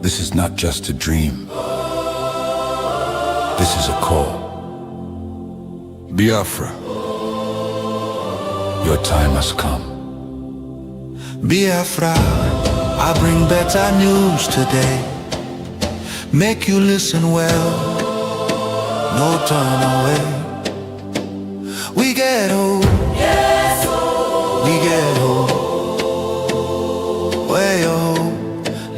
This is not just a dream. This is a call. Biafra, your time has come. Biafra, I bring better news today. Make you listen well, no turn away. We get hope, yes, hope. We get hope. Where your hope?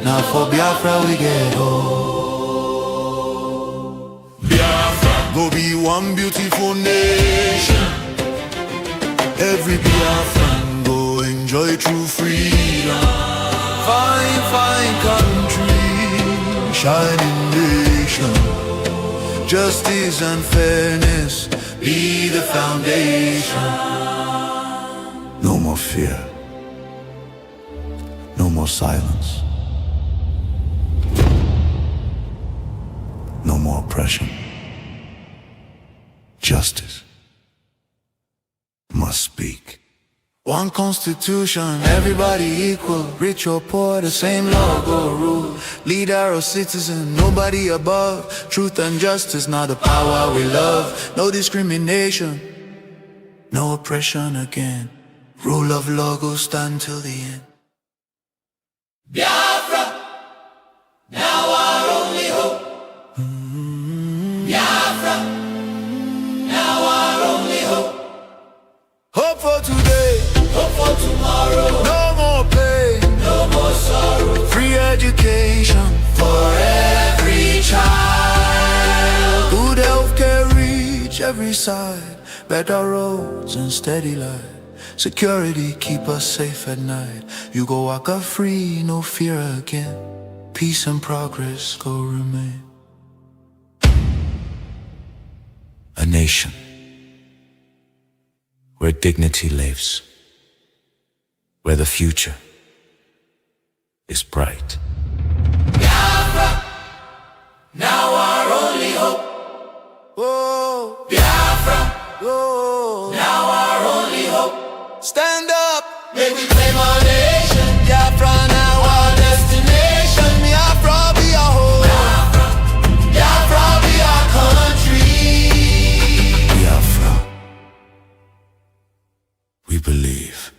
Now for Biafra we get hope. Biafra go be one beautiful nation. Every Biafran go enjoy true freedom. Fine, fine country, shining nation. Justice and fairness be the foundation. No more fear, no more silence, no more oppression. Justice must speak. One constitution, everybody equal. Rich or poor, the same law go rule. Leader or citizen, nobody above. Truth and justice, now the power we love. No discrimination, no oppression again. Rule of law go stand till the end. Biafra, now our only hope. Biafra, now our only hope. Hope for today, hope for tomorrow. No more pain, no more sorrow. Free education for every child. Good health care reach every side. Better roads and steady light. Security keep us safe at night. You go waka free, no fear again. Peace and progress go remain. A nation where dignity lives, where the future is bright. Biafra, now our only hope. Oh, Biafra, oh, now our only hope. Stand up, may we claim our nation. Biafra, now our destination. Biafra be our home. Biafra, Biafra be our country. Biafra, we believe.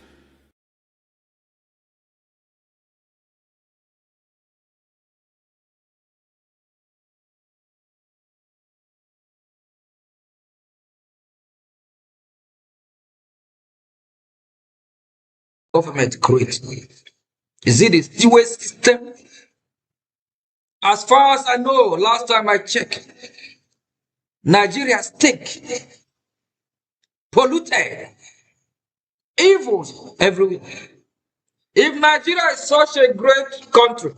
Government create? Is it a sewage system? As far as I know, last time I checked, Nigeria stink, polluted, evils everywhere. If Nigeria is such a great country,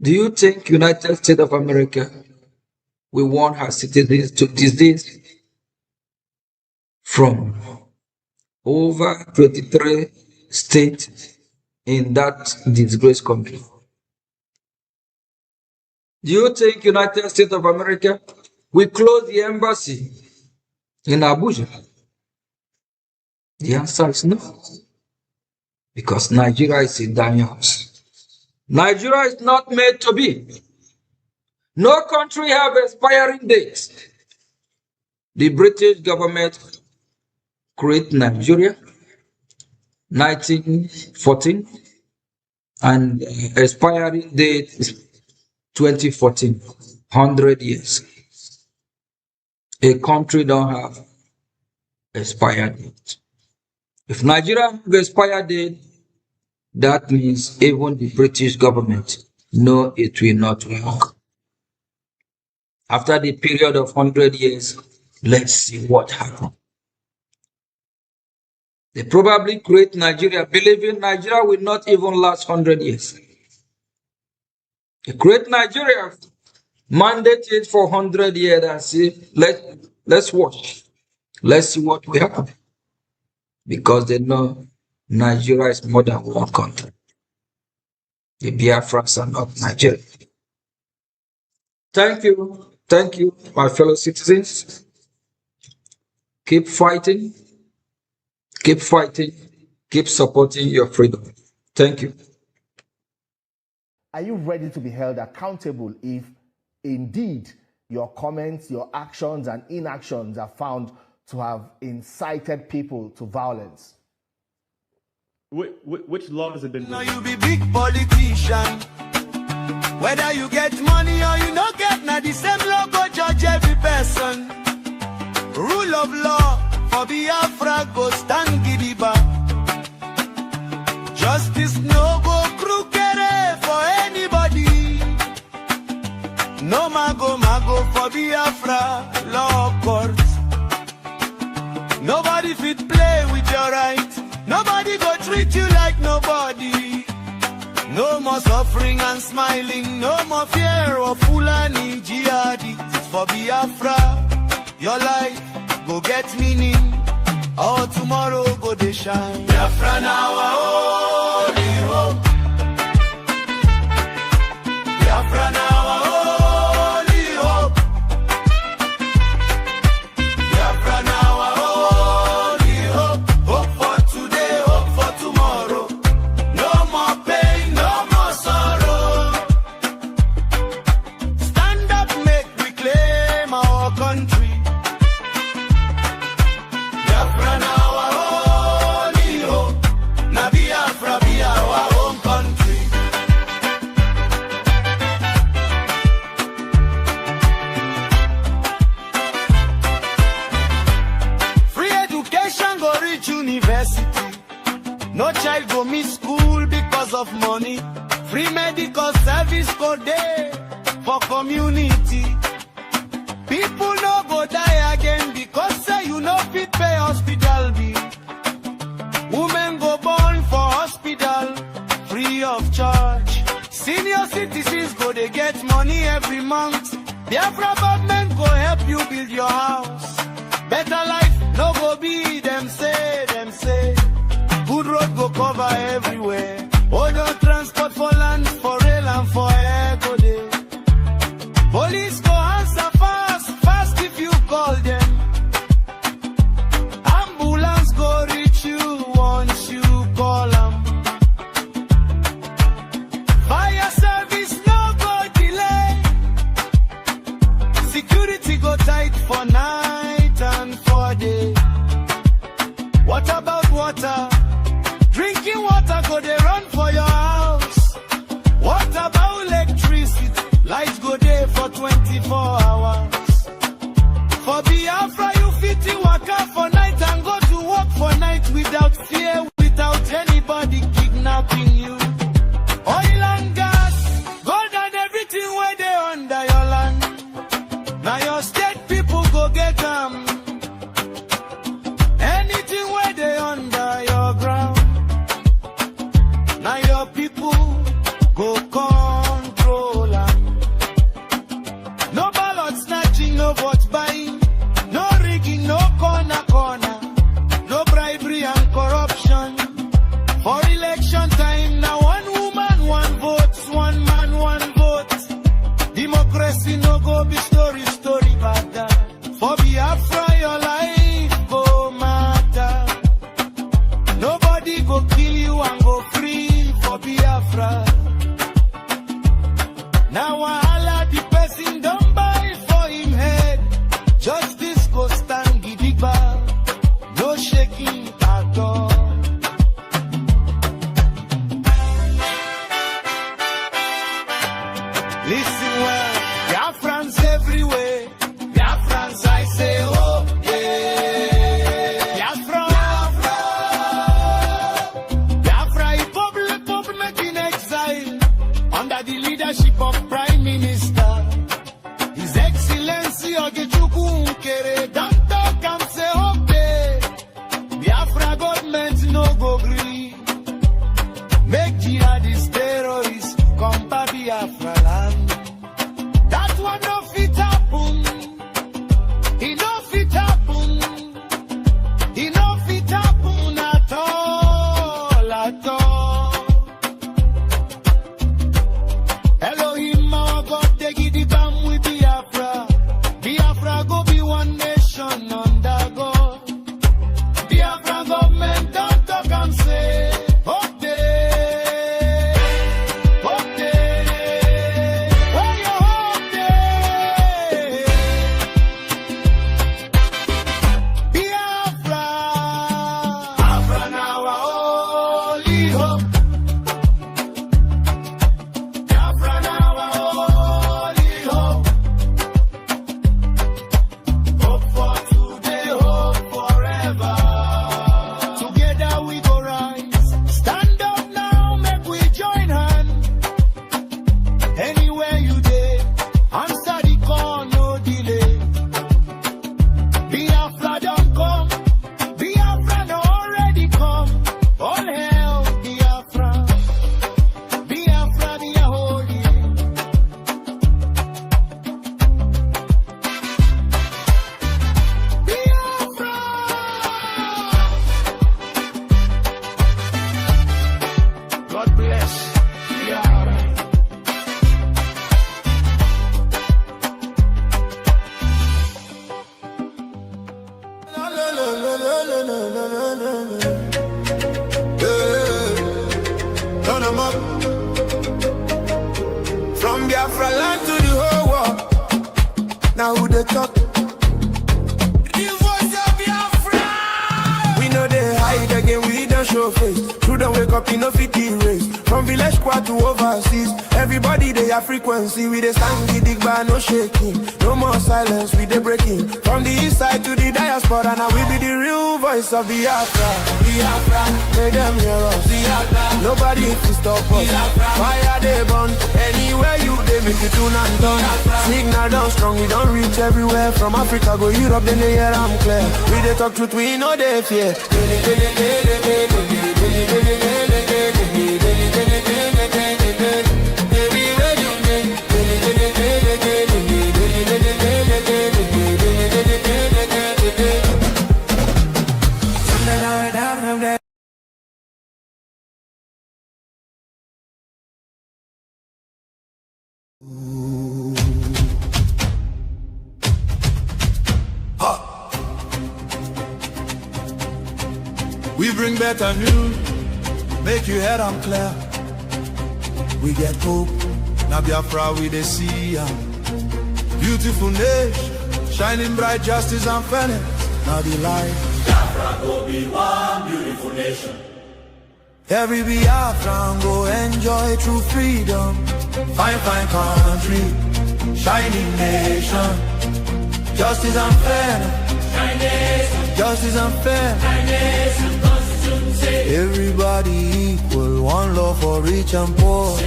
do you think United States of America will want her citizens to disease from over 23 states in that disgraced country? Do you think United States of America will close the embassy in Abuja? The answer is no. Because Nigeria is a dying house. Nigeria is not made to be. No country have expiring dates. The British government created Nigeria 1914 and expiring date is 2014, 100 years. A country don't have expired date. If Nigeria have expired date, that means even the British government know it will not work. After the period of 100 years, let's see what happens. They probably create Nigeria, believing Nigeria will not even last 100 years. They create Nigeria, mandate it for 100 years and see, let's watch. Let's see what will happen. Because they know Nigeria is more than one country. The Biafrans are not Nigeria. Thank you, my fellow citizens. Keep fighting, keep supporting your freedom. Thank you. Are you ready to be held accountable if indeed your comments, your actions and inactions are found to have incited people to violence? Which laws have been... Now you be big politician. Whether you get money or you not get, now the same law go judge every person. Rule of law for Biafra go stand gidiba. Justice no go crooked for anybody. No mago for Biafra law court. Nobody fit play with your right. Nobody go treat you like nobody. No more suffering and smiling. No more fear of Fulani jihadi. For Biafra, your life go get meaning. All tomorrow go they shine. Biafra now our only hope. Biafra now our only hope. Biafra now our only hope. Hope for today, hope for tomorrow. No more pain, no more sorrow. Stand up, make we claim our country. Biafra now our only hope. Now Biafra be our own country. Free education go reach university. No child go miss school because of money. Free medical service go there for community. People no go die again because say you no fit pay hospital bill. Women go born for hospital free of charge. Senior citizens go they get money every month. Biafra government go help you build your house. Better life no go be them say, them say. Good road go cover everywhere. Auto transport for land, for rail and for air go there. Police go answer fast, fast if you call them. Ambulance go reach you once you call them. Fire service no go delay. Security go tight for night and for day. What about water? Drinking water go they run for your house. What about electricity? Lights go there for 24 hours. For Biafra you fit to work out for night and go to work for night without fear, without anybody kidnapping you. Oil and gas, gold and everything where they under your land. Now your state people go get them. Anything where they under your ground. Now your people go control them. No ballot snatching, no vote buying, no rigging, no corner. No bribery and corruption. For election time now Turn 'em up. From Biafra land to the whole world. Now who they talk? The voice of Biafra. We know they hide again, we don't show face. True don't wake up in no fit race. From village squad to overseas, everybody they have frequency. We they stand the dig bar, no shaking. No more silence, we they breaking. From the east side to the diaspora, now we be the real voice of Biafra. Biafra, make them hear us. Biafra, nobody can stop us. Fire they burn, anywhere you they make it tune and done. Signal down strong, we don't reach everywhere. From Africa go Europe, then they hear I'm clear. We they talk truth, we know they fear. We bring better news, make you head on clear. We get hope, now Biafra we they see beautiful nation, shining bright justice and fairness. Now the light Biafra go be one beautiful nation. every Biafran go enjoy true freedom. Fine, fine country, shining nation, justice and fairness. Justice and fairness. Everybody equal, one love for rich and poor.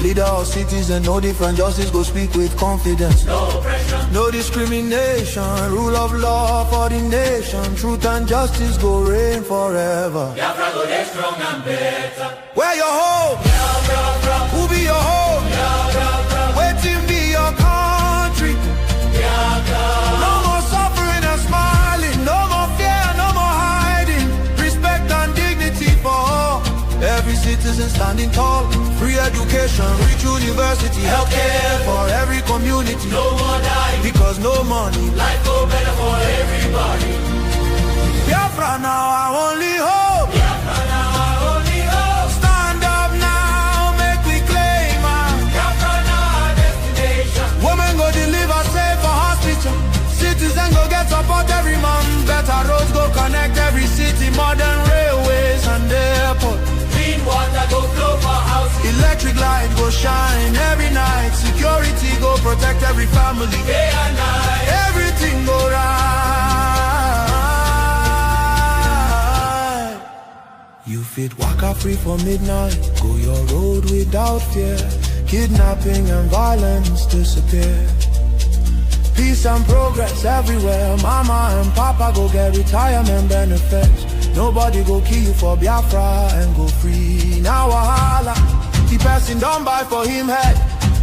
Leader or citizen, no different, justice go speak with confidence. No pressure, no discrimination, rule of law for the nation. Truth and justice go reign forever. Biafra go get strong and better. Where your home? Biafra, Who be your home? Biafra, Waiting be your country. Biafra. No more suffering and smiling, no more fear, no more hiding. Respect and dignity for all. Every citizen standing tall. Free education, rich university, healthcare for every community. No more dying, because no money. life go better for everybody. Biafra now our only hope. Biafra now our only hope. Stand up now, make we claim Biafra now our destination. women go deliver safe for hospital. Citizen go get support every month. Better roads go connect every city. Modern railways and airport. Clean water go flow for houses. Electric light go shine every night. Security go protect every family. Day and night, Everything go right. You fit waka free for midnight. Go your road without fear. Kidnapping and violence disappear. Peace and progress everywhere. Mama and papa go get retirement benefits. Nobody go kill you for Biafra and go free. Now wahala, the person don't buy for him head.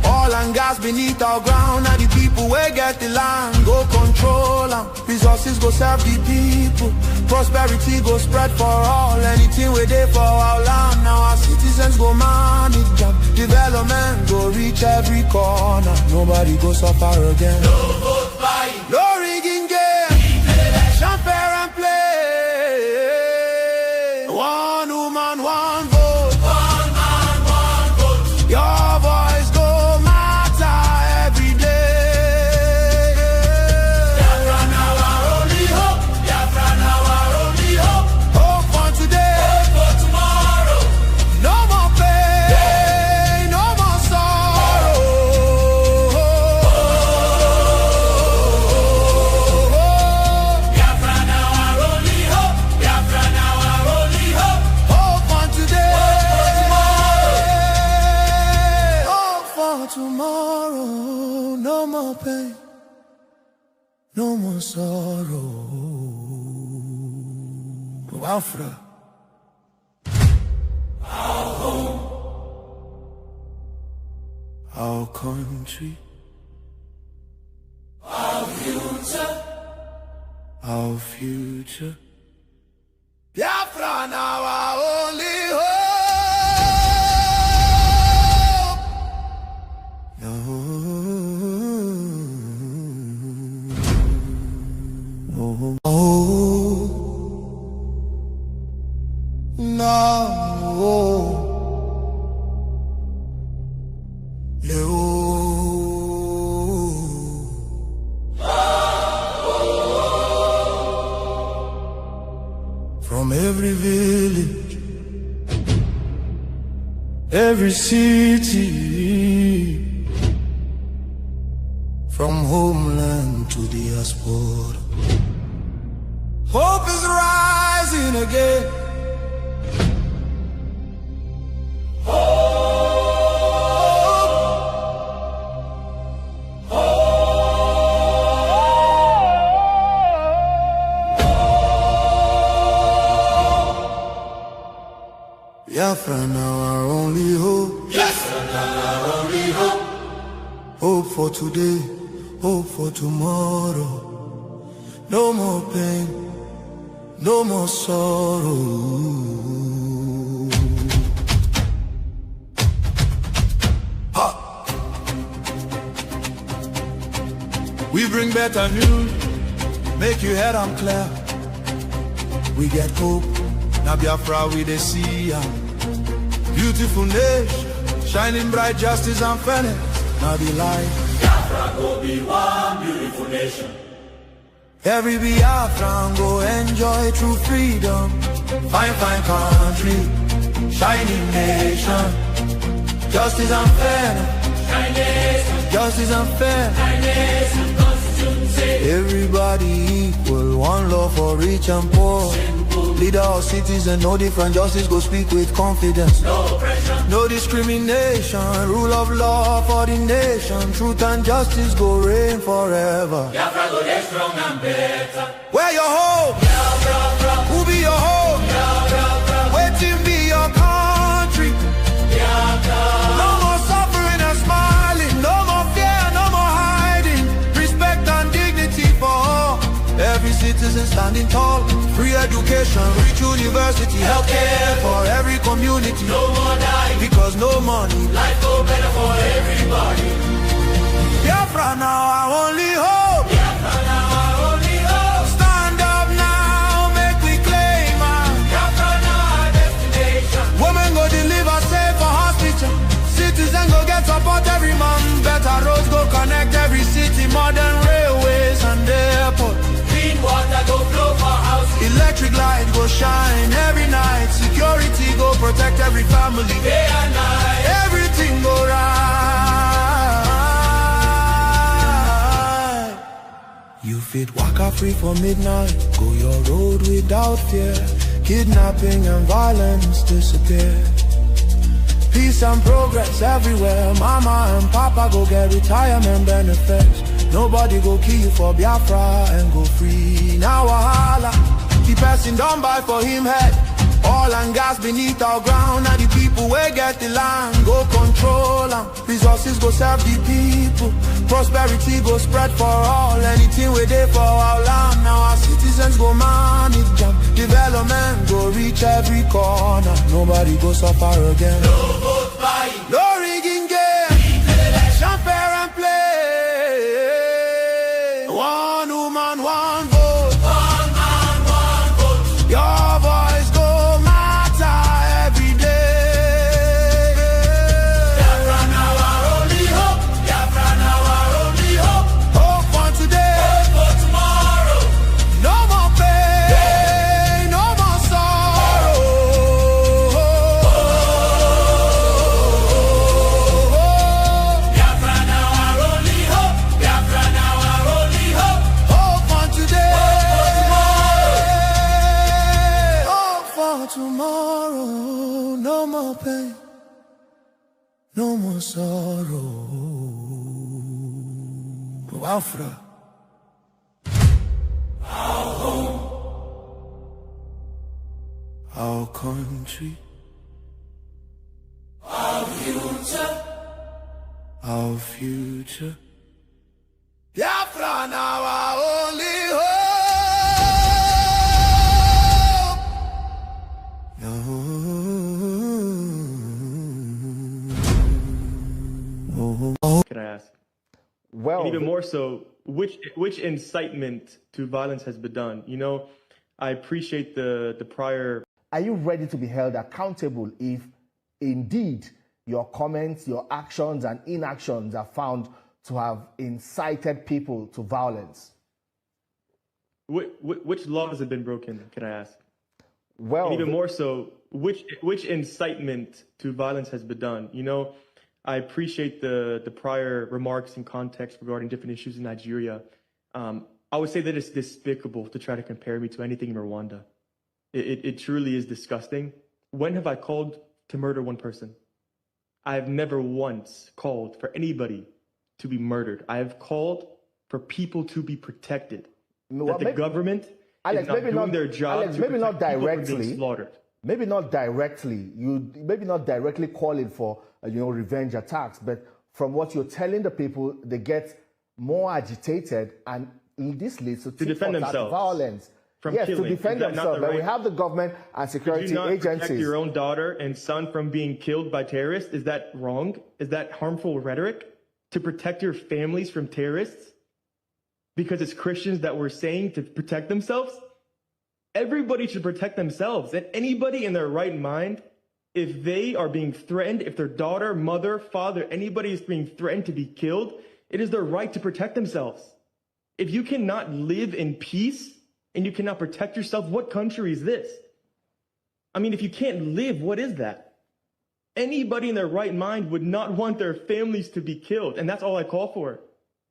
Oil and gas beneath our ground. And the people wey get the land go control them. Resources go serve the people. Prosperity go spread for all. Anything we dey for our land. Now our citizens go manage them. Development go reach every corner. Nobody go suffer again. no vote buying. No rigging game. Election fair and play. One woman, one vote. One man, one vote. Your voice go matter every day. Biafra now our only hope. Biafra now our only hope. Hope for today. Hope for tomorrow. No more pain, no more sorrow. Biafra now our only hope. Biafra now our only hope. Hope for today. Hope Hope for tomorrow. No more pain, no more sorrow. Biafra. Our home, our country, our future. our future. Biafra now our only hope. No. Oh. from every village, every city, from homeland to diaspora. Hope is rising again. Biafra now our only hope. Biafra now our only hope. Hope for today, hope for tomorrow. No more pain, no more sorrow. Ha! We bring better news, make you head on clear. We get hope, now Biafra we dey see ya. Beautiful nation, shining bright justice and fairness, now be light. Biafra go be one beautiful nation. Every Biafran go enjoy true freedom. Fine, fine country, shining nation. Justice and fairness, justice and fairness. Everybody equal, one love for rich and poor. Leader or citizen, no different, justice go speak with confidence. No oppression, no discrimination, rule of law for the nation. Truth and justice go reign forever. Biafra go get strong and better. Where your hope? Biafra, who be your hope? Biafra, waiting be your country. Biafra. No more suffering and smiling, no more fear, no more hiding. Respect and dignity for all. Every citizen standing tall. Free education, rich university, healthcare for every community. No more dying, because no money. Life go better for everybody. Biafra now our only hope. Biafra now our only hope. Stand up now, make we claim our Biafra now our destination. Women go deliver safe for hospital. Citizen go get support every month. Better roads go connect every city. Modern railways and airport. Clean water go flow for houses. Electric light go shine every night. Security go protect every family. Day and night. Everything go right. You fit waka free for midnight. Go your road without fear. Kidnapping and violence disappear. Peace and progress everywhere. Mama and papa go get retirement benefits. Nobody go kill you for Biafra and go free. Now wahala, the person don't buy for him head. Oil and gas beneath our ground. Now the people where get the land go control them. Resources go serve the people. Prosperity go spread for all. Anything we do for our land. Now our citizens go manage them. Development go reach every corner. Nobody go suffer again. No vote buying, no rigging game. Election fair and play. One woman, one vote. One man, one vote. Your voice go matter every day. Biafra now our only hope. Biafra now our only hope. Hope for today. Hope for tomorrow. No more pain, no more sorrow. Biafra now our only hope. Biafra now our only hope. Hope for today. Hope for tomorrow. No more pain, no more sorrow. Biafra. our home. Our country, Our future. our future. Biafra now our only hope. Can I ask? Well, And even more so, which incitement to violence has been done? You know, I appreciate the prior. are you ready to be held accountable if indeed your comments, your actions and inactions are found to have incited people to violence? Which laws have been broken? Can I ask? Well, and even more so, which incitement to violence has been done. You know, I appreciate the prior remarks and context regarding different issues in Nigeria. I would say that it's despicable to try to compare me to anything in Rwanda. It truly is disgusting. When have I called to murder one person? I have never once called for anybody to be murdered. I have called for people to be protected. Well, that the government Alex, is not doing their job. Alex, to maybe not protect people from directly. being slaughtered. Maybe not directly. You maybe not directly calling for revenge attacks, but from what you're telling the people, they get more agitated, and this leads to defend themselves violence. from yes, killing. to defend Is that not themselves. the But we right? have the government and Could security you not agencies. protect your own daughter and son from being killed by terrorists? Is that wrong? Is that harmful rhetoric? To protect your families from terrorists? Because it's Christians that were saying to protect themselves? Everybody should protect themselves. And anybody in their right mind, if they are being threatened, if their daughter, mother, father, anybody is being threatened to be killed, it is their right to protect themselves. If you cannot live in peace and you cannot protect yourself, what country is this? I mean, if you can't live, what is that? Anybody in their right mind would not want their families to be killed. And that's all I call for.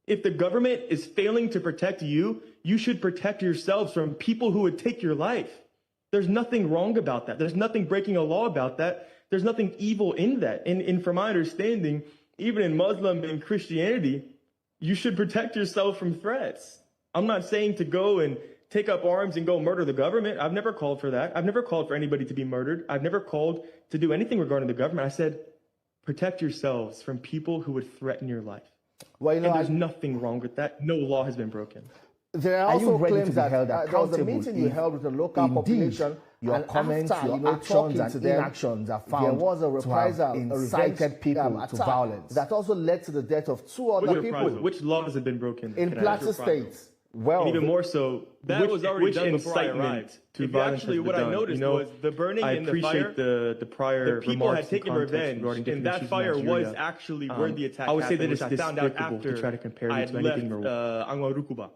If the government is failing to protect you, you should protect yourselves from people who would take your life. There's nothing wrong about that. There's nothing breaking a law about that. There's nothing evil in that. And from my understanding, even in Muslim and Christianity, you should protect yourself from threats. I'm not saying to go and take up arms and go murder the government. I've never called for that. I've never called for anybody to be murdered. I've never called to do anything regarding the government. I said, protect yourselves from people who would threaten your life. Well, And there's nothing wrong with that. No law has been broken. There are you also ready to claims be that held there was a accountable meeting you if held with the local indeed population. your and comments, after, your actions talking and to them, inactions are found there was a to have reprisal, a incited revenge, people to attack violence. That also led to the death of two other people Which laws have been broken? in Can I ask? Plateau State. Well, And even more so, That was already which done before I incitement arrived. to If violence actually has been what I done? noticed You know, was the burning I and the fire. appreciate the prior The people remarks had and taken context revenge, regarding and different that issues in fire was Nigeria. actually where the attack I would say happened, that it's which I found out despicable after to try to compare I me had to left anything Angwarukuba.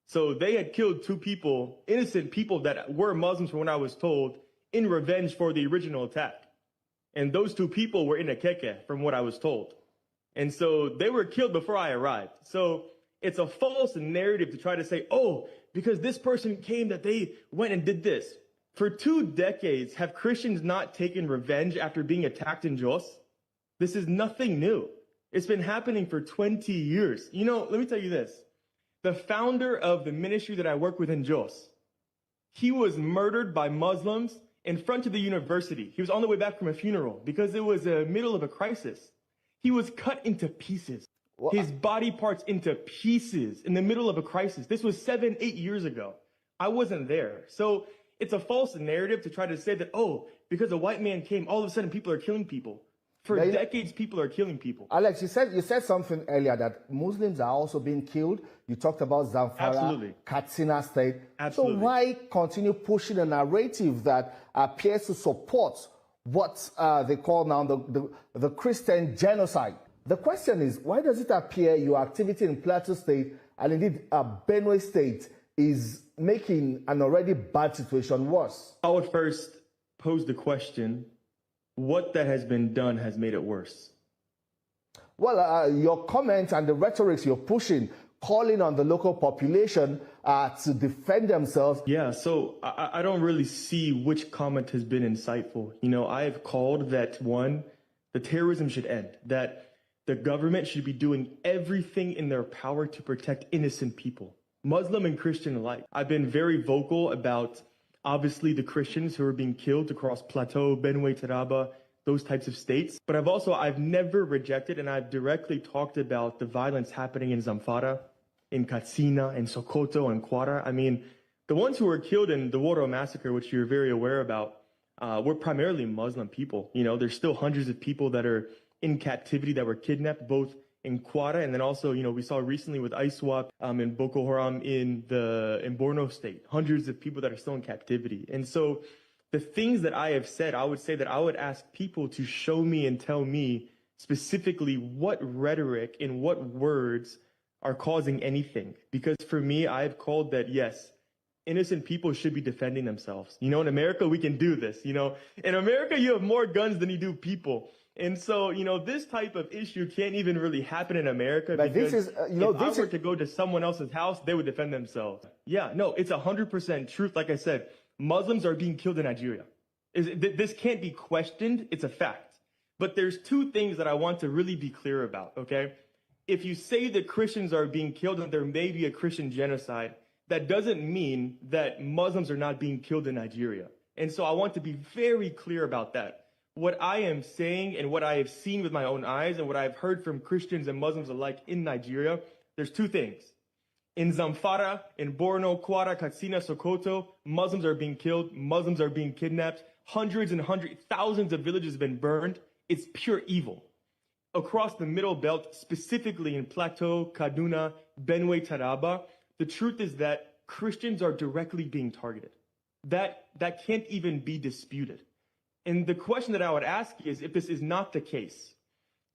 So they had killed two people, innocent people that were Muslims from what I was told, in revenge for the original attack. And those two people were in Akeke, from what I was told. And so they were killed before I arrived. So it's a false narrative to try to say, oh, because this person came that they went and did this. For 2 decades, have Christians not taken revenge after being attacked in Jos? This is nothing new. It's been happening for 20 years. You know, let me tell you this. The founder of the ministry that I work with in Jos, he was murdered by Muslims in front of the university. He was on the way back from a funeral because it was the middle of a crisis. He was cut into pieces. His body parts into pieces in the middle of a crisis. This was 7, 8 years ago. I wasn't there. So it's a false narrative to try to say that, oh, because a white man came, all of a sudden people are killing people. For decades, people are killing people. Alex, you said something earlier that Muslims are also being killed. You talked about Zamfara, Absolutely. Katsina State. Absolutely. So why continue pushing a narrative that appears to support what they call now the Christian genocide? The question is, why does it appear your activity in Plateau State and indeed Benue State is making an already bad situation worse? I would first pose the question, what that has been done has made it worse. Well, your comments and the rhetorics you're pushing, calling on the local population to defend themselves. Yeah, so I don't really see which comment has been insightful. You know, I have called that, one, the terrorism should end, that the government should be doing everything in their power to protect innocent people, Muslim and Christian alike. I've been very vocal about, obviously, the Christians who are being killed across Plateau, Benue, Taraba, those types of states. But I've never rejected, and I've directly talked about the violence happening in Zamfara, in Katsina, in Sokoto, and Kwara. I mean, the ones who were killed in the Woro massacre, which you're very aware about, were primarily Muslim people. You know, there's still hundreds of people that are in captivity that were kidnapped, both in Kwara, and then also, you know, we saw recently with ISWAP and Boko Haram in Borno State, hundreds of people that are still in captivity. And so the things that I have said, I would say that I would ask people to show me and tell me specifically what rhetoric and what words are causing anything. Because for me, I've called that, yes, innocent people should be defending themselves. In America, we can do this. In America, you have more guns than you do people. And so, this type of issue can't even really happen in America. But because this is, if I were to go to someone else's house, they would defend themselves. Yeah, no, it's 100% truth. Like I said, Muslims are being killed in Nigeria. This can't be questioned. It's a fact. But there's two things that I want to really be clear about, okay? If you say that Christians are being killed and there may be a Christian genocide, that doesn't mean that Muslims are not being killed in Nigeria. And so I want to be very clear about that. What I am saying and what I have seen with my own eyes and what I've heard from Christians and Muslims alike in Nigeria, there's two things. In Zamfara, in Borno, Kwara, Katsina, Sokoto, Muslims are being killed. Muslims are being kidnapped. Hundreds and thousands of villages have been burned. It's pure evil. Across the Middle Belt, specifically in Plateau, Kaduna, Benue, Taraba, the truth is that Christians are directly being targeted. That can't even be disputed. And the question that I would ask is, if this is not the case,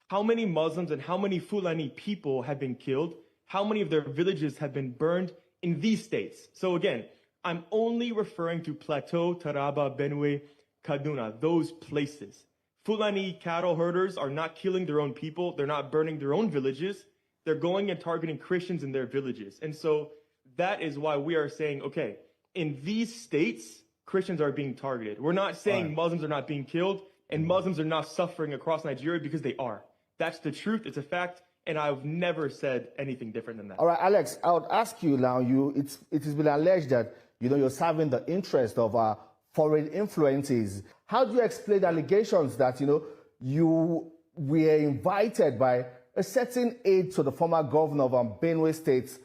how many Muslims and how many Fulani people have been killed? How many of their villages have been burned in these states? So again, I'm only referring to Plateau, Taraba, Benue, Kaduna, those places. Fulani cattle herders are not killing their own people. They're not burning their own villages. They're going and targeting Christians in their villages. And so that is why we are saying, okay, in these states, Christians are being targeted. We're not saying Muslims are not being killed and Muslims are not suffering across Nigeria, because they are. That's the truth. It's a fact. And I've never said anything different than that. All right, Alex, I would ask you now, it has been alleged that, you're serving the interest of foreign influences. How do you explain the allegations that, you were invited by a certain aide to the former governor of Benue State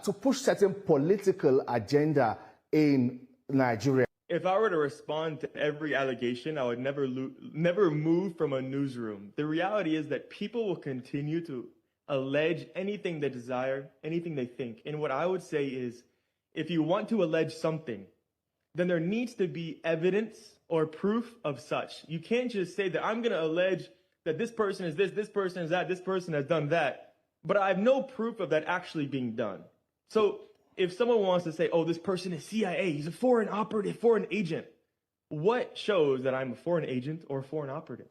to push certain political agenda in Nigeria? If I were to respond to every allegation, I would never move from a newsroom. The reality is that people will continue to allege anything they desire, anything they think. And what I would say is, if you want to allege something, then there needs to be evidence or proof of such. You can't just say that I'm going to allege that this person is this person is that, this person has done that, but I have no proof of that actually being done. So if someone wants to say, oh, this person is CIA, he's a foreign operative, foreign agent, what shows that I'm a foreign agent or a foreign operative?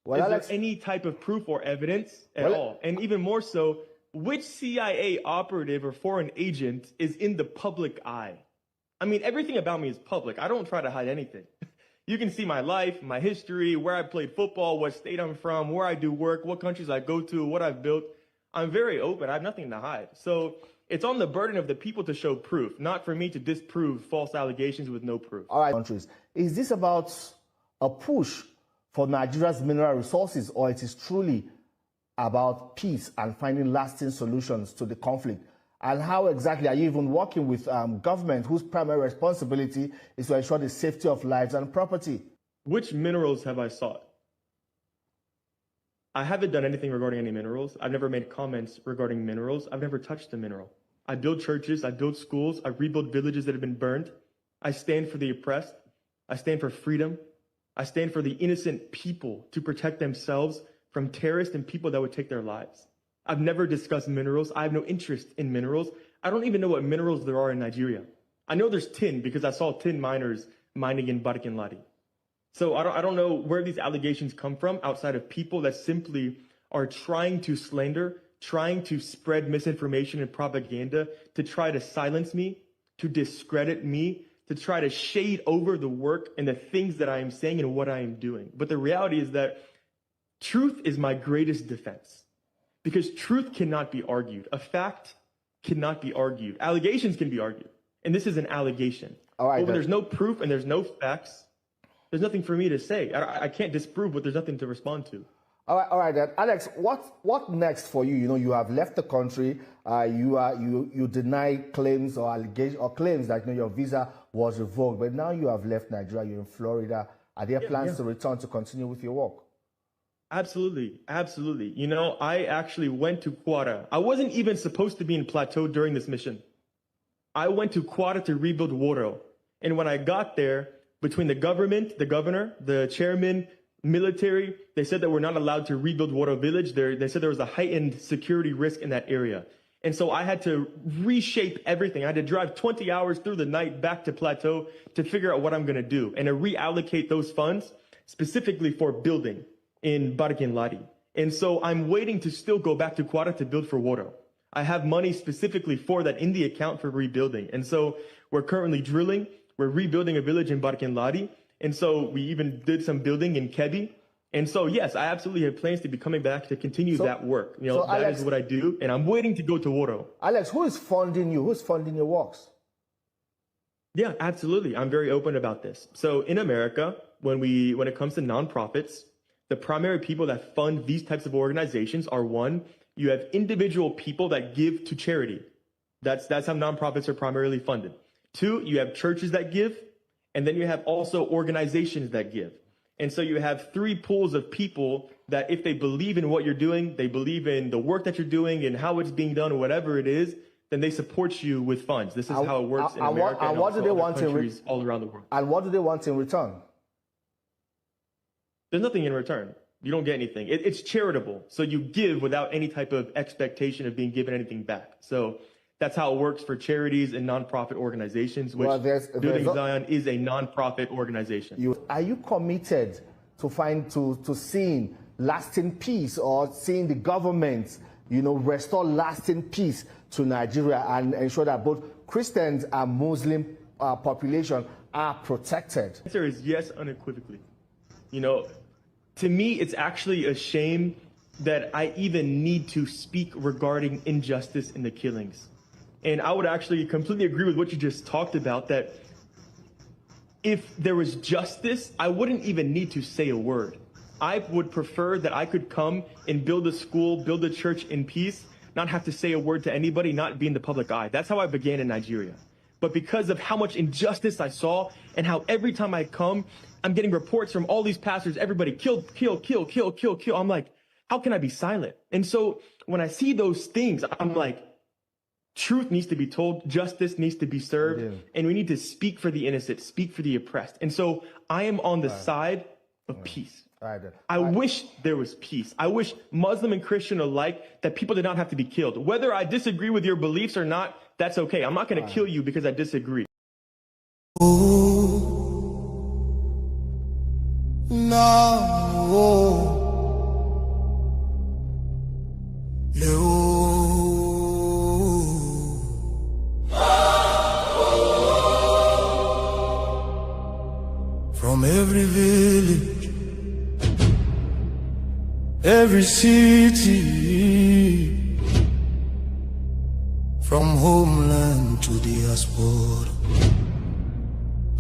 Well, is Alex, there any type of proof or evidence at all? And even more so, which CIA operative or foreign agent is in the public eye? I mean, everything about me is public. I don't try to hide anything. You can see my life, my history, where I played football, what state I'm from, where I do work, what countries I go to, what I've built. I'm very open. I have nothing to hide. So it's on the burden of the people to show proof, not for me to disprove false allegations with no proof. all right, countries. Is this about a push for Nigeria's mineral resources, or it is truly about peace and finding lasting solutions to the conflict? And how exactly are you even working with government whose primary responsibility is to ensure the safety of lives and property? Which minerals have I sought? I haven't done anything regarding any minerals. I've never made comments regarding minerals. I've never touched a mineral. I build churches, I build schools, I rebuild villages that have been burned. I stand for the oppressed. I stand for freedom. I stand for the innocent people to protect themselves from terrorists and people that would take their lives. I've never discussed minerals. I have no interest in minerals. I don't even know what minerals there are in Nigeria. I know there's tin because I saw tin miners mining in Barkinladi. So I don't know where these allegations come from outside of people that simply are trying to slander, trying to spread misinformation and propaganda, to try to silence me, to discredit me, to try to shade over the work and the things that I am saying and what I am doing. But the reality is that truth is my greatest defense, because truth cannot be argued. A fact cannot be argued. Allegations can be argued. And this is an allegation. All right, but when there's no proof and there's no facts, there's nothing for me to say. I can't disprove, but there's nothing to respond to. All right, then. Alex, what next for you? You have left the country. You deny claims or allegations or claims that your visa was revoked, but now you have left Nigeria. You're in Florida. Are there plans to return to continue with your work? Absolutely, absolutely. I actually went to Kwara. I wasn't even supposed to be in Plateau during this mission. I went to Kwara to rebuild Woro, and when I got there, between the government, the governor, the chairman, military, they said that we're not allowed to rebuild Woro village. They said there was a heightened security risk in that area. And so I had to reshape everything. I had to drive 20 hours through the night back to Plateau to figure out what I'm going to do and to reallocate those funds specifically for building in Barkin Ladi. And so I'm waiting to still go back to Kwara to build for Woro. I have money specifically for that in the account for rebuilding. And so we're currently drilling. We're rebuilding a village in Barkin Ladi. And so we even did some building in Kebi. And so, yes, I absolutely have plans to be coming back to continue that work. You know, that is what I do. And I'm waiting to go to Woro. Alex, who is funding you? Who's funding your works? Yeah, absolutely. I'm very open about this. So in America, when it comes to nonprofits, the primary people that fund these types of organizations are, one, you have individual people that give to charity. That's how nonprofits are primarily funded. Two, you have churches that give, and then you have also organizations that give. And so you have three pools of people that if they believe in what you're doing, they believe in the work that you're doing and how it's being done or whatever it is, then they support you with funds. This is how it works in America and what do they want countries all around the world. And what do they want in return? There's nothing in return. You don't get anything. It's charitable. So you give without any type of expectation of being given anything back. So that's how it works for charities and nonprofit organizations, which Building Zion is a nonprofit organization. Are you committed to seeing lasting peace or seeing the government, restore lasting peace to Nigeria and ensure that both Christians and Muslim population are protected? The answer is yes, unequivocally. To me, it's actually a shame that I even need to speak regarding injustice in the killings. And I would actually completely agree with what you just talked about, that if there was justice, I wouldn't even need to say a word. I would prefer that I could come and build a school, build a church in peace, not have to say a word to anybody, not be in the public eye. That's how I began in Nigeria. But because of how much injustice I saw and how every time I come, I'm getting reports from all these pastors, everybody kill. I'm like, how can I be silent? And so when I see those things, I'm like, truth needs to be told, justice needs to be served, and we need to speak for the innocent, speak for the oppressed. And so I am on the side of peace. I wish there was peace. I wish Muslim and Christian alike that people did not have to be killed. Whether I disagree with your beliefs or not, that's okay. I'm not going to kill you because I disagree. From every village, every city, from homeland to diaspora,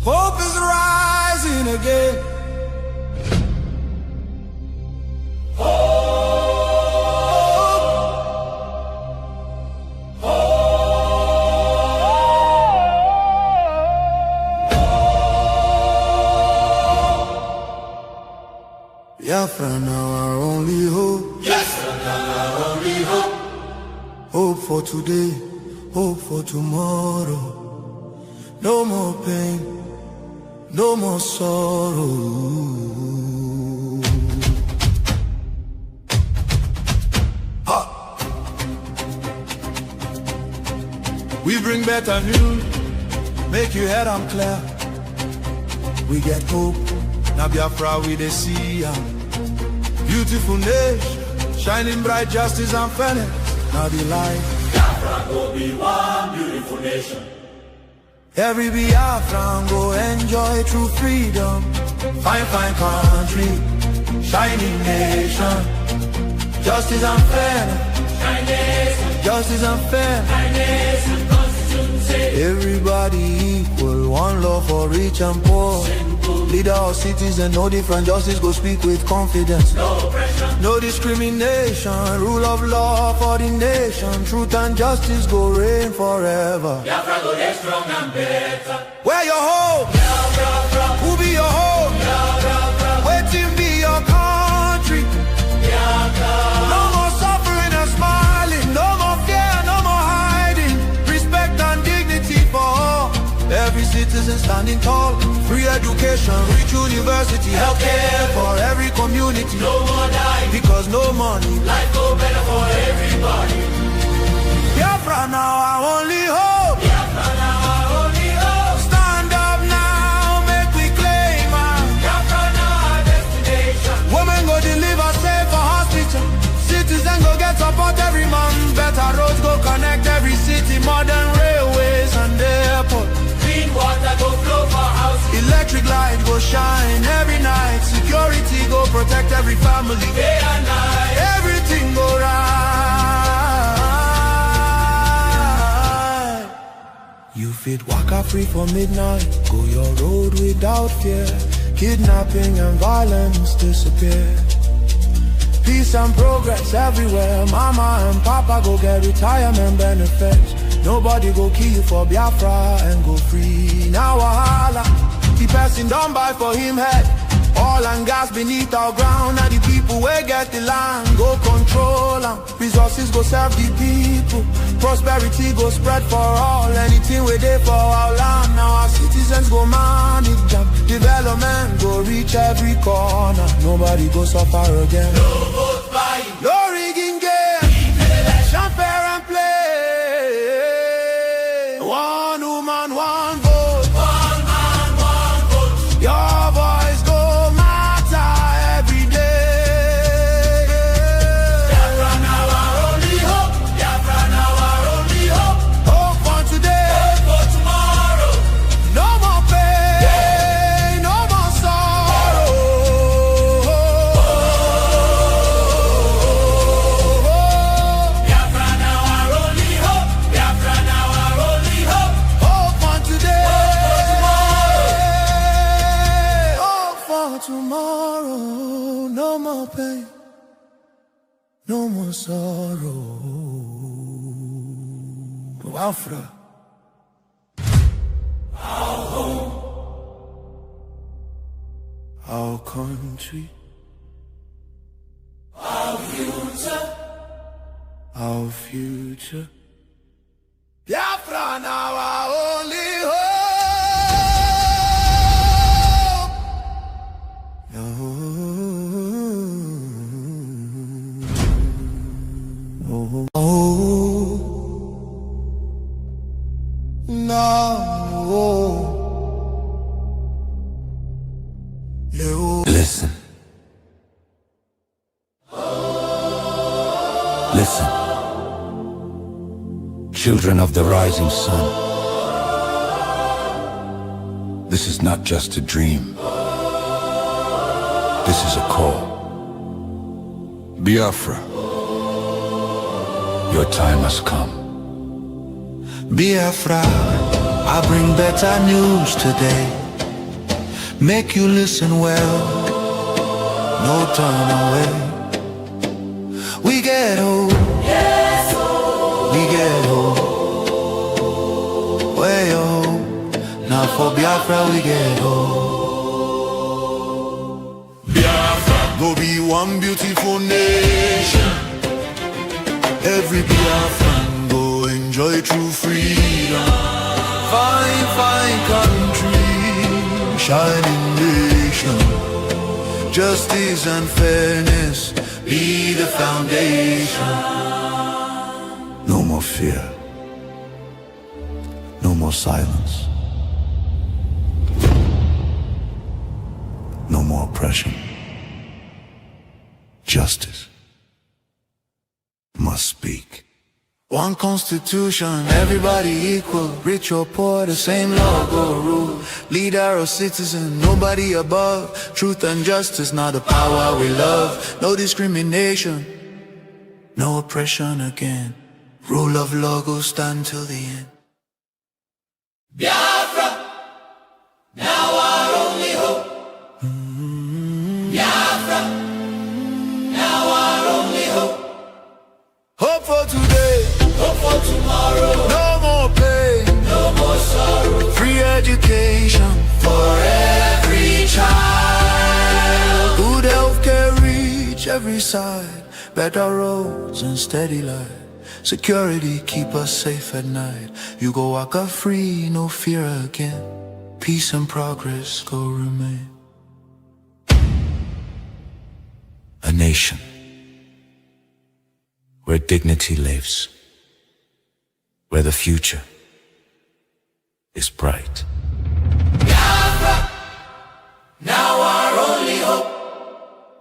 hope is rising again. Biafra now our only hope. Yes, now our only hope. Hope for today, hope for tomorrow. No more pain, no more sorrow. Ha! We bring better news, make you head on clear. We get hope, now Biafra we dey see ya. Beautiful nation, shining bright justice and fairness. Now the light. Biafra go be one beautiful nation. Every Biafran go enjoy true freedom. Fine country, shining nation. Justice and fairness. Justice and fairness. Everybody equal, one love for rich and poor. Leader or citizen, no different, justice go speak with confidence. No oppression, no discrimination, rule of law for the nation. Truth and justice go reign forever. Biafra go get strong and better. Where your hope? Biafra. Who be your hope? Biafra. Waiting be your country. Biafra. No more suffering and smiling, no more fear, no more hiding. Respect and dignity for all. Every citizen standing tall. Free education, rich university, healthcare for every community. No more dying, because no money. Life go better for everybody. Biafra now our only hope. Biafra now our only hope. Stand up now, make we claim our Biafra now our destination. women go deliver safe for hospital. Citizen go get support every month. Better roads go connect every city. Modern railways and airport. Clean water go flow for houses. Electric light go shine every night. Security go protect every family. Day and night. Everything go right. You fit waka free for midnight. Go your road without fear. Kidnapping and violence disappear. Peace and progress everywhere. Mama and papa go get retirement benefits. Nobody go kill you for Biafra and go free. Now wahala, the person don't buy for him head. Oil and gas beneath our ground. Now the people will get the land, go control them. Resources go serve the people. Prosperity go spread for all. Anything we do for our land. Now our citizens go manage them. Development go reach every corner. Nobody go suffer again. No vote buying. No rigging game. Election fair and play. One woman, one vote. One man, one vote. Your voice go matter every day. Biafra now our only hope. Biafra now our only hope. Hope for today. Hope for tomorrow. No more pain, no more sorrow. Biafra now our only hope. Biafra now our only hope. Hope for today. Hope for Hope for tomorrow. No more pain, no more sorrow. Biafra. Our country, our future. Biafra now our only hope. Listen. Listen. Children of the rising sun. This is not just a dream. This is a call. Biafra, your time has come. Biafra, I bring better news today. Make you listen well, no turn away. We get hope, yes, oh. we get hope. Way hope, now for Biafra we get hope. Biafra, go be one beautiful nation. Every Biafran go enjoy true freedom. Fine, fine country, shining nation. Justice and fairness be the foundation. No more fear, no more silence, no more oppression. Justice must speak. One constitution, everybody equal. Rich or poor, the same law go rule. Leader or citizen, nobody above. Truth and justice, not the power we love. No discrimination, no oppression again. Rule of law go stand till the end. Biafra, now our only hope. Biafra, now our only hope. Hope for today, Hope for tomorrow. no more pain. No more sorrow. Free education For every child. good healthcare reach every side. Better roads and steady light. Security keep us safe at night. You go walk up free, no fear again. Peace and progress go remain. A nation where dignity lives, where the future is bright. Biafra, now our only hope.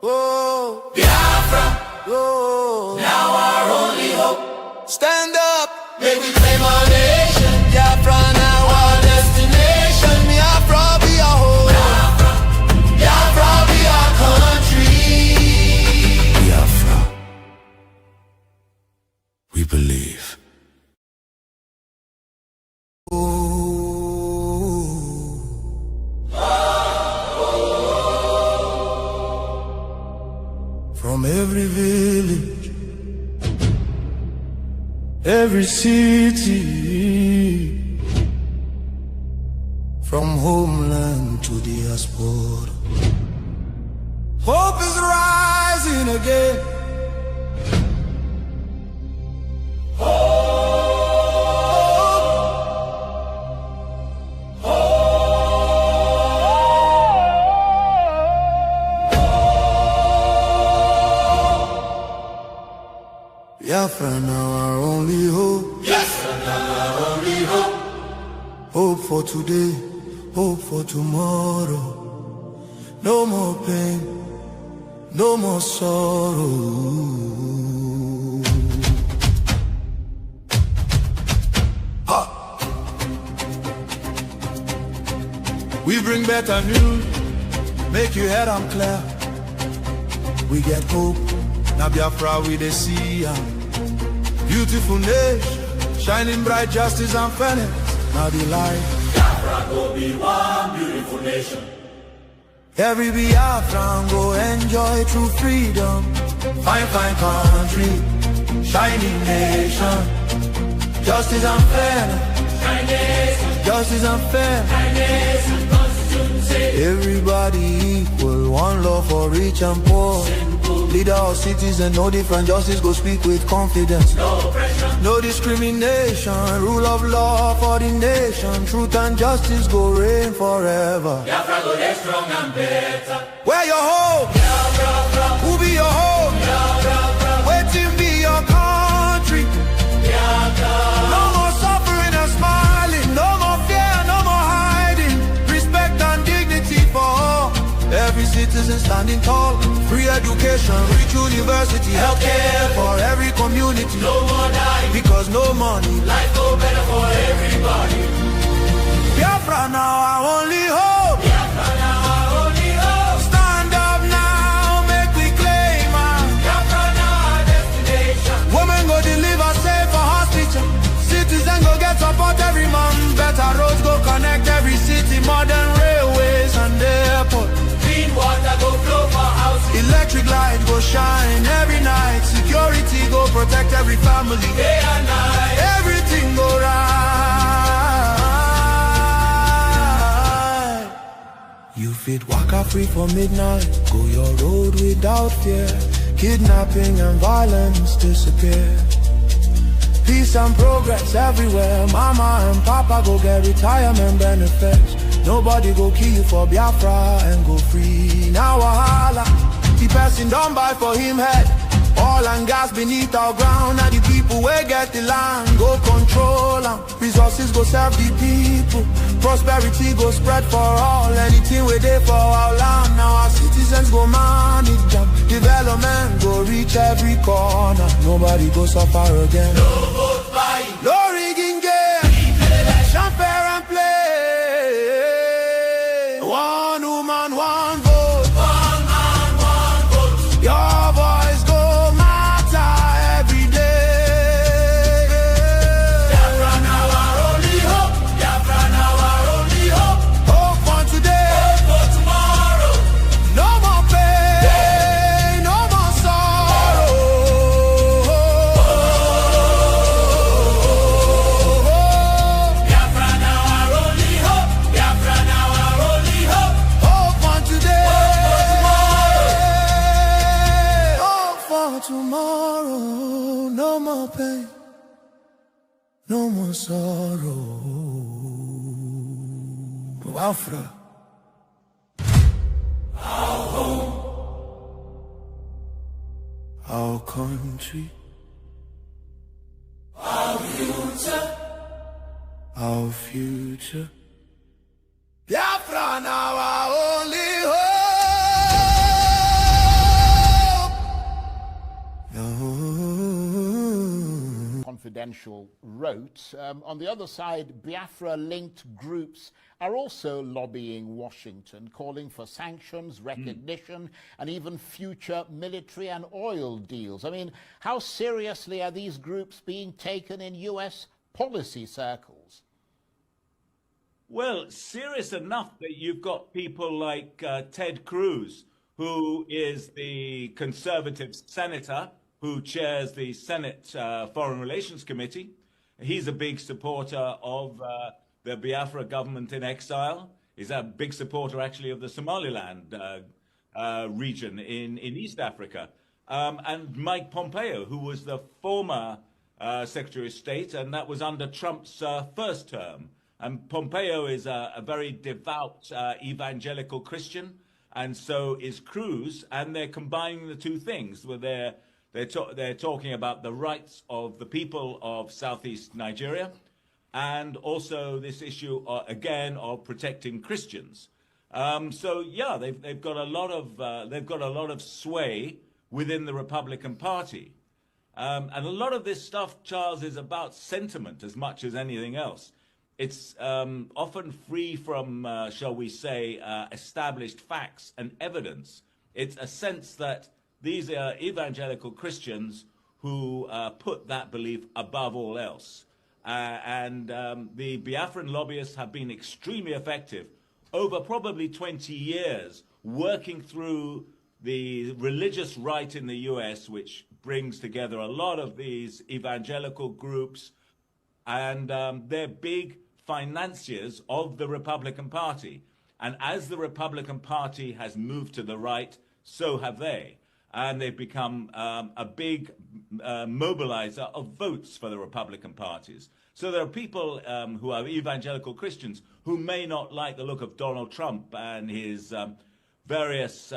Oh, Biafra, oh, now our only hope. stand up. May we claim our nation. Biafra now our destination. Biafra be our home. Biafra be our country. Biafra. We believe. From every village, every city, from homeland to diaspora, hope is rising again. Biafra now our only hope. Yes, now our only hope. Hope for today, hope for tomorrow. No more pain, no more sorrow. Ha! We bring better news, make your head on clear. We get hope, now Biafra we dey see. Beautiful nation, shining bright justice and fairness. Now the light. Biafra go be one beautiful nation. Every Biafran go enjoy true freedom. Fine, fine country, shining nation. Justice and fairness. Justice and fairness. Everybody equal, one love for rich and poor. Leader or citizen, no different, justice go speak with confidence. No oppression, no discrimination, rule of law for the nation. Truth and justice go reign forever. Biafra go get strong and better. Where your hope? Biafra, who be your hope? Biafra, Waiting be your country. Biafra. No more suffering and smiling, no more fear, no more hiding. Respect and dignity for all. Every citizen standing tall. Free education, rich university, healthcare for every community. No more dying, because no money. Life go better for everybody. Biafra now our only hope. Biafra now our only hope. Stand up now, make we claim Biafra now our destination. Women go deliver safe for hospital. Citizen go get support every month. Better roads go connect every city. Modern railways and airport. Clean water go flow for houses. Electric light go shine every night. Security go protect every family. Day and night. Everything go right. You fit waka free for midnight. Go your road without fear. Kidnapping and violence disappear. Peace and progress everywhere. Mama and Papa go get retirement benefits. Nobody go kill you for Biafra and go free. Now wahala, the person don't buy for him head. Oil and gas beneath our ground. Now the people will get the land, go control them. Resources go serve the people. Prosperity go spread for all. Anything we do for our land. Now our citizens go manage them. Development go reach every corner. Nobody go suffer again. No vote buying, no rigging game. Election fair and play. One woman, one vote. One man, one vote. Your voice go matter every day. Biafra now our only hope. Biafra now our only hope. Hope for today. Hope for tomorrow. No more pain, no more sorrow. Biafra now our only hope. Biafra now our only hope. Hope for today. Hope for tomorrow. No more pain, no more sorrow. Biafra, our home, our country, our future. our future. Biafra now our only hope. No. Confidential wrote, on the other side, Biafra-linked groups are also lobbying Washington, calling for sanctions, recognition, and even future military and oil deals. I mean, how seriously are these groups being taken in U.S. policy circles? Well, serious enough that you've got people like Ted Cruz, who is the conservative senator who chairs the Senate Foreign Relations Committee. He's a big supporter of the Biafra government in exile. He's a big supporter, actually, of the Somaliland region in East Africa. And Mike Pompeo, who was the former Secretary of State, and that was under Trump's first term. And Pompeo is a very devout evangelical Christian, and so is Cruz, and they're combining the two things. Where they're talking about the rights of the people of Southeast Nigeria, and also this issue again of protecting Christians. So yeah, they've got a lot of sway within the Republican Party, and a lot of this stuff, Charles, is about sentiment as much as anything else. It's often free from, shall we say, established facts and evidence. It's a sense that these are evangelical Christians who put that belief above all else. And the Biafran lobbyists have been extremely effective over probably 20 years, working through the religious right in the US, which brings together a lot of these evangelical groups, and they're big financiers of the Republican Party. And as the Republican Party has moved to the right, so have they. And they've become a big mobilizer of votes for the Republican parties. So there are people who are evangelical Christians who may not like the look of Donald Trump and his various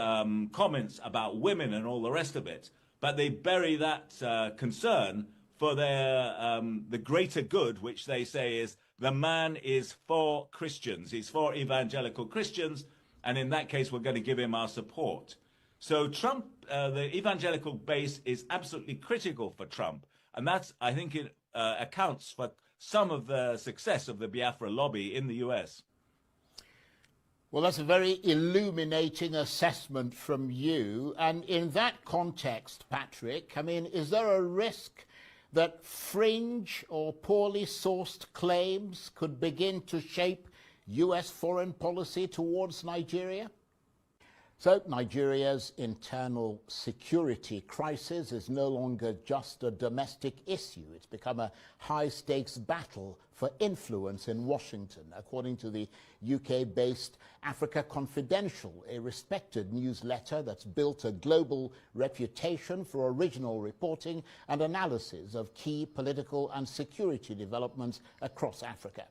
comments about women and all the rest of it, but they bury that concern for their the greater good, which they say is the man is for Christians. He's for evangelical Christians, and in that case, we're going to give him our support. So Trump, the evangelical base is absolutely critical for Trump. And that's, I think, it accounts for some of the success of the Biafra lobby in the US. Well, that's a very illuminating assessment from you. And in that context, Patrick, I mean, is there a risk that fringe or poorly sourced claims could begin to shape US foreign policy towards Nigeria? So Nigeria's internal security crisis is no longer just a domestic issue. It's become a high-stakes battle for influence in Washington, according to the UK-based Africa Confidential, a respected newsletter that's built a global reputation for original reporting and analysis of key political and security developments across Africa.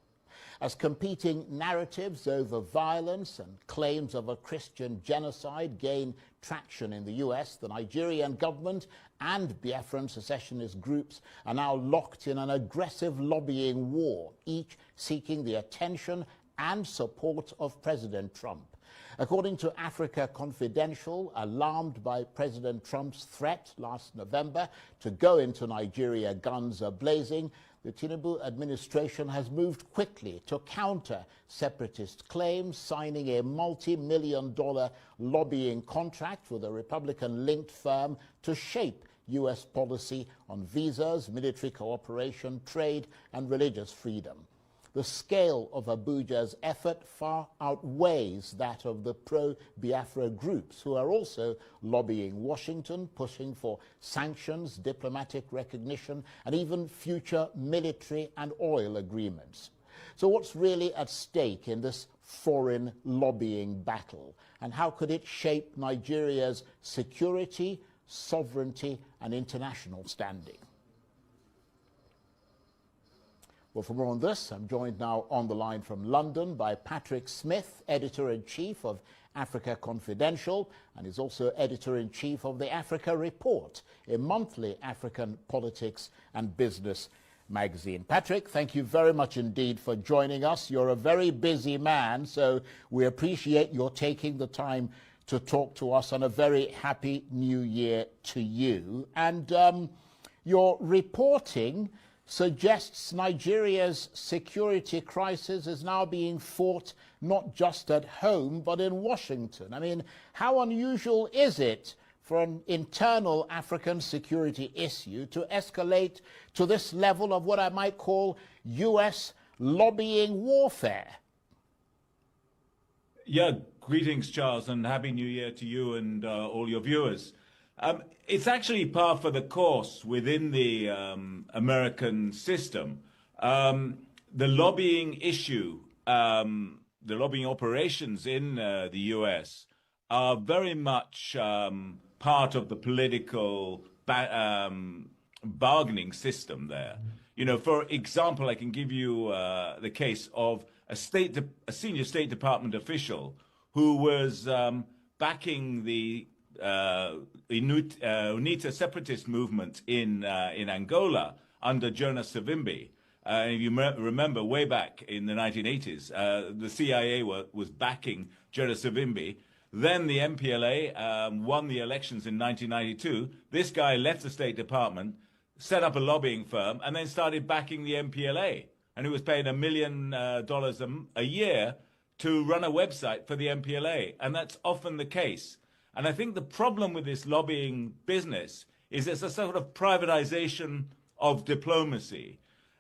As competing narratives over violence and claims of a Christian genocide gain traction in the US, the Nigerian government and Biafran secessionist groups are now locked in an aggressive lobbying war, each seeking the attention and support of President Trump. According to Africa Confidential, alarmed by President Trump's threat last November to go into Nigeria guns a-blazing, the Tinubu administration has moved quickly to counter separatist claims, signing a multi-million-dollar lobbying contract with a Republican-linked firm to shape U.S. policy on visas, military cooperation, trade, and religious freedom. The scale of Abuja's effort far outweighs that of the pro-Biafra groups, who are also lobbying Washington, pushing for sanctions, diplomatic recognition, and even future military and oil agreements. So what's really at stake in this foreign lobbying battle, and how could it shape Nigeria's security, sovereignty, and international standing? Well, for more on this, I'm joined now on the line from London by Patrick Smith, Editor-in-Chief of Africa Confidential, and is also Editor-in-Chief of the Africa Report, a monthly African politics and business magazine. Patrick, thank you very much indeed for joining us. You're a very busy man, so we appreciate your taking the time to talk to us, and a very happy new year to you. And your reporting suggests Nigeria's security crisis is now being fought not just at home, but in Washington. I mean, how unusual is it for an internal African security issue to escalate to this level of what I might call U.S. lobbying warfare? Yeah, greetings, Charles, and Happy New Year to you and all your viewers. It's actually par for the course within the American system. The lobbying issue, the lobbying operations in the U.S. are very much part of the political bargaining system there. You know, for example, I can give you the case of a senior State Department official who was backing the UNITA separatist movement in Angola under Jonas Savimbi. If you remember, way back in the 1980s, the CIA was backing Jonas Savimbi. Then the MPLA won the elections in 1992. This guy left the State Department, set up a lobbying firm, and then started backing the MPLA. And he was paid $1 million a year to run a website for the MPLA. And that's often the case. And I think the problem with this lobbying business is it's a sort of privatization of diplomacy.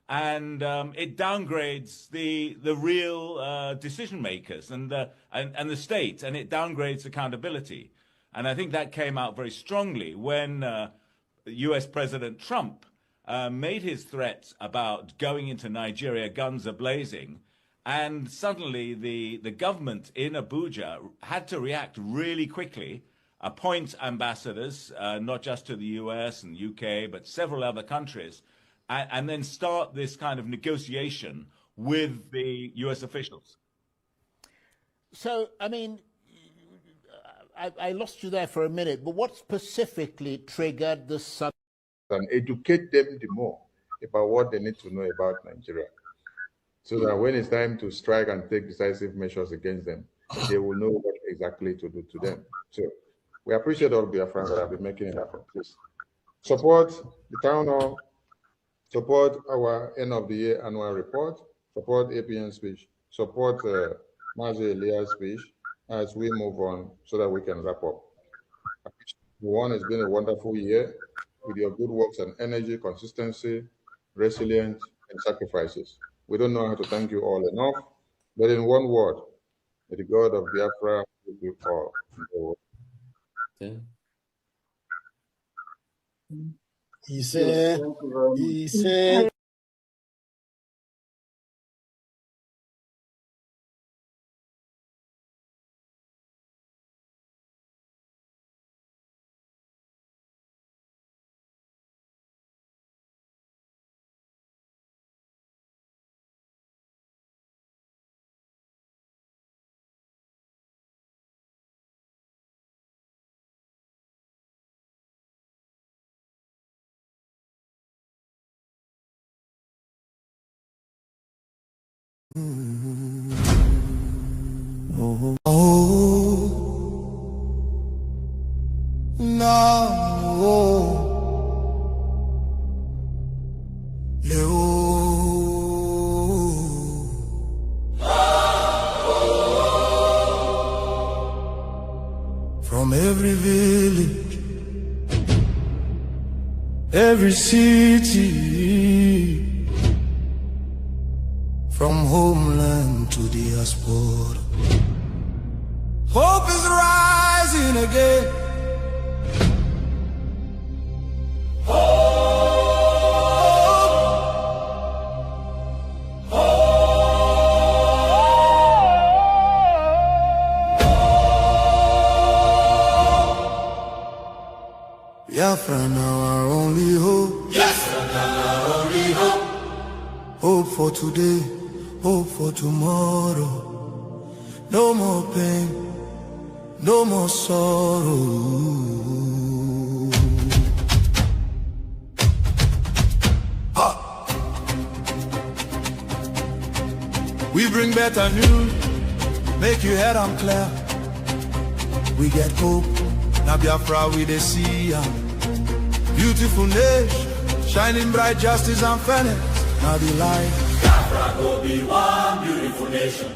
And it downgrades the real decision makers and the state, and it downgrades accountability. And I think that came out very strongly when U.S. President Trump made his threats about going into Nigeria guns a-blazing, and suddenly the government in Abuja had to react really quickly, appoint ambassadors, not just to the U.S. and UK, but several other countries, and then start this kind of negotiation with the U.S. officials. So, I mean, I lost you there for a minute, but what specifically triggered the sudden... And educate them the more about what they need to know about Nigeria, so that when it's time to strike and take decisive measures against them, they will know what exactly to do to them. So we appreciate all Biafrans that have been making it happen. Please support the town hall, support our end of the year annual report, support APN speech, support Mazi Elia's speech as we move on so that we can wrap up. One, has been a wonderful year with your good works and energy, consistency, resilience, and sacrifices. We don't know how to thank you all enough, but in one word, may the God of Biafra with you all. He said, From every village, every city, from homeland to diaspora, hope is rising again. Biafra now our only hope. Yes, our only hope. Hope for today, hope for tomorrow. No more pain, no more sorrow. better news, make you head on clear. We get hope, now Biafra we dey see ya. Beautiful nation, shining bright justice and fairness. Now the light. Biafra go be one beautiful nation.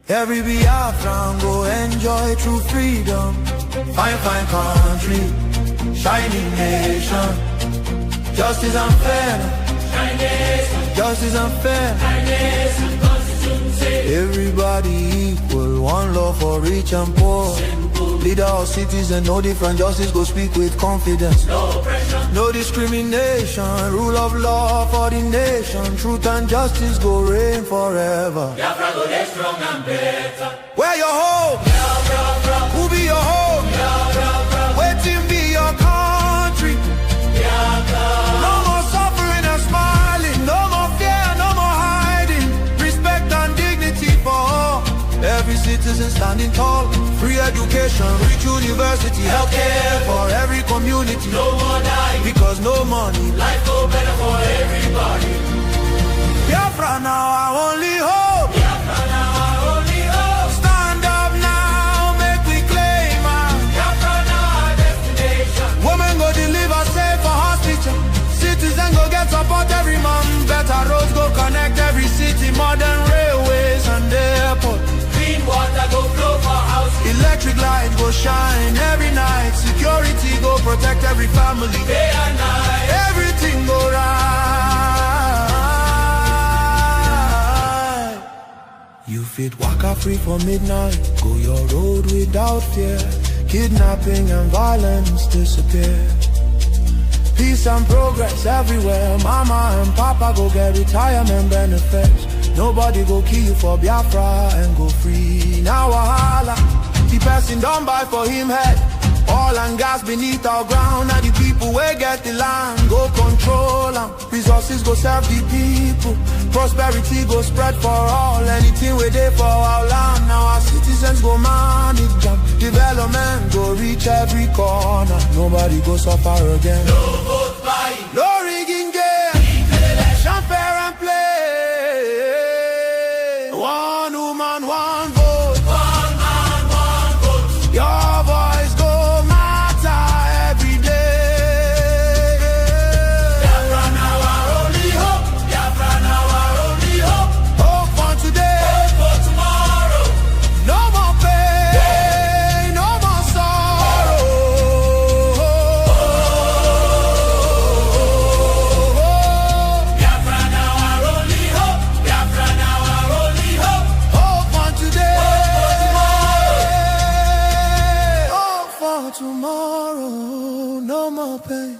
Every Biafran go enjoy true freedom. Fine, fine country, shining nation. Justice and fairness. Justice and fairness. Everybody equal, one law for rich and poor. Leader or citizen, no different, justice go speak with confidence. No pressure, no discrimination, rule of law for the nation. Truth and justice go reign forever. Biafra go get strong and better. Where your home? Biafra. Who be your home? Biafra. Waiting be your country. Biafra. No more suffering and smiling, no more fear, no more hiding. Respect and dignity for all. Every citizen standing tall. Free education, rich university, healthcare for every community. No more dying, because no money. Life go better for everybody. Biafra now our only hope. Biafra now our only hope. Stand up now, make we claim our Biafra now our destination. Women go deliver safe for hospital. Citizen go get support every month. Better roads go connect every city. Modern railways and airport. Clean water go flow for house. Electric light go shine every night. Security go protect every family. Day and night. Everything go right. You fit waka free for midnight. Go your road without fear. Kidnapping and violence disappear. Peace and progress everywhere. Mama and papa go get retirement benefits. Nobody go kill you for Biafra and go free. Now wahala, the person don't buy for him head. Oil and gas beneath our ground. Now the people will get the land, go control them. Resources go serve the people. Prosperity go spread for all. Anything we do for our land. Now our citizens go manage them. Development go reach every corner. Nobody go suffer again. No vote buying, no rigging game. Election fair and play. One woman, one vote. One man, one vote. Your voice go matter every day. Biafra now our only hope. Biafra now our only hope. Hope for today. Hope for tomorrow. No more pain, no more sorrow. Biafra now our only hope. Biafra now our only hope. Hope for today. Hope for tomorrow. No more pain,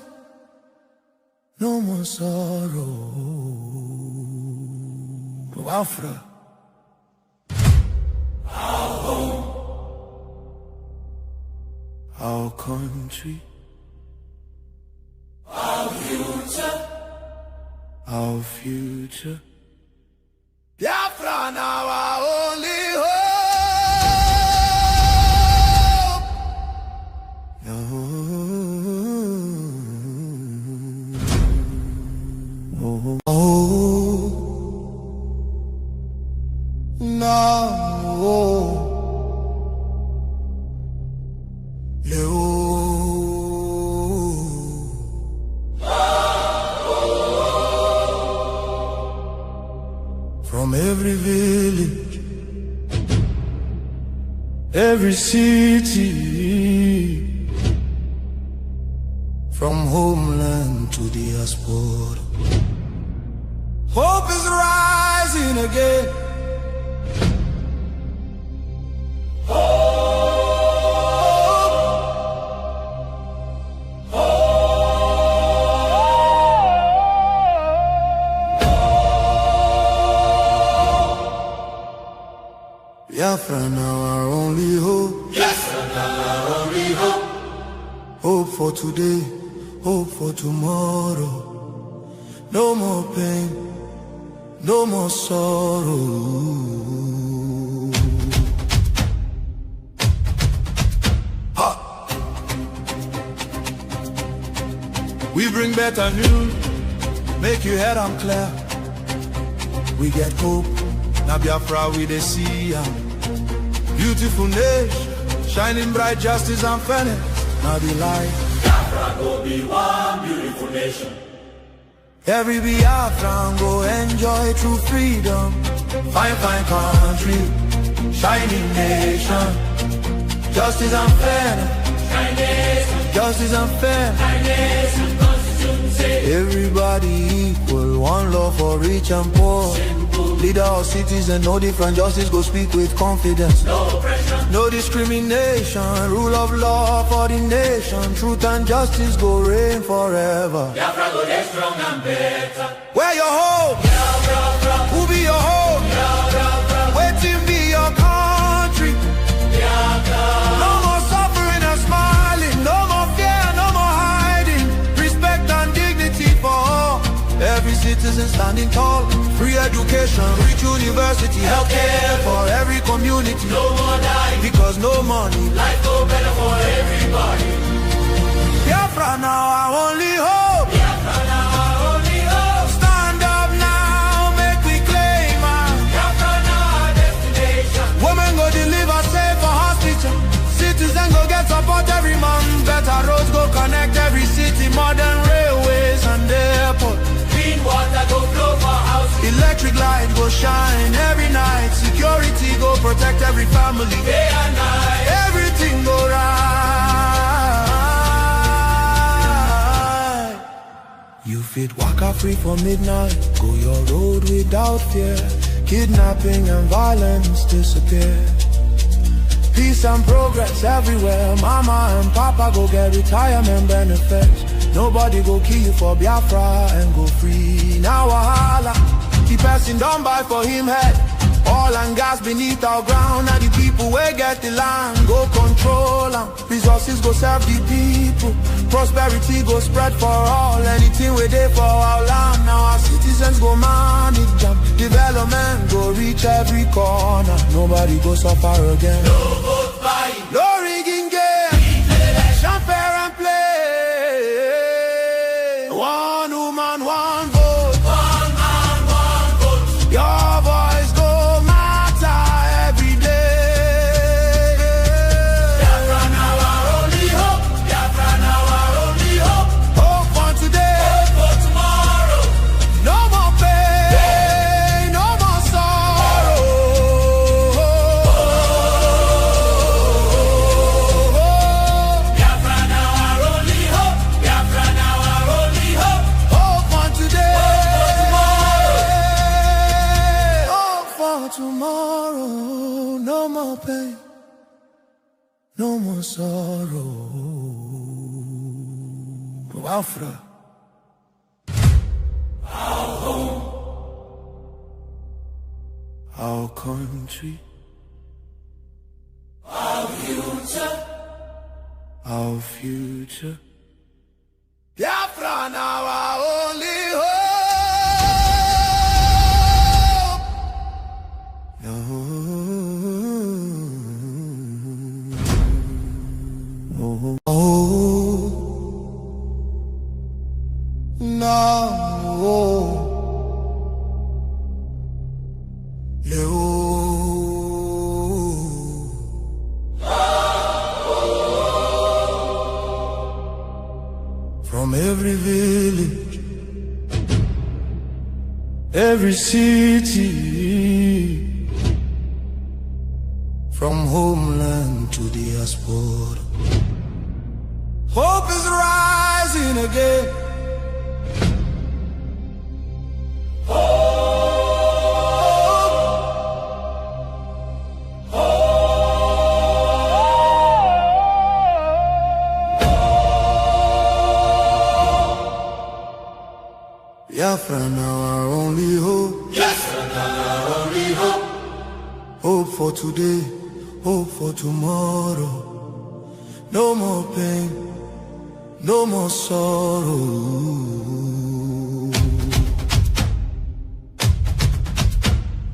no more sorrow. Biafra. Our home, our country, our future, our future. Biafra now our only hope. From every village, every city, from homeland to diaspora, hope is rising again. Biafra now our only hope. Biafra now our only hope. Hope for today, hope for tomorrow. No more pain, no more sorrow. Ha! We bring better news, make you head on clear. We get hope, Now Biafra we dey see am. Beautiful nation, shining bright justice and fairness. Now the light. Biafra go be one beautiful nation. Every Biafran go enjoy true freedom. Fine, fine country, shining nation. Justice and fairness. Justice and fairness. Everybody equal, one law for rich and poor. Leader or citizen, no different. Justice go speak with confidence. No oppression, no discrimination. Rule of law for the nation. Truth and justice go reign forever. Biafra go get strong and better. Where your home? Biafra. Who be your home? Biafra. Waiting be your country. Biafra. No more suffering and smiling. No more fear, no more hiding. Respect and dignity for all. Every citizen standing tall. Free education, rich university, healthcare for every community. No more dying, because no money. Life go better for everybody. Biafra now our only hope. Biafra now our only hope. Stand up now, make we claim our Biafra now our destination. Women go deliver safe for hospital. Citizen go get support every month. Better roads go connect every city. Modern railways and airport. Clean water go flow for houses. Electric light go shine every night. Security go protect every family. Day and night. Everything go right. You fit waka free for midnight. Go your road without fear. Kidnapping and violence disappear. Peace and progress everywhere. Mama and papa go get retirement benefits. Nobody go kill you for Biafra and go free. Now wahala, the person don't buy for him head. Oil and gas beneath our ground. Now the people where get the land go control them. Resources go serve the people. Prosperity go spread for all. Anything we there for our land. Now our citizens go manage them. Development go reach every corner. Nobody go suffer again. No vote buying, no rigging game. Election fair and play. One woman, one vote. One man, one vote. Your voice go matter every day. Biafra now our only hope. Biafra now our only hope. Hope for today. Hope for tomorrow. No more pain, no more sorrow. Biafra now our only hope. Biafra now our only hope. Hope for today. Hope for Hope for tomorrow. No more pain, no more sorrow. Biafra. our home. Our country, Our future. our future. Biafra now our only hope. No. Oh, no. From every village, every city, from homeland to diaspora, hope is rising again. Biafra now our only hope. Biafra now our only hope. Hope for today, hope for tomorrow. No more pain, no more sorrow.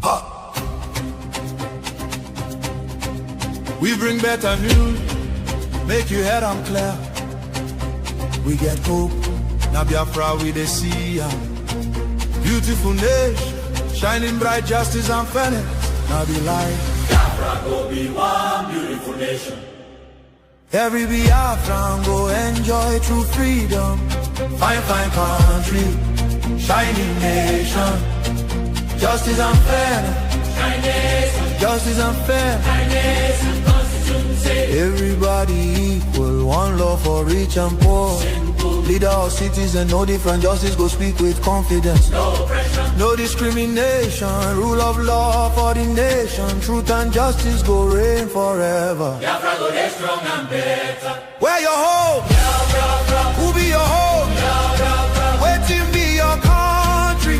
Ha! We bring better news, make you head on clear. We get hope, now Biafra we dey see am. Beautiful nation, shining bright justice and fairness. Now the light. Biafra go be one beautiful nation. Every Biafran go enjoy true freedom. Fine, fine country, shining nation. Justice and fairness. Justice and fairness. Everybody equal, one law for rich and poor. Leader or citizen, no different. Justice go speak with confidence. No pressure, no discrimination. Rule of law for the nation. Truth and justice go reign forever. Biafra go get strong and better. Where your home? Biafra. Who be your home? Biafra. Waiting be your country.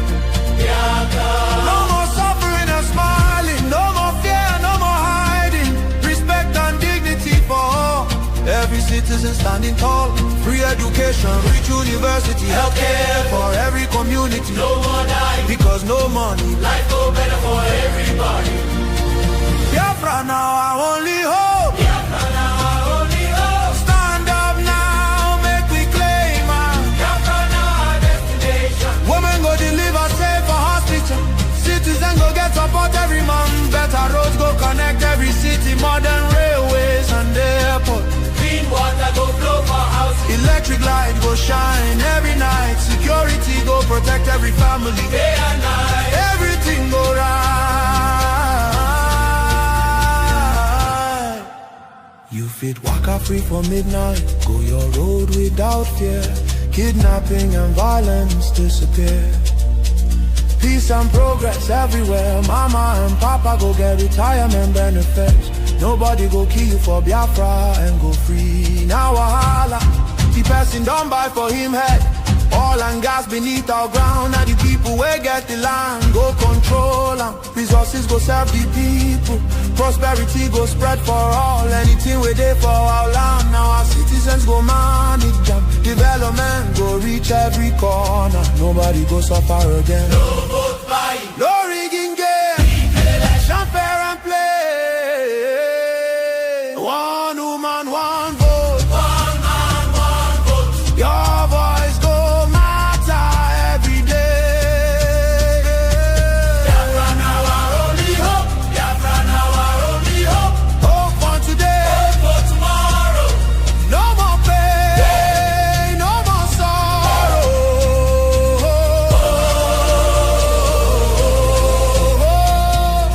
Biafra. No more suffering and smiling. No more fear, no more hiding. Respect and dignity for all. Every citizen standing tall. Free education, rich university, healthcare for every community. No more dying, because no money. Life go better for everybody. Biafra now our only hope. Biafra now our only hope. Stand up now, make we claim our Biafra now our destination. Women go deliver safe for hospital. Citizen go get support every month. Better roads go connect every city. Modern railways and airport. Clean water go flow for houses. Electric light go shine every night. Security go protect every family. Day and night. Everything go right. You fit waka free for midnight. Go your road without fear. Kidnapping and violence disappear. Peace and progress everywhere. Mama and papa go get retirement benefits. Nobody go kill you for Biafra and go free. Now wahala, the person don't buy for him head. Oil and gas beneath our ground. Now the people where get the land go control them. Resources go serve the people. Prosperity go spread for all. Anything we do for our land. Now our citizens go manage them. Development go reach every corner. Nobody go suffer again. No vote buying, no rigging game. Election fair and play. One woman, one vote. One man, one vote. Your voice go matter every day. Biafra now our only hope. Biafra now our only hope. Hope for today. Hope for tomorrow. No more pain, no more sorrow.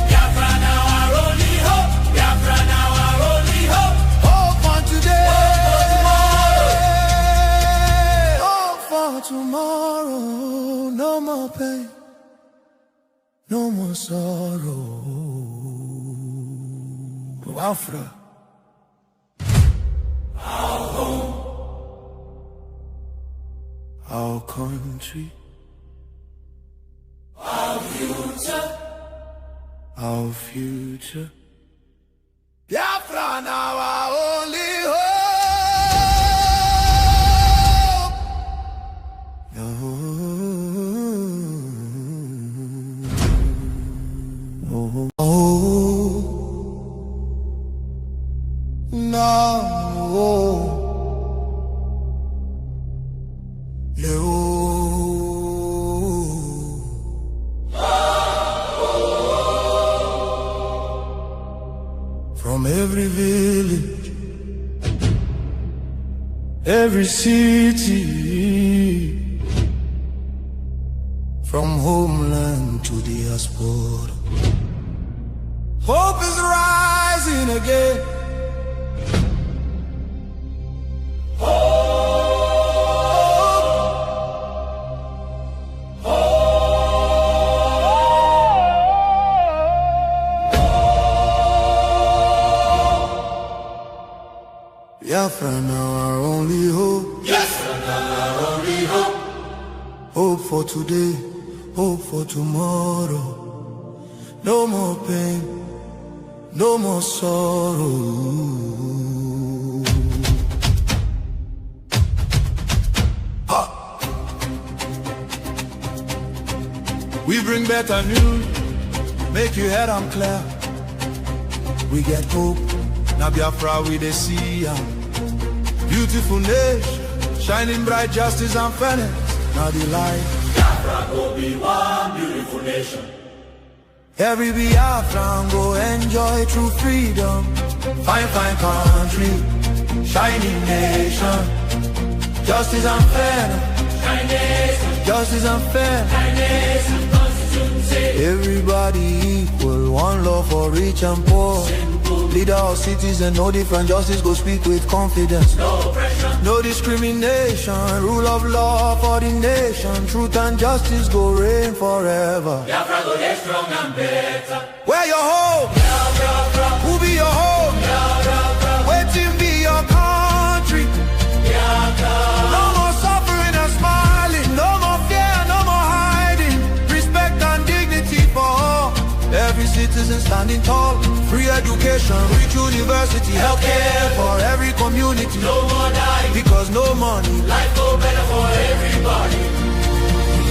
Biafra now our only hope. Biafra now our only hope. Hope for today. Hope for Hope for tomorrow. No more pain, no more sorrow. Biafra. our home. Our country, Our future. our future. Biafra now our only hope. From every village, every city, from homeland to diaspora, hope is rising again. Biafra now our only hope. Biafra now our only hope. Hope for today, hope for tomorrow. No more pain, no more sorrow. Ha! We bring better news, make your head on clear. We get hope, now Biafra we dey see am. Beautiful nation, shining bright justice and fairness. Now the light. Biafra go be one beautiful nation. Every Biafran go enjoy true freedom. Fine, fine country, shining nation. Justice and fair, justice and fair. Everybody equal, one love for rich and poor. Leader of citizen, no different, justice go speak with confidence. No pressure, no discrimination, rule of law for the nation. Truth and justice go reign forever. Biafra go get strong and better. Where your home? Biafra. Who be your home? Biafra. Waiting be your country. Biafra. No more suffering and smiling, no more fear, no more hiding. Respect and dignity for all. Every citizen standing tall. Free education, rich university, healthcare for every community. No more dying, because no money. Life go better for everybody.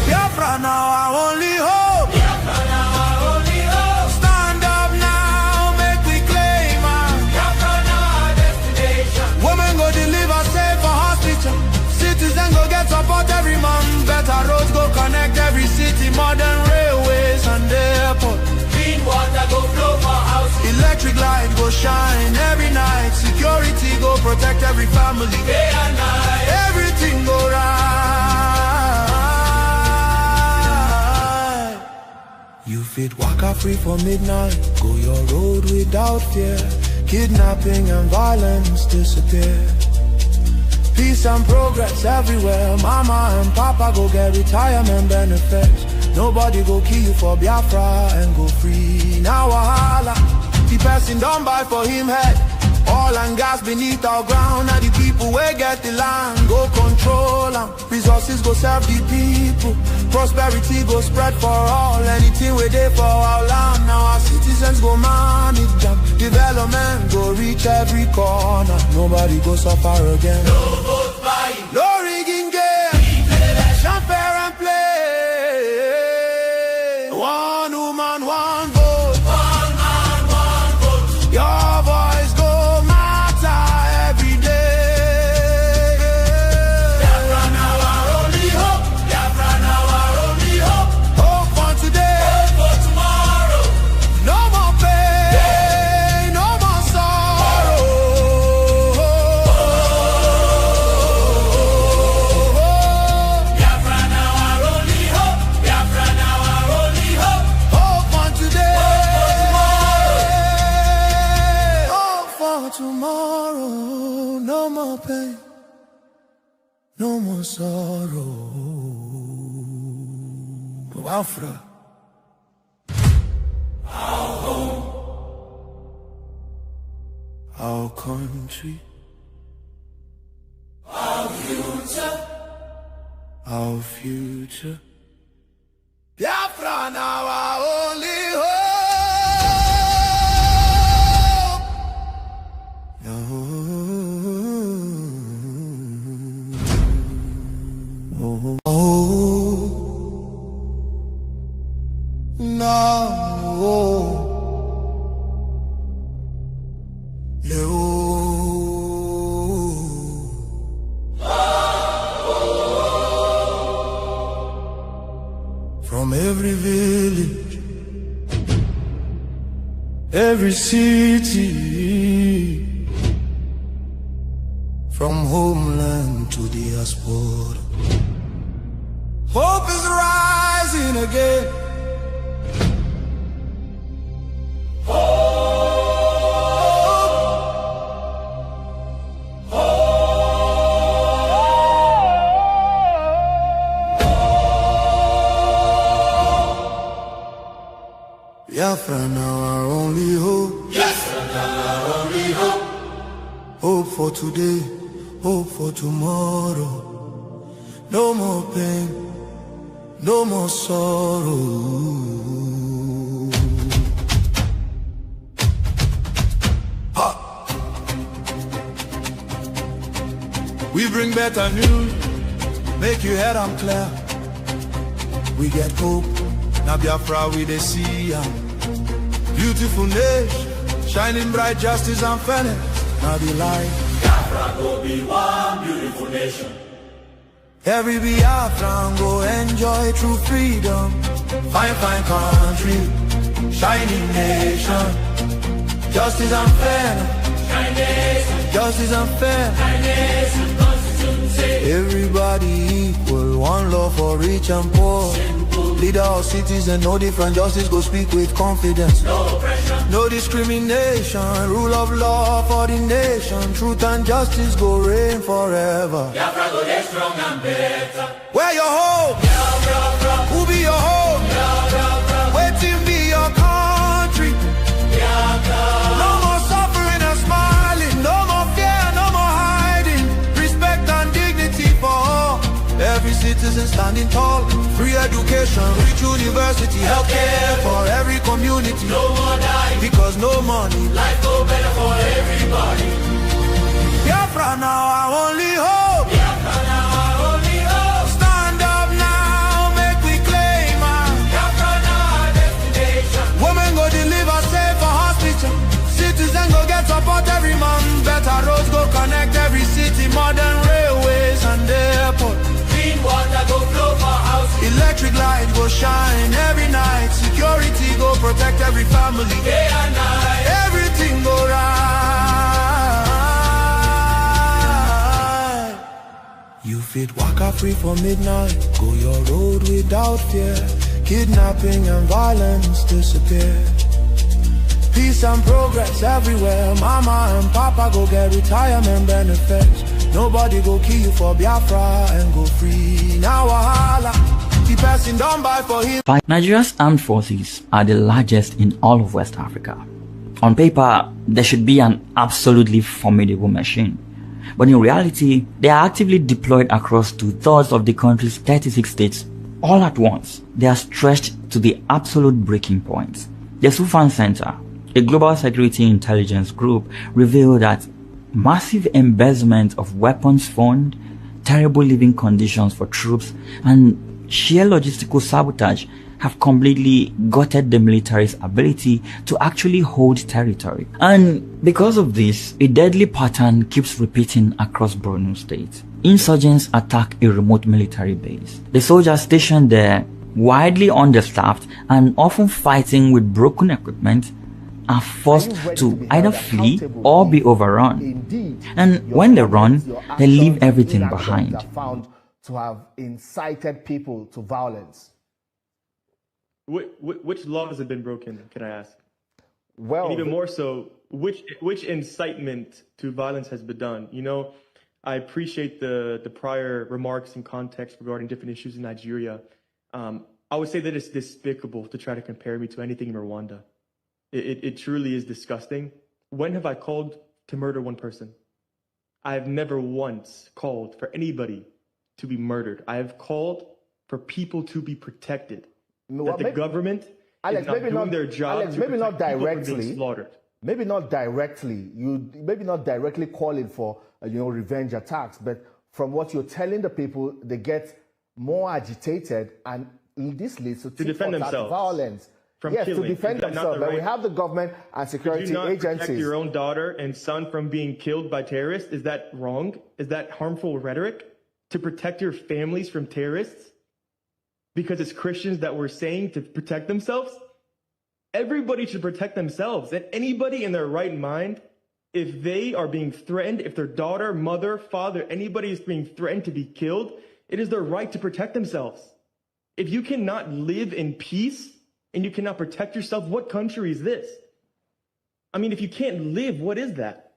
Biafra now our only hope. Biafra now our only hope. Stand up now, make we claim our Biafra now our destination. Women go deliver safe for hospital. Citizen go get support every month. Better roads go connect every city. Modern railways and airport. Clean water go flow for house. Electric light go shine every night. Security go protect every family. Day and night. Everything go right. You fit waka free for midnight. Go your road without fear. Kidnapping and violence disappear. Peace and progress everywhere. Mama and papa go get retirement benefits. Nobody go kill you for Biafra and go free. Now wahala, the person don't buy for him head. Oil and gas beneath our ground. Now the people where get the land go control them. Resources go serve the people. Prosperity go spread for all. Anything we there for our land. Now our citizens go manage them. Development go reach every corner. Nobody go suffer again. No vote buying, no rigging game. Election fair and play. One woman, one vote. One man, one vote. Your voice go matter every day. Biafra now our only hope. Biafra now our only hope. Hope for today. Hope for tomorrow. No more pain, no more sorrow. Biafra now our only hope. Biafra now our only hope. Hope for today. Hope for Hope for tomorrow. No more pain, no more sorrow. Biafra. our home. Our country, Our future. our future. Biafra now our only hope. From every village, every city, from homeland to diaspora, hope is rising again. Biafra now our only hope. Yes, now our only hope. Hope for today, hope for tomorrow. No more pain, no more sorrow. Ha! We bring better news, make you head on clear. We get hope, now Biafra we dey see am. Beautiful nation, shining bright justice and fairness. Now the light. Biafra go be one beautiful nation. Every Biafran go enjoy true freedom. Fine, fine country, shining nation. Justice and fair. Justice and fair. Everybody equal, one love for rich and poor. Leader or citizen, no different. Justice go speak with confidence. No oppression, no discrimination. Rule of law for the nation. Truth and justice go reign forever. Biafra go dey strong and better. Where your home? Biafra. Who be your home? Biafra. Waiting be your country. Biafra. No more suffering and smiling. No more fear, no more hiding. Respect and dignity for all. Every citizen standing tall. Free education, rich university, healthcare for every community. No more dying, because no money. Life go better for everybody. Biafra now our only hope. Biafra now our only hope. Stand up now, make we claim our Biafra now our destination. Women go deliver safe for hospital. Citizen go get support every month. Better roads go connect every city. Modern railways and airport. Clean water go flow for houses. Electric light go shine every night. Security go protect every family. Day and night. Everything go right. You fit waka free for midnight. Go your road without fear. Kidnapping and violence disappear. Peace and progress everywhere. Mama and papa go get retirement benefits. Nobody go kill you for Biafra and go free. Now wahala, the person don't buy for him. Nigeria's armed forces are the largest in all of West Africa. On paper, they should be an absolutely formidable machine. But in reality, they are actively deployed across 2/3 of the country's 36 states all at once. They are stretched to the absolute breaking point. The Sufan Center, a global security intelligence group, revealed that massive embezzlement of weapons fund, terrible living conditions for troops, and sheer logistical sabotage have completely gutted the military's ability to actually hold territory. And because of this, a deadly pattern keeps repeating across Borno State. Insurgents attack a remote military base. The soldiers stationed there, widely understaffed and often fighting with broken equipment, are forced to either flee or be overrun. Indeed, and when they run, they leave everything behind. Found to have incited people to violence. Which laws have been broken, can I ask? Well, and even more so, which incitement to violence has been done? You know, I appreciate the prior remarks and context regarding different issues in Nigeria. I would say that it's despicable to try to compare me to anything in Rwanda. It truly is disgusting. When have I called to murder one person? I have never once called for anybody to be murdered. I have called for people to be protected. That the government is not doing their job. Alex, maybe not directly. Slaughtered. Maybe not directly. Maybe not directly calling for revenge attacks, but from what you're telling the people, they get more agitated, and this leads to defend themselves. Violence. Yes, killing. To defend themselves. But we have the government and security Did you not agencies. protect your own daughter and son from being killed by terrorists? Is that wrong? Is that harmful rhetoric? To protect your families from terrorists? Because it's Christians that we're saying to protect themselves? Everybody should protect themselves. And anybody in their right mind, if they are being threatened, if their daughter, mother, father, anybody is being threatened to be killed, it is their right to protect themselves. If you cannot live in peace and you cannot protect yourself, what country is this? I mean, if you can't live, what is that?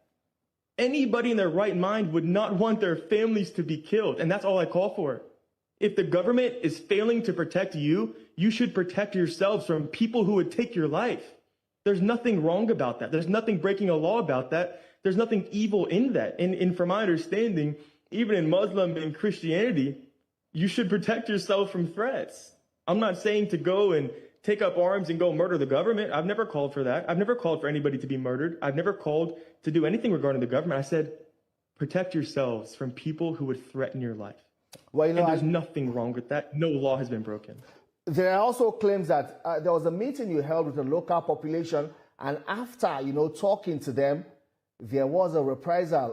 Anybody in their right mind would not want their families to be killed. And that's all I call for. If the government is failing to protect you, you should protect yourselves from people who would take your life. There's nothing wrong about that. There's nothing breaking a law about that. There's nothing evil in that. And from my understanding, even in Muslim and Christianity, you should protect yourself from threats. I'm not saying to go and take up arms and go murder the government. I've never called for that. I've never called for anybody to be murdered. I've never called to do anything regarding the government. I said, protect yourselves from people who would threaten your life. Well, and there's nothing wrong with that. No law has been broken. There are also claims that there was a meeting you held with the local population, and after, talking to them, there was a reprisal.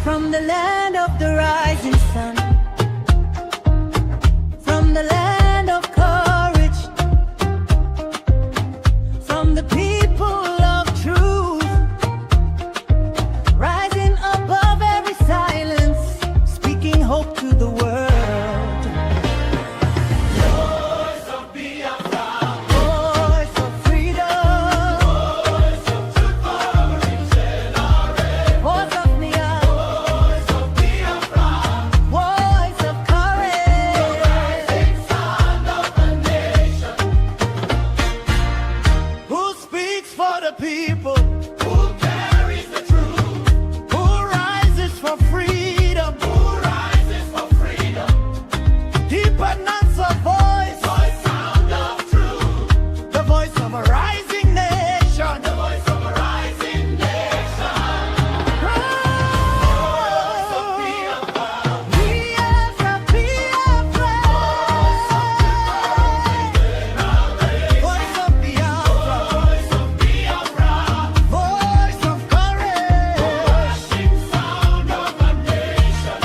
From the land of the rising sun, from the land of courage, from the people of truth, rising above every silence, speaking hope to the world. Voice of Biafra, voice of freedom, voice of truth for every generation. Voice of Biafra, voice of courage, the rising sun of a nation. Who speaks for the people? Who carries the truth? Who rises for freedom? Who rises for freedom? Deep announcer voice, voice sound of truth, the voice of a rising nation, the voice of a rising nation. Voice of Biafra, Biafra, Biafra. Voice of Biafra, voice of Biafra, voice of courage, the rushing sound of a nation.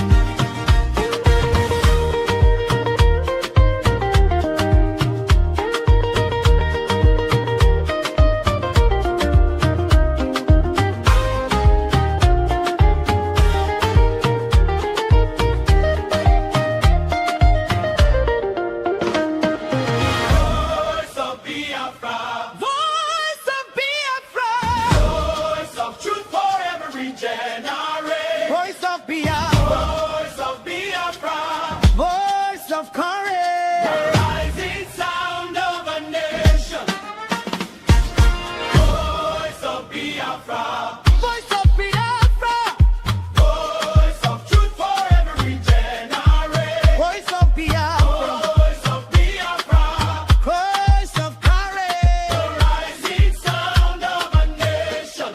Voice of Biafra, voice of Biafra, voice of truth for every generation. Voice of Biafra, voice of Biafra, voice of courage, the rising sound of a nation. Voice of Biafra, voice of Biafra, voice of truth for every generation. Voice of Biafra, voice of Biafra, voice of courage, the rising sound of a nation.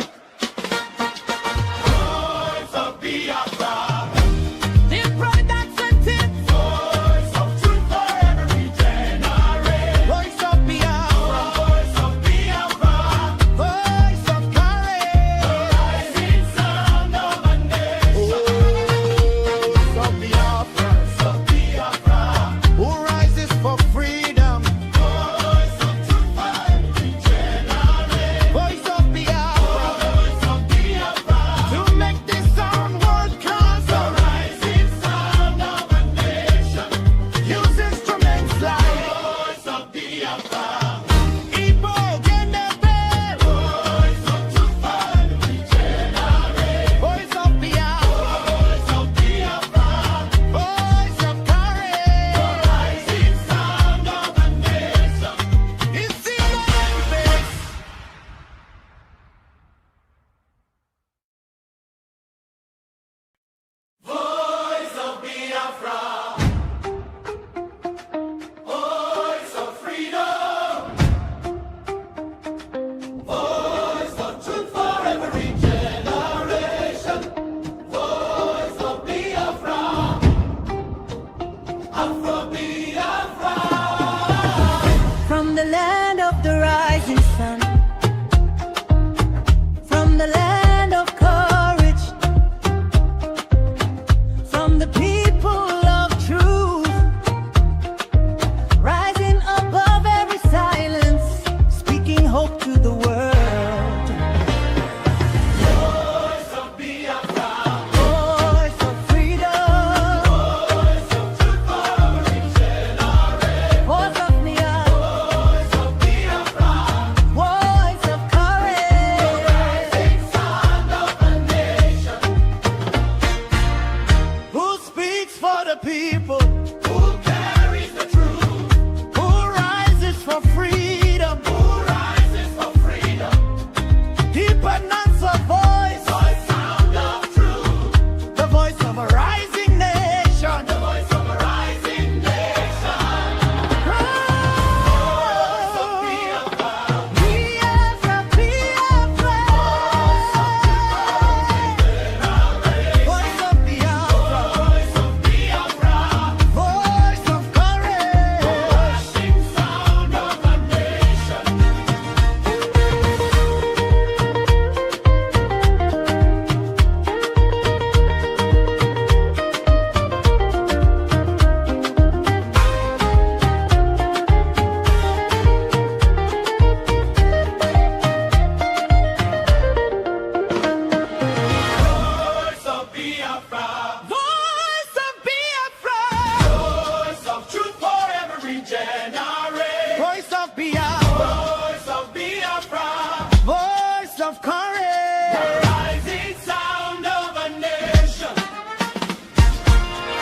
of courage. The rising sound of a nation.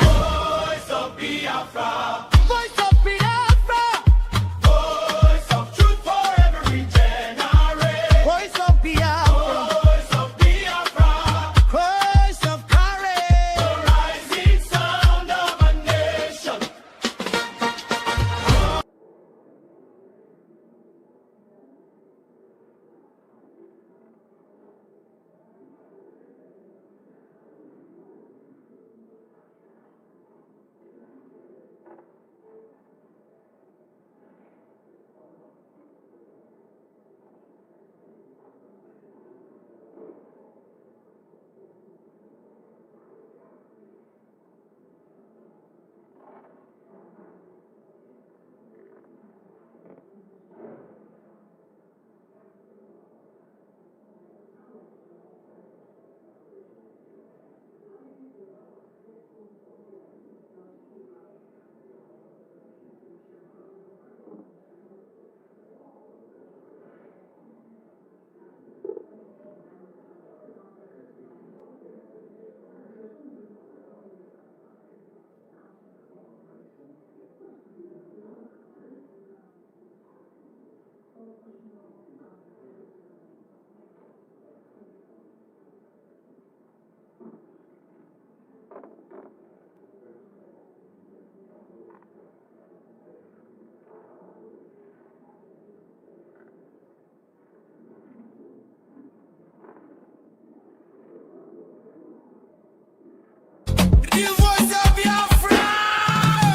Voice of Biafra. Voice of Biafra. Voice of truth for every generation. Voice of Biafra. Voice of Biafra. Voice of courage. The rising sound of a nation.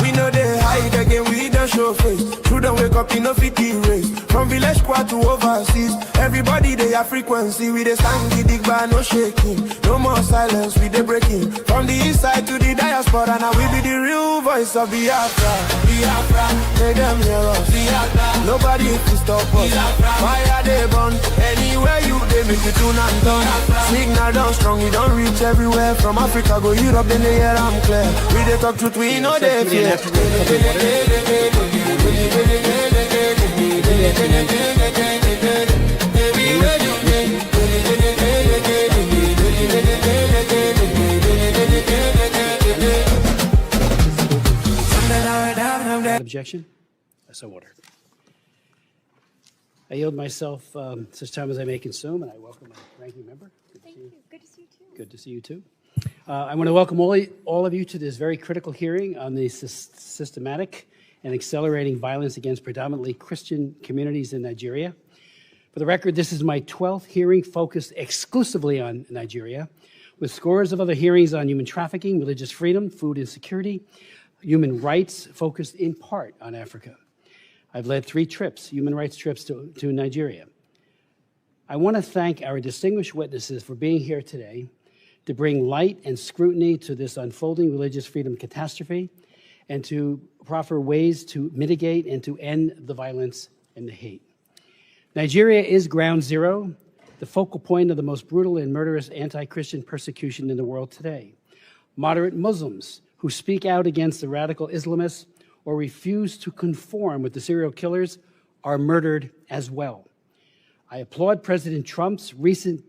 We know they hide again, we don't show face. True don't wake up in no fit race. From village squad to overseas, everybody they have frequency. We they stand the dig bar, no shaking. No more silence, we they breaking. From the east side to the diaspora, now we be the real voice of Biafra. Biafra, make them hear us. Biafra, nobody can stop us. Biafra, fire they burn. Anywhere you they make you tune and turn. Signal down strong, we don't reach everywhere. From Africa go Europe, then they hear I'm clear. We they talk truth, we know they fear. Objection? So ordered. I yield myself such time as I may consume, and I welcome my ranking member. Thank you. Good to see you too. Good to see you too. I want to welcome all of you to this very critical hearing on the systematic and accelerating violence against predominantly Christian communities in Nigeria. For the record, this is my 12th hearing focused exclusively on Nigeria, with scores of other hearings on human trafficking, religious freedom, food insecurity, human rights focused in part on Africa. I've led 3 trips, human rights trips to Nigeria. I want to thank our distinguished witnesses for being here today to bring light and scrutiny to this unfolding religious freedom catastrophe and to proffer ways to mitigate and to end the violence and the hate. Nigeria is ground zero, the focal point of the most brutal and murderous anti-Christian persecution in the world today. Moderate Muslims who speak out against the radical Islamists or refuse to conform with the serial killers are murdered as well. I applaud President Trump's recent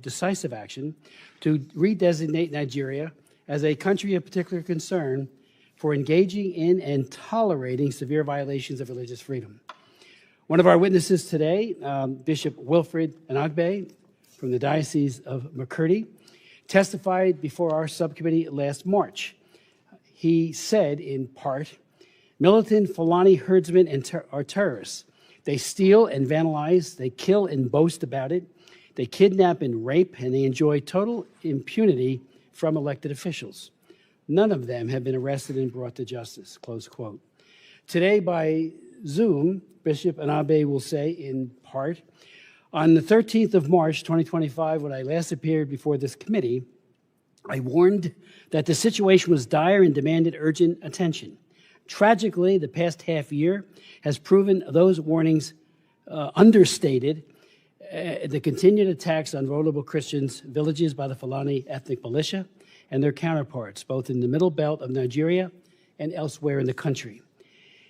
decisive action to redesignate Nigeria as a country of particular concern for engaging in and tolerating severe violations of religious freedom. One of our witnesses today, Bishop Wilfred Anagbe from the Diocese of Makurdi, testified before our subcommittee last March. He said, in part, militant Fulani herdsmen are terrorists. They steal and vandalize, they kill and boast about it, they kidnap and rape, and they enjoy total impunity from elected officials. None of them have been arrested and brought to justice, close quote. Today, by Zoom, Bishop Anabe will say, in part, on the 13th of March, 2025, when I last appeared before this committee, I warned that the situation was dire and demanded urgent attention. Tragically, the past half year has proven those warnings understated. The continued attacks on vulnerable Christians, villages by the Fulani ethnic militia, and their counterparts, both in the middle belt of Nigeria and elsewhere in the country.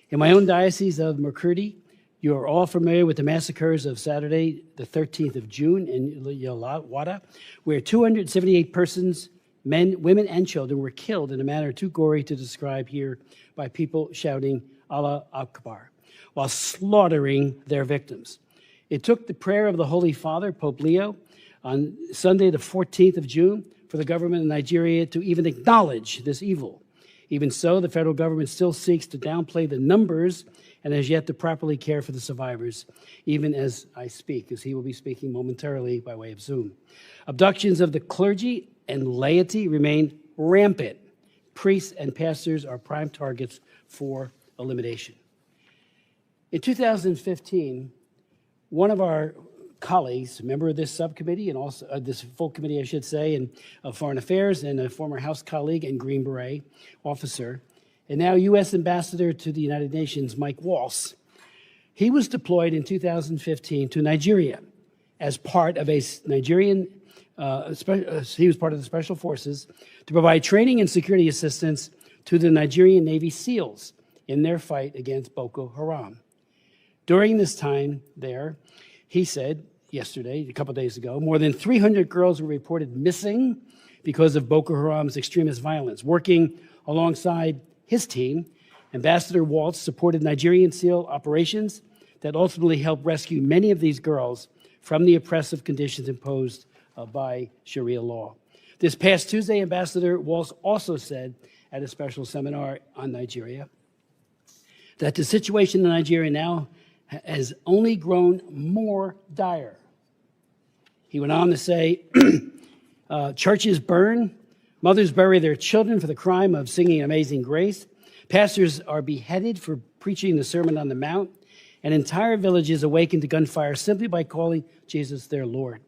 In my own diocese of Makurdi, You are all familiar with the massacres of Saturday, the 13th of June in Yalawada, where 278 persons, men, women, and children were killed in a manner too gory to describe here by people shouting Allah Akbar while slaughtering their victims. It took the prayer of the Holy Father, Pope Leo, on Sunday, the 14th of June, for the government of Nigeria to even acknowledge this evil. Even so, the federal government still seeks to downplay the numbers and has yet to properly care for the survivors, even as I speak, as he will be speaking momentarily by way of Zoom. Abductions of the clergy and laity remain rampant. Priests and pastors are prime targets for elimination. In 2015, one of our colleagues, a member of this subcommittee and also this full committee, I should say, and of Foreign Affairs, and a former House colleague and Green Beret officer, and now U.S. Ambassador to the United Nations, Mike Waltz. He was deployed in 2015 to Nigeria as part of a Nigerian, he was part of the Special Forces to provide training and security assistance to the Nigerian Navy SEALs in their fight against Boko Haram. During this time there, he said yesterday, a couple of days ago, more than 300 girls were reported missing because of Boko Haram's extremist violence. Working alongside his team, Ambassador Waltz supported Nigerian SEAL operations that ultimately helped rescue many of these girls from the oppressive conditions imposed by Sharia law. This past Tuesday, Ambassador Waltz also said at a special seminar on Nigeria that the situation in Nigeria now has only grown more dire. He went on to say, churches burn, mothers bury their children for the crime of singing Amazing Grace, pastors are beheaded for preaching the Sermon on the Mount, and entire villages awaken to gunfire simply by calling Jesus their Lord.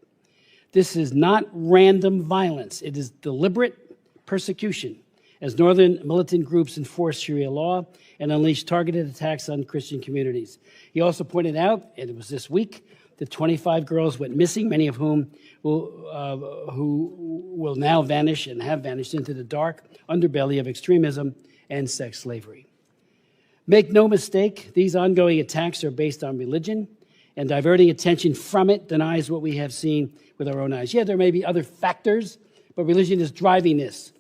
This is not random violence. It is deliberate persecution as northern militant groups enforce Sharia law and unleash targeted attacks on Christian communities. He also pointed out, and it was this week, that 25 girls went missing, many of whom who will now vanish and have vanished into the dark underbelly of extremism and sex slavery. Make no mistake, these ongoing attacks are based on religion, and diverting attention from it denies what we have seen with our own eyes. Yeah, there may be other factors, but religion is driving this.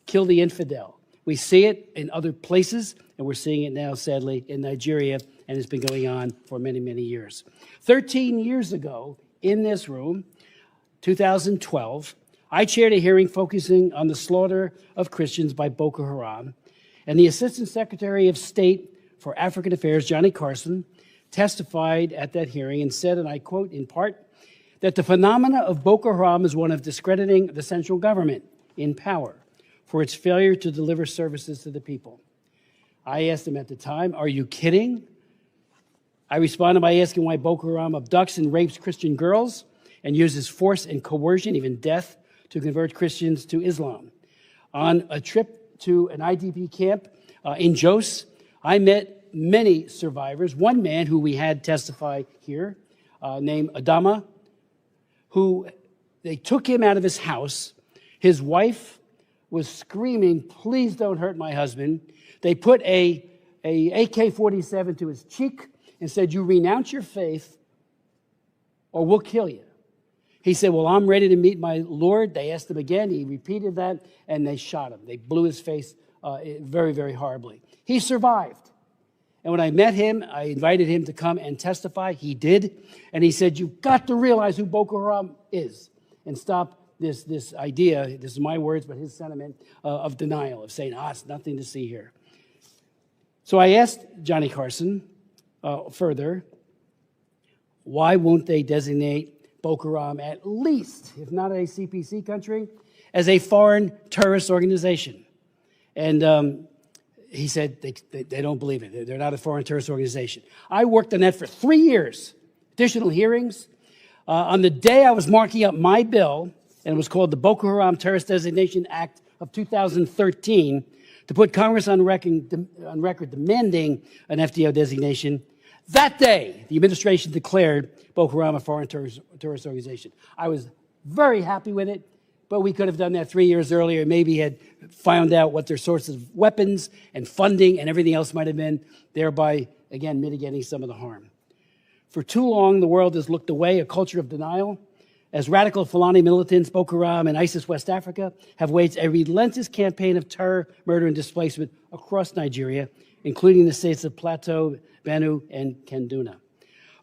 Kill the infidel. We see it in other places, and we're seeing it now, sadly, in Nigeria, and it's been going on for many, many years. 13 years ago, in this room, 2012, I chaired a hearing focusing on the slaughter of Christians by Boko Haram, and the Assistant Secretary of State for African Affairs, Johnny Carson, testified at that hearing and said, and I quote in part, that the phenomena of Boko Haram is one of discrediting the central government in power for its failure to deliver services to the people. I asked him at the time, are you kidding? I responded by asking why Boko Haram abducts and rapes Christian girls and uses force and coercion, even death, to convert Christians to Islam. On a trip to an IDP camp in Jos, I met many survivors. One man who we had testify here, named Adama, who they took him out of his house. His wife was screaming, please don't hurt my husband. They put a AK-47 to his cheek and said, you renounce your faith or we'll kill you. He said, well, I'm ready to meet my Lord. They asked him again. He repeated that, and they shot him. They blew his face very, very horribly. He survived. And when I met him, I invited him to come and testify. He did. And he said, you've got to realize who Boko Haram is and stop this idea, this is my words, but his sentiment of denial, of saying, it's nothing to see here. So I asked Johnny Carson further, why won't they designate Boko Haram, at least, if not a CPC country, as a foreign terrorist organization? And he said they don't believe it. They're not a foreign terrorist organization. I worked on that for 3 years, additional hearings. On the day I was marking up my bill, and it was called the Boko Haram Terrorist Designation Act of 2013, to put Congress on record demanding an FDO designation. That day, the administration declared Boko Haram a foreign terrorist organization. I was very happy with it, but we could have done that 3 years earlier, maybe had found out what their sources of weapons and funding and everything else might have been, thereby, again, mitigating some of the harm. For too long, the world has looked away, a culture of denial, as radical Fulani militants, Boko Haram and ISIS West Africa have waged a relentless campaign of terror, murder, and displacement across Nigeria, including the states of Plateau, Benue, and Kaduna.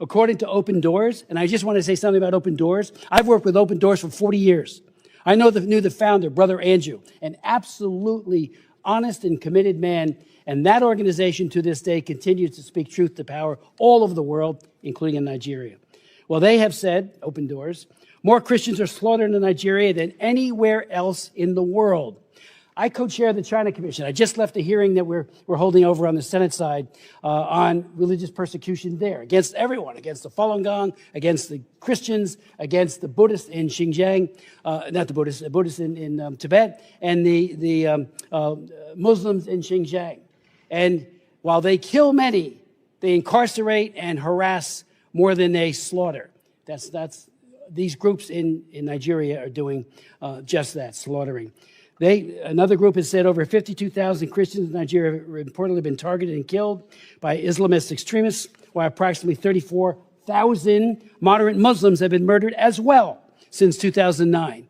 According to Open Doors, and I just want to say something about Open Doors. I've worked with Open Doors for 40 years. I knew the founder, Brother Andrew, an absolutely honest and committed man, and that organization to this day continues to speak truth to power all over the world, including in Nigeria. Well, they have said, Open Doors, more Christians are slaughtered in Nigeria than anywhere else in the world. I co-chair the China Commission. I just left a hearing that we're holding over on the Senate side on religious persecution there, against everyone, against the Falun Gong, against the Christians, against the Buddhists in Xinjiang, not the Buddhists, the Buddhists in Tibet, and the Muslims in Xinjiang. And while they kill many, they incarcerate and harass more than they slaughter. These groups in Nigeria are doing just that, slaughtering. Another group has said over 52,000 Christians in Nigeria have reportedly been targeted and killed by Islamist extremists, while approximately 34,000 moderate Muslims have been murdered as well since 2009.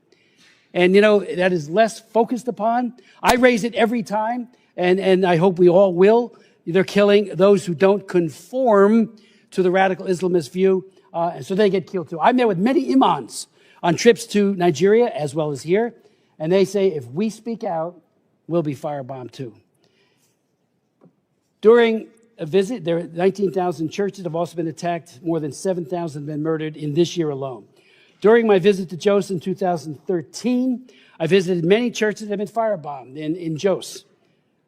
And, that is less focused upon. I raise it every time, and I hope we all will. They're killing those who don't conform to the radical Islamist view, and so they get killed too. I met with many imams on trips to Nigeria as well as here, and they say if we speak out, we'll be firebombed too. During a visit, 19,000 churches have also been attacked. More than 7,000 have been murdered in this year alone. During my visit to Jos in 2013, I visited many churches that have been firebombed in Jos.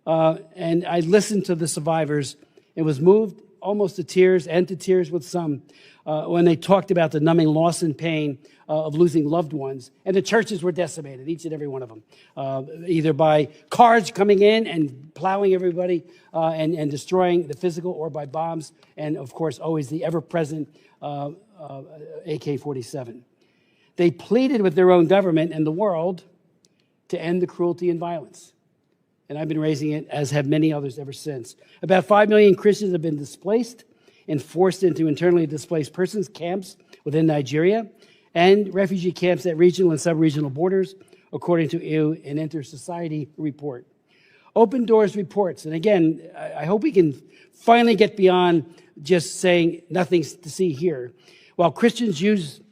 And I listened to the survivors and was moved almost to tears with some when they talked about the numbing loss and pain of losing loved ones. And the churches were decimated, each and every one of them, either by cars coming in and plowing everybody and destroying the physical, or by bombs, and of course always the ever-present AK-47. They pleaded with their own government and the world to end the cruelty and violence. And I've been raising it, as have many others ever since. About 5 million Christians have been displaced and forced into internally displaced persons camps within Nigeria and refugee camps at regional and sub-regional borders, according to an Inter-Society report. Open Doors reports, and again, I hope we can finally get beyond just saying nothing's to see here. While Christians used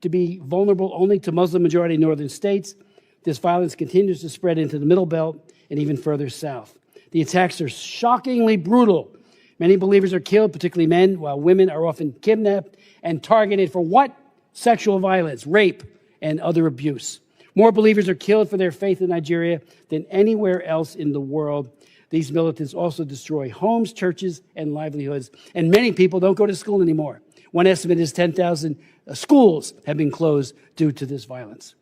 to be vulnerable only to Muslim-majority northern states, this violence continues to spread into the Middle Belt and even further south. The attacks are shockingly brutal. Many believers are killed, particularly men, while women are often kidnapped and targeted for what? Sexual violence, rape, and other abuse. More believers are killed for their faith in Nigeria than anywhere else in the world. These militants also destroy homes, churches, and livelihoods. And many people don't go to school anymore. One estimate is 10,000 schools have been closed due to this violence.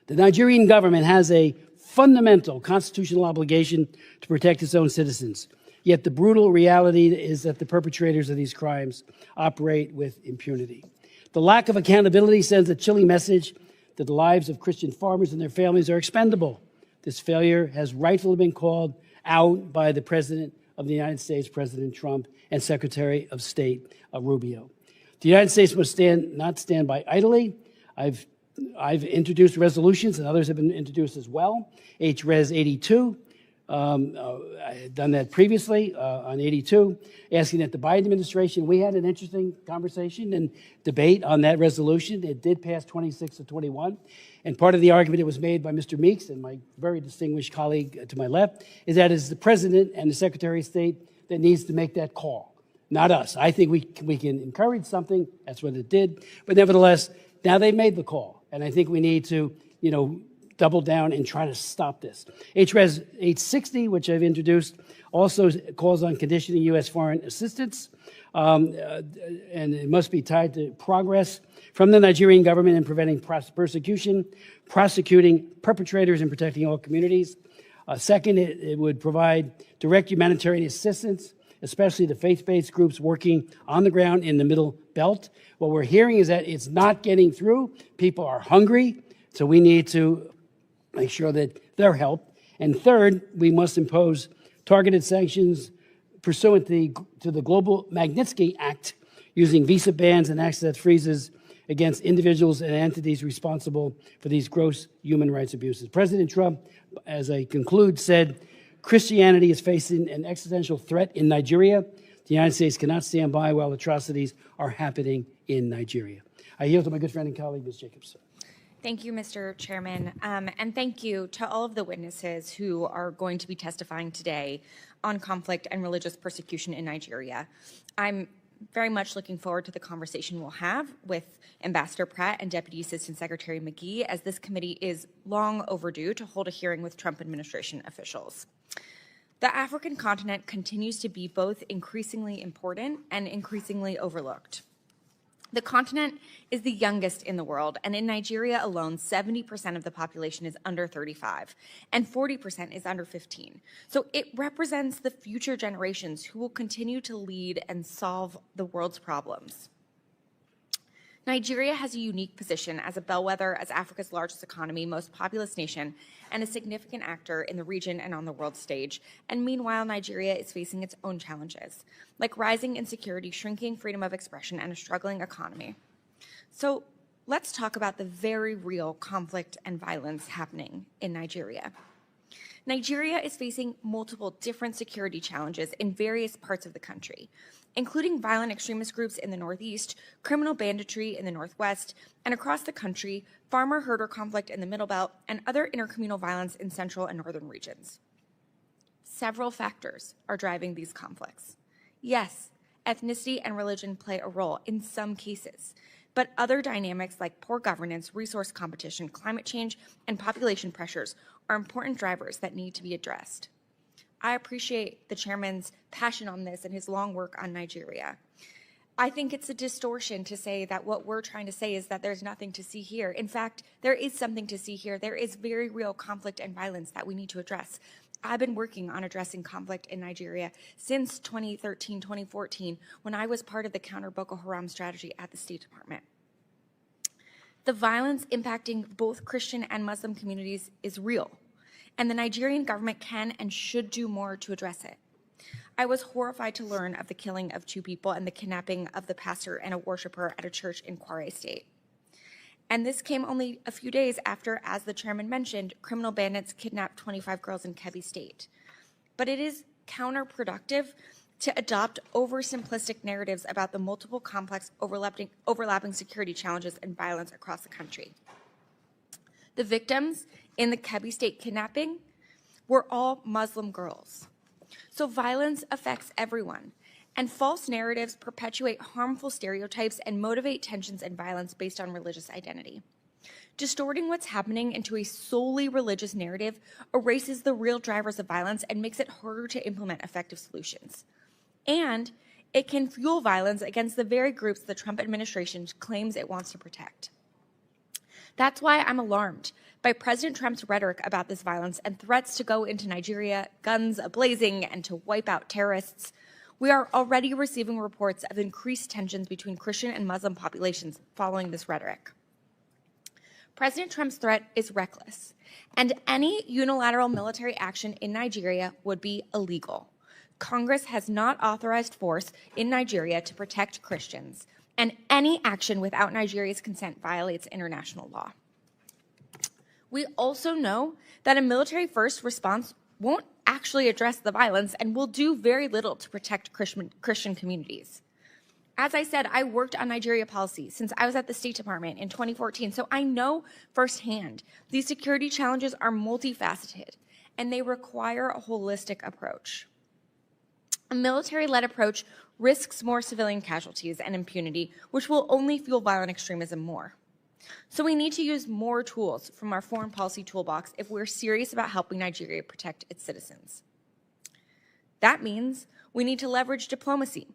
The Nigerian government has a fundamental constitutional obligation to protect its own citizens. Yet the brutal reality is that the perpetrators of these crimes operate with impunity. The lack of accountability sends a chilling message that the lives of Christian farmers and their families are expendable. This failure has rightfully been called out by the President of the United States, President Trump, and Secretary of State Rubio. The United States must not stand by idly. I've introduced resolutions, and others have been introduced as well. HRES 82, I had done that previously on 82, asking that the Biden administration, we had an interesting conversation and debate on that resolution. It did pass 26 to 21. And part of the argument that was made by Mr. Meeks and my very distinguished colleague to my left is that it's the President and the Secretary of State that needs to make that call, not us. I think we can encourage something. That's what it did. But nevertheless, now they've made the call. And I think we need to, double down and try to stop this. HRES 860, which I've introduced, also calls on conditioning U.S. foreign assistance, and it must be tied to progress from the Nigerian government in preventing persecution, prosecuting perpetrators, and protecting all communities. Second, it would provide direct humanitarian assistance, especially the faith-based groups working on the ground in the Middle Belt. What we're hearing is that it's not getting through. People are hungry, so we need to make sure that they're helped. And third, we must impose targeted sanctions pursuant to the Global Magnitsky Act using visa bans and access freezes against individuals and entities responsible for these gross human rights abuses. President Trump, as I conclude, said, Christianity is facing an existential threat in Nigeria. The United States cannot stand by while atrocities are happening in Nigeria. I yield to my good friend and colleague, Ms. Jacobs. Thank you, Mr. Chairman, and thank you to all of the witnesses who are going to be testifying today on conflict and religious persecution in Nigeria. I'm very much looking forward to the conversation we'll have with Ambassador Pratt and Deputy Assistant Secretary McGee, as this committee is long overdue to hold a hearing with Trump administration officials. The African continent continues to be both increasingly important and increasingly overlooked. The continent is the youngest in the world, and in Nigeria alone, 70% of the population is under 35, and 40% is under 15. So it represents the future generations who will continue to lead and solve the world's problems. Nigeria has a unique position as a bellwether, as Africa's largest economy, most populous nation, and a significant actor in the region and on the world stage. And meanwhile, Nigeria is facing its own challenges, like rising insecurity, shrinking freedom of expression, and a struggling economy. So let's talk about the very real conflict and violence happening in Nigeria. Nigeria is facing multiple different security challenges in various parts of the country, including violent extremist groups in the Northeast, criminal banditry in the Northwest, and across the country, farmer-herder conflict in the Middle Belt, and other intercommunal violence in central and northern regions. Several factors are driving these conflicts. Yes, ethnicity and religion play a role in some cases, but other dynamics like poor governance, resource competition, climate change, and population pressures are important drivers that need to be addressed. I appreciate the chairman's passion on this and his long work on Nigeria. I think it's a distortion to say that what we're trying to say is that there's nothing to see here. In fact, there is something to see here. There is very real conflict and violence that we need to address. I've been working on addressing conflict in Nigeria since 2013, 2014, when I was part of the counter Boko Haram strategy at the State Department. The violence impacting both Christian and Muslim communities is real, and the Nigerian government can and should do more to address it. I was horrified to learn of the killing of 2 people and the kidnapping of the pastor and a worshiper at a church in Kwara State. And this came only a few days after, as the chairman mentioned, criminal bandits kidnapped 25 girls in Kebbi State. But it is counterproductive to adopt oversimplistic narratives about the multiple complex overlapping security challenges and violence across the country. The victims in the Kebbi State kidnapping were all Muslim girls. So violence affects everyone, and false narratives perpetuate harmful stereotypes and motivate tensions and violence based on religious identity. Distorting what's happening into a solely religious narrative erases the real drivers of violence and makes it harder to implement effective solutions. And it can fuel violence against the very groups the Trump administration claims it wants to protect. That's why I'm alarmed by President Trump's rhetoric about this violence and threats to go into Nigeria, guns a-blazing, and to wipe out terrorists. We are already receiving reports of increased tensions between Christian and Muslim populations following this rhetoric. President Trump's threat is reckless, and any unilateral military action in Nigeria would be illegal. Congress has not authorized force in Nigeria to protect Christians, and any action without Nigeria's consent violates international law. We also know that a military-first response won't actually address the violence and will do very little to protect Christian communities. As I said, I worked on Nigeria policy since I was at the State Department in 2014, so I know firsthand these security challenges are multifaceted and they require a holistic approach. A military-led approach risks more civilian casualties and impunity, which will only fuel violent extremism more. So we need to use more tools from our foreign policy toolbox if we're serious about helping Nigeria protect its citizens. That means we need to leverage diplomacy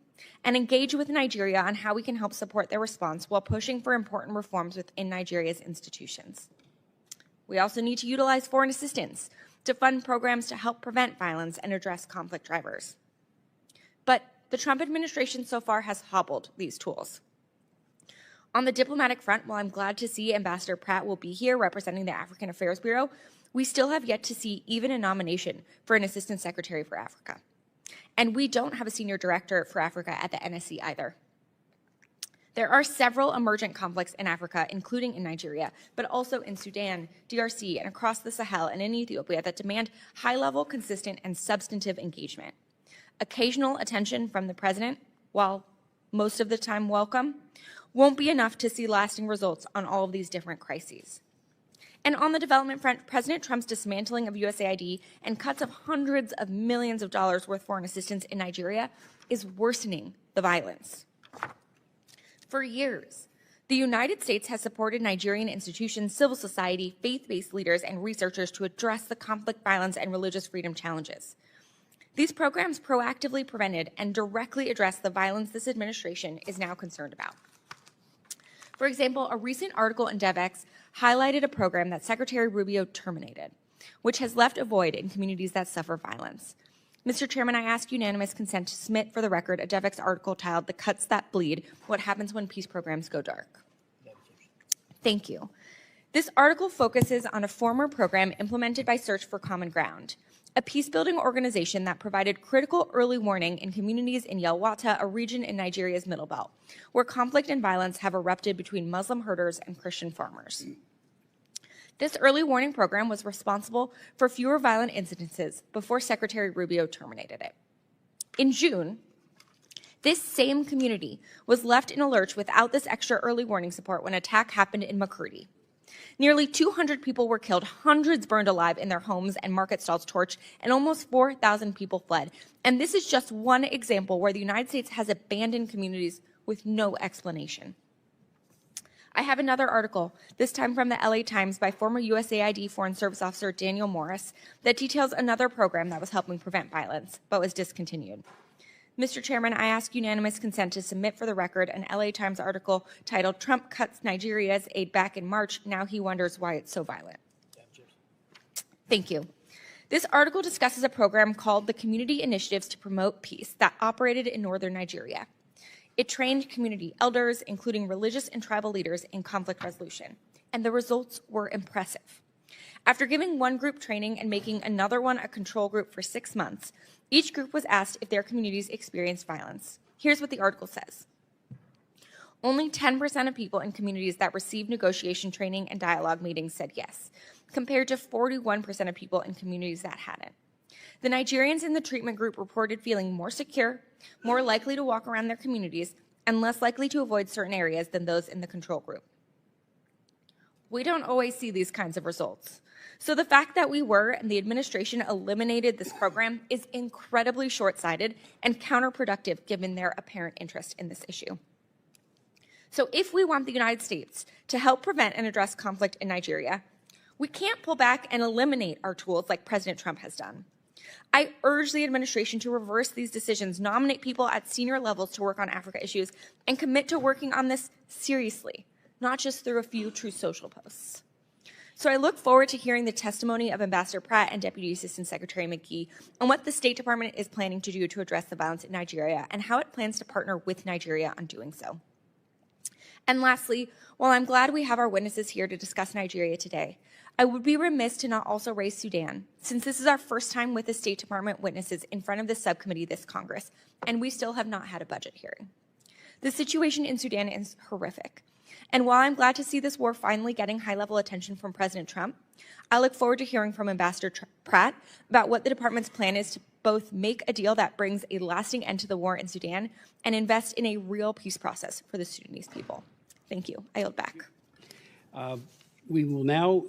and engage with Nigeria on how we can help support their response while pushing for important reforms within Nigeria's institutions. We also need to utilize foreign assistance to fund programs to help prevent violence and address conflict drivers. But the Trump administration so far has hobbled these tools. On the diplomatic front, while I'm glad to see Ambassador Pratt will be here representing the African Affairs Bureau, we still have yet to see even a nomination for an Assistant Secretary for Africa. And we don't have a Senior Director for Africa at the NSC either. There are several emergent conflicts in Africa, including in Nigeria, but also in Sudan, DRC, and across the Sahel and in Ethiopia that demand high-level, consistent, and substantive engagement. Occasional attention from the president, while most of the time welcome, won't be enough to see lasting results on all of these different crises. And on the development front, President Trump's dismantling of USAID and cuts of hundreds of millions of dollars worth foreign assistance in Nigeria is worsening the violence. For years, the United States has supported Nigerian institutions, civil society, faith-based leaders, and researchers to address the conflict, violence, and religious freedom challenges. These programs proactively prevented and directly addressed the violence this administration is now concerned about. For example, a recent article in DevEx highlighted a program that Secretary Rubio terminated, which has left a void in communities that suffer violence. Mr. Chairman, I ask unanimous consent to submit for the record a DevEx article titled "The Cuts That Bleed: What Happens When Peace Programs Go Dark." Thank you. This article focuses on a former program implemented by Search for Common Ground, a peace-building organization that provided critical early warning in communities in Yelwata, a region in Nigeria's Middle Belt, where conflict and violence have erupted between Muslim herders and Christian farmers. This early warning program was responsible for fewer violent incidences before Secretary Rubio terminated it. In June, this same community was left in a lurch without this extra early warning support when an attack happened in Makurdi. Nearly 200 people were killed, hundreds burned alive in their homes and market stalls torched, and almost 4,000 people fled. And this is just one example where the United States has abandoned communities with no explanation. I have another article, this time from the LA Times by former USAID Foreign Service Officer Daniel Morris, that details another program that was helping prevent violence, but was discontinued. Mr. Chairman, I ask unanimous consent to submit for the record an LA Times article titled "Trump Cuts Nigeria's Aid Back in March, Now He Wonders Why It's So Violent." Thank you. This article discusses a program called the Community Initiatives to Promote Peace that operated in northern Nigeria. It trained community elders, including religious and tribal leaders, in conflict resolution, and the results were impressive. After giving one group training and making another one a control group for 6 months, each group was asked if their communities experienced violence. Here's what the article says. Only 10% of people in communities that received negotiation training and dialogue meetings said yes, compared to 41% of people in communities that hadn't. The Nigerians in the treatment group reported feeling more secure, more likely to walk around their communities, and less likely to avoid certain areas than those in the control group. We don't always see these kinds of results. So the fact that we were and the administration eliminated this program is incredibly short-sighted and counterproductive given their apparent interest in this issue. So if we want the United States to help prevent and address conflict in Nigeria, we can't pull back and eliminate our tools like President Trump has done. I urge the administration to reverse these decisions, nominate people at senior levels to work on Africa issues, and commit to working on this seriously, not just through a few Truth Social posts. So I look forward to hearing the testimony of Ambassador Pratt and Deputy Assistant Secretary McGee on what the State Department is planning to do to address the violence in Nigeria and how it plans to partner with Nigeria on doing so. And lastly, while I'm glad we have our witnesses here to discuss Nigeria today, I would be remiss to not also raise Sudan, since this is our first time with the State Department witnesses in front of the subcommittee this Congress, and we still have not had a budget hearing. The situation in Sudan is horrific. And while I'm glad to see this war finally getting high-level attention from President Trump, I look forward to hearing from Ambassador Pratt about what the department's plan is to both make a deal that brings a lasting end to the war in Sudan and invest in a real peace process for the Sudanese people. Thank you. I yield back. We will now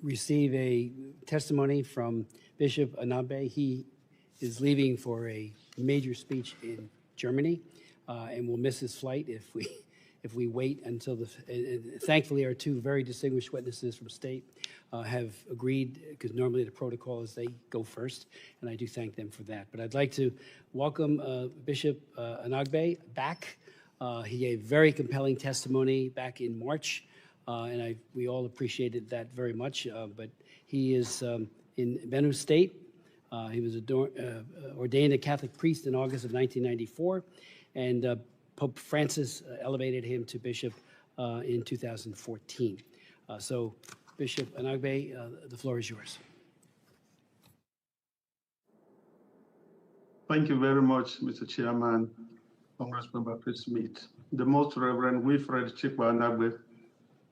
receive a testimony from Bishop Anabe. He is leaving for a major speech in Germany and will miss his flight if we wait until thankfully our two very distinguished witnesses from state have agreed, because normally the protocol is they go first, and I do thank them for that. But I'd like to welcome Bishop Anagbe back. He gave very compelling testimony back in March, and we all appreciated that very much. But he is in Benue State. He was ordained a Catholic priest in August of 1994, and Pope Francis elevated him to bishop in 2014. So, Bishop Anagbe, the floor is yours. Thank you very much, Mr. Chairman. Congressmember Chris Smith. the Most Reverend Wilfred Chikwanagbe,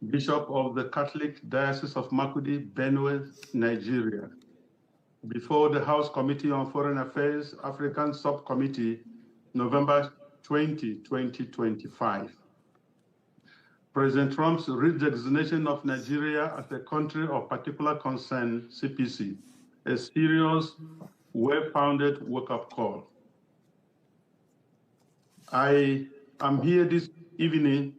Bishop of the Catholic Diocese of Makurdi, Benue, Nigeria, before the House Committee on Foreign Affairs, African Subcommittee, November 20, 2025. President Trump's redesignation of Nigeria as a country of particular concern, CPC, a serious, well-founded wake-up call. I am here this evening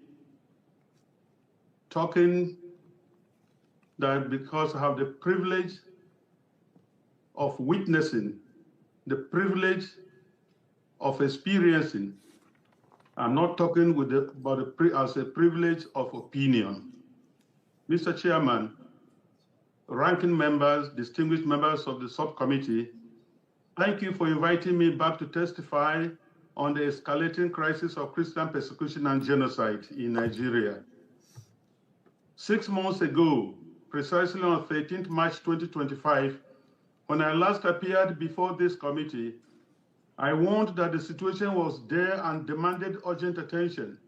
talking that because I have the privilege of witnessing, the privilege of experiencing. I'm not talking as a privilege of opinion. Mr. Chairman, ranking members, distinguished members of the subcommittee, thank you for inviting me back to testify on the escalating crisis of Christian persecution and genocide in Nigeria. 6 months ago, precisely on 13th March 2025, when I last appeared before this committee, I warned that the situation was there and demanded urgent attention.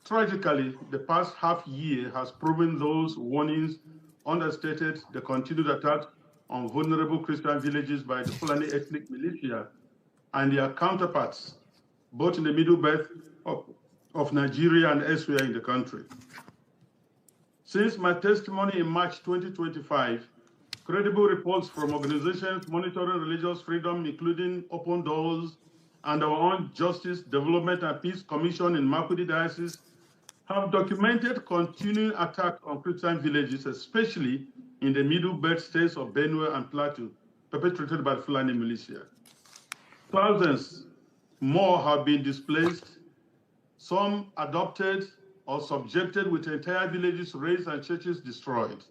Tragically, the past half year has proven those warnings understated the continued attack on vulnerable Christian villages by the Fulani ethnic militia and their counterparts, both in the Middle Belt of Nigeria and elsewhere in the country. Since my testimony in March 2025, credible reports from organizations monitoring religious freedom, including Open Doors and our own Justice, Development and Peace Commission in Makurdi Diocese, have documented continuing attacks on Christian villages, especially in the Middle Belt states of Benue and Plateau, perpetrated by Fulani militia. Thousands more have been displaced, some adopted or subjected with entire villages razed and churches destroyed.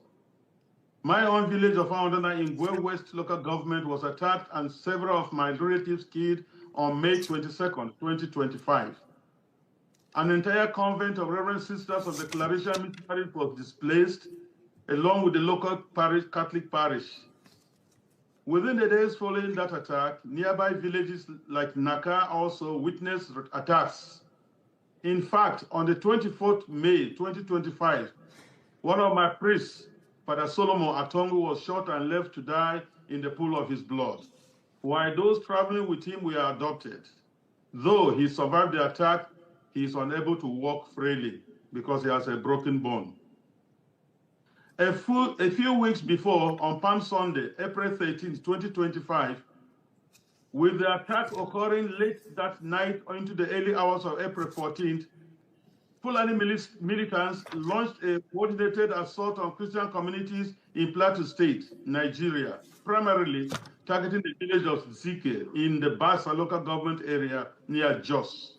My own village of Aondana in Gwe West local government was attacked and several of my relatives killed on May 22nd, 2025. An entire convent of Reverend Sisters of the Clarisha Missionary was displaced, along with the local Catholic parish. Within the days following that attack, nearby villages like Naka also witnessed attacks. In fact, on the 24th May 2025, one of my priests, Father Solomon Atongu, was shot and left to die in the pool of his blood, while those traveling with him were adopted. Though he survived the attack, he is unable to walk freely because he has a broken bone. A few weeks before, on Palm Sunday, April 13, 2025, with the attack occurring late that night into the early hours of April 14th, Fulani militants launched a coordinated assault on Christian communities in Plateau State, Nigeria, primarily targeting the village of Zike in the Basa local government area near Jos.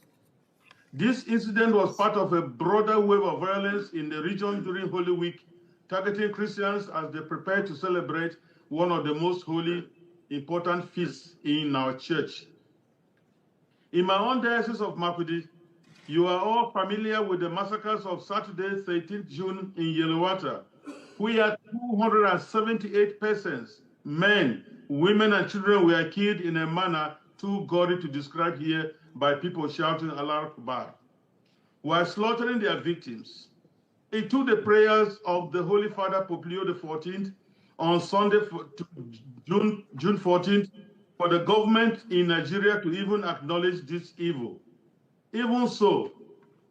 This incident was part of a broader wave of violence in the region during Holy Week, targeting Christians as they prepare to celebrate one of the most holy, important feasts in our church. In my own diocese of Makurdi, you are all familiar with the massacres of Saturday, 13th June in Yellowater, where 278 persons, men, women, and children were killed in a manner too gory to describe here by people shouting Allah Akbar, while slaughtering their victims. It took the prayers of the Holy Father Pope Leo XIV on Sunday, June 14th, for the government in Nigeria to even acknowledge this evil. Even so,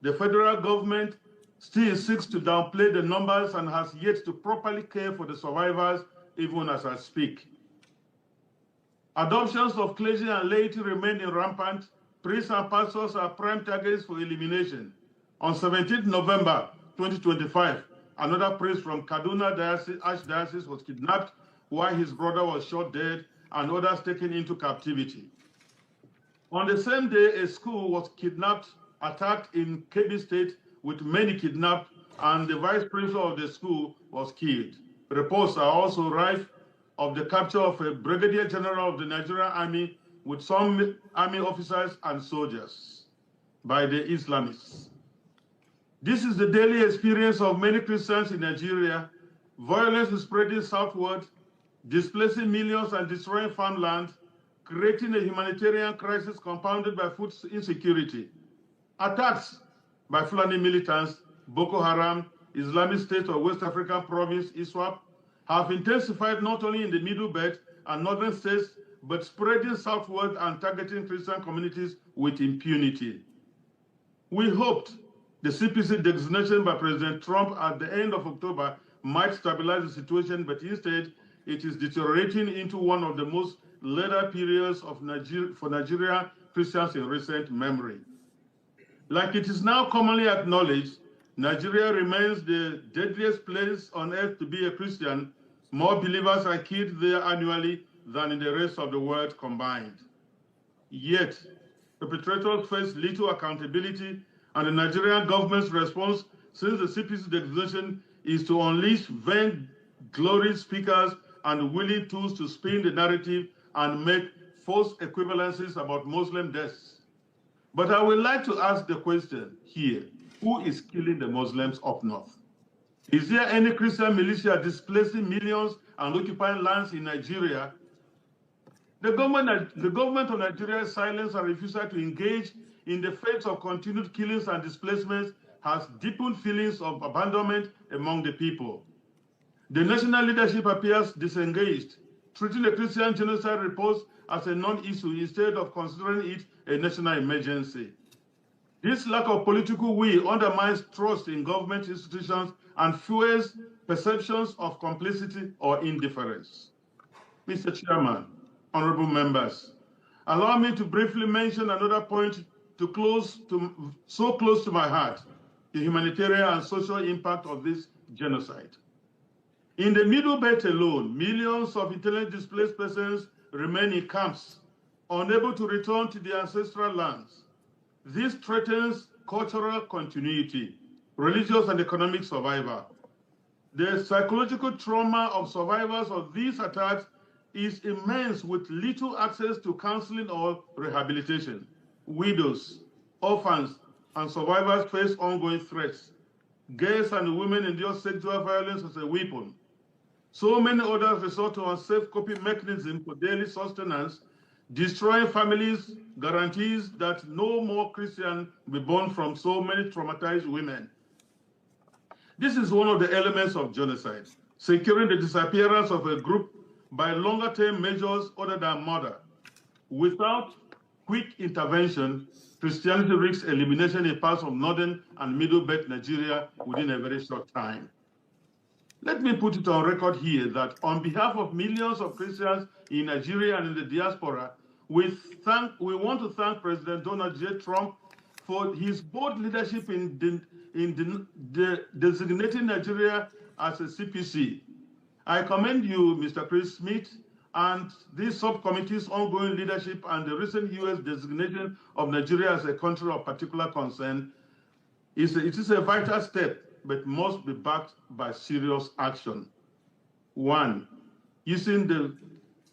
the federal government still seeks to downplay the numbers and has yet to properly care for the survivors, even as I speak. Adoptions of clergy and laity remain rampant. Priests and pastors are prime targets for elimination. On 17th November 2025, another priest from Kaduna Archdiocese was kidnapped while his brother was shot dead and others taken into captivity. On the same day, a school was attacked in Kebbi State with many kidnapped, and the vice principal of the school was killed. Reports are also rife of the capture of a brigadier general of the Nigerian army with some army officers and soldiers by the Islamists. This is the daily experience of many Christians in Nigeria. Violence is spreading southward, displacing millions and destroying farmland, creating a humanitarian crisis compounded by food insecurity. Attacks by Fulani militants, Boko Haram, Islamic State of West African Province, ISWAP, have intensified not only in the Middle Belt and northern states, but spreading southward and targeting Christian communities with impunity. We hoped the CPC designation by President Trump at the end of October might stabilize the situation, but instead it is deteriorating into one of the most later periods of for Nigeria Christians in recent memory. Like it is now commonly acknowledged, Nigeria remains the deadliest place on earth to be a Christian. More believers are killed there annually than in the rest of the world combined. Yet, perpetrators face little accountability, and the Nigerian government's response since the CPC designation is to unleash vain glory speakers and willing tools to spin the narrative and make false equivalencies about Muslim deaths. But I would like to ask the question here, who is killing the Muslims up north? Is there any Christian militia displacing millions and occupying lands in Nigeria? The government of Nigeria's silence and refusal to engage in the face of continued killings and displacements has deepened feelings of abandonment among the people. The national leadership appears disengaged, treating the Christian genocide report as a non-issue instead of considering it a national emergency. This lack of political will undermines trust in government institutions and fuels perceptions of complicity or indifference. Mr. Chairman, honorable members, allow me to briefly mention another point so close to my heart, the humanitarian and social impact of this genocide. In the Middle Belt alone, millions of internally displaced persons remain in camps, unable to return to their ancestral lands. This threatens cultural continuity, religious and economic survival. The psychological trauma of survivors of these attacks is immense, with little access to counseling or rehabilitation. Widows, orphans, and survivors face ongoing threats. Girls and women endure sexual violence as a weapon. So many others resort to unsafe coping mechanisms for daily sustenance, destroying families, guarantees that no more Christian will be born from so many traumatized women. This is one of the elements of genocide, securing the disappearance of a group by longer-term measures other than murder. Without quick intervention, Christianity risks elimination in parts of northern and middle belt Nigeria within a very short time. Let me put it on record here that on behalf of millions of Christians in Nigeria and in the diaspora, we want to thank President Donald J. Trump for his bold leadership in designating Nigeria as a CPC. I commend you, Mr. Chris Smith, and this subcommittee's ongoing leadership and the recent U.S. designation of Nigeria as a country of particular concern. It is a vital step, but must be backed by serious action. 1, using the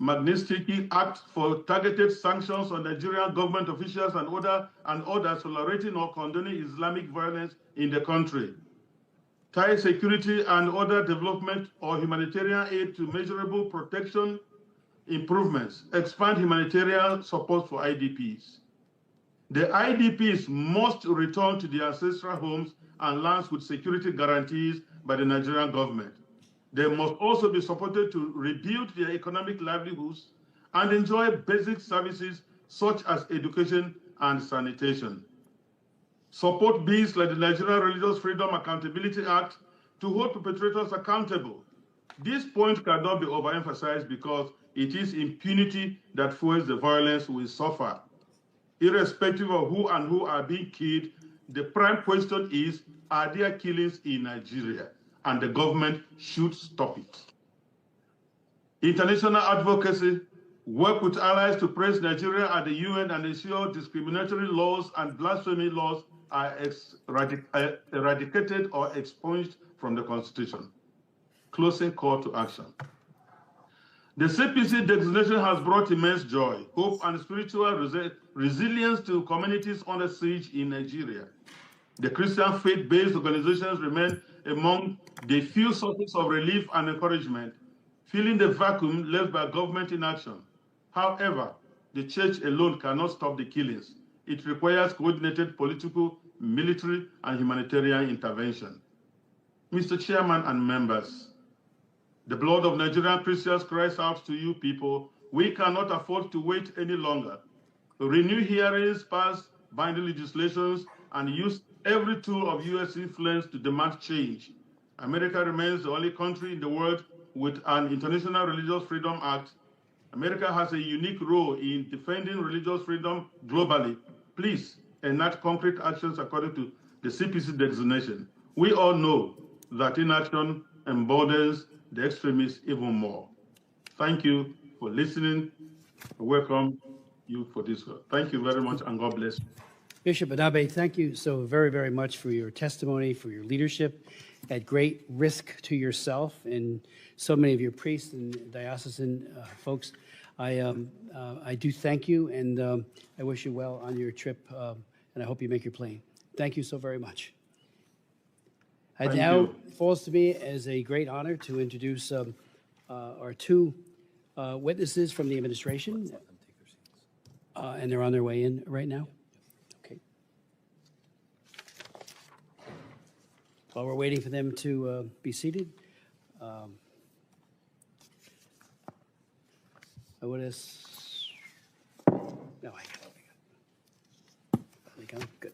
Magnitsky Act for targeted sanctions on Nigerian government officials and others tolerating or condoning Islamic violence in the country. Tie security and other development or humanitarian aid to measurable protection improvements. Expand humanitarian support for IDPs. The IDPs must return to their ancestral homes and lands with security guarantees by the Nigerian government. They must also be supported to rebuild their economic livelihoods and enjoy basic services such as education and sanitation. Support bills like the Nigerian Religious Freedom Accountability Act to hold perpetrators accountable. This point cannot be overemphasized because it is impunity that fuels the violence we suffer. Irrespective of who are being killed, the prime question is, are there killings in Nigeria? And the government should stop it. International advocacy, work with allies to press Nigeria at the UN and ensure discriminatory laws and blasphemy laws are eradicated or expunged from the Constitution. Closing call to action. The CPC designation has brought immense joy, hope, and spiritual resilience to communities under siege in Nigeria. The Christian faith-based organizations remain among the few sources of relief and encouragement, filling the vacuum left by government inaction. However, the church alone cannot stop the killings. It requires coordinated political, military and humanitarian intervention. Mr. Chairman and members, the blood of Nigerian Christians cries out to you people. We cannot afford to wait any longer. Renew hearings, pass binding legislations, and use every tool of U.S. influence to demand change. America remains the only country in the world with an International Religious Freedom Act. America has a unique role in defending religious freedom globally. Please enact concrete actions according to the CPC designation. We all know that inaction emboldens the extremists even more. Thank you for listening. I welcome you for this. Thank you very much, and God bless you. Bishop Anabe, thank you so very, very much for your testimony, for your leadership at great risk to yourself and so many of your priests and diocesan folks. I do thank you, and I wish you well on your trip, and I hope you make your plane. Thank you so very much. It now falls to me as a great honor to introduce our two witnesses from the administration, and they're on their way in right now. Okay. While we're waiting for them to be seated, I would have. No, I got it. There we go. Good.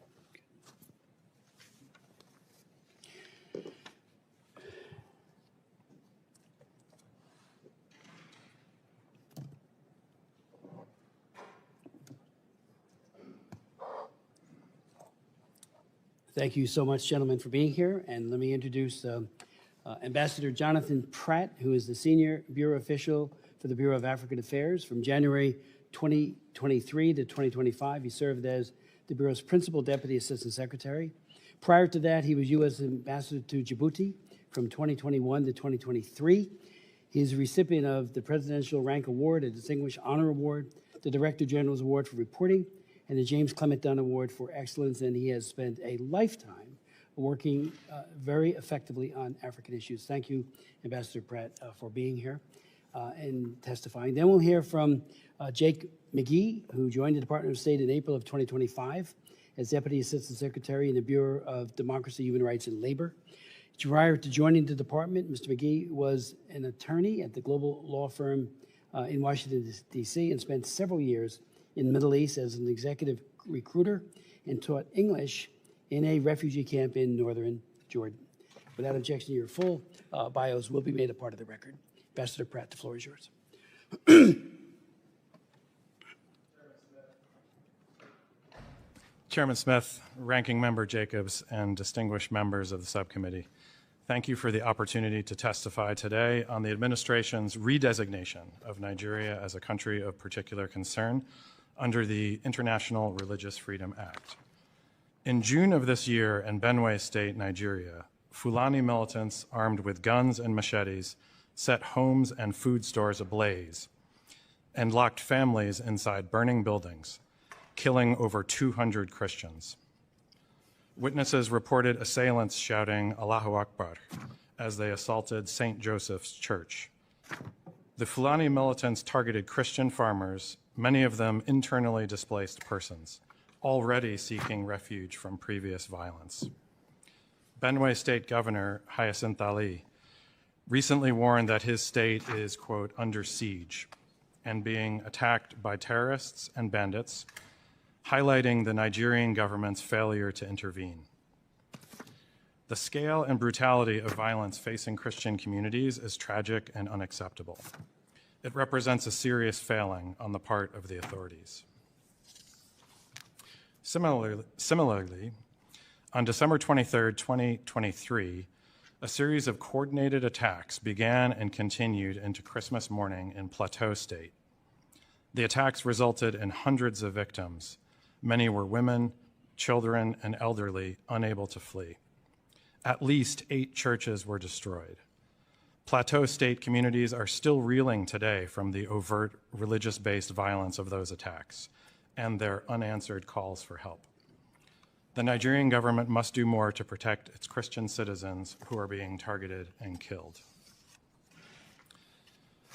Thank you so much, gentlemen, for being here. And let me introduce Ambassador Jonathan Pratt, who is the Senior Bureau Official for the Bureau of African Affairs. From January 2023 to 2025, he served as the Bureau's Principal Deputy Assistant Secretary. Prior to that, he was U.S. Ambassador to Djibouti from 2021 to 2023. He is a recipient of the Presidential Rank Award, a Distinguished Honor Award, the Director General's Award for Reporting, and the James Clement Dunn Award for Excellence, and he has spent a lifetime working very effectively on African issues. Thank you, Ambassador Pratt, for being here and testifying. Then we'll hear from Jake McGee, who joined the Department of State in April of 2025 as Deputy Assistant Secretary in the Bureau of Democracy, Human Rights, and Labor. Prior to joining the department, Mr. McGee was an attorney at the global law firm in Washington, D.C., and spent several years in the Middle East as an executive recruiter and taught English in a refugee camp in northern Jordan. Without objection, your full bios will be made a part of the record. Ambassador Pratt, the floor is yours. Chairman Smith, Ranking Member Jacobs, and distinguished members of the subcommittee, thank you for the opportunity to testify today on the administration's redesignation of Nigeria as a country of particular concern under the International Religious Freedom Act. In June of this year in Benue State, Nigeria, Fulani militants armed with guns and machetes set homes and food stores ablaze and locked families inside burning buildings, killing over 200 Christians. Witnesses reported assailants shouting Allahu Akbar as they assaulted St. Joseph's Church. The Fulani militants targeted Christian farmers, many of them internally displaced persons, already seeking refuge from previous violence. Benue State Governor Hyacinth Ali recently warned that his state is, quote, under siege and being attacked by terrorists and bandits, highlighting the Nigerian government's failure to intervene. The scale and brutality of violence facing Christian communities is tragic and unacceptable. It represents a serious failing on the part of the authorities. Similarly, on December 23, 2023, a series of coordinated attacks began and continued into Christmas morning in Plateau State. The attacks resulted in hundreds of victims. Many were women, children, and elderly, unable to flee. At least 8 churches were destroyed. Plateau State communities are still reeling today from the overt religious-based violence of those attacks and their unanswered calls for help. The Nigerian government must do more to protect its Christian citizens who are being targeted and killed.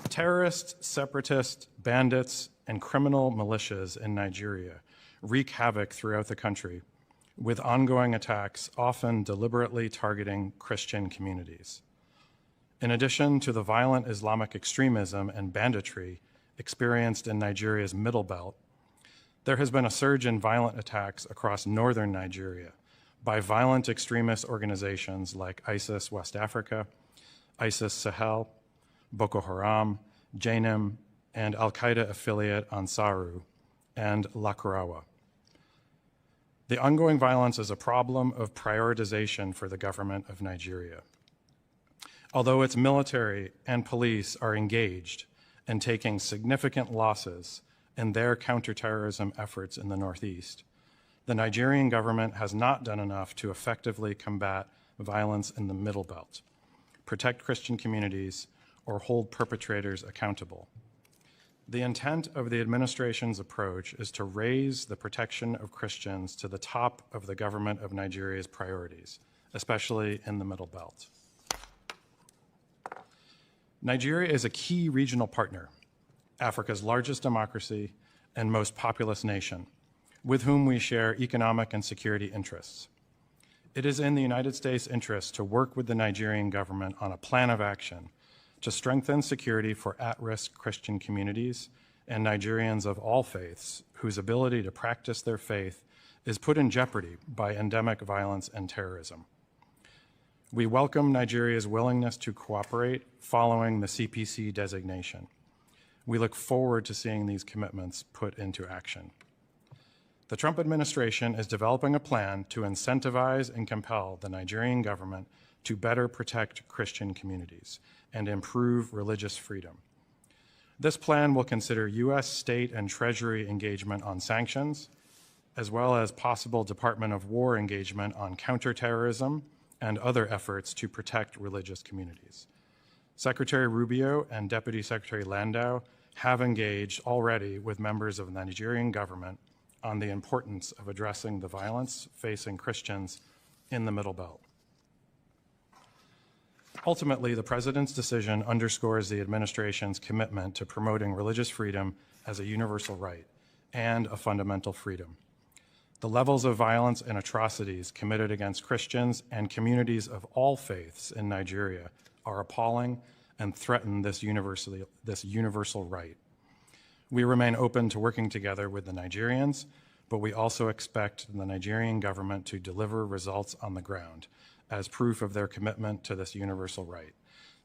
Terrorists, separatists, bandits, and criminal militias in Nigeria wreak havoc throughout the country with ongoing attacks often deliberately targeting Christian communities. In addition to the violent Islamic extremism and banditry experienced in Nigeria's Middle Belt, there has been a surge in violent attacks across northern Nigeria by violent extremist organizations like ISIS West Africa, ISIS Sahel, Boko Haram, Jainim, and Al-Qaeda affiliate Ansaru, and Lakurawa. The ongoing violence is a problem of prioritization for the government of Nigeria. Although its military and police are engaged and taking significant losses in their counterterrorism efforts in the Northeast, the Nigerian government has not done enough to effectively combat violence in the Middle Belt, protect Christian communities, or hold perpetrators accountable. The intent of the administration's approach is to raise the protection of Christians to the top of the government of Nigeria's priorities, especially in the Middle Belt. Nigeria is a key regional partner, Africa's largest democracy and most populous nation, with whom we share economic and security interests. It is in the United States' interest to work with the Nigerian government on a plan of action to strengthen security for at-risk Christian communities and Nigerians of all faiths whose ability to practice their faith is put in jeopardy by endemic violence and terrorism. We welcome Nigeria's willingness to cooperate following the CPC designation. We look forward to seeing these commitments put into action. The Trump administration is developing a plan to incentivize and compel the Nigerian government to better protect Christian communities and improve religious freedom. This plan will consider U.S. state and Treasury engagement on sanctions, as well as possible Department of War engagement on counterterrorism and other efforts to protect religious communities. Secretary Rubio and Deputy Secretary Landau have engaged already with members of the Nigerian government on the importance of addressing the violence facing Christians in the Middle Belt. Ultimately, the President's decision underscores the administration's commitment to promoting religious freedom as a universal right and a fundamental freedom. The levels of violence and atrocities committed against Christians and communities of all faiths in Nigeria are appalling and threaten this universal right. We remain open to working together with the Nigerians, but we also expect the Nigerian government to deliver results on the ground as proof of their commitment to this universal right.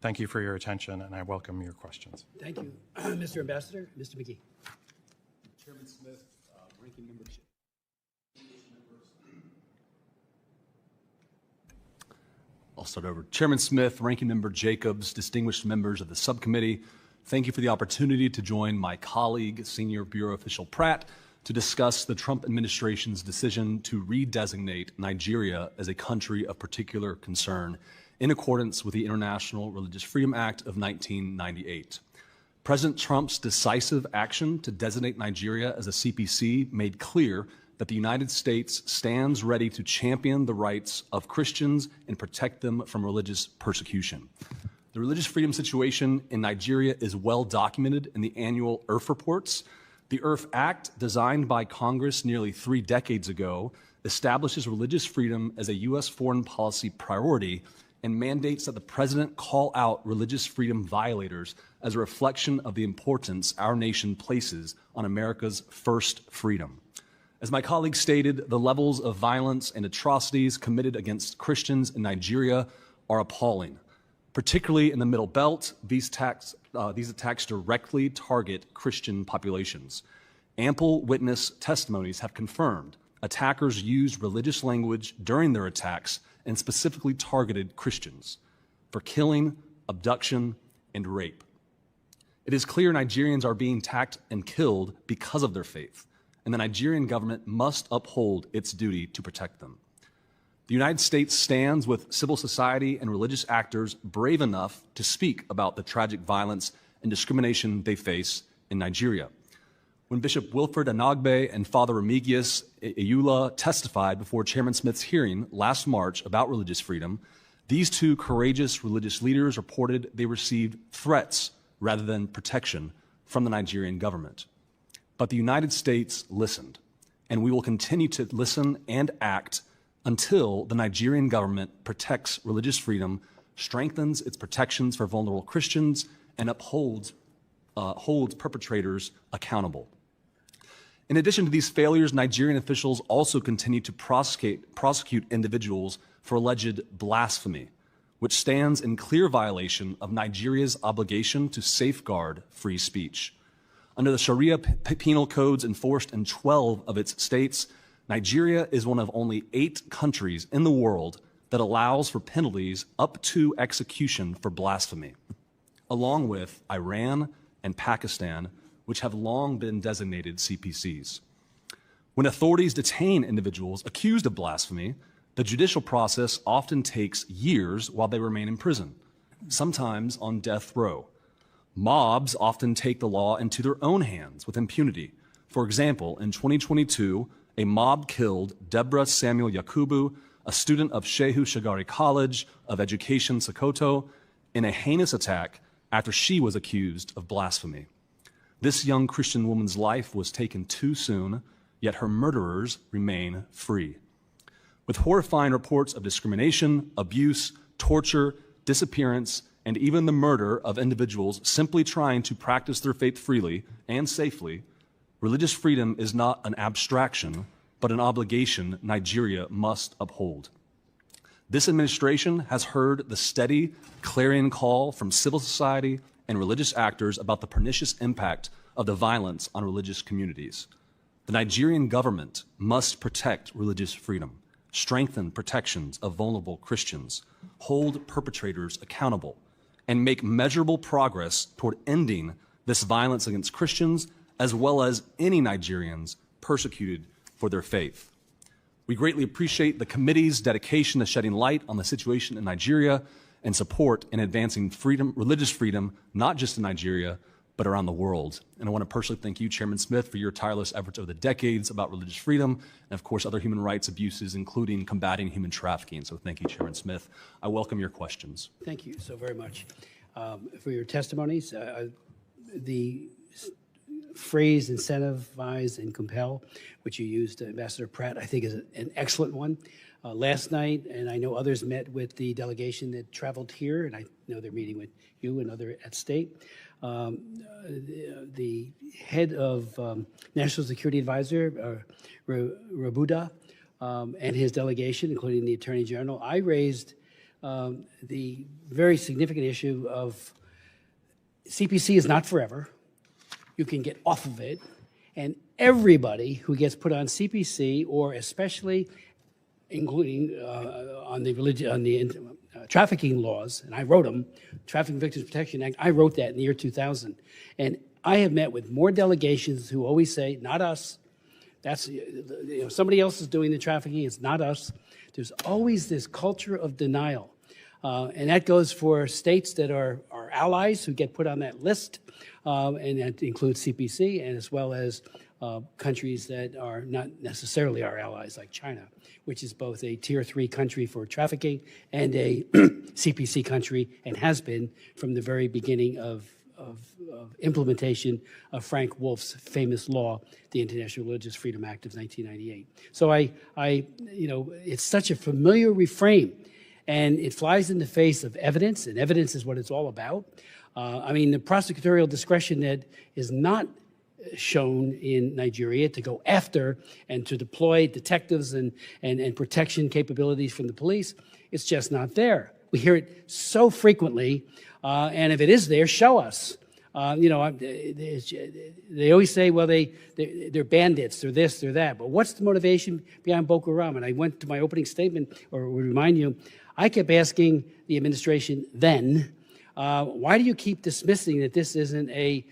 Thank you for your attention, and I welcome your questions. Thank you, Mr. Ambassador. Mr. McGee. Chairman Smith, Ranking Member. I'll start over. Chairman Smith, Ranking Member Jacobs, distinguished members of the subcommittee, thank you for the opportunity to join my colleague, Senior Bureau Official Pratt, to discuss the Trump administration's decision to redesignate Nigeria as a country of particular concern in accordance with the International Religious Freedom Act of 1998. President Trump's decisive action to designate Nigeria as a CPC made clear that the United States stands ready to champion the rights of Christians and protect them from religious persecution. The religious freedom situation in Nigeria is well documented in the annual IRF reports. The IRF Act, designed by Congress nearly 3 decades ago, establishes religious freedom as a U.S. foreign policy priority and mandates that the president call out religious freedom violators as a reflection of the importance our nation places on America's first freedom. As my colleague stated, the levels of violence and atrocities committed against Christians in Nigeria are appalling. Particularly in the Middle Belt, these attacks directly target Christian populations. Ample witness testimonies have confirmed attackers used religious language during their attacks and specifically targeted Christians for killing, abduction, and rape. It is clear Nigerians are being attacked and killed because of their faith, and the Nigerian government must uphold its duty to protect them. The United States stands with civil society and religious actors brave enough to speak about the tragic violence and discrimination they face in Nigeria. When Bishop Wilfred Anagbe and Father Remigius Eyula testified before Chairman Smith's hearing last March about religious freedom, these two courageous religious leaders reported they received threats rather than protection from the Nigerian government. But the United States listened, and we will continue to listen and act until the Nigerian government protects religious freedom, strengthens its protections for vulnerable Christians, and holds perpetrators accountable. In addition to these failures, Nigerian officials also continue to prosecute individuals for alleged blasphemy, which stands in clear violation of Nigeria's obligation to safeguard free speech. Under the Sharia penal codes enforced in 12 of its states, Nigeria is one of only 8 countries in the world that allows for penalties up to execution for blasphemy, along with Iran and Pakistan, which have long been designated CPCs. When authorities detain individuals accused of blasphemy, the judicial process often takes years while they remain in prison, sometimes on death row. Mobs often take the law into their own hands with impunity. For example, in 2022, a mob killed Deborah Samuel Yakubu, a student of Shehu Shagari College of Education, Sokoto, in a heinous attack after she was accused of blasphemy. This young Christian woman's life was taken too soon, yet her murderers remain free. With horrifying reports of discrimination, abuse, torture, disappearance, and even the murder of individuals simply trying to practice their faith freely and safely, religious freedom is not an abstraction, but an obligation Nigeria must uphold. This administration has heard the steady, clarion call from civil society and religious actors about the pernicious impact of the violence on religious communities. The Nigerian government must protect religious freedom, strengthen protections of vulnerable Christians, hold perpetrators accountable, and make measurable progress toward ending this violence against Christians as well as any Nigerians persecuted for their faith. We greatly appreciate the committee's dedication to shedding light on the situation in Nigeria and support in advancing freedom, religious freedom, not just in Nigeria, but around the world. And I want to personally thank you, Chairman Smith, for your tireless efforts over the decades about religious freedom and, of course, other human rights abuses, including combating human trafficking. So thank you, Chairman Smith. I welcome your questions. Thank you so very much for your testimonies. The phrase incentivize and compel, which you used, Ambassador Pratt, I think is an excellent one. Last night, and I know others met with the delegation that traveled here, and I know they're meeting with you and other at state. The head of National Security Advisor, Rabuda, and his delegation, including the Attorney General, I raised the very significant issue of CPC is not forever. You can get off of it, and everybody who gets put on CPC, or especially including on the trafficking laws, and I wrote them, Trafficking Victims Protection Act, I wrote that in the year 2000. And I have met with more delegations who always say, not us. That's, somebody else is doing the trafficking, it's not us. There's always this culture of denial. And that goes for states that are our allies who get put on that list, and that includes CPC, and as well as countries that are not necessarily our allies, like China, which is both a Tier 3 country for trafficking and a CPC country, and has been from the very beginning of implementation of Frank Wolf's famous law, the International Religious Freedom Act of 1998. So it's such a familiar refrain, and it flies in the face of evidence, and evidence is what it's all about. The prosecutorial discretion that is not shown in Nigeria to go after and to deploy detectives and protection capabilities from the police, it's just not there. We hear it so frequently, and if it is there, show us. They always say, well, they're bandits, they're this, they're that. But what's the motivation behind Boko Haram? And I went to my opening statement, or would remind you, I kept asking the administration then, why do you keep dismissing that this isn't a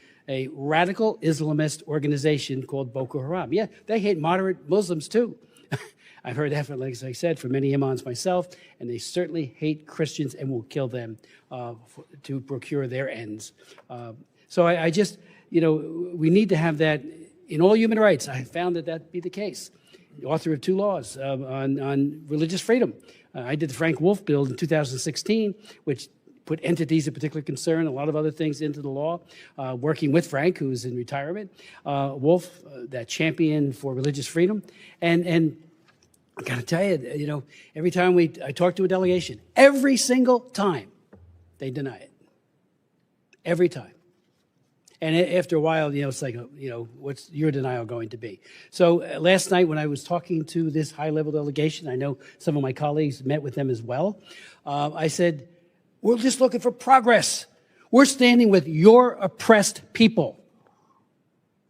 radical Islamist organization called Boko Haram? Yeah, they hate moderate Muslims too. I've heard that, like I said, from many imams myself, and they certainly hate Christians and will kill them to procure their ends. So I just, we need to have that in all human rights. I found that be the case. The author of 2 laws on religious freedom. I did the Frank Wolf bill in 2016, which put entities of particular concern, a lot of other things into the law, working with Frank, who's in retirement, Wolf, that champion for religious freedom. And I got to tell you, every time I talk to a delegation, every single time they deny it. Every time. And after a while, it's like, what's your denial going to be? So last night when I was talking to this high-level delegation, I know some of my colleagues met with them as well, I said, we're just looking for progress. We're standing with your oppressed people.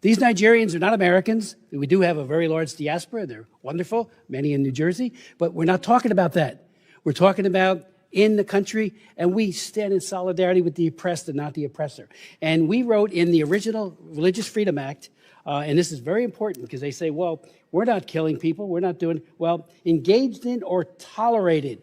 These Nigerians are not Americans. We do have a very large diaspora. They're wonderful, many in New Jersey, but we're not talking about that. We're talking about in the country, and we stand in solidarity with the oppressed and not the oppressor. And we wrote in the original Religious Freedom Act, and this is very important because they say, well, we're not killing people, we're not doing, well, engaged in or tolerated.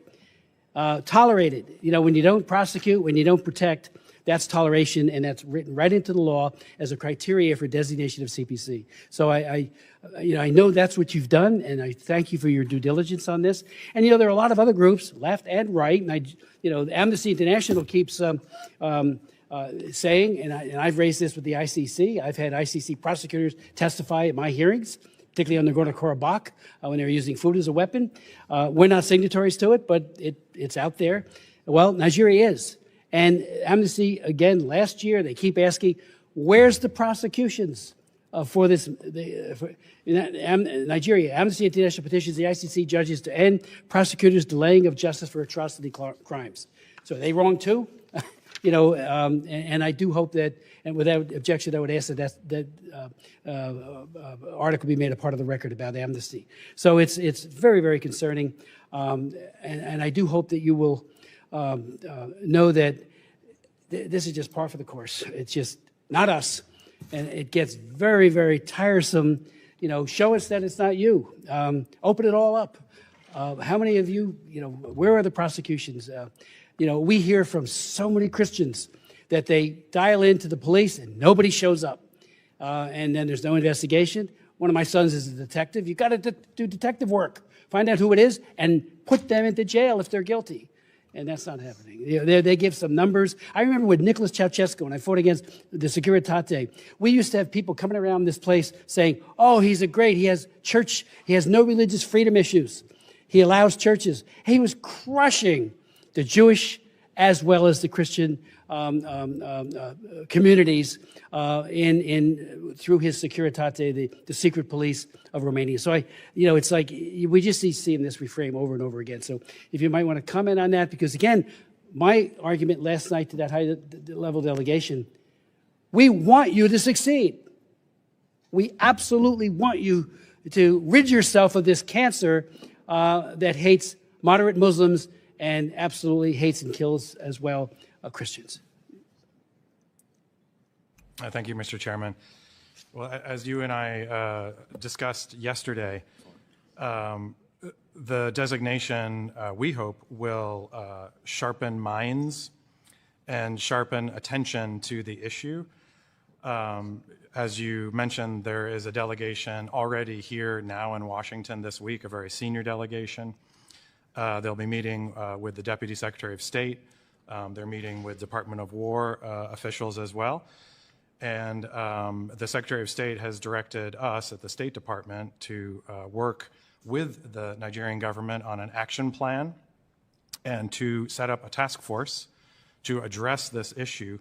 Tolerated, when you don't prosecute, when you don't protect, that's toleration, and that's written right into the law as a criteria for designation of CPC. So I know that's what you've done, and I thank you for your due diligence on this. And there are a lot of other groups, left and right, and Amnesty International keeps saying, and I've raised this with the ICC. I've had ICC prosecutors testify at my hearings, particularly on Nagorno-Karabakh, when they were using food as a weapon. We're not signatories to it, but it's out there. Well, Nigeria is. And Amnesty, again, last year, they keep asking, where's the prosecutions for this? Nigeria, Amnesty International petitions the ICC judges to end prosecutors' delaying of justice for atrocity crimes. So are they wrong too? And I do hope that, and without objection, I would ask that article be made a part of the record about Amnesty. So it's very, very concerning, and I do hope that you will know that this is just par for the course. It's just not us, and it gets very, very tiresome. Show us that it's not you. Open it all up. How many of you, where are the prosecutions? We hear from so many Christians that they dial into the police and nobody shows up, and then there's no investigation. One of my sons is a detective. You've got to do detective work, find out who it is, and put them into jail if they're guilty. And that's not happening. They give some numbers. I remember with Nicholas Ceausescu, when I fought against the Securitate, we used to have people coming around this place saying, oh, he has no religious freedom issues. He allows churches. He was crushing the Jewish as well as the Christian communities through his Securitate, the secret police of Romania. So it's like we just see seeing this reframe over and over again. So if you might want to comment on that, because again, my argument last night to that high-level delegation, we want you to succeed. We absolutely want you to rid yourself of this cancer that hates moderate Muslims and absolutely hates and kills as well Christians. Thank you, Mr. Chairman. Well, as you and I discussed yesterday, the designation, we hope, will sharpen minds and sharpen attention to the issue. As you mentioned, there is a delegation already here now in Washington this week, a very senior delegation. They'll be meeting with the Deputy Secretary of State. They're meeting with Department of War officials as well. And the Secretary of State has directed us at the State Department to work with the Nigerian government on an action plan and to set up a task force to address this issue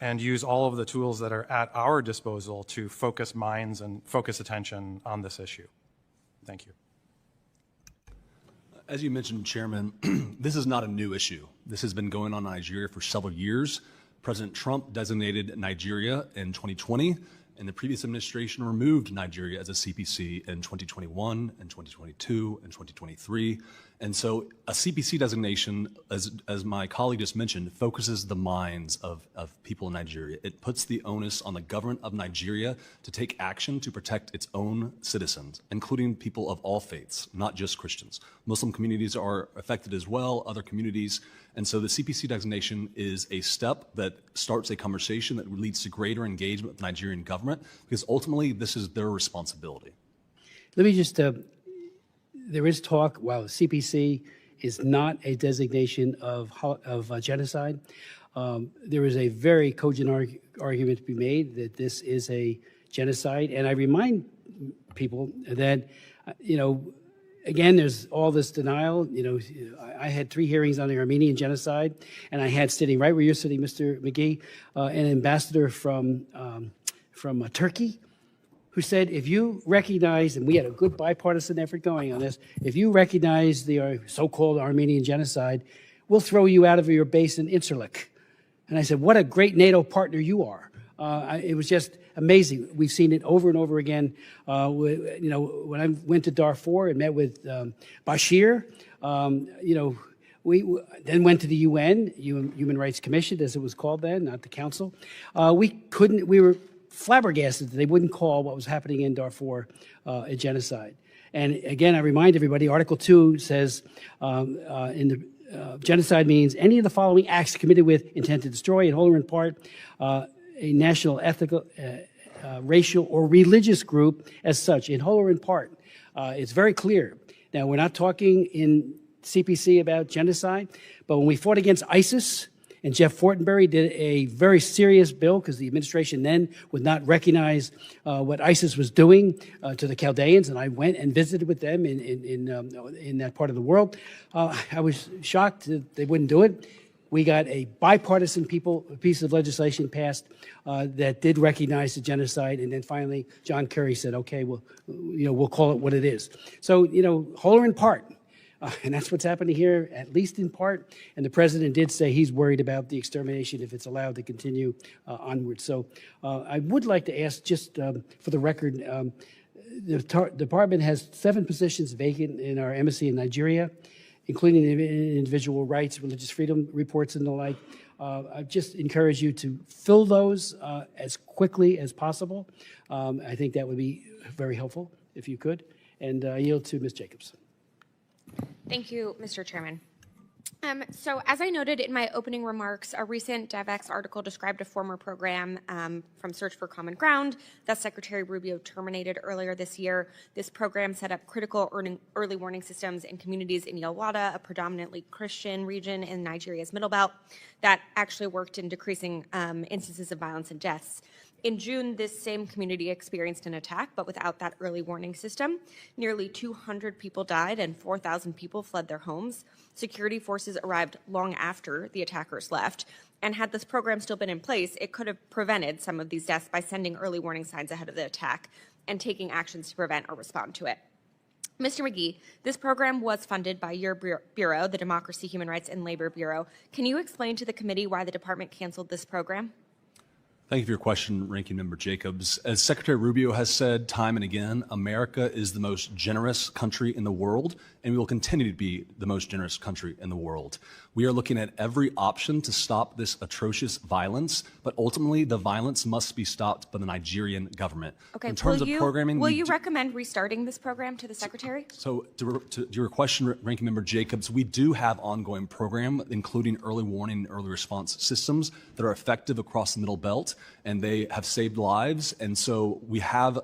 and use all of the tools that are at our disposal to focus minds and focus attention on this issue. Thank you. As you mentioned, Chairman, this is not a new issue. This has been going on in Nigeria for several years. President Trump designated Nigeria in 2020, and the previous administration removed Nigeria as a CPC in 2021 and 2022 and 2023. And so a CPC designation, as my colleague just mentioned, focuses the minds of people in Nigeria. It puts the onus on the government of Nigeria to take action to protect its own citizens, including people of all faiths, not just Christians. Muslim communities are affected as well, other communities. And so the CPC designation is a step that starts a conversation that leads to greater engagement with the Nigerian government, because ultimately this is their responsibility. Let me just, there is talk, while CPC is not a designation of genocide, there is a very cogent argument to be made that this is a genocide. And I remind people that, again, there's all this denial. You know, I had 3 hearings on the Armenian genocide, and I had, sitting right where you're sitting, Mr. McGee, an ambassador from Turkey, who said, if you recognize, and we had a good bipartisan effort going on this, if you recognize the so-called Armenian genocide, we'll throw you out of your base in Incirlik. And I said, what a great NATO partner you are. It was just amazing. We've seen it over and over again. You know, when I went to Darfur and met with Bashir, you know, we then went to the UN, Human Rights Commission, as it was called then, not the Council. We were flabbergasted that they wouldn't call what was happening in Darfur a genocide. And again, I remind everybody, Article 2 says genocide means any of the following acts committed with intent to destroy, in whole or in part, a national, ethnical, racial, or religious group as such, in whole or in part. It's very clear. Now, we're not talking in CPC about genocide, but when we fought against ISIS, and Jeff Fortenberry did a very serious bill because the administration then would not recognize what ISIS was doing to the Chaldeans, and I went and visited with them in that part of the world. I was shocked that they wouldn't do it. We got a bipartisan piece of legislation passed that did recognize the genocide, and then finally John Kerry said, "Okay, well, you know, we'll call it what it is." So, you know, whole or in part. And that's what's happening here, at least in part. And the president did say he's worried about the extermination if it's allowed to continue onward. So I would like to ask, just for the record, the department has 7 positions vacant in our embassy in Nigeria, including individual rights, religious freedom reports, and the like. I just encourage you to fill those as quickly as possible. I think that would be very helpful if you could. And I yield to Ms. Jacobs. Thank you, Mr. Chairman. So as I noted in my opening remarks, a recent DevEx article described a former program from Search for Common Ground that Secretary Rubio terminated earlier this year. This program set up critical early warning systems in communities in Yelwada, a predominantly Christian region in Nigeria's Middle Belt, that actually worked in decreasing instances of violence and deaths. In June, this same community experienced an attack, but without that early warning system. Nearly 200 people died and 4,000 people fled their homes. Security forces arrived long after the attackers left. And had this program still been in place, it could have prevented some of these deaths by sending early warning signs ahead of the attack and taking actions to prevent or respond to it. Mr. McGee, this program was funded by your bureau, the Democracy, Human Rights, and Labor Bureau. Can you explain to the committee why the department canceled this program? Thank you for your question, Ranking Member Jacobs. As Secretary Rubio has said time and again, America is the most generous country in the world, and we will continue to be the most generous country in the world. We are looking at every option to stop this atrocious violence, but ultimately the violence must be stopped by the Nigerian government. Okay, in terms of programming, will you recommend restarting this program to the Secretary? So to your question, Ranking Member Jacobs, we do have ongoing program, including early warning and early response systems that are effective across the Middle Belt, and they have saved lives. And so we have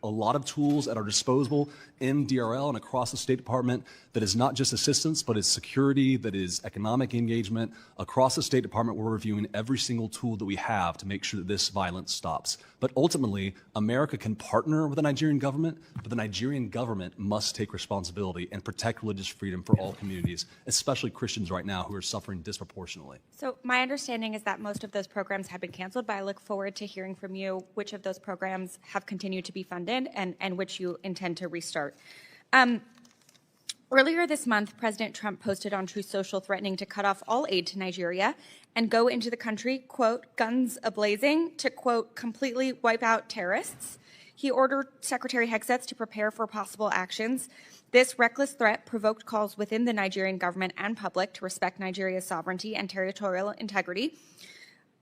a lot of tools at our disposal in DRL and across the State Department that is not just assistance, but is security, that is economic engagement. Across the State Department, we're reviewing every single tool that we have to make sure that this violence stops. But ultimately, America can partner with the Nigerian government, but the Nigerian government must take responsibility and protect religious freedom for all communities, especially Christians right now who are suffering disproportionately. So my understanding is that most of those programs have been canceled, but I look forward to hearing from you which of those programs have continued to be funded and which you intend to restart. Earlier this month, President Trump posted on Truth Social threatening to cut off all aid to Nigeria and go into the country, quote, guns a-blazing, to, quote, completely wipe out terrorists. He ordered Secretary Hegseth to prepare for possible actions. This reckless threat provoked calls within the Nigerian government and public to respect Nigeria's sovereignty and territorial integrity.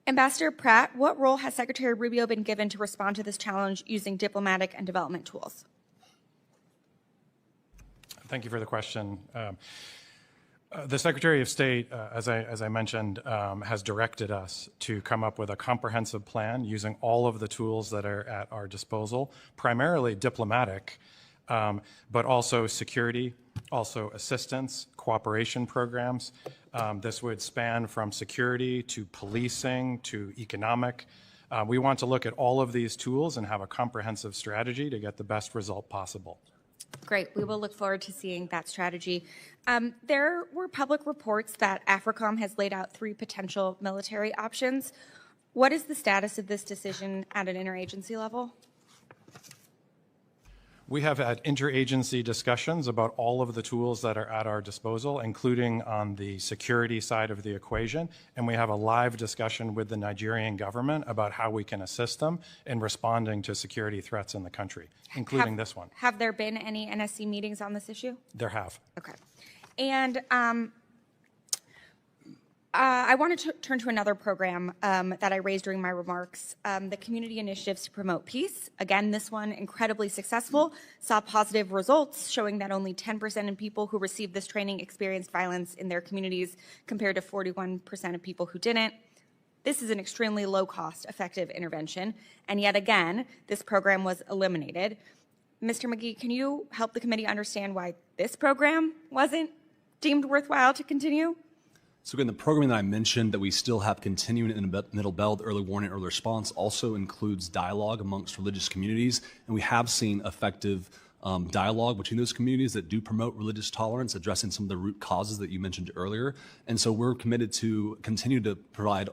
Ambassador Pratt, what role has Secretary Rubio been given to respond to this challenge using diplomatic and development tools? Thank you for the question. The Secretary of State, as I mentioned, has directed us to come up with a comprehensive plan using all of the tools that are at our disposal, primarily diplomatic, but also security, also assistance, cooperation programs. This would span from security to policing to economic. We want to look at all of these tools and have a comprehensive strategy to get the best result possible. Great. We will look forward to seeing that strategy. There were public reports that AFRICOM has laid out 3 potential military options. What is the status of this decision at an interagency level? We have had interagency discussions about all of the tools that are at our disposal, including on the security side of the equation, and we have a live discussion with the Nigerian government about how we can assist them in responding to security threats in the country, including this one. Have there been any NSC meetings on this issue? There have. Okay. And I want to turn to another program that I raised during my remarks, the Community Initiatives to Promote Peace. Again, this one incredibly successful, saw positive results showing that only 10% of people who received this training experienced violence in their communities compared to 41% of people who didn't. This is an extremely low-cost, effective intervention, and yet again, this program was eliminated. Mr. McGee, can you help the committee understand why this program wasn't deemed worthwhile to continue? So again, the programming that I mentioned that we still have continuing in the Middle Belt, early warning, early response, also includes dialogue amongst religious communities. And we have seen effective dialogue between those communities that do promote religious tolerance, addressing some of the root causes that you mentioned earlier. And so we're committed to continue to provide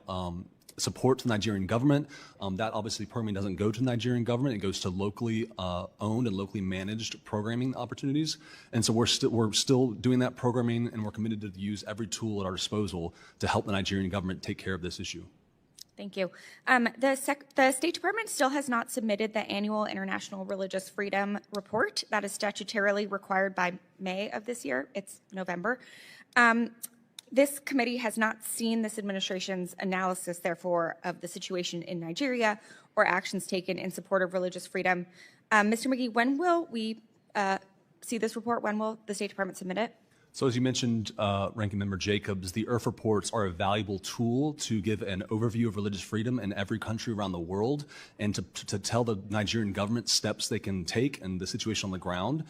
support to the Nigerian government. That obviously programming doesn't go to the Nigerian government. It goes to locally owned and locally managed programming opportunities. And so we're still doing that programming, and we're committed to use every tool at our disposal to help the Nigerian government take care of this issue. Thank you. The State Department still has not submitted the annual International Religious Freedom Report that is statutorily required by May of this year. It's November. This committee has not seen this administration's analysis, therefore, of the situation in Nigeria or actions taken in support of religious freedom. Mr. McGee, when will we see this report? When will the State Department submit it? So as you mentioned, Ranking Member Jacobs, the IRF reports are a valuable tool to give an overview of religious freedom in every country around the world and to tell the Nigerian government steps they can take and the situation on the ground.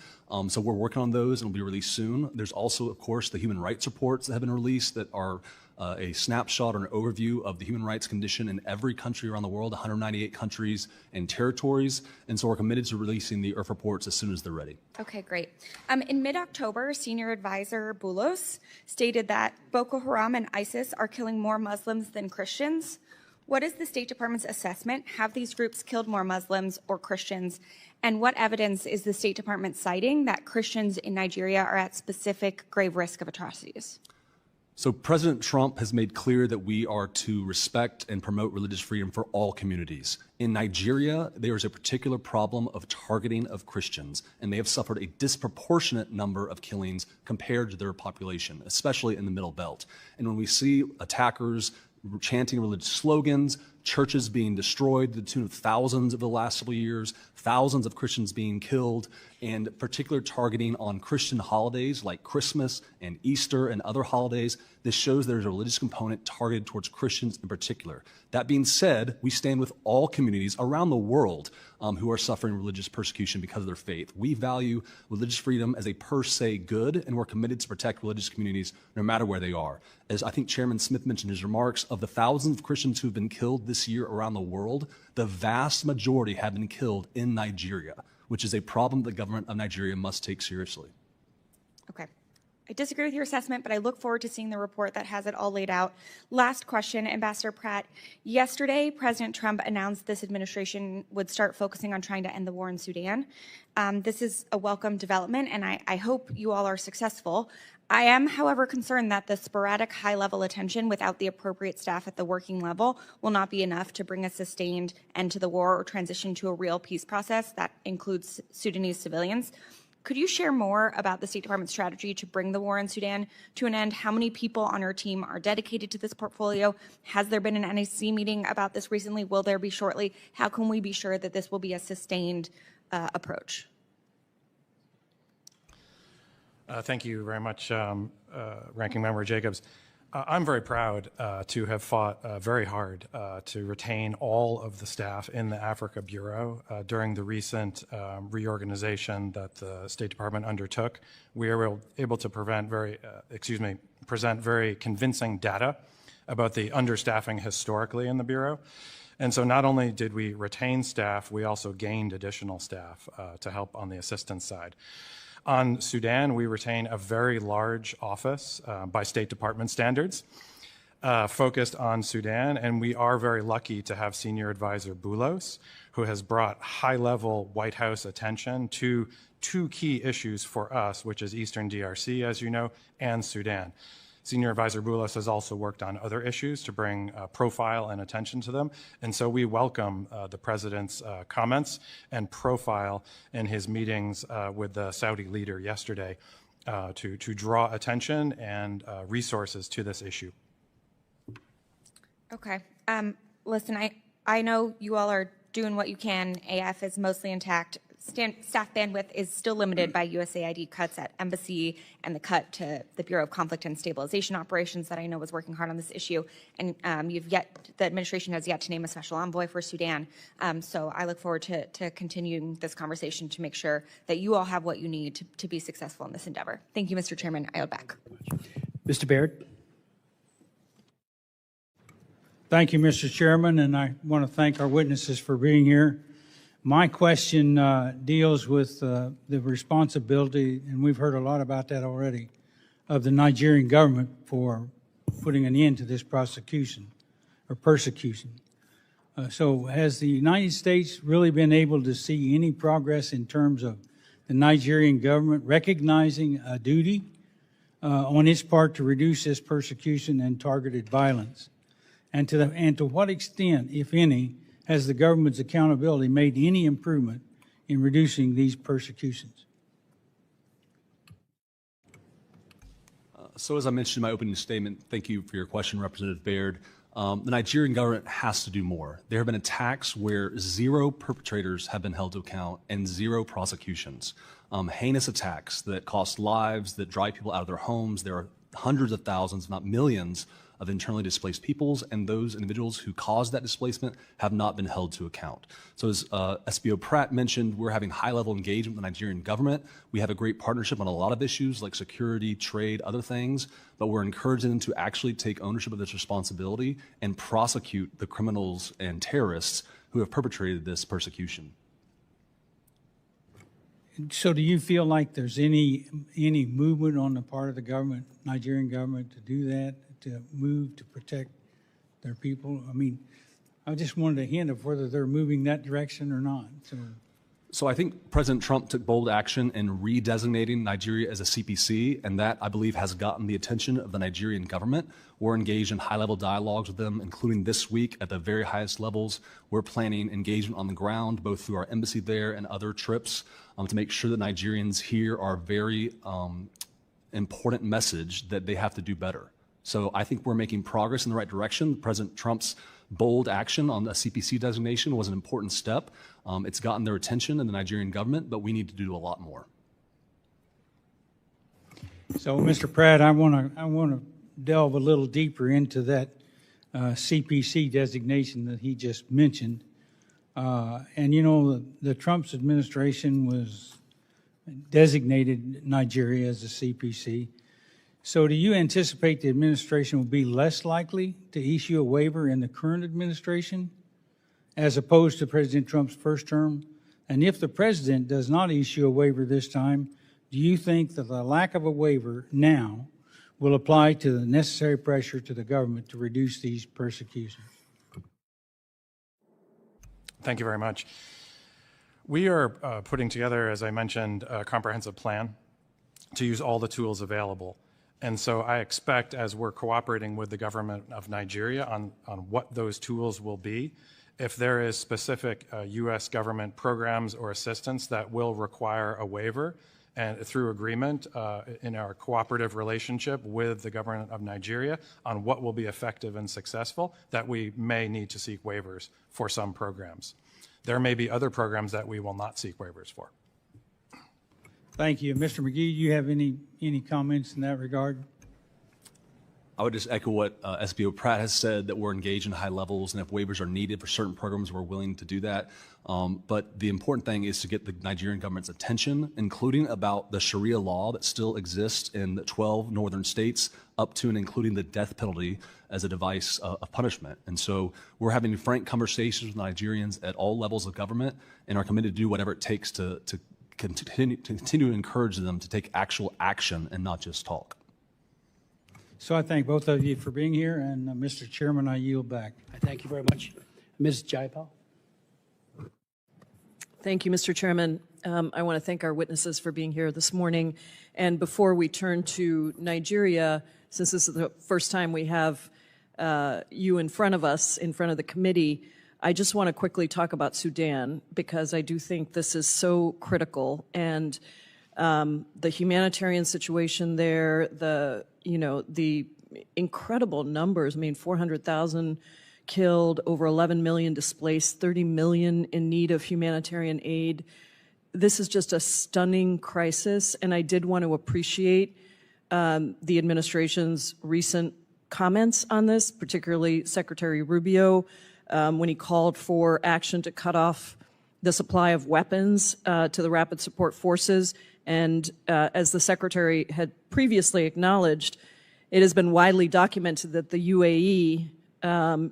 So we're working on those and will be released soon. There's also, of course, the human rights reports that have been released that are a snapshot or an overview of the human rights condition in every country around the world, 198 countries and territories. And so we're committed to releasing the IRF reports as soon as they're ready. Okay, great. In mid-October, Senior Advisor Boulos stated that Boko Haram and ISIS are killing more Muslims than Christians. What is the State Department's assessment? Have these groups killed more Muslims or Christians? And what evidence is the State Department citing that Christians in Nigeria are at specific grave risk of atrocities? So President Trump has made clear that we are to respect and promote religious freedom for all communities. In Nigeria, there is a particular problem of targeting of Christians, and they have suffered a disproportionate number of killings compared to their population, especially in the Middle Belt. And when we see attackers chanting religious slogans, churches being destroyed to the tune of thousands of the last several years, thousands of Christians being killed, and particular targeting on Christian holidays like Christmas and Easter and other holidays. This shows there's a religious component targeted towards Christians in particular. That being said, we stand with all communities around the world who are suffering religious persecution because of their faith. We value religious freedom as a per se good, and we're committed to protect religious communities no matter where they are. As I think Chairman Smith mentioned in his remarks, of the thousands of Christians who've been killed this year around the world, the vast majority have been killed in Nigeria, which is a problem the government of Nigeria must take seriously. Okay. I disagree with your assessment, but I look forward to seeing the report that has it all laid out. Last question, Ambassador Pratt. Yesterday, President Trump announced this administration would start focusing on trying to end the war in Sudan. This is a welcome development, and I hope you all are successful. I am, however, concerned that the sporadic high-level attention without the appropriate staff at the working level will not be enough to bring a sustained end to the war or transition to a real peace process that includes Sudanese civilians. Could you share more about the State Department's strategy to bring the war in Sudan to an end? How many people on your team are dedicated to this portfolio? Has there been an NAC meeting about this recently? Will there be shortly? How can we be sure that this will be a sustained approach? Thank you very much, Ranking Member Jacobs. I'm very proud to have fought very hard to retain all of the staff in the Africa Bureau during the recent reorganization that the State Department undertook. We were able to present very convincing data about the understaffing historically in the Bureau. And so not only did we retain staff, we also gained additional staff to help on the assistance side. On Sudan, we retain a very large office by State Department standards focused on Sudan, and we are very lucky to have Senior Advisor Boulos, who has brought high-level White House attention to two key issues for us, which is Eastern DRC, as you know, and Sudan. Senior Advisor Boulos has also worked on other issues to bring profile and attention to them. And so we welcome the President's comments and profile in his meetings with the Saudi leader yesterday to draw attention and resources to this issue. Okay. Listen, I know you all are doing what you can. AF is mostly intact. Staff bandwidth is still limited by USAID cuts at embassy and the cut to the Bureau of Conflict and Stabilization Operations that I know was working hard on this issue. And the administration has yet to name a special envoy for Sudan. So I look forward to continuing this conversation to make sure that you all have what you need to be successful in this endeavor. Thank you, Mr. Chairman. I yield back. Mr. Baird. Thank you, Mr. Chairman, and I want to thank our witnesses for being here. My question deals with the responsibility, and we've heard a lot about that already, of the Nigerian government for putting an end to this prosecution or persecution. So has the United States really been able to see any progress in terms of the Nigerian government recognizing a duty on its part to reduce this persecution and targeted violence? And to what extent, if any, has the government's accountability made any improvement in reducing these persecutions? So as I mentioned in my opening statement, thank you for your question, Representative Baird. The Nigerian government has to do more. There have been attacks where 0 perpetrators have been held to account and 0 prosecutions. Heinous attacks that cost lives, that drive people out of their homes. There are hundreds of thousands, if not millions, of internally displaced peoples, and those individuals who caused that displacement have not been held to account. So as SBO Pratt mentioned, we're having high-level engagement with the Nigerian government. We have a great partnership on a lot of issues like security, trade, other things, but we're encouraging them to actually take ownership of this responsibility and prosecute the criminals and terrorists who have perpetrated this persecution. So do you feel like there's any movement on the part of the government, Nigerian government, to do that, to move to protect their people? I mean, I just wanted a hint of whether they're moving that direction or not. So I think President Trump took bold action in redesignating Nigeria as a CPC, and that, I believe, has gotten the attention of the Nigerian government. We're engaged in high-level dialogues with them, including this week at the very highest levels. We're planning engagement on the ground, both through our embassy there and other trips, to make sure that Nigerians hear our very important message that they have to do better. So I think we're making progress in the right direction. President Trump's bold action on the CPC designation was an important step. It's gotten their attention in the Nigerian government, but we need to do a lot more. So, Mr. Pratt, I want to delve a little deeper into that CPC designation that he just mentioned. And you know, the Trump's administration was designated Nigeria as a CPC. So do you anticipate the administration will be less likely to issue a waiver in the current administration as opposed to President Trump's first term? And if the president does not issue a waiver this time, do you think that the lack of a waiver now will apply to the necessary pressure to the government to reduce these persecutions? Thank you very much. We are putting together, as I mentioned, a comprehensive plan to use all the tools available. And so I expect, as we're cooperating with the government of Nigeria on what those tools will be, if there is specific U.S. government programs or assistance that will require a waiver, and through agreement in our cooperative relationship with the government of Nigeria on what will be effective and successful, that we may need to seek waivers for some programs. There may be other programs that we will not seek waivers for. Thank you. Mr. McGee, do you have any comments in that regard? I would just echo what SBO Pratt has said, that we're engaged in high levels, and if waivers are needed for certain programs, we're willing to do that. But the important thing is to get the Nigerian government's attention, including about the Sharia law that still exists in 12 northern states, up to and including the death penalty as a device of punishment. And so we're having frank conversations with Nigerians at all levels of government and are committed to do whatever it takes to continue to encourage them to take actual action and not just talk. So I thank both of you for being here, and Mr. Chairman, I yield back. I thank you very much. Ms. Jaipal. Thank you, Mr. Chairman. I want to thank our witnesses for being here this morning. And before we turn to Nigeria, since this is the first time we have you in front of us, in front of the committee, I just want to quickly talk about Sudan, because I do think this is so critical. And the humanitarian situation there, the incredible numbers, 400,000 killed, over 11 million displaced, 30 million in need of humanitarian aid. This is just a stunning crisis, and I did want to appreciate the administration's recent comments on this, particularly Secretary Rubio, when he called for action to cut off the supply of weapons to the Rapid Support Forces. And as the Secretary had previously acknowledged, it has been widely documented that the UAE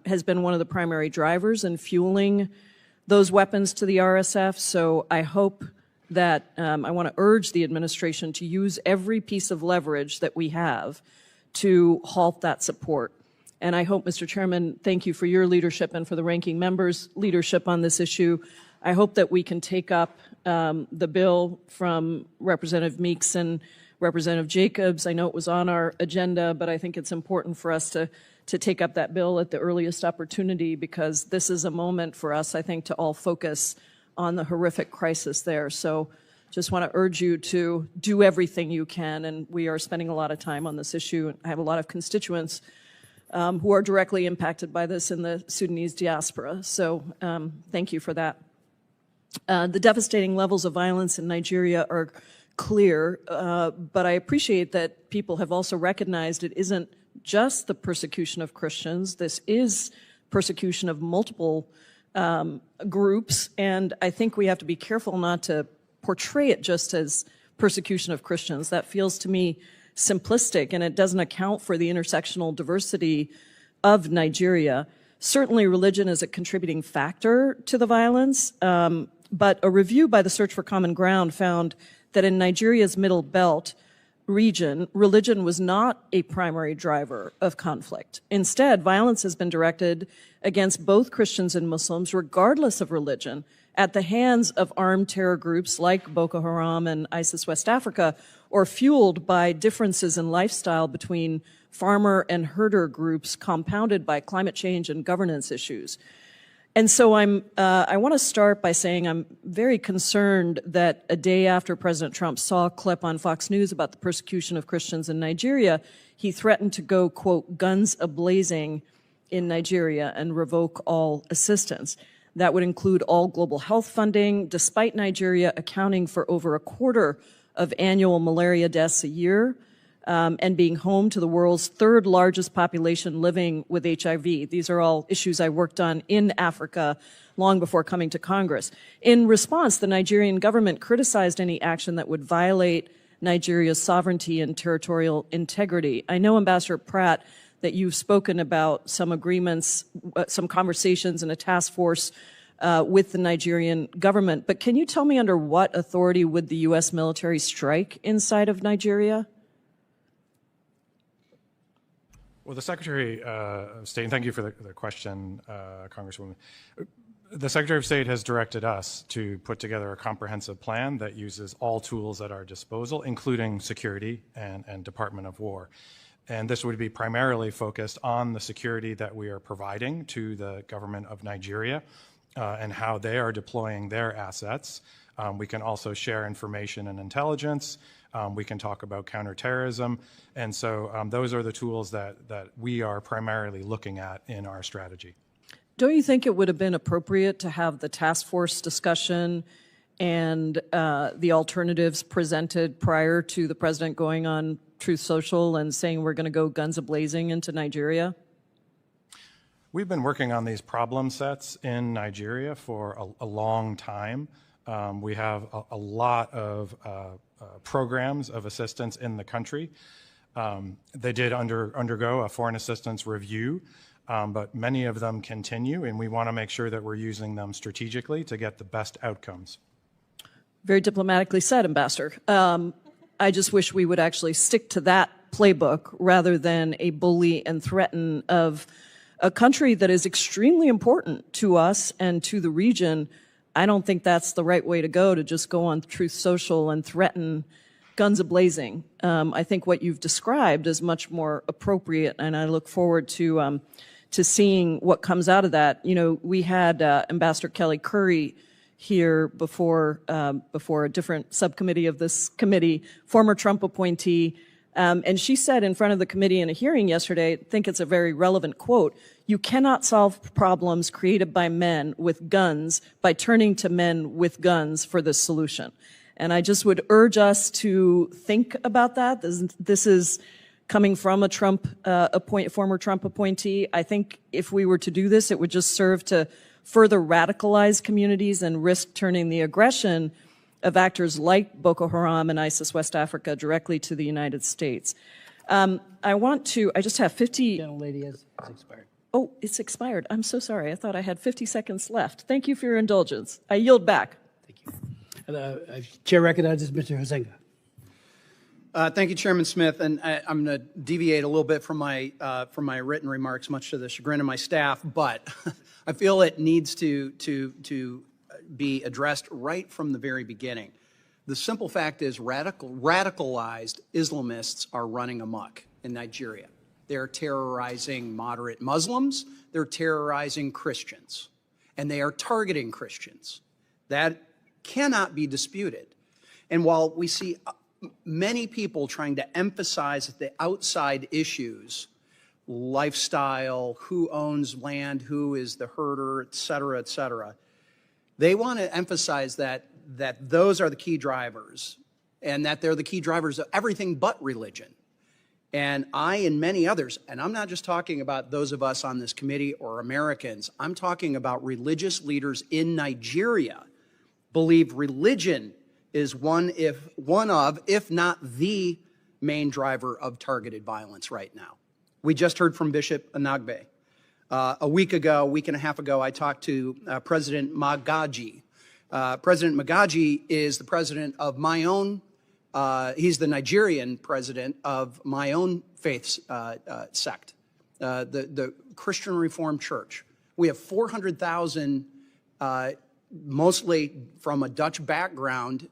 has been one of the primary drivers in fueling those weapons to the RSF. So I hope that I want to urge the administration to use every piece of leverage that we have to halt that support. And I hope, Mr. Chairman, thank you for your leadership and for the ranking member's leadership on this issue. I hope that we can take up the bill from Representative Meeks and Representative Jacobs. I know it was on our agenda, but I think it's important for us to take up that bill at the earliest opportunity, because this is a moment for us, I think, to all focus on the horrific crisis there. So just want to urge you to do everything you can, and we are spending a lot of time on this issue. I have a lot of constituents who are directly impacted by this in the Sudanese diaspora. So thank you for that. The devastating levels of violence in Nigeria are clear, but I appreciate that people have also recognized it isn't just the persecution of Christians. This is persecution of multiple groups, and I think we have to be careful not to portray it just as persecution of Christians. That feels to me simplistic, and it doesn't account for the intersectional diversity of Nigeria. Certainly religion is a contributing factor to the violence, but a review by the Search for Common Ground found that in Nigeria's Middle Belt region, religion was not a primary driver of conflict. Instead, violence has been directed against both Christians and Muslims, regardless of religion, at the hands of armed terror groups like Boko Haram and ISIS West Africa, or fueled by differences in lifestyle between farmer and herder groups compounded by climate change and governance issues. And so I want to start by saying I'm very concerned that a day after President Trump saw a clip on Fox News about the persecution of Christians in Nigeria, he threatened to go, quote, guns a-blazing in Nigeria and revoke all assistance. That would include all global health funding, despite Nigeria accounting for over a quarter of annual malaria deaths a year, and being home to the world's third largest population living with HIV. These are all issues I worked on in Africa long before coming to Congress. In response, the Nigerian government criticized any action that would violate Nigeria's sovereignty and territorial integrity. I know, Ambassador Pratt, that you've spoken about some agreements, some conversations in a task force with the Nigerian government, but can you tell me under what authority would the U.S. military strike inside of Nigeria? Well, the Secretary of State, and thank you for the question, Congresswoman. The Secretary of State has directed us to put together a comprehensive plan that uses all tools at our disposal, including security and Department of War. And this would be primarily focused on the security that we are providing to the government of Nigeria and how they are deploying their assets. We can also share information and intelligence. We can talk about counterterrorism. And so those are the tools that we are primarily looking at in our strategy. Don't you think it would have been appropriate to have the task force discussion and the alternatives presented prior to the president going on Truth Social and saying we're going to go guns a-blazing into Nigeria? We've been working on these problem sets in Nigeria for a long time. We have a lot of programs of assistance in the country. They did undergo a foreign assistance review, but many of them continue, and we want to make sure that we're using them strategically to get the best outcomes. Very diplomatically said, Ambassador. I just wish we would actually stick to that playbook rather than a bully and threaten of a country that is extremely important to us and to the region. I don't think that's the right way to go, to just go on Truth Social and threaten guns a-blazing. I think what you've described is much more appropriate, and I look forward to seeing what comes out of that. You know, we had Ambassador Kelly Curry here before a different subcommittee of this committee, former Trump appointee, and she said in front of the committee in a hearing yesterday, I think it's a very relevant quote, "You cannot solve problems created by men with guns by turning to men with guns for the solution." And I just would urge us to think about that. This is coming from a former Trump appointee. I think if we were to do this, it would just serve to further radicalize communities and risk turning the aggression of actors like Boko Haram and ISIS West Africa directly to the United States. I just have 50. Gentlelady has expired. Oh, it's expired. I'm so sorry. I thought I had 50 seconds left. Thank you for your indulgence. I yield back. Chair recognizes Mr. Huizenga. Thank you, Chairman Smith. And I'm going to deviate a little bit from my written remarks, much to the chagrin of my staff, but I feel it needs to be addressed right from the very beginning. The simple fact is radicalized Islamists are running amok in Nigeria. They're terrorizing moderate Muslims. They're terrorizing Christians. And they are targeting Christians. That cannot be disputed. And while we see many people trying to emphasize the outside issues, lifestyle, who owns land, who is the herder, et cetera, they want to emphasize that those are the key drivers and that they're the key drivers of everything but religion. And I and many others, and I'm not just talking about those of us on this committee or Americans, I'm talking about religious leaders in Nigeria, believe religion is one of, if not the main driver of targeted violence right now. We just heard from Bishop Anagbe. A week and a half ago, I talked to President Magaji. President Magaji is the president of my own, he's the Nigerian president of my own faith sect, the Christian Reformed Church. We have 400,000, mostly from a Dutch background,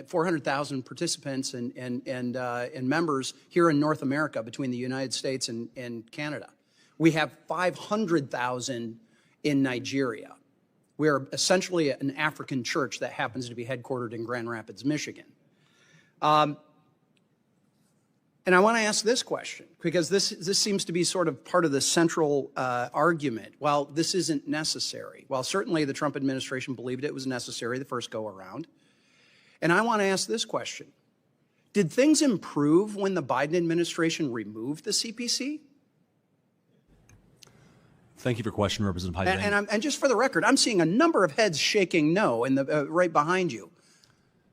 400,000 participants and members here in North America between the United States and Canada. We have 500,000 in Nigeria. We are essentially an African church that happens to be headquartered in Grand Rapids, Michigan. And I want to ask this question, because this seems to be sort of part of the central argument. Well, this isn't necessary. Well, certainly the Trump administration believed it was necessary the first go around. And I want to ask this question. Did things improve when the Biden administration removed the CPC? Thank you for your question, Representative Huizenga. And just for the record, I'm seeing a number of heads shaking no in the right behind you.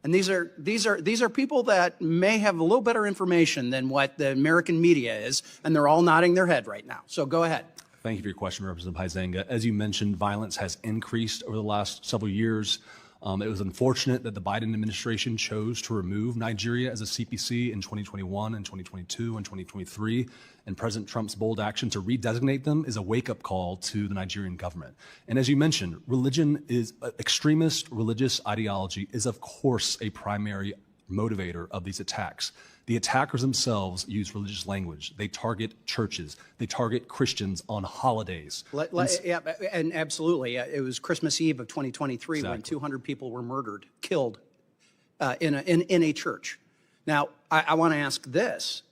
And these are people that may have a little better information than what the American media is, and they're all nodding their head right now. So go ahead. Thank you for your question, Representative Huizenga. As you mentioned, violence has increased over the last several years. It was unfortunate that the Biden administration chose to remove Nigeria as a CPC in 2021 and 2022 and 2023, and President Trump's bold action to redesignate them is a wake-up call to the Nigerian government. And as you mentioned, extremist religious ideology is of course a primary motivator of these attacks. The attackers themselves use religious language. They target churches. They target Christians on holidays. Yeah, and absolutely. It was Christmas Eve of 2023 exactly. When 200 people were murdered, killed in a church. Now, I want to ask this.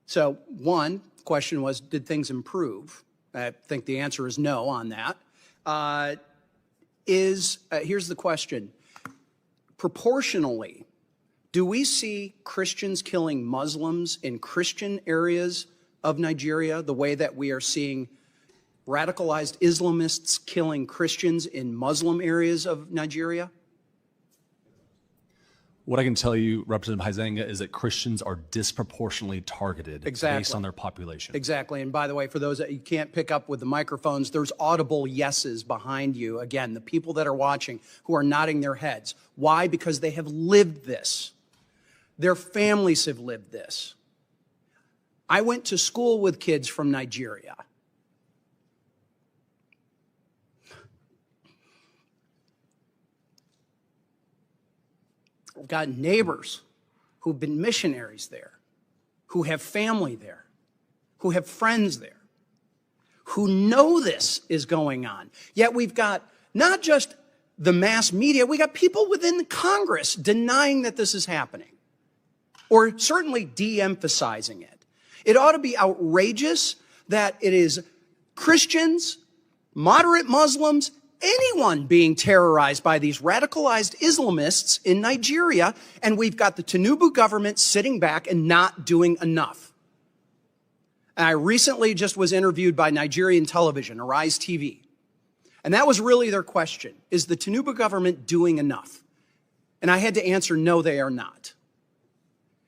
So one question was, did things improve? I think the answer is no on that. Here's the question. Proportionally, Do we see Christians killing Muslims in Christian areas of Nigeria the way that we are seeing radicalized Islamists killing Christians in Muslim areas of Nigeria? What I can tell you, Representative Huizenga, is that Christians are disproportionately targeted based on their population. Exactly. And by the way, for those that you can't pick up with the microphones, there's audible yeses behind you. Again, the people that are watching who are nodding their heads. Why? Because they have lived this. Their families have lived this. I went to school with kids from Nigeria. I've got neighbors who've been missionaries there, who have family there, who have friends there, who know this is going on. Yet we've got not just the mass media, we got people within Congress denying that this is happening, or certainly de-emphasizing it. It ought to be outrageous that it is Christians, moderate Muslims, anyone being terrorized by these radicalized Islamists in Nigeria, and we've got the Tinubu government sitting back and not doing enough. And I recently just was interviewed by Nigerian television, Arise TV, and that was really their question. Is the Tinubu government doing enough? And I had to answer, no, they are not.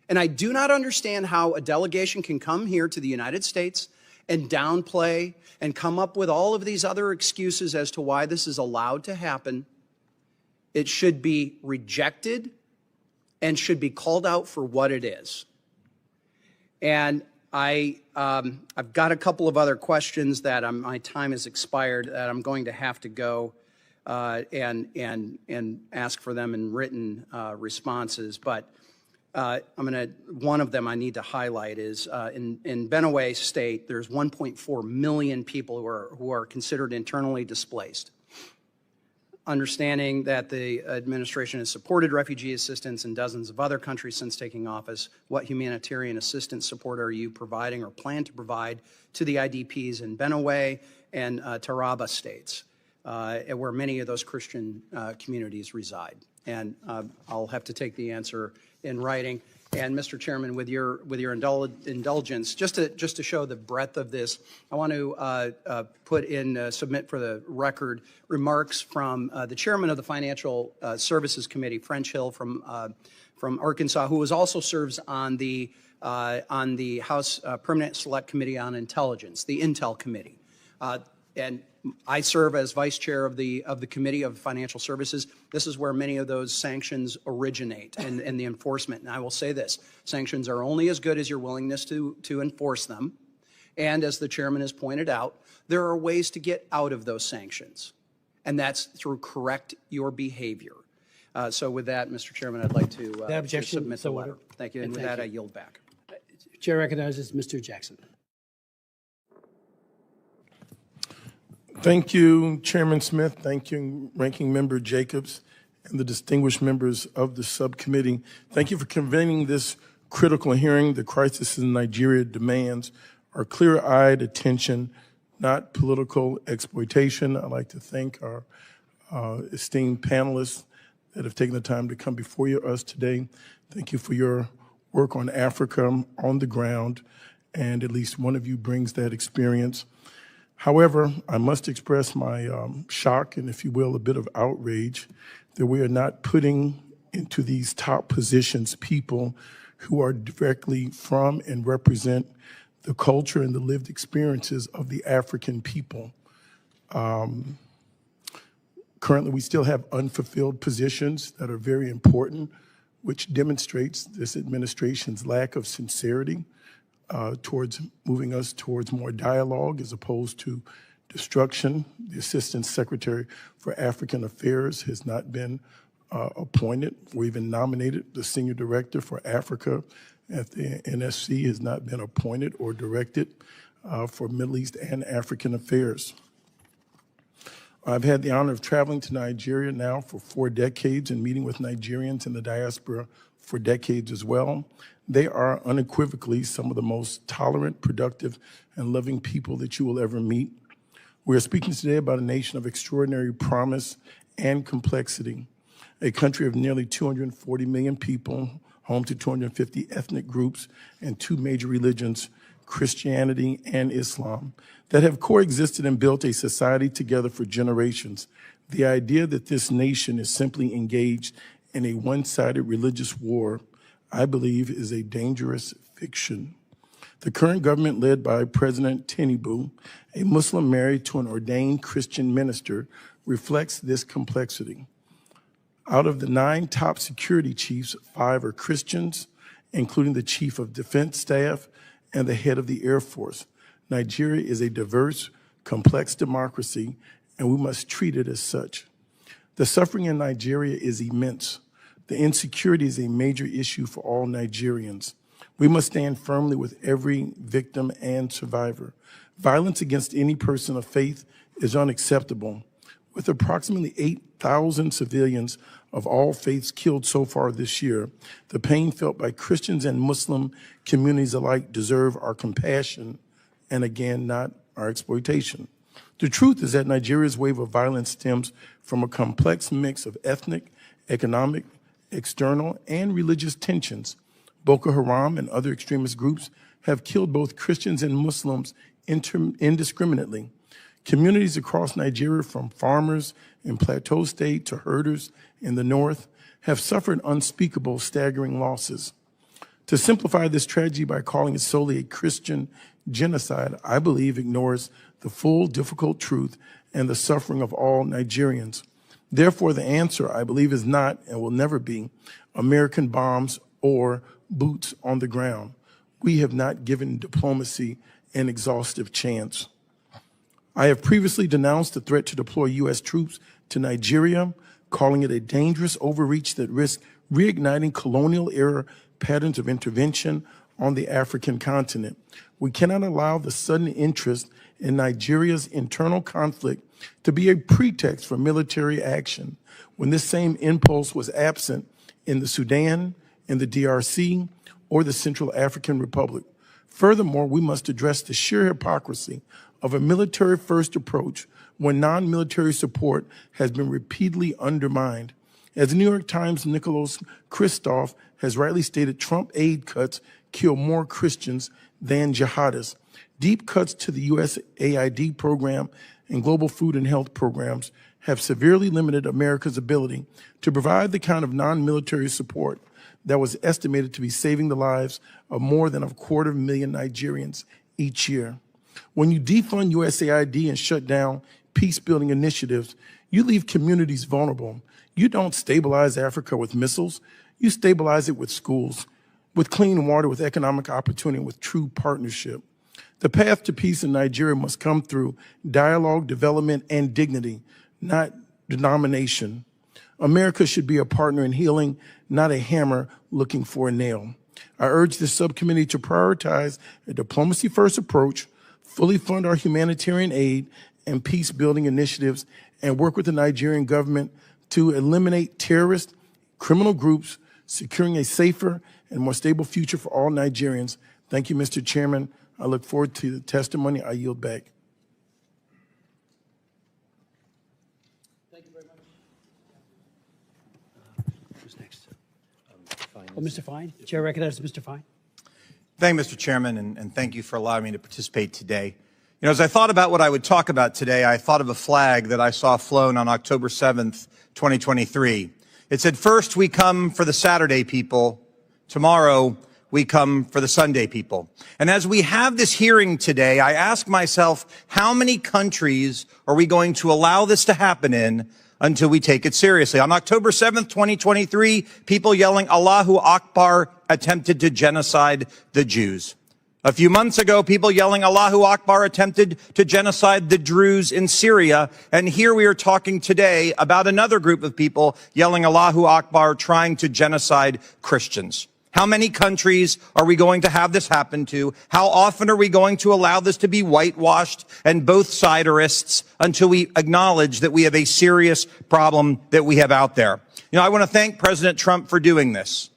And I do not understand how a delegation can come here to the United States and downplay and come up with all of these other excuses as to why this is allowed to happen. It should be rejected and should be called out for what it is. And I've got a couple of other questions that my time has expired that I'm going to have to go and ask for them in written responses. But one of them I need to highlight is in Benue State, there's 1.4 million people who are considered internally displaced. Understanding that the administration has supported refugee assistance in dozens of other countries since taking office, what humanitarian assistance support are you providing or plan to provide to the IDPs in Benue and Taraba states, where many of those Christian communities reside? And I'll have to take the answer in writing. And Mr. Chairman, with your indulgence, just to show the breadth of this, I want to submit for the record remarks from the chairman of the Financial Services Committee, French Hill from Arkansas, who also serves on the House Permanent Select Committee on Intelligence, the Intel Committee. And I serve as vice chair of the Committee of Financial Services. This is where many of those sanctions originate and the enforcement. And I will say this, sanctions are only as good as your willingness to enforce them. And as the chairman has pointed out, there are ways to get out of those sanctions. And that's through correct your behavior. So with that, Mr. Chairman, I'd like to submit the letter. Thank you. And with that, I yield back. Chair recognizes Mr. Jackson. Thank you, Chairman Smith. Thank you, Ranking Member Jacobs, and the distinguished members of the subcommittee. Thank you for convening this critical hearing. The crisis in Nigeria demands our clear-eyed attention, not political exploitation. I'd like to thank our esteemed panelists that have taken the time to come before us today. Thank you for your work on Africa on the ground, and at least one of you brings that experience. However, I must express my shock and, if you will, a bit of outrage that we are not putting into these top positions people who are directly from and represent the culture and the lived experiences of the African people. Currently, we still have unfulfilled positions that are very important, which demonstrates this administration's lack of sincerity towards moving us towards more dialogue as opposed to destruction. The Assistant Secretary for African Affairs has not been appointed or even nominated. The Senior Director for Africa at the NSC has not been appointed or directed for Middle East and African Affairs. I've had the honor of traveling to Nigeria now for 4 decades and meeting with Nigerians in the diaspora for decades as well. They are unequivocally some of the most tolerant, productive, and loving people that you will ever meet. We are speaking today about a nation of extraordinary promise and complexity, a country of nearly 240 million people, home to 250 ethnic groups and two major religions, Christianity and Islam, that have coexisted and built a society together for generations. The idea that this nation is simply engaged in a one-sided religious war, I believe, is a dangerous fiction. The current government led by President Tinubu, a Muslim married to an ordained Christian minister, reflects this complexity. Out of the 9 top security chiefs, 5 are Christians, including the chief of defense staff and the head of the Air Force. Nigeria is a diverse, complex democracy, and we must treat it as such. The suffering in Nigeria is immense. The insecurity is a major issue for all Nigerians. We must stand firmly with every victim and survivor. Violence against any person of faith is unacceptable. With approximately 8,000 civilians of all faiths killed so far this year, the pain felt by Christians and Muslim communities alike deserve our compassion and, again, not our exploitation. The truth is that Nigeria's wave of violence stems from a complex mix of ethnic, economic, external, and religious tensions. Boko Haram and other extremist groups have killed both Christians and Muslims indiscriminately. Communities across Nigeria, from farmers in Plateau State to herders in the north, have suffered unspeakable, staggering losses. To simplify this tragedy by calling it solely a Christian genocide, I believe ignores the full, difficult truth and the suffering of all Nigerians. Therefore, the answer, I believe, is not and will never be American bombs or boots on the ground. We have not given diplomacy an exhaustive chance. I have previously denounced the threat to deploy U.S. troops to Nigeria, calling it a dangerous overreach that risks reigniting colonial-era patterns of intervention on the African continent. We cannot allow the sudden interest in Nigeria's internal conflict to be a pretext for military action, when this same impulse was absent in the Sudan, in the DRC, or the Central African Republic. Furthermore, we must address the sheer hypocrisy of a military-first approach when non-military support has been repeatedly undermined. As the New York Times' Nicholas Kristof has rightly stated, Trump aid cuts kill more Christians than jihadists. Deep cuts to the USAID program and global food and health programs have severely limited America's ability to provide the kind of non-military support that was estimated to be saving the lives of more than 250,000 Nigerians each year. When you defund USAID and shut down peace-building initiatives, you leave communities vulnerable. You don't stabilize Africa with missiles. You stabilize it with schools, with clean water, with economic opportunity, with true partnership. The path to peace in Nigeria must come through dialogue, development, and dignity, not denomination. America should be a partner in healing, not a hammer looking for a nail. I urge this subcommittee to prioritize a diplomacy-first approach, fully fund our humanitarian aid and peace-building initiatives, and work with the Nigerian government to eliminate terrorist, criminal groups, securing a safer and more stable future for all Nigerians. Thank you, Mr. Chairman. I look forward to the testimony. I yield back. Thank you very much. Who's next? Mr. Fine. Chair recognizes Mr. Fine. Thank you, Mr. Chairman, and thank you for allowing me to participate today. You know, as I thought about what I would talk about today, I thought of a flag that I saw flown on October 7th, 2023. It said, "First we come for the Saturday people, tomorrow we come for the Sunday people." And as we have this hearing today, I ask myself, how many countries are we going to allow this to happen in until we take it seriously? On October 7th, 2023, people yelling Allahu Akbar attempted to genocide the Jews. A few months ago, people yelling Allahu Akbar attempted to genocide the Druze in Syria. And here we are talking today about another group of people yelling Allahu Akbar trying to genocide Christians. How many countries are we going to have this happen to? How often are we going to allow this to be whitewashed and both siderists until we acknowledge that we have a serious problem that we have out there? You know, I want to thank President Trump for doing this.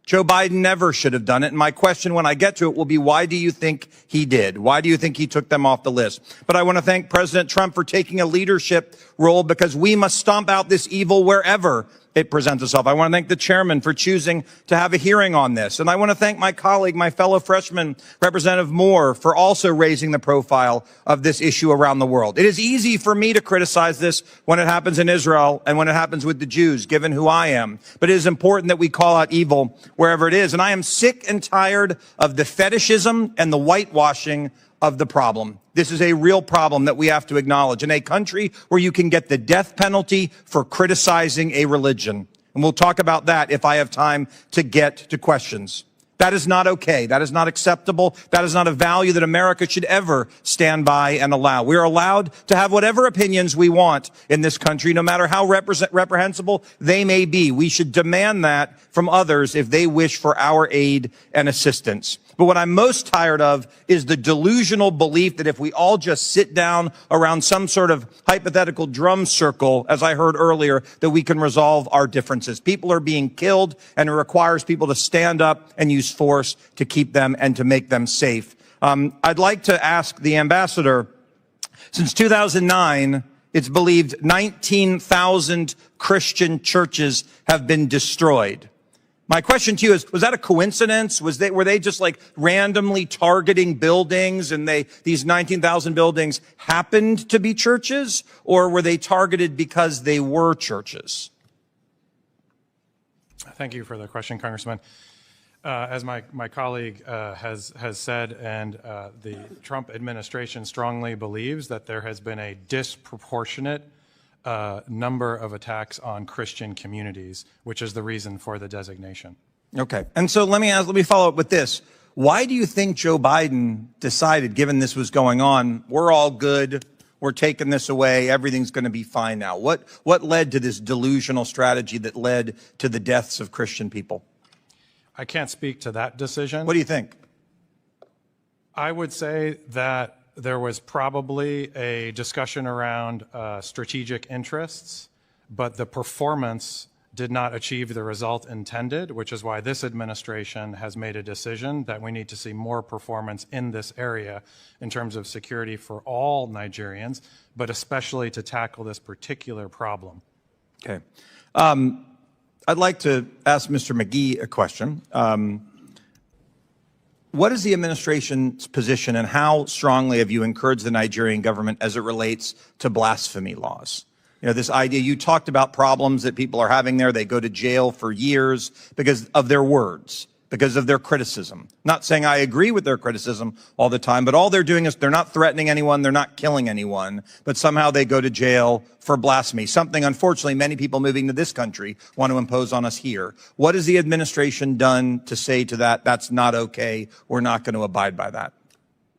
Joe Biden never should have done it. And my question when I get to it will be, why do you think he did? Why do you think he took them off the list? But I want to thank President Trump for taking a leadership role, because we must stomp out this evil wherever it presents itself. I want to thank the chairman for choosing to have a hearing on this. And I want to thank my colleague, my fellow freshman, Representative Moore, for also raising the profile of this issue around the world. It is easy for me to criticize this when it happens in Israel and when it happens with the Jews, given who I am. But it is important that we call out evil wherever it is. And I am sick and tired of the fetishism and the whitewashing of the problem. This is a real problem that we have to acknowledge in a country where you can get the death penalty for criticizing a religion. And we'll talk about that if I have time to get to questions. That is not okay. That is not acceptable. That is not a value that America should ever stand by and allow. We are allowed to have whatever opinions we want in this country, no matter how reprehensible they may be. We should demand that from others if they wish for our aid and assistance. But what I'm most tired of is the delusional belief that if we all just sit down around some sort of hypothetical drum circle, as I heard earlier, that we can resolve our differences. People are being killed, and it requires people to stand up and use force to keep them and to make them safe. I'd like to ask the ambassador, since 2009, it's believed 19,000 Christian churches have been destroyed. My question to you is, was that a coincidence? Were they just like randomly targeting buildings and these 19,000 buildings happened to be churches, or were they targeted because they were churches? Thank you for the question, Congressman. As my colleague has said, and the Trump administration strongly believes that there has been a disproportionate number of attacks on Christian communities, which is the reason for the designation. Okay. And so let me follow up with this. Why do you think Joe Biden decided, given this was going on, we're all good, we're taking this away, everything's going to be fine now? What led to this delusional strategy that led to the deaths of Christian people? I can't speak to that decision. What do you think? I would say that there was probably a discussion around strategic interests, but the performance did not achieve the result intended, which is why this administration has made a decision that we need to see more performance in this area in terms of security for all Nigerians, but especially to tackle this particular problem. Okay. I'd like to ask Mr. McGee a question. What is the administration's position, and how strongly have you encouraged the Nigerian government as it relates to blasphemy laws? You know, this idea, you talked about problems that people are having there. They go to jail for years because of their words, because of their criticism. Not saying I agree with their criticism all the time, but all they're doing is they're not threatening anyone, they're not killing anyone, but somehow they go to jail for blasphemy, something unfortunately many people moving to this country want to impose on us here. What has the administration done to say to that, that's not okay, we're not going to abide by that?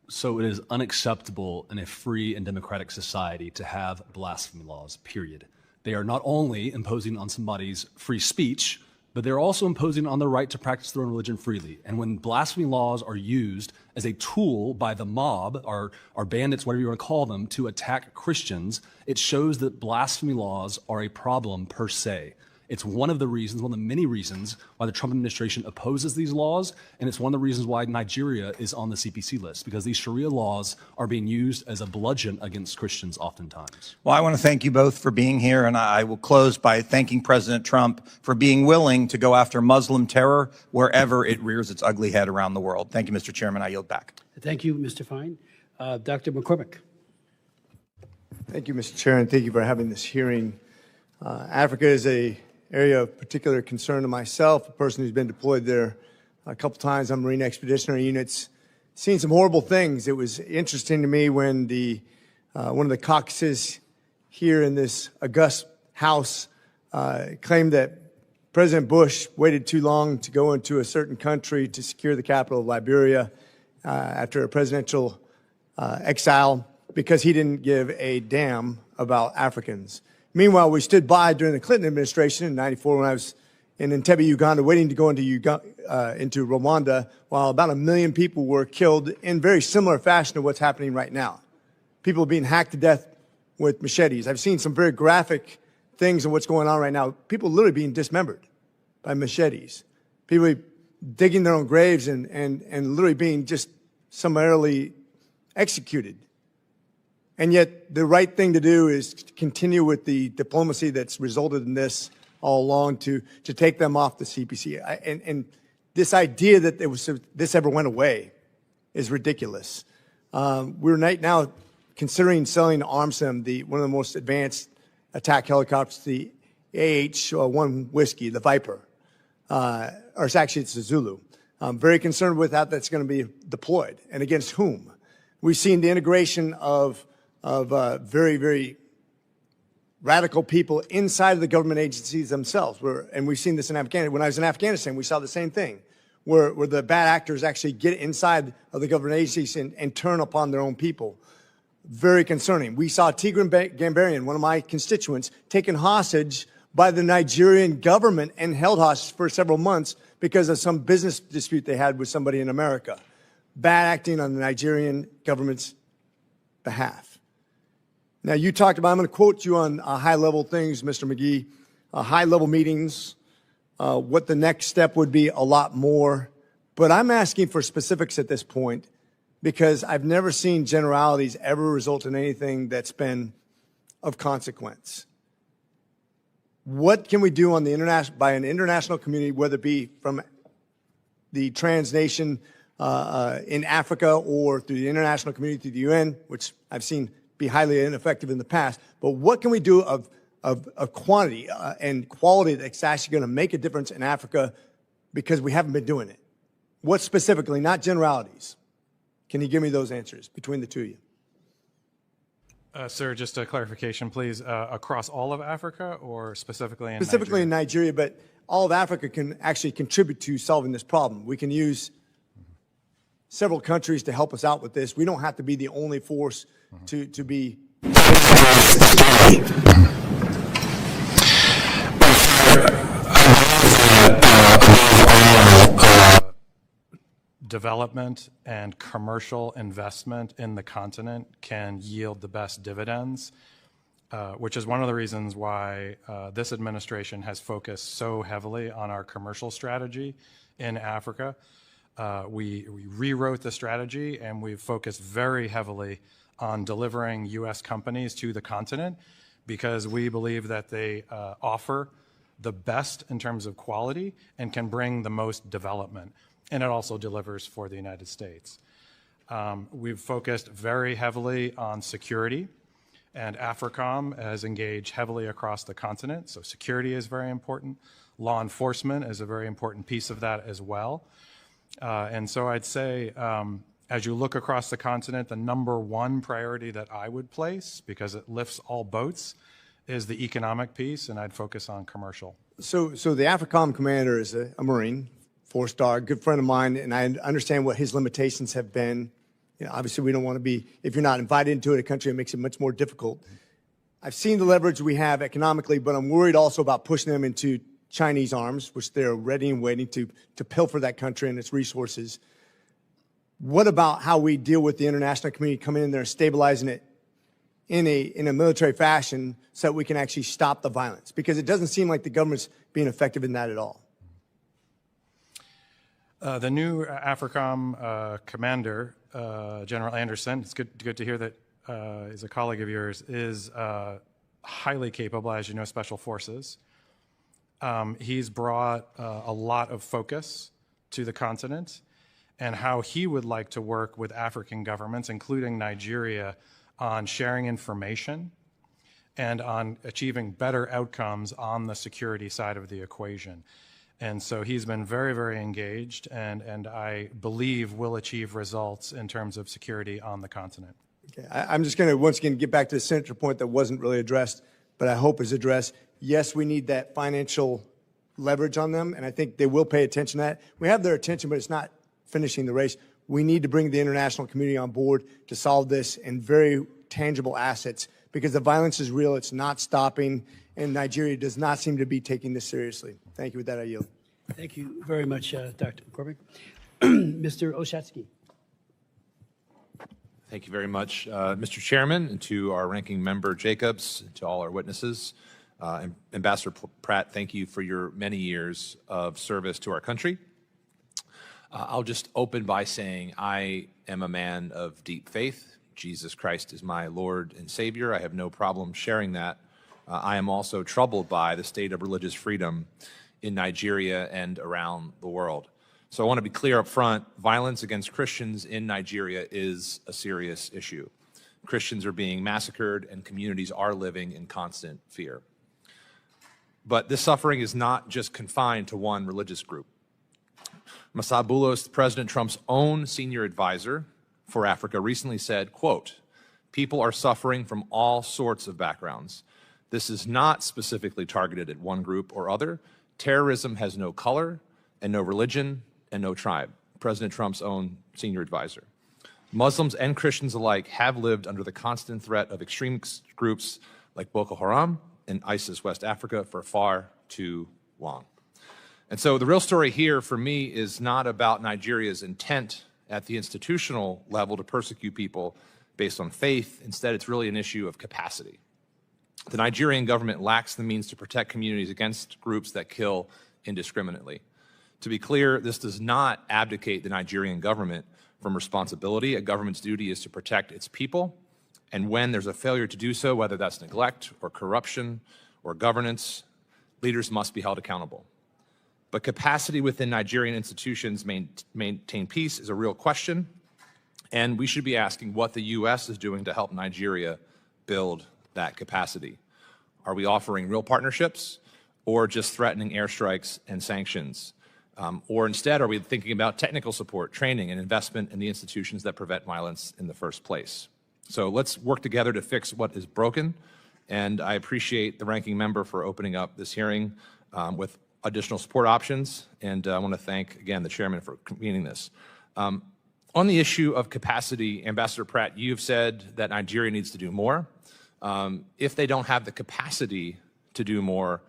So it is unacceptable in a free and democratic society to have blasphemy laws, period. They are not only imposing on somebody's free speech, but they're also imposing on their right to practice their own religion freely. And when blasphemy laws are used as a tool by the mob, or bandits, whatever you want to call them, to attack Christians, it shows that blasphemy laws are a problem per se. It's one of the reasons, one of the many reasons why the Trump administration opposes these laws, and it's one of the reasons why Nigeria is on the CPC list, because these Sharia laws are being used as a bludgeon against Christians oftentimes. Well, I want to thank you both for being here, and I will close by thanking President Trump for being willing to go after Muslim terror wherever it rears its ugly head around the world. Thank you, Mr. Chairman. I yield back. Thank you, Mr. Fine. Dr. McCormick. Thank you, Mr. Chair, and thank you for having this hearing. Africa is an area of particular concern to myself, a person who's been deployed there a couple times on Marine Expeditionary Units, seen some horrible things. It was interesting to me when one of the caucuses here in this august House claimed that President Bush waited too long to go into a certain country to secure the capital of Liberia after a presidential exile because he didn't give a damn about Africans. Meanwhile, we stood by during the Clinton administration in '94 when I was in Entebbe, Uganda, waiting to go into Rwanda, while about 1 million people were killed in very similar fashion to what's happening right now. People being hacked to death with machetes. I've seen some very graphic things of what's going on right now. People literally being dismembered by machetes. People digging their own graves and literally being just summarily executed. And yet the right thing to do is continue with the diplomacy that's resulted in this all along to take them off the CPC. And this idea that this ever went away is ridiculous. We're right now considering selling arms to them, one of the most advanced attack helicopters, the AH-1 Whiskey, the Viper, or it's a Zulu. I'm very concerned with how that's going to be deployed and against whom. We've seen the integration of very, very radical people inside of the government agencies themselves. And we've seen this in Afghanistan. When I was in Afghanistan, we saw the same thing, where the bad actors actually get inside of the government agencies and turn upon their own people. Very concerning. We saw Tigran Gambarian, one of my constituents, taken hostage by the Nigerian government and held hostage for several months because of some business dispute they had with somebody in America. Bad acting on the Nigerian government's behalf. Now, you talked about, I'm going to quote you on high-level things, Mr. McGee, high-level meetings, what the next step would be, a lot more. But I'm asking for specifics at this point because I've never seen generalities ever result in anything that's been of consequence. What can we do on the by an international community, whether it be from the transnation in Africa or through the international community, through the UN, which I've seen be highly ineffective in the past, but what can we do of quantity and quality that's actually going to make a difference in Africa because we haven't been doing it? What specifically, not generalities? Can you give me those answers between the two of you? Sir, just a clarification, please. Across all of Africa or specifically in Specifically in Nigeria, but all of Africa can actually contribute to solving this problem. We can use several countries to help us out with this. We don't have to be the only force to be. Development and commercial investment in the continent can yield the best dividends, which is one of the reasons why this administration has focused so heavily on our commercial strategy in Africa. We rewrote the strategy and we've focused very heavily on delivering U.S. companies to the continent because we believe that they offer the best in terms of quality and can bring the most development. And it also delivers for the United States. We've focused very heavily on security, and AFRICOM has engaged heavily across the continent, so security is very important. Law enforcement is a very important piece of that as well. And so I'd say, as you look across the continent, the number one priority that I would place, because it lifts all boats, is the economic piece, and I'd focus on commercial. So the AFRICOM commander is a Marine, four-star, good friend of mine, and I understand what his limitations have been. You know, obviously, we don't want to be, if you're not invited into a country, it makes it much more difficult. I've seen the leverage we have economically, but I'm worried also about pushing them into Chinese arms, which they're ready and waiting to pilfer that country and its resources. What about how we deal with the international community coming in there and stabilizing it in a military fashion so that we can actually stop the violence? Because it doesn't seem like the government's being effective in that at all. The new AFRICOM commander, General Anderson, it's good to hear that he's a colleague of yours, is highly capable, as you know, Special Forces. He's brought a lot of focus to the continent and how he would like to work with African governments, including Nigeria, on sharing information and on achieving better outcomes on the security side of the equation. And so he's been very, very engaged, and I believe will achieve results in terms of security on the continent. Okay. I'm just going to once again get back to the senator point that wasn't really addressed, but I hope is addressed. Yes, we need that financial leverage on them, and I think they will pay attention to that. We have their attention, but it's not finishing the race. We need to bring the international community on board to solve this in very tangible assets because the violence is real. It's not stopping, and Nigeria does not seem to be taking this seriously. Thank you. With that, I yield. Thank you very much, Dr. McCormick. Mr. Oshatsky. Thank you very much, Mr. Chairman, and to our ranking member Jacobs, to all our witnesses. Ambassador Pratt, thank you for your many years of service to our country. I'll just open by saying I am a man of deep faith. Jesus Christ is my Lord and Savior. I have no problem sharing that I am also troubled by the state of religious freedom in Nigeria and around the world. So I want to be clear up front, violence against Christians in Nigeria is a serious issue. Christians are being massacred and communities are living in constant fear. But this suffering is not just confined to one religious group. Masad Boulos, President Trump's own senior advisor for Africa, recently said, quote, "People are suffering from all sorts of backgrounds. This is not specifically targeted at one group or other. Terrorism has no color and no religion and no tribe." President Trump's own senior advisor. Muslims and Christians alike have lived under the constant threat of extremist groups like Boko Haram and ISIS West Africa for far too long. And so the real story here for me is not about Nigeria's intent at the institutional level to persecute people based on faith. Instead, it's really an issue of capacity. The Nigerian government lacks the means to protect communities against groups that kill indiscriminately. To be clear, this does not abdicate the Nigerian government from responsibility. A government's duty is to protect its people, and when there's a failure to do so, whether that's neglect or corruption or governance, leaders must be held accountable. But capacity within Nigerian institutions maintain peace is a real question, and we should be asking what the U.S. is doing to help Nigeria build that capacity. Are we offering real partnerships or just threatening airstrikes and sanctions? Or instead, are we thinking about technical support, training, and investment in the institutions that prevent violence in the first place? So let's work together to fix what is broken, and I appreciate the ranking member for opening up this hearing with additional support options, and I want to thank, again, the chairman for convening this. On the issue of capacity, Ambassador Pratt, you've said that Nigeria needs to do more. If they don't have the capacity to do more,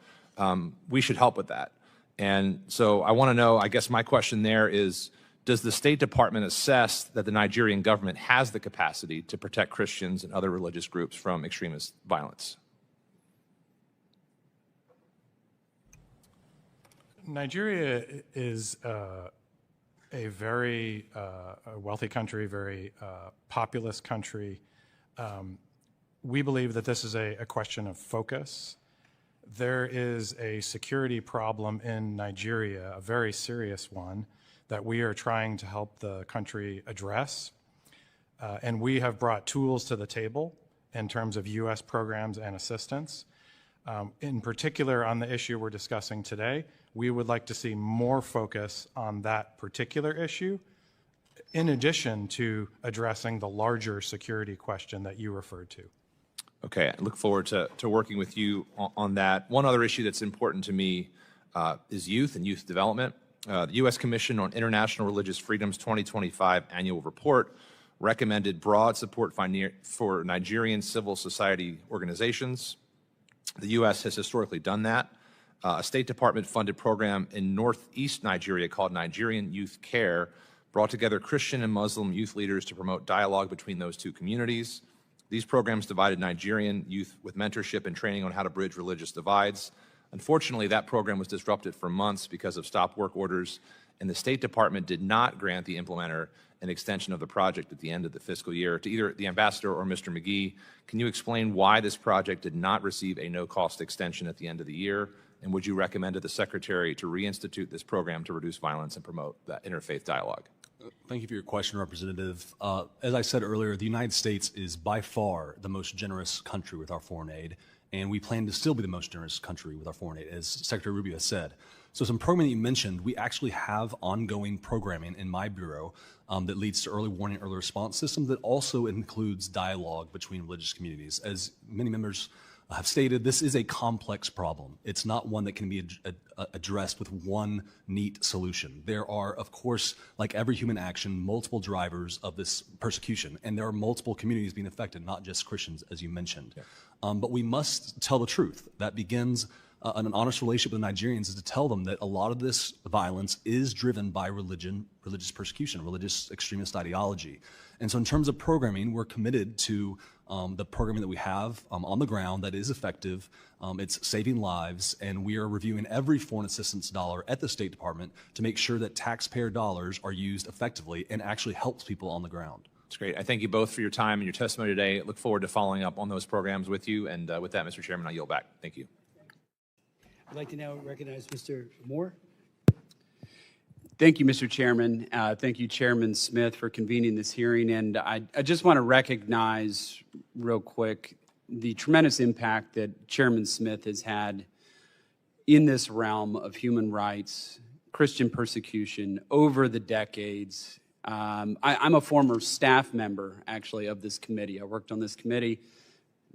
we should help with that. And so I want to know, I guess my question there is, does the State Department assess that the Nigerian government has the capacity to protect Christians and other religious groups from extremist violence? Nigeria is a very wealthy country, very populous country. We believe that this is a question of focus. There is a security problem in Nigeria, a very serious one, that we are trying to help the country address. And we have brought tools to the table in terms of U.S. programs and assistance. In particular, on the issue we're discussing today, we would like to see more focus on that particular issue, in addition to addressing the larger security question that you referred to. Okay, I look forward to working with you on that. One other issue that's important to me is youth and youth development. The U.S. Commission on International Religious Freedom's 2025 annual report recommended broad support for Nigerian civil society organizations. The U.S. has historically done that. A State Department-funded program in northeast Nigeria called Nigerian Youth Care brought together Christian and Muslim youth leaders to promote dialogue between those two communities. These programs provided Nigerian youth with mentorship and training on how to bridge religious divides. Unfortunately, that program was disrupted for months because of stop work orders, and the State Department did not grant the implementer an extension of the project at the end of the fiscal year. To either the ambassador or Mr. McGee, can you explain why this project did not receive a no-cost extension at the end of the year? And would you recommend to the Secretary to reinstitute this program to reduce violence and promote that interfaith dialogue? Thank you for your question, Representative. As I said earlier, the United States is by far the most generous country with our foreign aid, and we plan to still be the most generous country with our foreign aid, as Secretary Rubio has said. So some programming that you mentioned, we actually have ongoing programming in my bureau that leads to early warning, early response systems that also includes dialogue between religious communities. As many members have stated, this is a complex problem. It's not one that can be addressed with one neat solution. There are, of course, like every human action, multiple drivers of this persecution, and there are multiple communities being affected, not just Christians, as you mentioned. Yeah. But we must tell the truth. That begins an honest relationship with Nigerians is to tell them that a lot of this violence is driven by religion, religious persecution, religious extremist ideology. And so in terms of programming, we're committed to the programming that we have on the ground that is effective. It's saving lives, and we are reviewing every foreign assistance dollar at the State Department to make sure that taxpayer dollars are used effectively and actually helps people on the ground. That's great. I thank you both for your time and your testimony today. I look forward to following up on those programs with you. And with that, Mr. Chairman, I yield back. Thank you. I'd like to now recognize Mr. Moore. Thank you, Mr. Chairman. Thank you, Chairman Smith, for convening this hearing. And I just want to recognize real quick the tremendous impact that Chairman Smith has had in this realm of human rights, Christian persecution over the decades. I'm a former staff member, actually, of this committee. I worked on this committee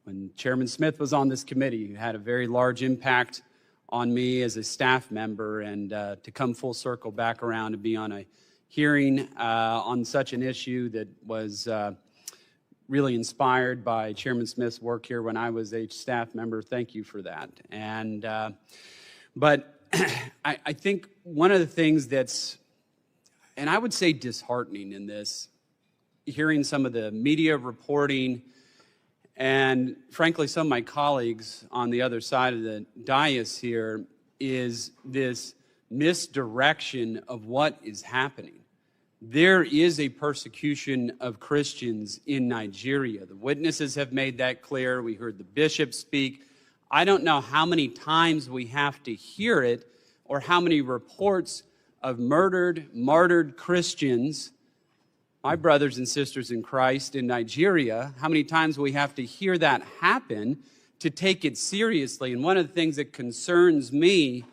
when Chairman Smith was on this committee. He had a very large impact on me as a staff member, and to come full circle back around to be on a hearing on such an issue that was really inspired by Chairman Smith's work here when I was a staff member. Thank you for that. And but I think one of the things that's, and I would say disheartening in this, hearing some of the media reporting and frankly some of my colleagues on the other side of the dais here, is this misdirection of what is happening. There is a persecution of Christians in Nigeria. The witnesses have made that clear. We heard the bishop speak. I don't know how many times we have to hear it or how many reports of martyred Christians, my brothers and sisters in Christ in Nigeria, how many times we have to hear that happen to take it seriously. And one of the things that concerns me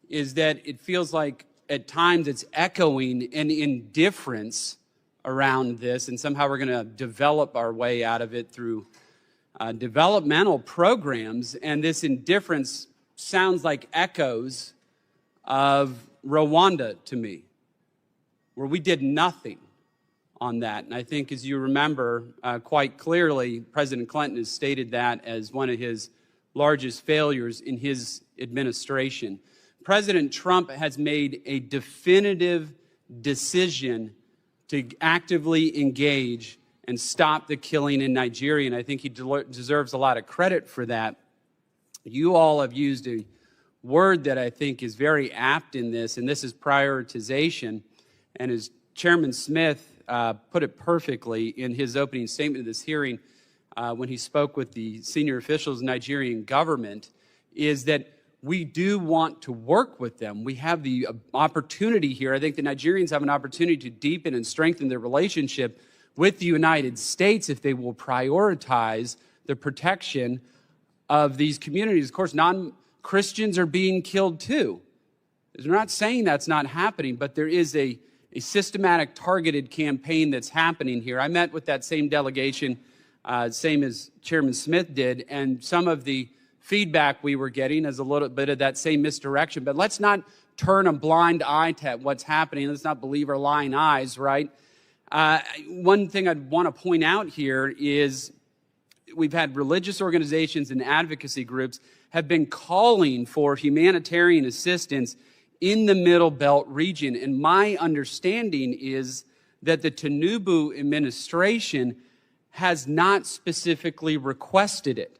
is that it feels like at times it's echoing an indifference around this, and somehow we're going to develop our way out of it through developmental programs, and this indifference sounds like echoes of Rwanda to me, where we did nothing on that. And I think, as you remember quite clearly, President Clinton has stated that as one of his largest failures in his administration. President Trump has made a definitive decision to actively engage and stop the killing in Nigeria, and I think he deserves a lot of credit for that. You all have used a word that I think is very apt in this, and this is prioritization. And as Chairman Smith put it perfectly in his opening statement of this hearing when he spoke with the senior officials of the Nigerian government, is that we do want to work with them. We have the opportunity here. I think the Nigerians have an opportunity to deepen and strengthen their relationship with the United States if they will prioritize the protection of these communities. Of course, non-Christians are being killed too. We're not saying that's not happening, but there is a systematic, targeted campaign that's happening here. I met with that same delegation, same as Chairman Smith did, and some of the feedback we were getting is a little bit of that same misdirection. But let's not turn a blind eye to what's happening. Let's not believe our lying eyes, right? One thing I'd want to point out here is we've had religious organizations and advocacy groups have been calling for humanitarian assistance in the Middle Belt region. And my understanding is that the Tinubu administration has not specifically requested it.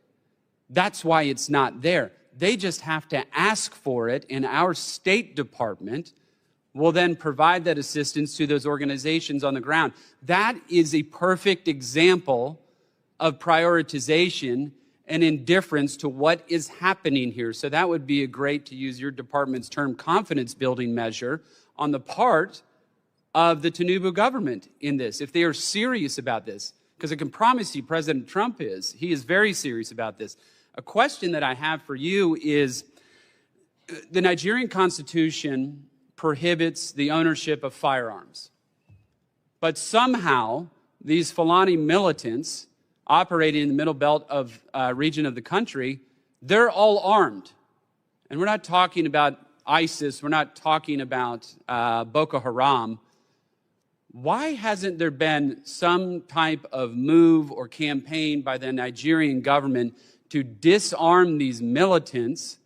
That's why it's not there. They just have to ask for it, and our State Department will then provide that assistance to those organizations on the ground. That is a perfect example of prioritization and indifference to what is happening here. So that would be a great, to use your department's term, confidence building measure on the part of the Tinubu government in this, if they are serious about this. Because I can promise you President Trump is. He is very serious about this. A question that I have for you is, the Nigerian Constitution prohibits the ownership of firearms. But somehow, these Fulani militants operating in the Middle Belt of region of the country, they're all armed. And we're not talking about ISIS. We're not talking about Boko Haram. Why hasn't there been some type of move or campaign by the Nigerian government to disarm these militants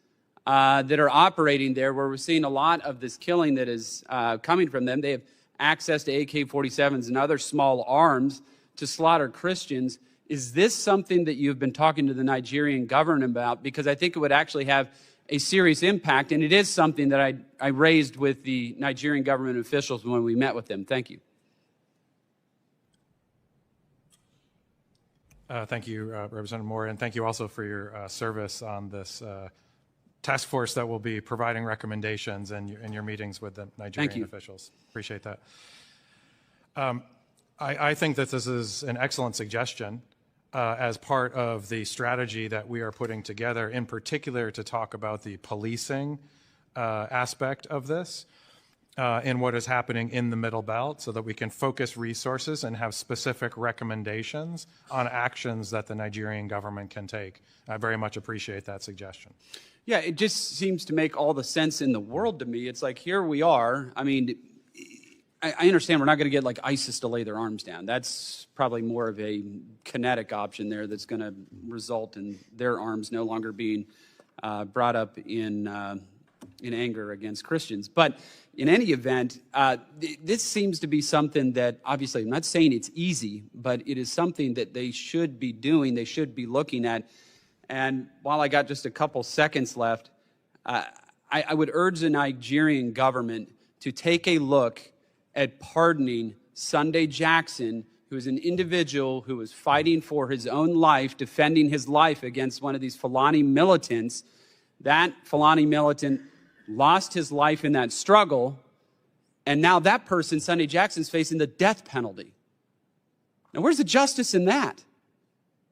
that are operating there, where we're seeing a lot of this killing that is coming from them? They have access to AK-47s and other small arms to slaughter Christians. Is this something that you've been talking to the Nigerian government about? Because I think it would actually have a serious impact, and it is something that I raised with the Nigerian government officials when we met with them. Thank you. Thank you, Representative Moore, and thank you also for your service on this task force that will be providing recommendations in your meetings with the Nigerian officials. Appreciate that. I think that this is an excellent suggestion as part of the strategy that we are putting together, in particular to talk about the policing aspect of this and what is happening in the Middle Belt, so that we can focus resources and have specific recommendations on actions that the Nigerian government can take. I very much appreciate that suggestion. Yeah, it just seems to make all the sense in the world to me. It's like, here we are. I mean, I understand we're not going to get like ISIS to lay their arms down. That's probably more of a kinetic option there that's going to result in their arms no longer being brought up in anger against Christians. But in any event, this seems to be something that, obviously, I'm not saying it's easy, but it is something that they should be doing, they should be looking at. And while I got just a couple seconds left, I would urge the Nigerian government to take a look at pardoning Sunday Jackson, who is an individual who was fighting for his own life, defending his life against one of these Fulani militants. That Fulani militant lost his life in that struggle, and now that person, Sunday Jackson, is facing the death penalty. Now, where's the justice in that?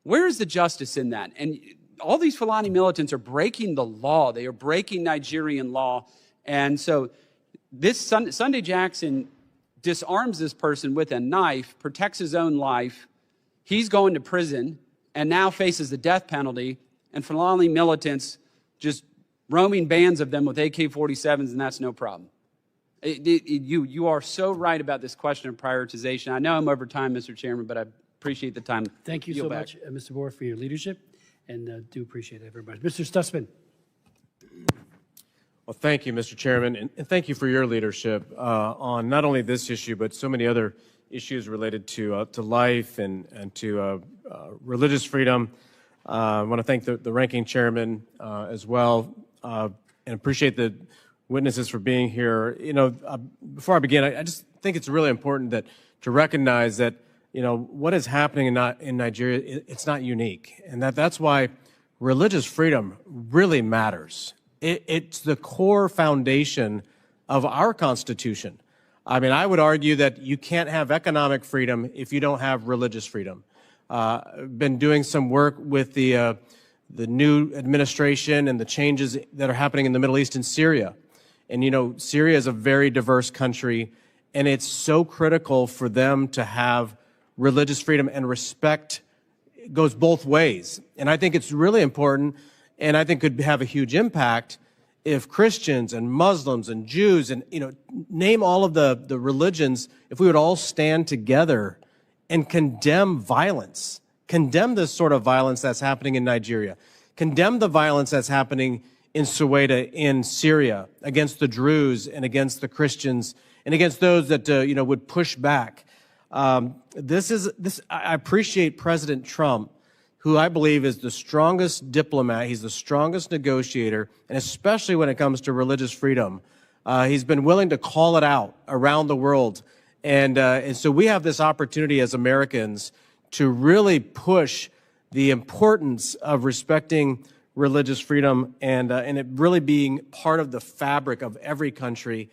Where is the justice in that? And all these Fulani militants are breaking the law. They are breaking Nigerian law. And so this Sunday Jackson disarms this person with a knife, protects his own life. He's going to prison and now faces the death penalty. And Fulani militants just roaming bands of them with AK-47s, and that's no problem. You are so right about this question of prioritization. I know I'm over time, Mr. Chairman, but I appreciate the time. Thank you so much, Mr. Moore, for your leadership, and do appreciate everybody. Mr. Stutzman. Well, thank you, Mr. Chairman, and thank you for your leadership on not only this issue, but so many other issues related to life and to religious freedom. I want to thank the ranking chairman as well, and appreciate the witnesses for being here. You know, before I begin, I just think it's really important to recognize that, you know, what is happening in Nigeria, it's not unique, and that's why religious freedom really matters. It's the core foundation of our Constitution. I mean, I would argue that you can't have economic freedom if you don't have religious freedom. I've been doing some work with the new administration and the changes that are happening in the Middle East and Syria. And, you know, Syria is a very diverse country, and it's so critical for them to have religious freedom, and respect goes both ways. And I think it's really important, and I think could have a huge impact if Christians and Muslims and Jews and, you know, name all of the religions, if we would all stand together and condemn violence, condemn this sort of violence that's happening in Nigeria, condemn the violence that's happening in Soweto in Syria against the Druze and against the Christians and against those that, you know, would push back. I appreciate President Trump, who I believe is the strongest diplomat, he's the strongest negotiator, and especially when it comes to religious freedom. He's been willing to call it out around the world. And so we have this opportunity as Americans to really push the importance of respecting religious freedom and it really being part of the fabric of every country.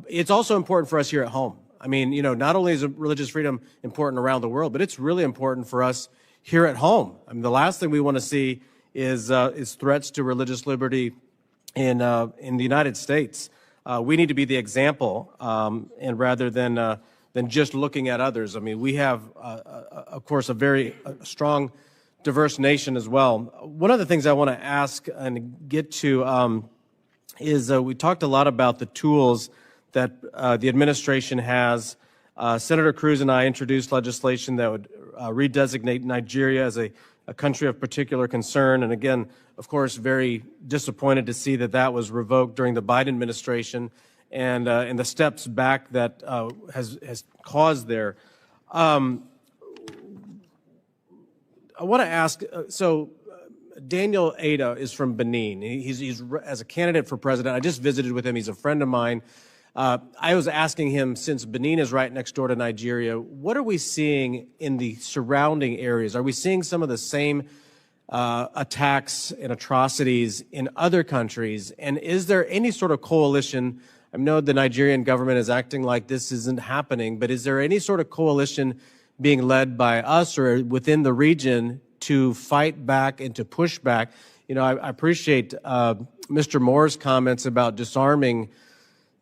It's also important for us here at home. I mean, you know, not only is religious freedom important around the world, but it's really important for us here at home. I mean, the last thing we want to see is threats to religious liberty in the United States. We need to be the example, and rather than just looking at others. I mean, we have, of course, a very strong, diverse nation as well. One of the things I want to ask and get to is we talked a lot about the tools that the administration has. Senator Cruz and I introduced legislation that would redesignate Nigeria as a country of particular concern. And again, of course, very disappointed to see that was revoked during the Biden administration and the steps back that has caused there. I want to ask, Daniel Ada is from Benin. He's as a candidate for president. I just visited with him. He's a friend of mine. I was asking him, since Benin is right next door to Nigeria, what are we seeing in the surrounding areas? Are we seeing some of the same attacks and atrocities in other countries? And is there any sort of coalition? I know the Nigerian government is acting like this isn't happening, but is there any sort of coalition being led by us or within the region to fight back and to push back? You know, I appreciate Mr. Moore's comments about disarming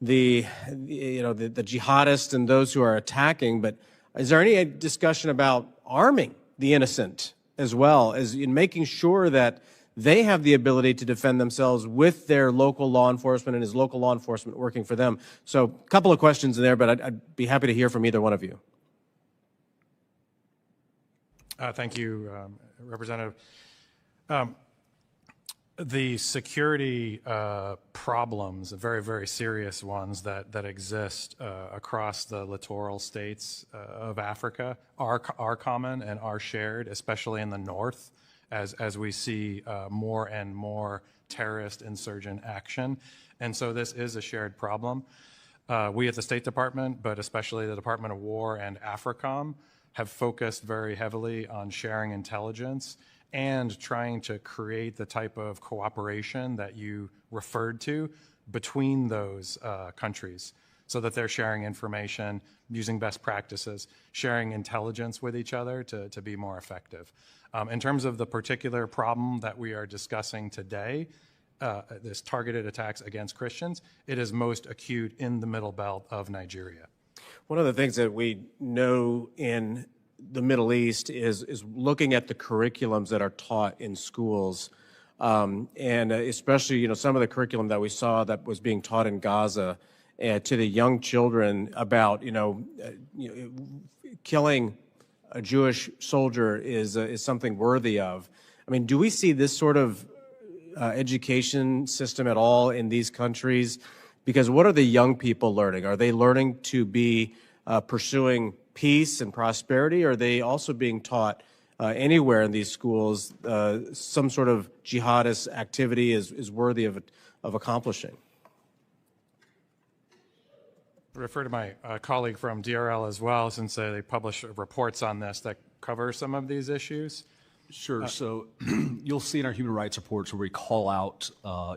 the jihadists and those who are attacking, but is there any discussion about arming the innocent as well, as in making sure that they have the ability to defend themselves with their local law enforcement and is local law enforcement working for them? So a couple of questions in there, but I'd be happy to hear from either one of you. Thank you, Representative. The security problems, very, very serious ones that exist across the littoral states of Africa are common and are shared, especially in the north, as we see more and more terrorist insurgent action. And so this is a shared problem. We at the State Department, but especially the Department of War and AFRICOM, have focused very heavily on sharing intelligence and trying to create the type of cooperation that you referred to between those countries, so that they're sharing information, using best practices, sharing intelligence with each other to be more effective. In terms of the particular problem that we are discussing today, this targeted attacks against Christians, it is most acute in the Middle Belt of Nigeria. One of the things that we know in the Middle East is looking at the curriculums that are taught in schools, and especially, you know, some of the curriculum that we saw that was being taught in Gaza to the young children about, killing a Jewish soldier is something worthy of. I mean, do we see this sort of education system at all in these countries? Because what are the young people learning? Are they learning to be pursuing peace and prosperity? Or are they also being taught anywhere in these schools some sort of jihadist activity is worthy of accomplishing? Refer to my colleague from DRL as well, since they publish reports on this that cover some of these issues. Sure. So you'll see in our human rights reports where we call out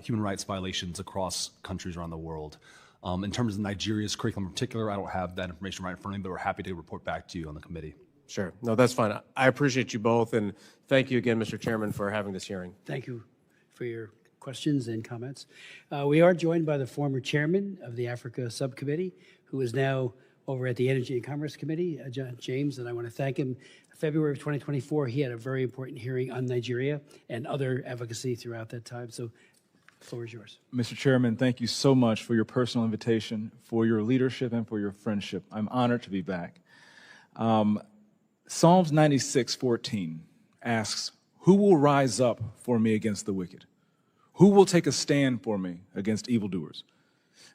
human rights violations across countries around the world. In terms of Nigeria's curriculum in particular, I don't have that information right in front of me, but we're happy to report back to you on the committee. Sure. No, that's fine. I appreciate you both, and thank you again, Mr. Chairman, for having this hearing. Thank you for your questions and comments. We are joined by the former chairman of the Africa Subcommittee, who is now over at the Energy and Commerce Committee, James, and I want to thank him. February of 2024, he had a very important hearing on Nigeria and other advocacy throughout that time. So the floor is yours. Mr. Chairman, thank you so much for your personal invitation, for your leadership, and for your friendship. I'm honored to be back. Psalms 96:14 asks, "Who will rise up for me against the wicked? Who will take a stand for me against evildoers?"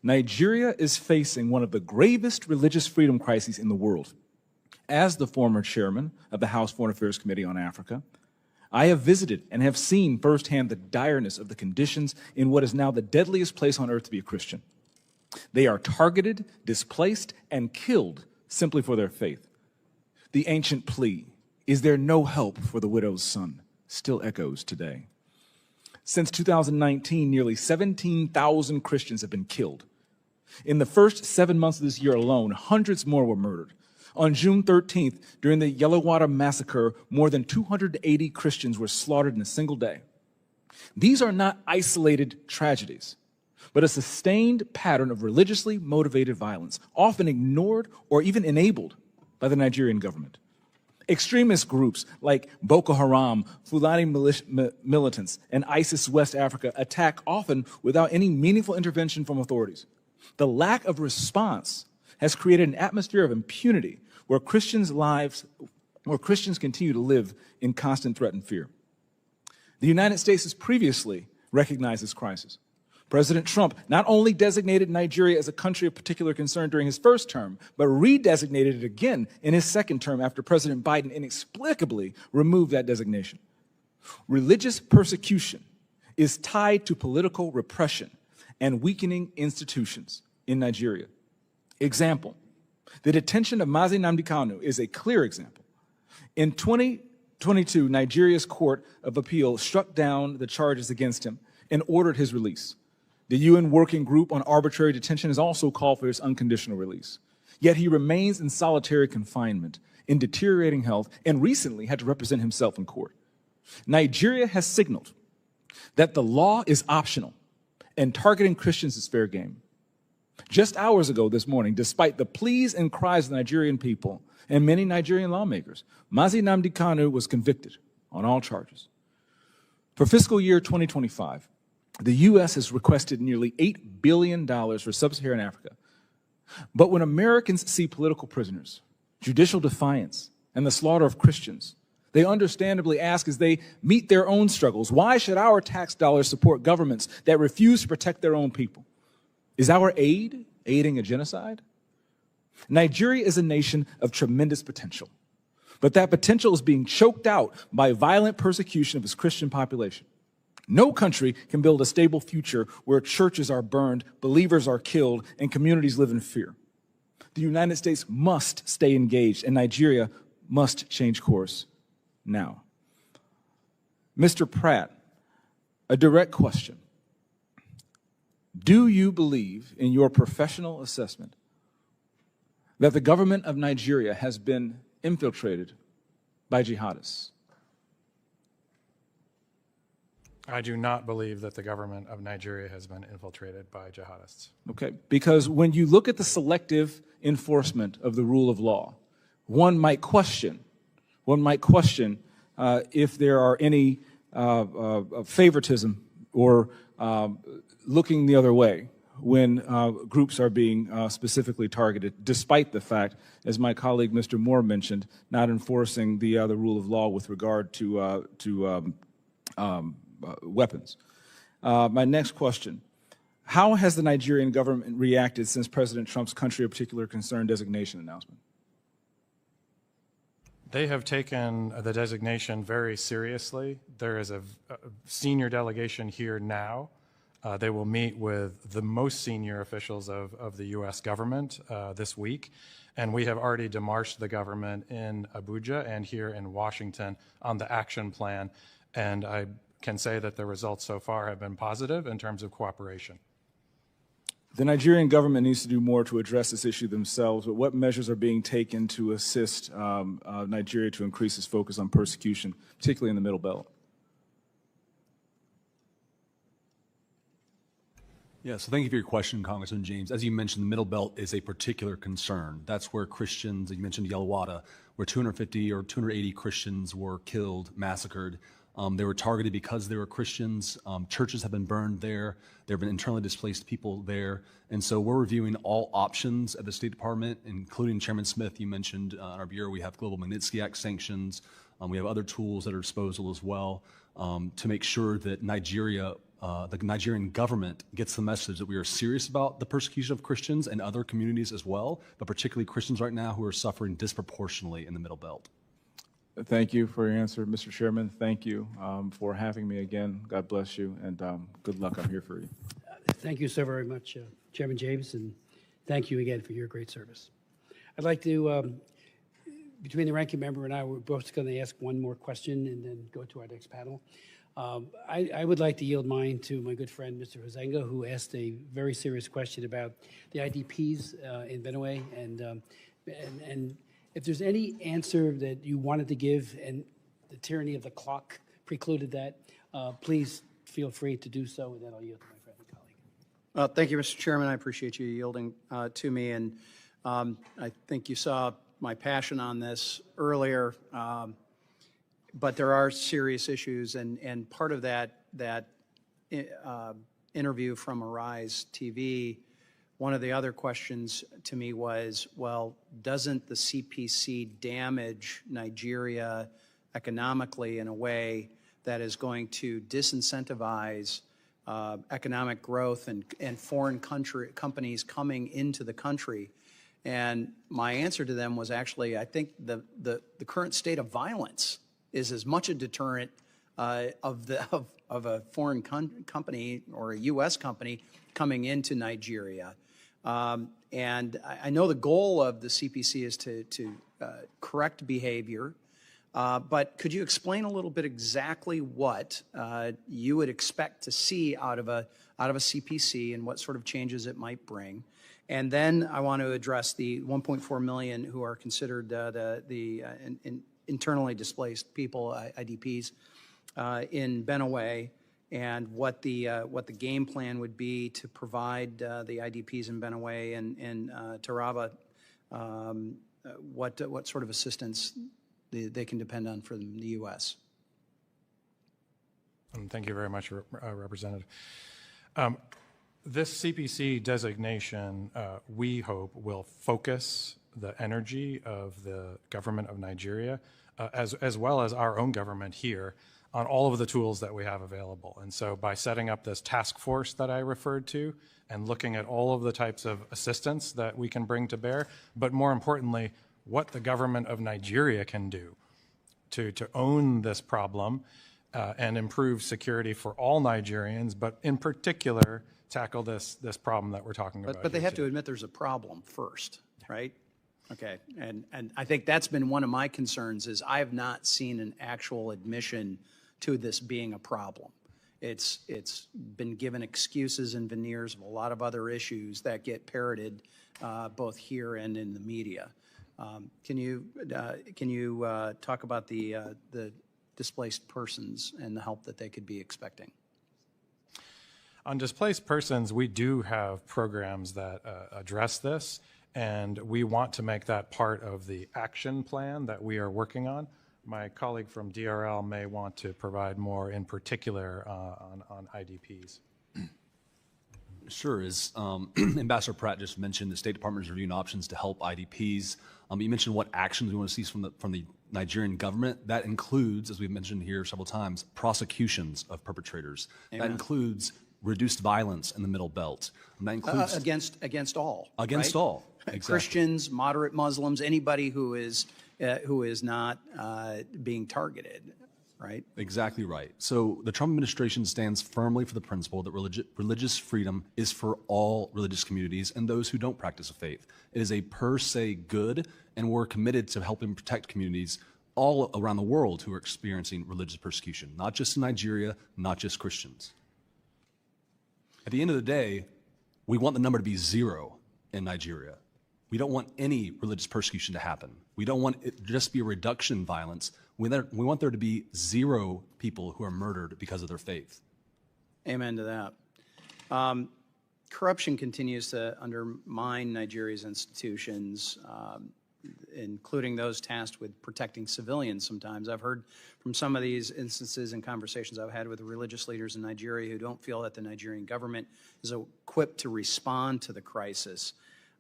Nigeria is facing one of the gravest religious freedom crises in the world. As the former chairman of the House Foreign Affairs Committee on Africa, I have visited and have seen firsthand the direness of the conditions in what is now the deadliest place on earth to be a Christian. They are targeted, displaced, and killed simply for their faith. The ancient plea, "Is there no help for the widow's son?" still echoes today. Since 2019, nearly 17,000 Christians have been killed. In the first 7 months of this year alone, hundreds more were murdered. On June 13th, during the Yellowater massacre, more than 280 Christians were slaughtered in a single day. These are not isolated tragedies, but a sustained pattern of religiously motivated violence, often ignored or even enabled by the Nigerian government. Extremist groups like Boko Haram, Fulani militants, and ISIS West Africa attack often without any meaningful intervention from authorities. The lack of response has created an atmosphere of impunity where Christians continue to live in constant threat and fear. The United States has previously recognized this crisis. President Trump not only designated Nigeria as a country of particular concern during his first term, but redesignated it again in his second term after President Biden inexplicably removed that designation. Religious persecution is tied to political repression and weakening institutions. in Nigeria. Example, the detention of Mazi Nnamdi Kanu is a clear example. In 2022, Nigeria's Court of Appeal struck down the charges against him and ordered his release. The UN Working Group on Arbitrary Detention has also called for his unconditional release. Yet he remains in solitary confinement, in deteriorating health, and recently had to represent himself in court. Nigeria has signaled that the law is optional and targeting Christians is fair game. Just hours ago this morning, despite the pleas and cries of the Nigerian people and many Nigerian lawmakers, Mazi Nnamdi Kanu was convicted on all charges. For fiscal year 2025, the U.S. has requested nearly $8 billion for sub-Saharan Africa. But when Americans see political prisoners, judicial defiance, and the slaughter of Christians, they understandably ask as they meet their own struggles, why should our tax dollars support governments that refuse to protect their own people? Is our aid aiding a genocide? Nigeria is a nation of tremendous potential, but that potential is being choked out by violent persecution of its Christian population. No country can build a stable future where churches are burned, believers are killed, and communities live in fear. The United States must stay engaged, and Nigeria must change course now. Mr. Pratt, a direct question. Do you believe, in your professional assessment, that the government of Nigeria has been infiltrated by jihadists? I do not believe that the government of Nigeria has been infiltrated by jihadists. Okay, because when you look at the selective enforcement of the rule of law, one might question if there are any favoritism or looking the other way when groups are being specifically targeted, despite the fact, as my colleague Mr. Moore mentioned, not enforcing the rule of law with regard to weapons. My next question, how has the Nigerian government reacted since President Trump's country of particular concern designation announcement? They have taken the designation very seriously. There is a senior delegation here now. They will meet with the most senior officials of the U.S. government this week, and we have already demarched the government in Abuja and here in Washington on the action plan, and I can say that the results so far have been positive in terms of cooperation. The Nigerian government needs to do more to address this issue themselves, but what measures are being taken to assist Nigeria to increase its focus on persecution, particularly in the Middle Belt? Yeah, so thank you for your question, Congressman James. As you mentioned, the Middle Belt is a particular concern. That's where Christians, you mentioned Yelawada, where 250 or 280 Christians were killed, massacred. They were targeted because they were Christians. Churches have been burned there. There have been internally displaced people there. And so we're reviewing all options at the State Department, including Chairman Smith, you mentioned in our bureau, we have Global Magnitsky Act sanctions. We have other tools at our disposal as well to make sure that Nigeria, the Nigerian government gets the message that we are serious about the persecution of Christians and other communities as well, but particularly Christians right now who are suffering disproportionately in the Middle Belt. Thank you for your answer, Mr. Chairman. Thank you for having me again. God bless you, and good luck. I'm here for you. Thank you so very much, Chairman James, and thank you again for your great service. I'd like to, between the ranking member and I, we're both going to ask one more question and then go to our next panel. I would like to yield mine to my good friend, Mr. Hozenga, who asked a very serious question about the IDPs in Benue, and if there's any answer that you wanted to give and the tyranny of the clock precluded that, please feel free to do so, and then I'll yield to my friend and colleague. Thank you, Mr. Chairman. I appreciate you yielding to me, and I think you saw my passion on this earlier, but there are serious issues, and part of that interview from Arise TV, one of the other questions to me was, well, doesn't the CPC damage Nigeria economically in a way that is going to disincentivize economic growth and foreign companies coming into the country? And my answer to them was actually, I think the current state of violence is as much a deterrent of a foreign company or a U.S. company coming into Nigeria. And I know the goal of the CPC is to correct behavior, but could you explain a little bit exactly what you would expect to see out of a CPC and what sort of changes it might bring? And then I want to address the 1.4 million who are considered internally displaced people, IDPs, in Benue, and what the game plan would be to provide the IDPs in Benue and Taraba what sort of assistance they can depend on from the U.S. Thank you very much, Representative. This CPC designation, we hope, will focus the energy of the government of Nigeria, as well as our own government here, on all of the tools that we have available. And so by setting up this task force that I referred to and looking at all of the types of assistance that we can bring to bear, but more importantly, what the government of Nigeria can do to own this problem and improve security for all Nigerians, but in particular, tackle this problem that we're talking about. But they have to admit there's a problem first, right? Okay, and I think that's been one of my concerns is I have not seen an actual admission to this being a problem. It's been given excuses and veneers of a lot of other issues that get parroted both here and in the media. Can you talk about the displaced persons and the help that they could be expecting? On displaced persons, we do have programs that address this, and we want to make that part of the action plan that we are working on. My colleague from DRL may want to provide more in particular on IDPs. Sure. As Ambassador Pratt just mentioned, the State Department is reviewing options to help IDPs. You mentioned what actions we want to see from the Nigerian government. That includes, as we've mentioned here several times, prosecutions of perpetrators. Amen. That includes reduced violence in the Middle Belt. And that includes against all. Against right? all. Exactly. Christians, moderate Muslims, anybody who is not being targeted, right? Exactly right. So the Trump administration stands firmly for the principle that religious freedom is for all religious communities and those who don't practice a faith. It is a per se good, and we're committed to helping protect communities all around the world who are experiencing religious persecution, not just in Nigeria, not just Christians. At the end of the day, we want the number to be 0 in Nigeria. We don't want any religious persecution to happen. We don't want it to just be a reduction in violence. We want there to be 0 people who are murdered because of their faith. Amen to that. Corruption continues to undermine Nigeria's institutions, including those tasked with protecting civilians sometimes. I've heard from some of these instances and conversations I've had with religious leaders in Nigeria who don't feel that the Nigerian government is equipped to respond to the crisis.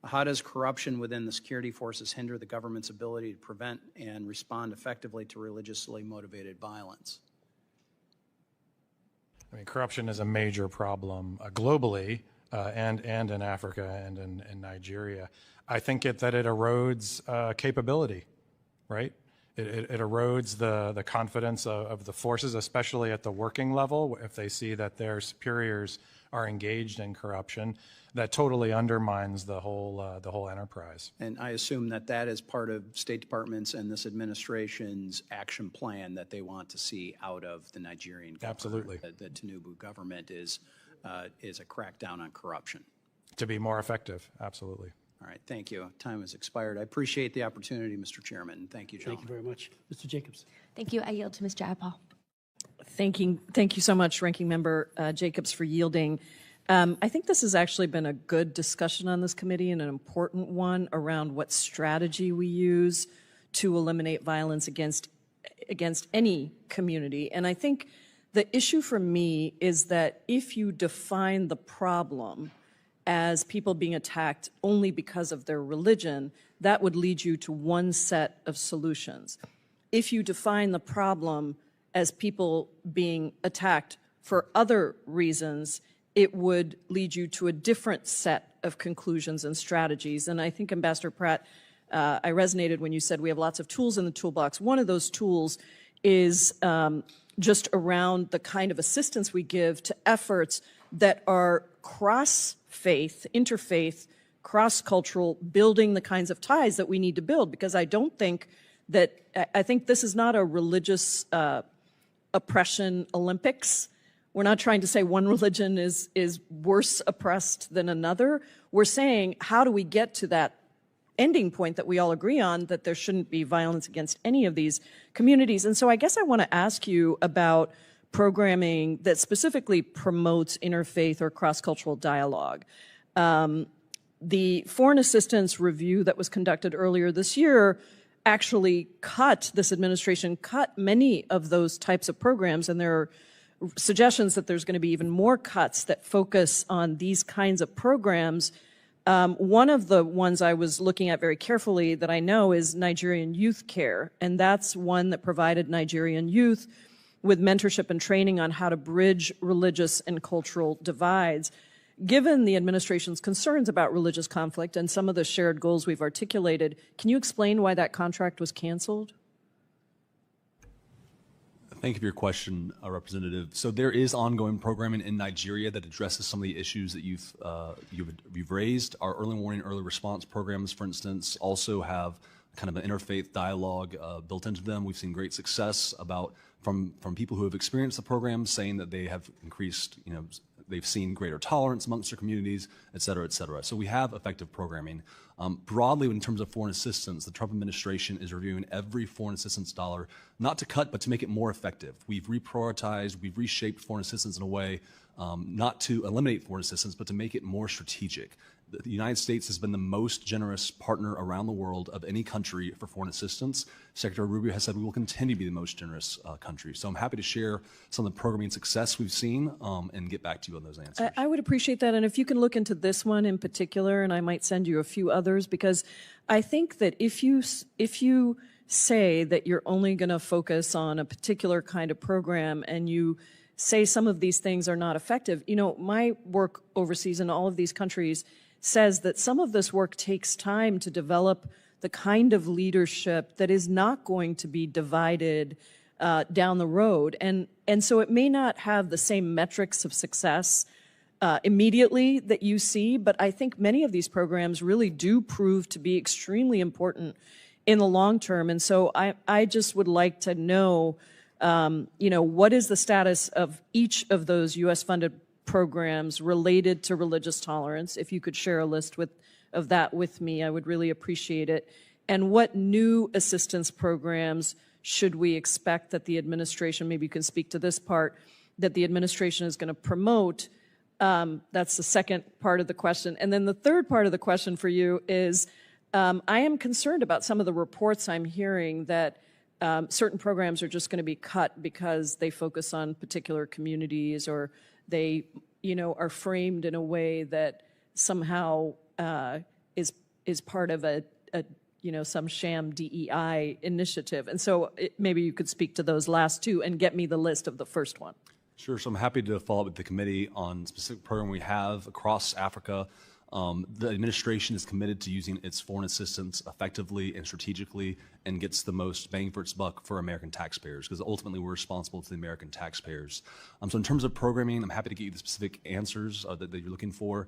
How does corruption within the security forces hinder the government's ability to prevent and respond effectively to religiously motivated violence? I mean, corruption is a major problem globally and in Africa and in Nigeria. I think that it erodes capability, right? It erodes the confidence of the forces, especially at the working level, if they see that their superiors are engaged in corruption. That totally undermines the whole enterprise. And I assume that that is part of State Department's and this administration's action plan that they want to see out of the Nigerian government. Absolutely. The Tinubu government is a crackdown on corruption. To be more effective, absolutely. All right, thank you. Time has expired. I appreciate the opportunity, Mr. Chairman. Thank you, gentlemen. Thank you very much. Mr. Jacobs. Thank you. I yield to Ms. Jayapal. Thank you so much, Ranking Member Jacobs, for yielding. I think this has actually been a good discussion on this committee and an important one around what strategy we use to eliminate violence against any community. And I think the issue for me is that if you define the problem as people being attacked only because of their religion, that would lead you to one set of solutions. If you define the problem as people being attacked for other reasons, it would lead you to a different set of conclusions and strategies. And I think, Ambassador Pratt, I resonated when you said we have lots of tools in the toolbox. One of those tools is just around the kind of assistance we give to efforts that are cross-faith, interfaith cross-cultural, building the kinds of ties that we need to build, because I don't think that, I think this is not a religious oppression Olympics. We're not trying to say one religion is worse oppressed than another. We're saying, how do we get to that ending point that we all agree on, that there shouldn't be violence against any of these communities? And so I guess I want to ask you about programming that specifically promotes interfaith or cross-cultural dialogue. The foreign assistance review that was conducted earlier this year actually this administration cut many of those types of programs, and there are suggestions that there's going to be even more cuts that focus on these kinds of programs. One of the ones I was looking at very carefully that I know is Nigerian Youth Care, and that's one that provided Nigerian youth with mentorship and training on how to bridge religious and cultural divides. Given the administration's concerns about religious conflict and some of the shared goals we've articulated, can you explain why that contract was canceled? Thank you for your question, Representative. So there is ongoing programming in Nigeria that addresses some of the issues that you've raised. Our early warning, early response programs, for instance, also have kind of an interfaith dialogue built into them. We've seen great success from people who have experienced the program, saying that they have increased, they've seen greater tolerance amongst their communities, et cetera, et cetera. So we have effective programming. Broadly, in terms of foreign assistance, the Trump administration is reviewing every foreign assistance dollar, not to cut, but to make it more effective. We've reprioritized, we've reshaped foreign assistance in a way not to eliminate foreign assistance, but to make it more strategic. The United States has been the most generous partner around the world of any country for foreign assistance. Secretary Rubio has said we will continue to be the most generous country. So I'm happy to share some of the programming success we've seen and get back to you on those answers. I would appreciate that. And if you can look into this one in particular, and I might send you a few others, because I think that if you say that you're only going to focus on a particular kind of program and you say some of these things are not effective, my work overseas in all of these countries says that some of this work takes time to develop the kind of leadership that is not going to be divided down the road. And so it may not have the same metrics of success immediately that you see, but I think many of these programs really do prove to be extremely important in the long term. And so I just would like to know, what is the status of each of those U.S.-funded programs related to religious tolerance? If you could share a list of that with me, I would really appreciate it. And what new assistance programs should we expect that the administration, maybe you can speak to this part, that the administration is going to promote? That's the second part of the question. And then the third part of the question for you is, I am concerned about some of the reports I'm hearing that certain programs are just going to be cut because they focus on particular communities, or they, are framed in a way that somehow is part of a some sham DEI initiative. And so maybe you could speak to those last two and get me the list of the first one. Sure. So I'm happy to follow up with the committee on specific program we have across Africa. The administration is committed to using its foreign assistance effectively and strategically, and gets the most bang for its buck for American taxpayers, because ultimately we're responsible to the American taxpayers. So in terms of programming, I'm happy to get you the specific answers that you're looking for.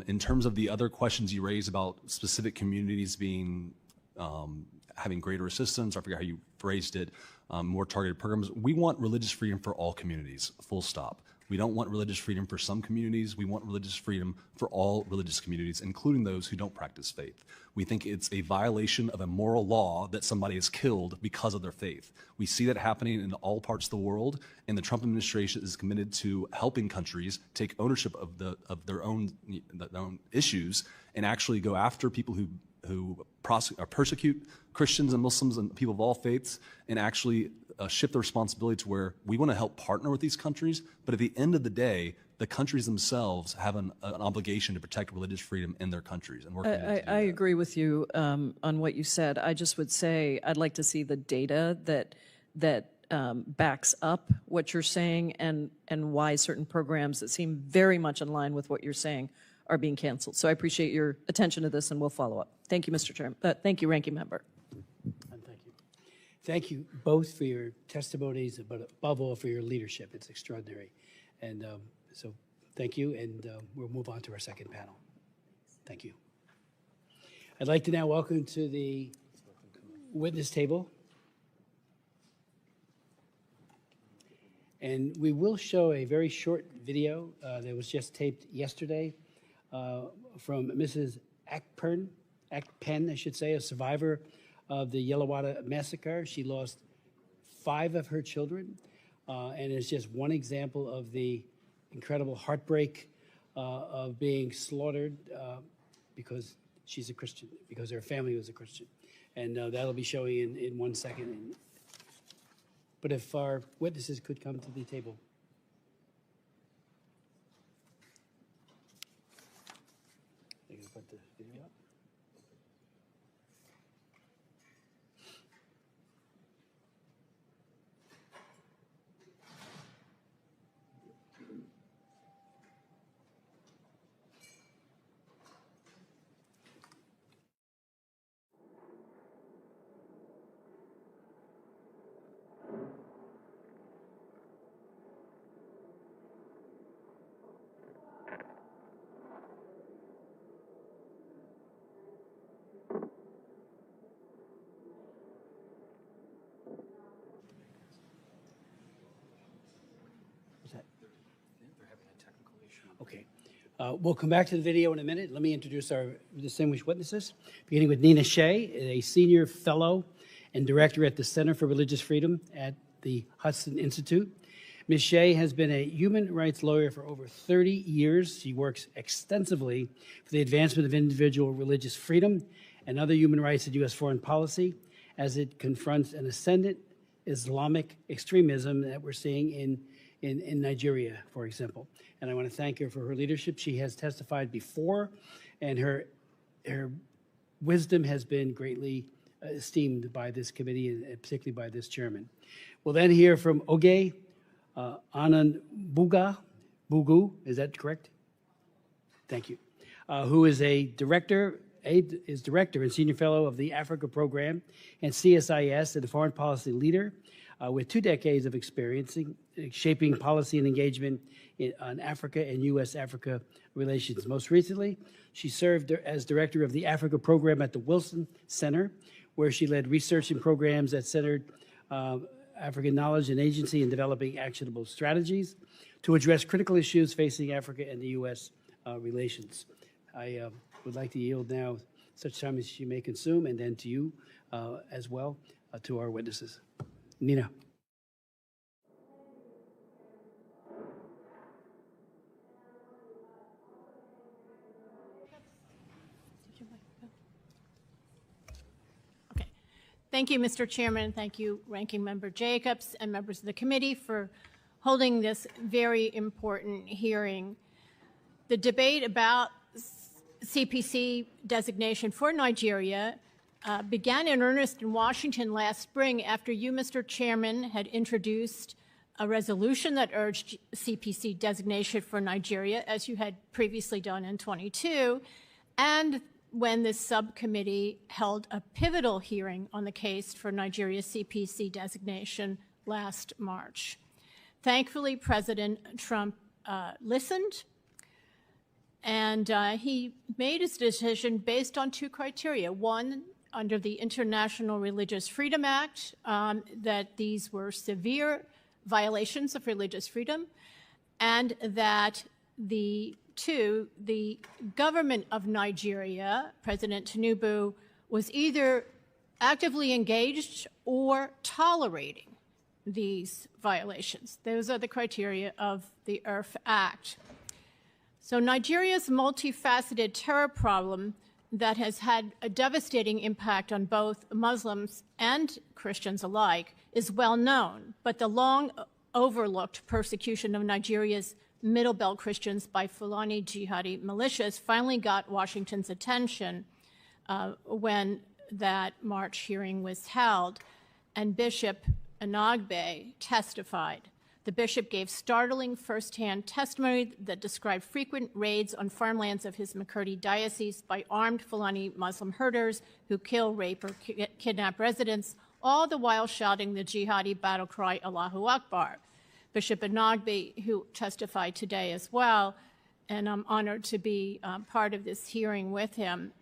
In terms of the other questions you raised about specific communities being having greater assistance, I forget how you phrased it, more targeted programs. We want religious freedom for all communities, full stop. We don't want religious freedom for some communities. We want religious freedom for all religious communities, including those who don't practice faith. We think it's a violation of a moral law that somebody is killed because of their faith. We see that happening in all parts of the world, and the Trump administration is committed to helping countries take ownership of their own issues and actually go after people who persecute Christians and Muslims and people of all faiths, and actually shift the responsibility to where we want to help partner with these countries, but at the end of the day, the countries themselves have an obligation to protect religious freedom in their countries. And I agree with you on what you said. I just would say I'd like to see the data that backs up what you're saying, and why certain programs that seem very much in line with what you're saying are being canceled. So I appreciate your attention to this, and we'll follow up. Thank you, Mr. Chairman. Thank you, Ranking Member. Thank you both for your testimonies, but above all for your leadership. It's extraordinary. And so thank you, and we'll move on to our second panel. Thank you. I'd like to now welcome to the witness table. And we will show a very short video that was just taped yesterday from Mrs. Akpen, I should say, a survivor of the Yellowwater massacre. She lost 5 of her children, and it's just one example of the incredible heartbreak of being slaughtered because she's a Christian, because her family was a Christian. And that'll be showing in 1 second. But if our witnesses could come to the table. They're going to put the video up. Okay. We'll come back to the video in a minute. Let me introduce our distinguished witnesses, beginning with Nina Shea, a senior fellow and director at the Center for Religious Freedom at the Hudson Institute. Ms. Shea has been a human rights lawyer for over 30 years. She works extensively for the advancement of individual religious freedom and other human rights in U.S. foreign policy as it confronts an ascendant Islamic extremism that we're seeing in Nigeria, for example. And I want to thank her for her leadership. She has testified before, and her wisdom has been greatly esteemed by this committee, and particularly by this chairman. We'll then hear from Oge Bugu, is that correct? Thank you. Who is director and senior fellow of the Africa Program and CSIS and a foreign policy leader with 2 decades of experience shaping policy and engagement on Africa and U.S.-Africa relations. Most recently, she served as director of the Africa Program at the Wilson Center, where she led research and programs that centered African knowledge and agency in developing actionable strategies to address critical issues facing Africa and the U.S. Relations. I would like to yield now such time as she may consume, and then to you as well, to our witnesses. Nina. Thank you, Mr. Chairman. Thank you, Ranking Member Jacobs and members of the committee for holding this very important hearing. The debate about CPC designation for Nigeria began in earnest in Washington last spring after you, Mr. Chairman, had introduced a resolution that urged CPC designation for Nigeria, as you had previously done in 22, and when this subcommittee held a pivotal hearing on the case for Nigeria's CPC designation last March. Thankfully, President Trump listened, and he made his decision based on 2 criteria. One, under the International Religious Freedom Act, that these were severe violations of religious freedom, and that the government of Nigeria, President Tinubu, was either actively engaged or tolerating these violations. Those are the criteria of the IRF Act. So Nigeria's multifaceted terror problem that has had a devastating impact on both Muslims and Christians alike is well known, but the long overlooked persecution of Nigeria's Middle Belt Christians by Fulani jihadi militias finally got Washington's attention when that March hearing was held, and Bishop Anagbe testified. The bishop gave startling firsthand testimony that described frequent raids on farmlands of his McCurdy diocese by armed Fulani Muslim herders who kill, rape, or kidnap residents, all the while shouting the jihadi battle cry, Allahu Akbar. Bishop Anagbe, who testified today as well, and I'm honored to be part of this hearing with him,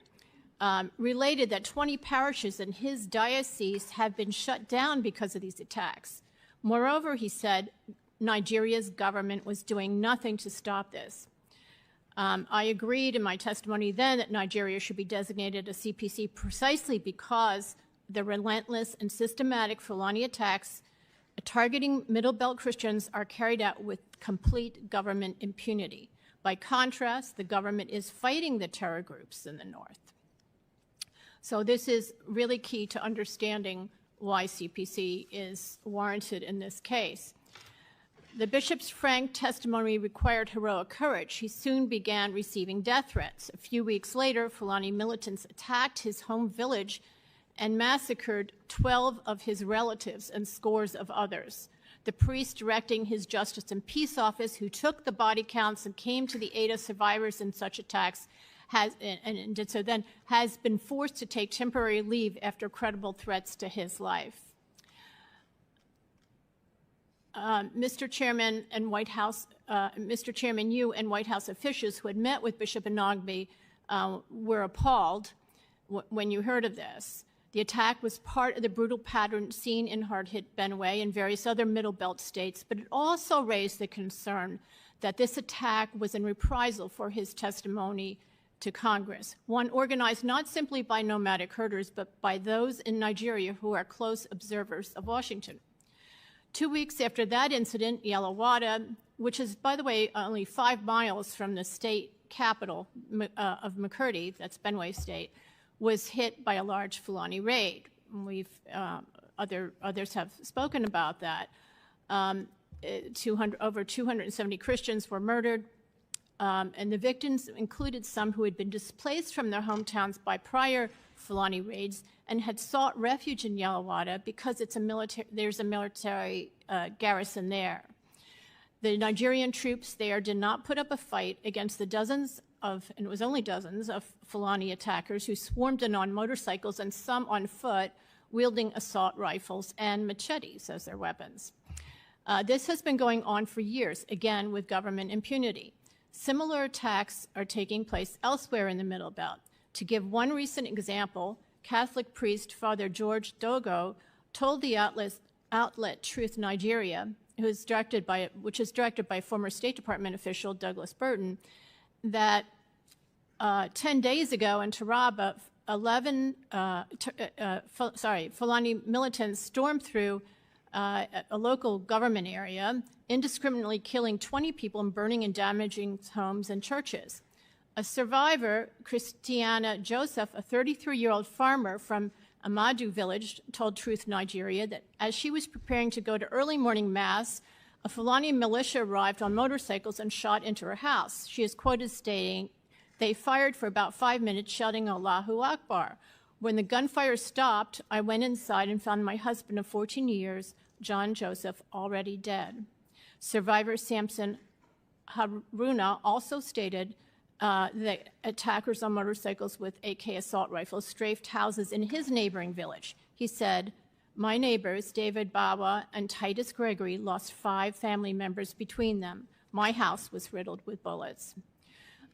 related that 20 parishes in his diocese have been shut down because of these attacks. Moreover, he said Nigeria's government was doing nothing to stop this. I agreed in my testimony then that Nigeria should be designated a CPC precisely because the relentless and systematic Fulani attacks targeting Middle Belt Christians are carried out with complete government impunity. By contrast, the government is fighting the terror groups in the north. So this is really key to understanding why CPC is warranted in this case. The bishop's frank testimony required heroic courage. He soon began receiving death threats. A few weeks later, Fulani militants attacked his home village and massacred 12 of his relatives and scores of others. The priest directing his Justice and Peace Office, who took the body counts and came to the aid of survivors in such attacks, has been forced to take temporary leave after credible threats to his life. Mr. Chairman and White House, Mr. Chairman, you and White House officials who had met with Bishop Inagbe were appalled when you heard of this. The attack was part of the brutal pattern seen in hard-hit Benue and various other Middle Belt states, but it also raised the concern that this attack was in reprisal for his testimony to Congress, one organized not simply by nomadic herders, but by those in Nigeria who are close observers of Washington. 2 weeks after that incident, Yalawada, which is, by the way, only 5 miles from the state capital of Makurdi, that's Benue State, was hit by a large Fulani raid. Others have spoken about that. Over 270 Christians were murdered, and the victims included some who had been displaced from their hometowns by prior Fulani raids and had sought refuge in Yalawada because there's a military garrison there. The Nigerian troops there did not put up a fight against the dozens of, and it was only dozens, of Fulani attackers who swarmed in on motorcycles and some on foot, wielding assault rifles and machetes as their weapons. This has been going on for years, again with government impunity. Similar attacks are taking place elsewhere in the Middle Belt. To give one recent example, Catholic priest Father George Dogo told the outlet Truth Nigeria, which is directed by former State Department official Douglas Burton, that 10 days ago in Taraba, Fulani militants stormed through a local government area, indiscriminately killing 20 people and burning and damaging homes and churches. A survivor, Christiana Joseph, a 33-year-old farmer from Amadu village, told Truth Nigeria that as she was preparing to go to early morning mass, a Fulani militia arrived on motorcycles and shot into her house. She is quoted stating, "They fired for about 5 minutes, shouting Allahu Akbar. When the gunfire stopped, I went inside and found my husband of 14 years, John Joseph, already dead." Survivor Samson Haruna also stated that attackers on motorcycles with AK assault rifles strafed houses in his neighboring village. He said, "My neighbors, David Bawa and Titus Gregory, lost 5 family members between them. My house was riddled with bullets."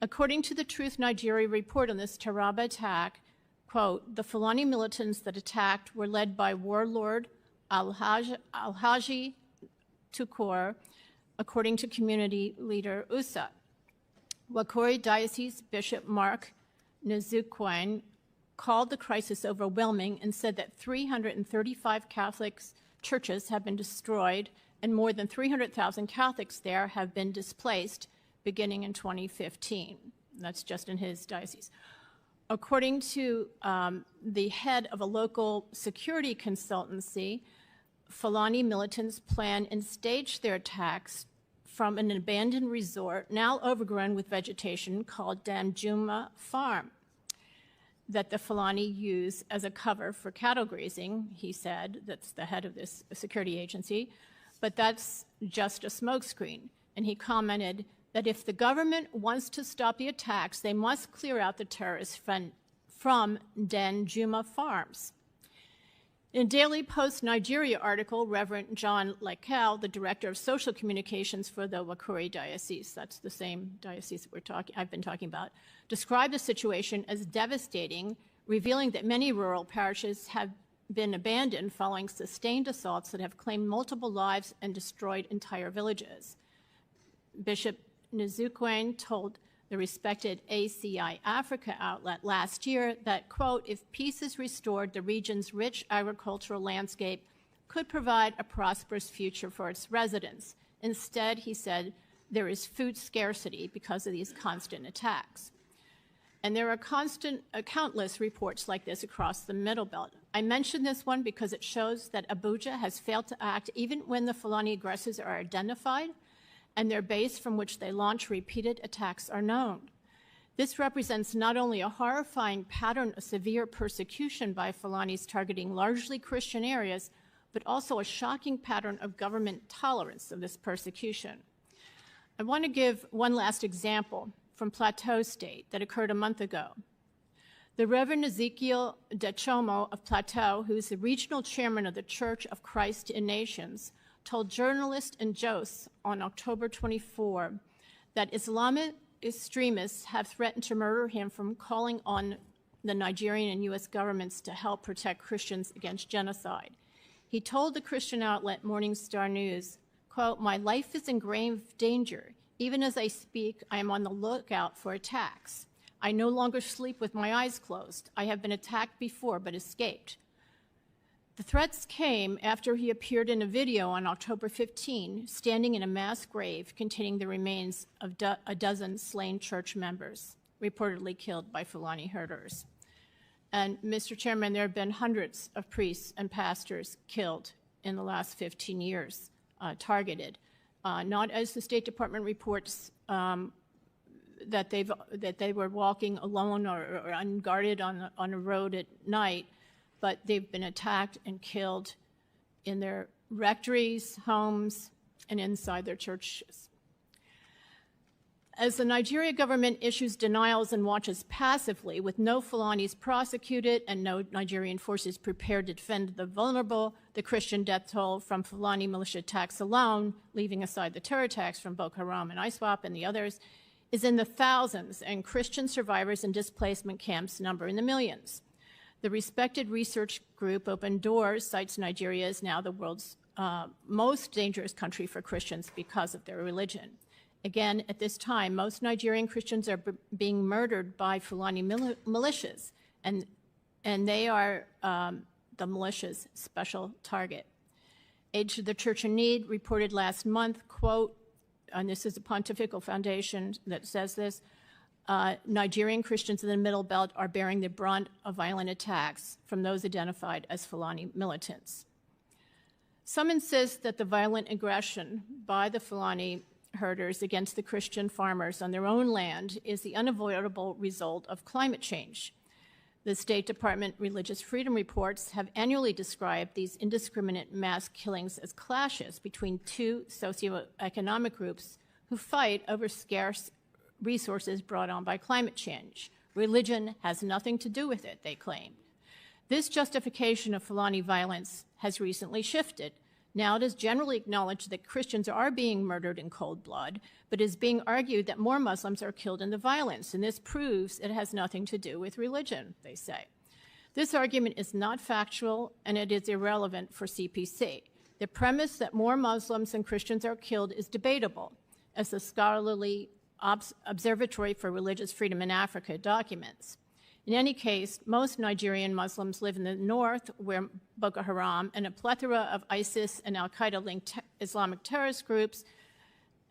According to the Truth Nigeria report on this Taraba attack, quote, "The Fulani militants that attacked were led by warlord Alhaji Tukur, according to community leader Usa. Wakori Diocese Bishop Mark Nzukwan called the crisis overwhelming and said that 335 Catholic churches have been destroyed and more than 300,000 Catholics there have been displaced beginning in 2015. That's just in his diocese. According to the head of a local security consultancy, Fulani militants plan and stage their attacks from an abandoned resort, now overgrown with vegetation, called Danjuma Farm, that the Fulani use as a cover for cattle grazing, he said. That's the head of this security agency. But that's just a smokescreen. And he commented that if the government wants to stop the attacks, they must clear out the terrorists from Danjuma Farms. In a Daily Post Nigeria article, Reverend John Lekel, the director of social communications for the Wakori Diocese, that's the same diocese that I've been talking about, described the situation as devastating, revealing that many rural parishes have been abandoned following sustained assaults that have claimed multiple lives and destroyed entire villages. Bishop Nzukwen told the respected ACI Africa outlet last year that, quote, if peace is restored, the region's rich agricultural landscape could provide a prosperous future for its residents. Instead, he said, there is food scarcity because of these constant attacks. And there are countless reports like this across the Middle Belt. I mention this one because it shows that Abuja has failed to act even when the Fulani aggressors are identified and their base from which they launch repeated attacks are known. This represents not only a horrifying pattern of severe persecution by Fulanis targeting largely Christian areas, but also a shocking pattern of government tolerance of this persecution. I want to give one last example from Plateau State that occurred a month ago. The Reverend Ezekiel Dechomo of Plateau, who is the regional chairman of the Church of Christ in Nations, told journalist in Jos on October 24 that Islamic extremists have threatened to murder him from calling on the Nigerian and U.S. governments to help protect Christians against genocide. He told the Christian outlet Morning Star News, quote, my life is in grave danger. Even as I speak, I am on the lookout for attacks. I no longer sleep with my eyes closed. I have been attacked before but escaped. The threats came after he appeared in a video on October 15, standing in a mass grave containing the remains of a dozen slain church members, reportedly killed by Fulani herders. And Mr. Chairman, there have been hundreds of priests and pastors killed in the last 15 years, targeted. Not as the State Department reports that they were walking alone or unguarded on a road at night, but they've been attacked and killed in their rectories, homes, and inside their churches. As the Nigeria government issues denials and watches passively, with no Fulanis prosecuted and no Nigerian forces prepared to defend the vulnerable, the Christian death toll from Fulani militia attacks alone, leaving aside the terror attacks from Boko Haram and ISWAP and the others, is in the thousands, and Christian survivors in displacement camps number in the millions. The respected research group Open Doors cites Nigeria as now the world's most dangerous country for Christians because of their religion. Again, at this time, most Nigerian Christians are being murdered by Fulani militias, and they are the militia's special target. Aid to the Church in Need reported last month, quote, and this is a pontifical foundation that says this, Nigerian Christians in the Middle Belt are bearing the brunt of violent attacks from those identified as Fulani militants. Some insist that the violent aggression by the Fulani herders against the Christian farmers on their own land is the unavoidable result of climate change. The State Department Religious Freedom Reports have annually described these indiscriminate mass killings as clashes between two socioeconomic groups who fight over scarce resources brought on by climate change. Religion has nothing to do with it, they claim. This justification of Fulani violence has recently shifted. Now it is generally acknowledged that Christians are being murdered in cold blood, but it is being argued that more Muslims are killed in the violence, and this proves it has nothing to do with religion, they say. This argument is not factual, and it is irrelevant for CPC. The premise that more Muslims than Christians are killed is debatable, as the scholarly Observatory for Religious Freedom in Africa documents. In any case, most Nigerian Muslims live in the north, where Boko Haram and a plethora of ISIS and al-Qaeda-linked Islamic terrorist groups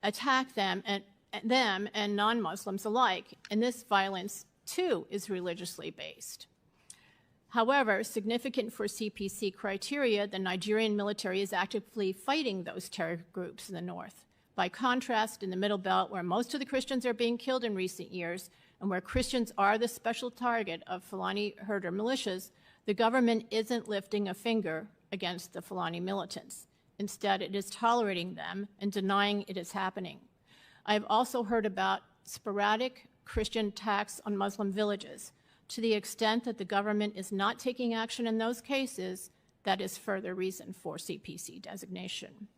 attack them and non-Muslims alike, and this violence, too, is religiously based. However, significant for CPC criteria, the Nigerian military is actively fighting those terror groups in the north. By contrast, in the Middle Belt, where most of the Christians are being killed in recent years, and where Christians are the special target of Fulani herder militias, the government isn't lifting a finger against the Fulani militants. Instead, it is tolerating them and denying it is happening. I have also heard about sporadic Christian attacks on Muslim villages. To the extent that the government is not taking action in those cases, that is further reason for CPC designation.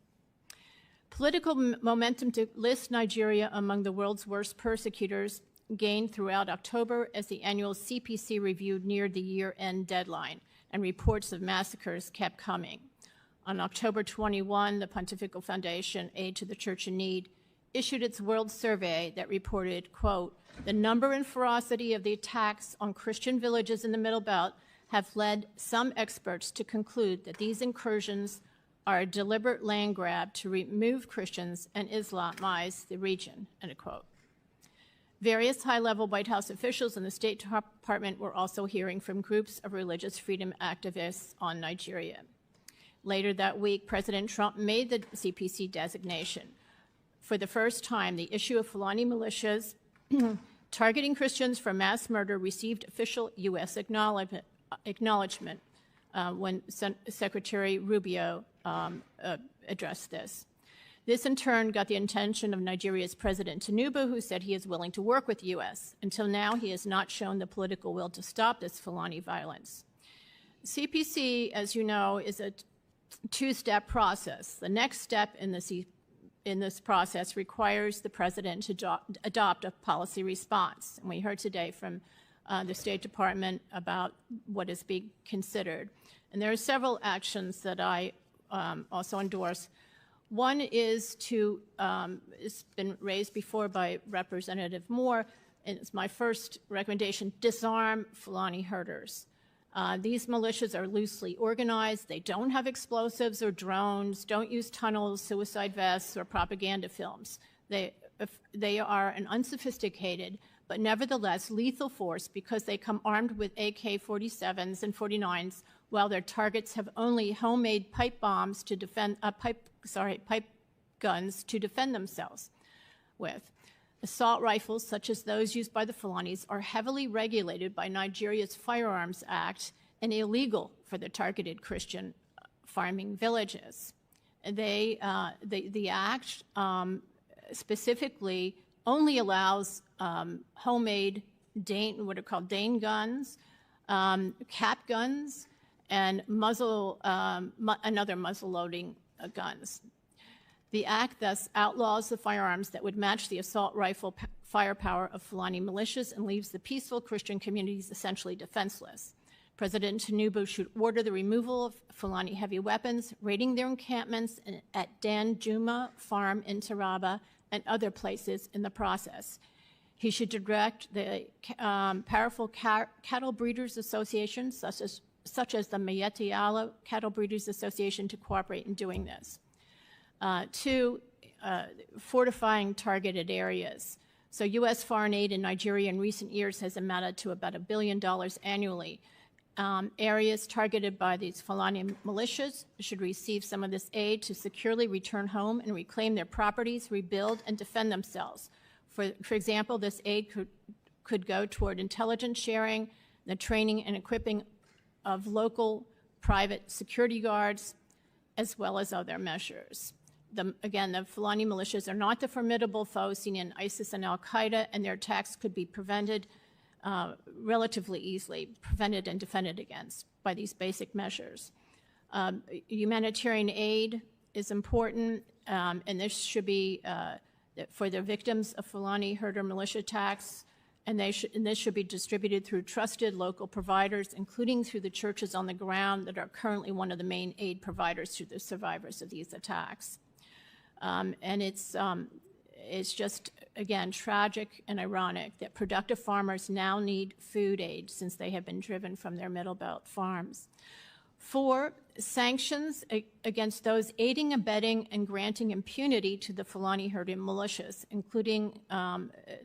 Political momentum to list Nigeria among the world's worst persecutors gained throughout October as the annual CPC review neared the year-end deadline, and reports of massacres kept coming. On October 21, the Pontifical Foundation, Aid to the Church in Need, issued its World Survey that reported, quote, "The number and ferocity of the attacks on Christian villages in the Middle Belt have led some experts to conclude that these incursions are a deliberate land grab to remove Christians and Islamize the region," end quote. Various high-level White House officials and the State Department were also hearing from groups of religious freedom activists on Nigeria. Later that week, President Trump made the CPC designation. For the first time, the issue of Fulani militias targeting Christians for mass murder received official U.S. acknowledgement when Secretary Rubio addressed this. This, in turn, got the attention of Nigeria's President Tinubu, who said he is willing to work with the U.S. Until now, he has not shown the political will to stop this Fulani violence. CPC, as you know, is a two-step process. The next step in this process requires the President to adopt a policy response. And we heard today from the State Department about what is being considered. And there are several actions that I also endorse. One is to, it's been raised before by Representative Moore, and it's my first recommendation, disarm Fulani herders. These militias are loosely organized. They don't have explosives or drones, don't use tunnels, suicide vests, or propaganda films. They are an unsophisticated but nevertheless lethal force because they come armed with AK-47s and 49s, while their targets have only homemade pipe bombs to defend, pipe guns to defend themselves with. Assault rifles, such as those used by the Fulanis, are heavily regulated by Nigeria's Firearms Act and illegal for the targeted Christian farming villages. The act specifically only allows homemade what are called Dane guns, cap guns, and another muzzle-loading guns. The act thus outlaws the firearms that would match the assault rifle firepower of Fulani militias and leaves the peaceful Christian communities essentially defenseless. President Tinubu should order the removal of Fulani heavy weapons, raiding their encampments at Danjuma Farm in Taraba and other places in the process. He should direct the powerful cattle breeders associations, such as the Miyetti Allah Cattle Breeders Association, to cooperate in doing this. Two, fortifying targeted areas. So U.S. foreign aid in Nigeria in recent years has amounted to about $1 billion annually. Areas targeted by these Fulani militias should receive some of this aid to securely return home and reclaim their properties, rebuild, and defend themselves. For example, this aid could go toward intelligence sharing, the training and equipping of local private security guards, as well as other measures. Again, the Fulani militias are not the formidable foes seen in ISIS and al-Qaeda, and their attacks could be prevented relatively easily, prevented and defended against by these basic measures. Humanitarian aid is important, and this should be for the victims of Fulani herder militia attacks, and this should be distributed through trusted local providers, including through the churches on the ground that are currently one of the main aid providers to the survivors of these attacks. And it's just, again, tragic and ironic that productive farmers now need food aid since they have been driven from their Middle Belt farms. 4, sanctions against those aiding, abetting, and granting impunity to the Fulani herder militias, including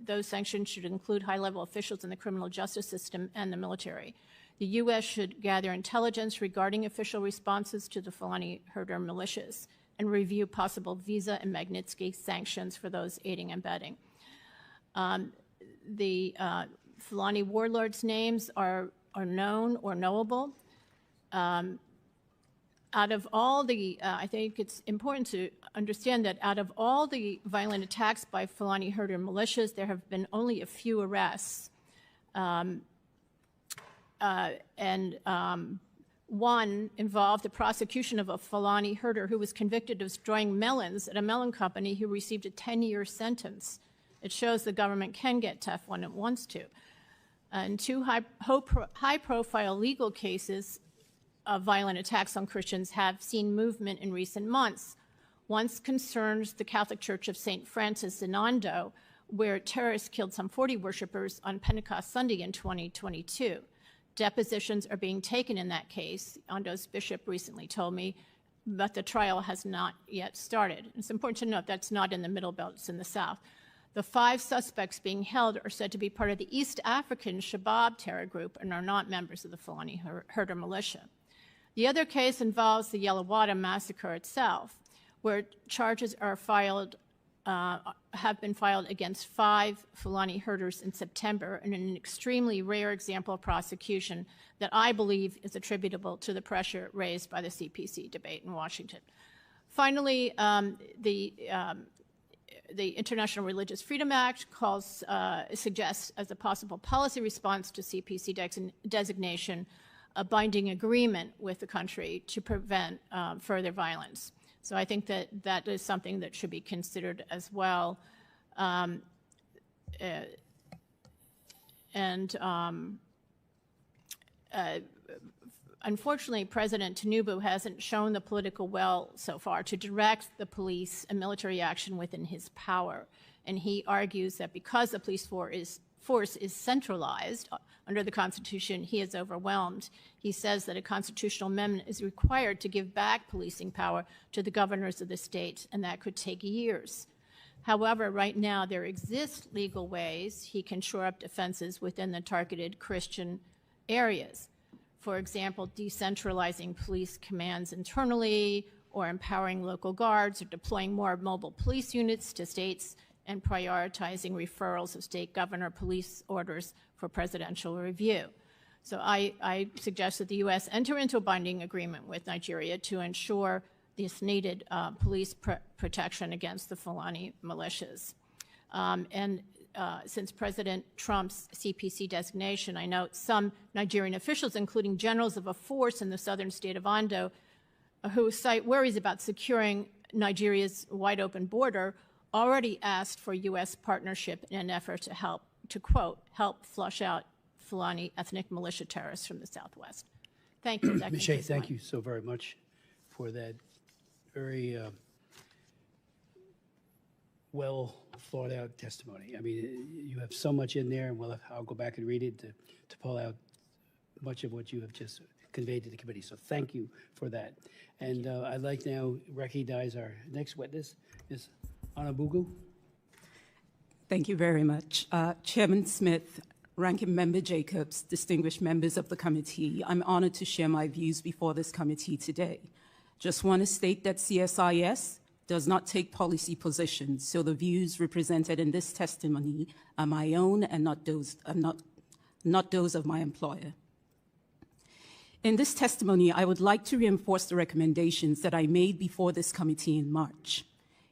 those sanctions should include high-level officials in the criminal justice system and the military. The U.S. should gather intelligence regarding official responses to the Fulani herder militias and review possible visa and Magnitsky sanctions for those aiding and abetting. The Fulani warlords' names are known or knowable. Out of all the, I think it's important to understand that out of all the violent attacks by Fulani herder militias, there have been only a few arrests. One involved the prosecution of a Fulani herder who was convicted of destroying melons at a melon company who received a 10-year sentence. It shows the government can get tough when it wants to. And two high-profile legal cases of violent attacks on Christians have seen movement in recent months. One concerns the Catholic Church of St. Francis in Ondo, where terrorists killed some 40 worshipers on Pentecost Sunday in 2022. Depositions are being taken in that case. Ondo's bishop recently told me, but the trial has not yet started. It's important to note that's not in the Middle Belt, it's in the South. The 5 suspects being held are said to be part of the East African Shabab terror group and are not members of the Fulani herder militia. The other case involves the Yelawada massacre itself, where charges are have been filed against 5 Fulani herders in September, in an extremely rare example of prosecution that I believe is attributable to the pressure raised by the CPC debate in Washington. Finally, the International Religious Freedom Act suggests as a possible policy response to CPC designation a binding agreement with the country to prevent further violence. So I think that that is something that should be considered as well. Unfortunately, President Tinubu hasn't shown the political will so far to direct the police and military action within his power. And he argues that because the police force is centralized under the Constitution, he is overwhelmed. He says that a constitutional amendment is required to give back policing power to the governors of the state, and that could take years. However, right now there exist legal ways he can shore up defenses within the targeted Christian areas. For example, decentralizing police commands internally, or empowering local guards, or deploying more mobile police units to states, and prioritizing referrals of state governor police orders for presidential review. So I suggest that the U.S. enter into a binding agreement with Nigeria to ensure this needed police protection against the Fulani militias. Since President Trump's CPC designation, I note some Nigerian officials, including generals of a force in the southern state of Ondo, who cite worries about securing Nigeria's wide-open border, already asked for U.S. partnership in an effort to help, to quote, help flush out Fulani ethnic militia terrorists from the Southwest. Thank you. Ms. Shea, thank you so very much for that very well thought out testimony. I mean, you have so much in there, and I'll go back and read it to pull out much of what you have just conveyed to the committee. So thank you for that. And I'd like now recognize our next witness, Ms. Anabugu. Thank you very much. Chairman Smith, Ranking Member Jacobs, distinguished members of the committee, I'm honored to share my views before this committee today. Just want to state that CSIS does not take policy positions, so the views represented in this testimony are my own and not those of my employer. In this testimony, I would like to reinforce the recommendations that I made before this committee in March.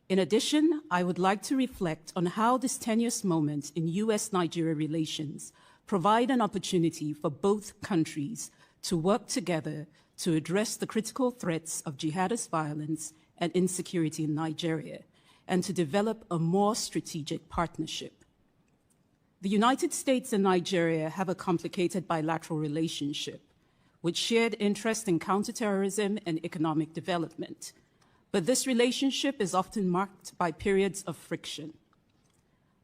In addition, I would like to reflect on how this tenuous moment in U.S.-Nigeria relations provide an opportunity for both countries to work together to address the critical threats of jihadist violence and insecurity in Nigeria, and to develop a more strategic partnership. The United States and Nigeria have a complicated bilateral relationship with shared interest in counterterrorism and economic development. But this relationship is often marked by periods of friction.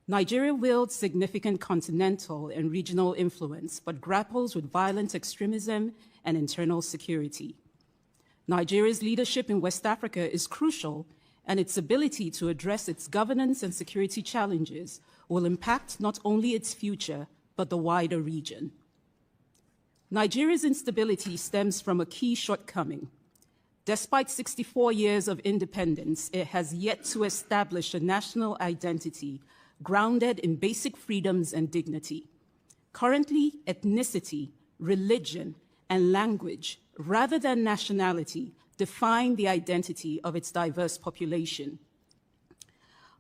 Nigeria wields significant continental and regional influence, but grapples with violent extremism and internal security. Nigeria's leadership in West Africa is crucial, and its ability to address its governance and security challenges will impact not only its future, but the wider region. Nigeria's instability stems from a key shortcoming. Despite 64 years of independence, it has yet to establish a national identity grounded in basic freedoms and dignity. Currently, ethnicity, religion, and language, rather than nationality, define the identity of its diverse population.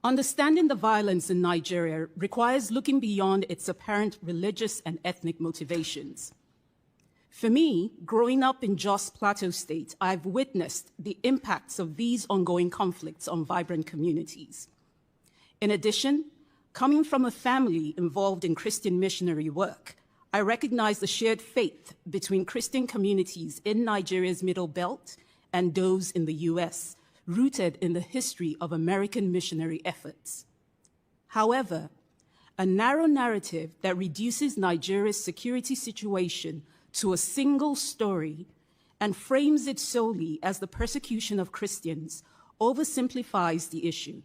Understanding the violence in Nigeria requires looking beyond its apparent religious and ethnic motivations. For me, growing up in Jos Plateau State, I've witnessed the impacts of these ongoing conflicts on vibrant communities. In addition, Coming from a family involved in Christian missionary work, I recognize the shared faith between Christian communities in Nigeria's Middle Belt and those in the US, rooted in the history of American missionary efforts. However, a narrow narrative that reduces Nigeria's security situation to a single story and frames it solely as the persecution of Christians oversimplifies the issue.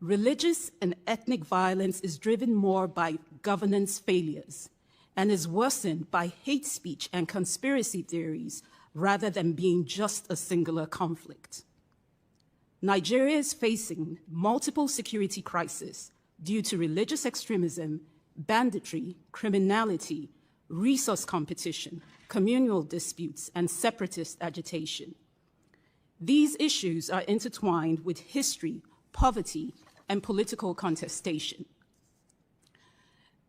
Religious and ethnic violence is driven more by governance failures and is worsened by hate speech and conspiracy theories rather than being just a singular conflict. Nigeria is facing multiple security crises due to religious extremism, banditry, criminality, resource competition, communal disputes, and separatist agitation. These issues are intertwined with history, poverty, and political contestation.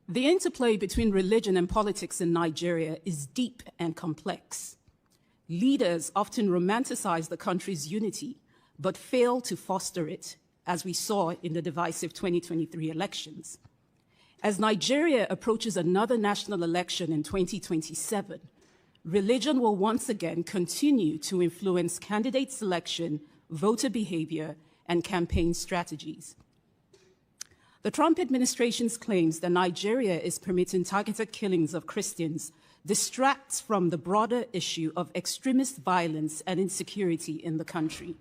The interplay between religion and politics in Nigeria is deep and complex. Leaders often romanticize the country's unity, but fail to foster it, as we saw in the divisive 2023 elections. As Nigeria approaches another national election in 2027, religion will once again continue to influence candidate selection, voter behavior, and campaign strategies. The Trump administration's claims that Nigeria is permitting targeted killings of Christians distracts from the broader issue of extremist violence and insecurity in the country.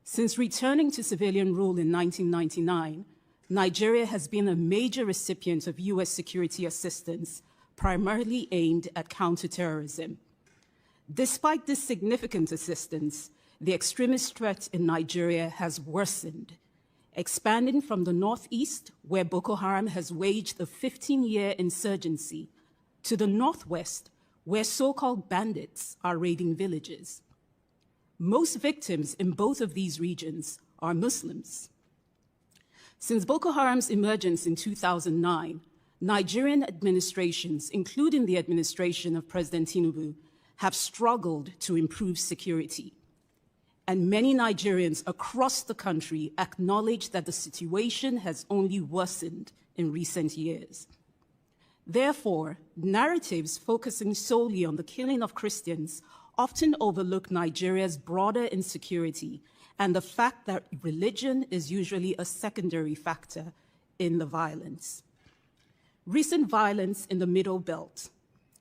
Since returning to civilian rule in 1999, Nigeria has been a major recipient of U.S. security assistance, primarily aimed at counterterrorism. Despite this significant assistance, the extremist threat in Nigeria has worsened, expanding from the northeast, where Boko Haram has waged a 15-year insurgency, to the northwest, where so-called bandits are raiding villages. Most victims in both of these regions are Muslims. Since Boko Haram's emergence in 2009, Nigerian administrations, including the administration of President Tinubu, have struggled to improve security. And many Nigerians across the country acknowledge that the situation has only worsened in recent years. Therefore, narratives focusing solely on the killing of Christians often overlook Nigeria's broader insecurity and the fact that religion is usually a secondary factor in the violence. Recent violence in the Middle Belt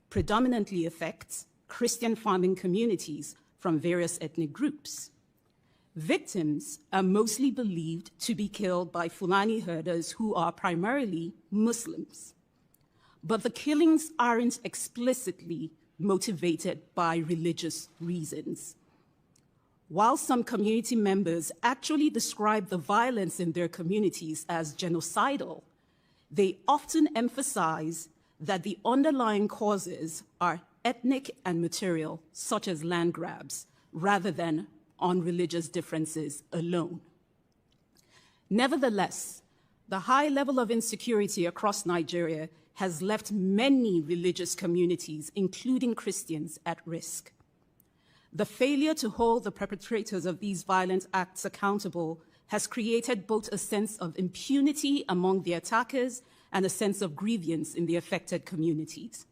predominantly affects Christian farming communities from various ethnic groups. Victims are mostly believed to be killed by Fulani herders who are primarily Muslims. But the killings aren't explicitly motivated by religious reasons. While some community members actually describe the violence in their communities as genocidal, they often emphasize that the underlying causes are ethnic and material, such as land grabs, rather than on religious differences alone. Nevertheless, the high level of insecurity across Nigeria has left many religious communities, including Christians, at risk. The failure to hold the perpetrators of these violent acts accountable has created both a sense of impunity among the attackers and a sense of grievance in the affected communities.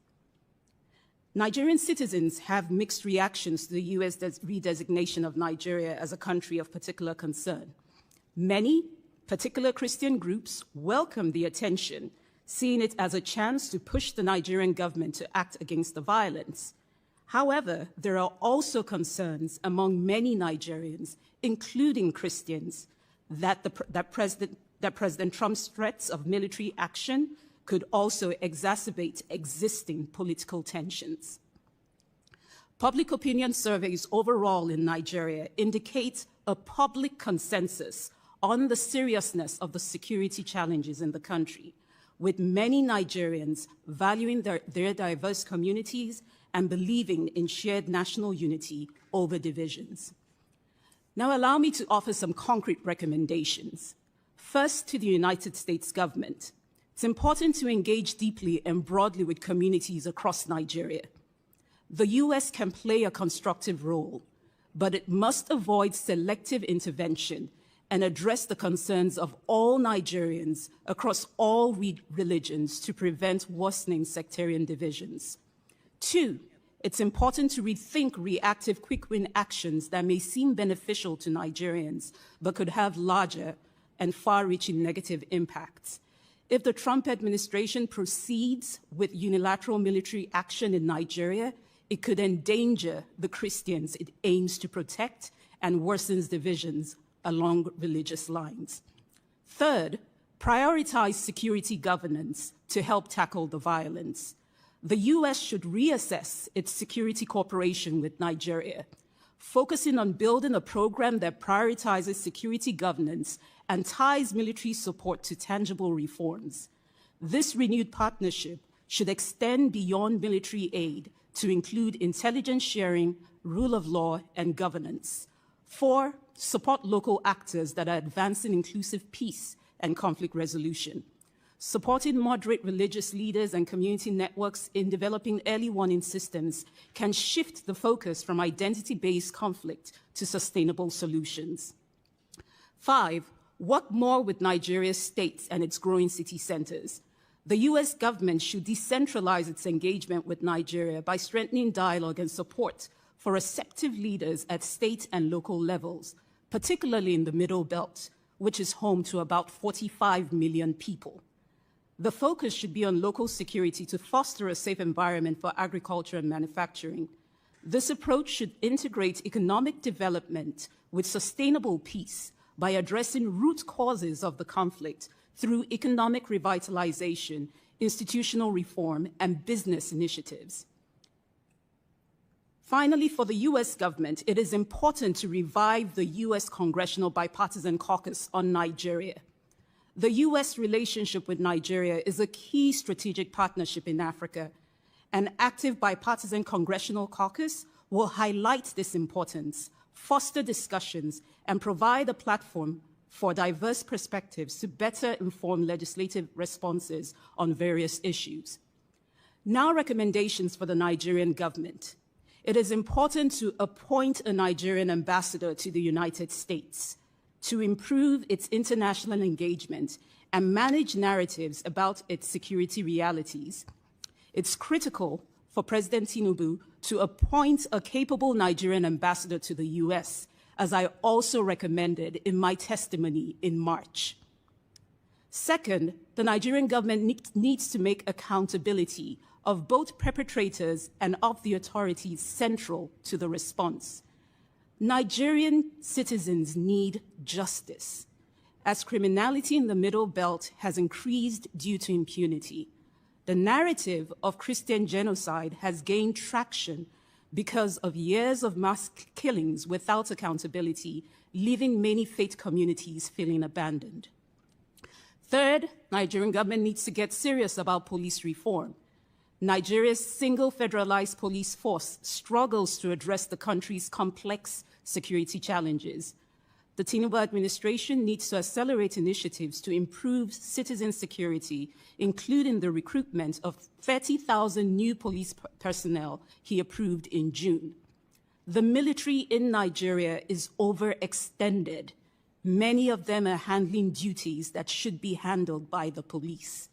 Nigerian citizens have mixed reactions to the U.S. redesignation of Nigeria as a country of particular concern. Many particular Christian groups welcome the attention, seeing it as a chance to push the Nigerian government to act against the violence. However, there are also concerns among many Nigerians, including Christians, that President Trump's threats of military action could also exacerbate existing political tensions. Public opinion surveys overall in Nigeria indicate a public consensus on the seriousness of the security challenges in the country, with many Nigerians valuing their diverse communities and believing in shared national unity over divisions. Now allow me to offer some concrete recommendations. First, to the United States government. It's important to engage deeply and broadly with communities across Nigeria. The U.S. can play a constructive role, but it must avoid selective intervention and address the concerns of all Nigerians across all religions to prevent worsening sectarian divisions. 2, it's important to rethink reactive quick-win actions that may seem beneficial to Nigerians, but could have larger and far-reaching negative impacts. If the Trump administration proceeds with unilateral military action in Nigeria, it could endanger the Christians it aims to protect and worsens divisions along religious lines. 3rd, prioritize security governance to help tackle the violence. The U.S. should reassess its security cooperation with Nigeria, focusing on building a program that prioritizes security governance and ties military support to tangible reforms. This renewed partnership should extend beyond military aid to include intelligence sharing, rule of law, and governance. 4, support local actors that are advancing inclusive peace and conflict resolution. Supporting moderate religious leaders and community networks in developing early warning systems can shift the focus from identity-based conflict to sustainable solutions. 5, work more with Nigeria's states and its growing city centers. The U.S. government should decentralize its engagement with Nigeria by strengthening dialogue and support for receptive leaders at state and local levels, particularly in the Middle Belt, which is home to about 45 million people. The focus should be on local security to foster a safe environment for agriculture and manufacturing. This approach should integrate economic development with sustainable peace by addressing root causes of the conflict through economic revitalization, institutional reform, and business initiatives. Finally, for the U.S. government, it is important to revive the U.S. Congressional Bipartisan Caucus on Nigeria. The U.S. relationship with Nigeria is a key strategic partnership in Africa. An active bipartisan congressional caucus will highlight this importance, foster discussions, and provide a platform for diverse perspectives to better inform legislative responses on various issues. Now, recommendations for the Nigerian government. It is important to appoint a Nigerian ambassador to the United States to improve its international engagement and manage narratives about its security realities. It's critical for President Tinubu to appoint a capable Nigerian ambassador to the U.S., as I also recommended in my testimony in March. Second, the Nigerian government needs to make accountability of both perpetrators and of the authorities central to the response. Nigerian citizens need justice, as criminality in the Middle Belt has increased due to impunity. The narrative of Christian genocide has gained traction because of years of mass killings without accountability, leaving many faith communities feeling abandoned. Third, Nigerian government needs to get serious about police reform. Nigeria's single federalized police force struggles to address the country's complex security challenges. The Tinubu administration needs to accelerate initiatives to improve citizen security, including the recruitment of 30,000 new police personnel he approved in June. The military in Nigeria is overextended. Many of them are handling duties that should be handled by the police.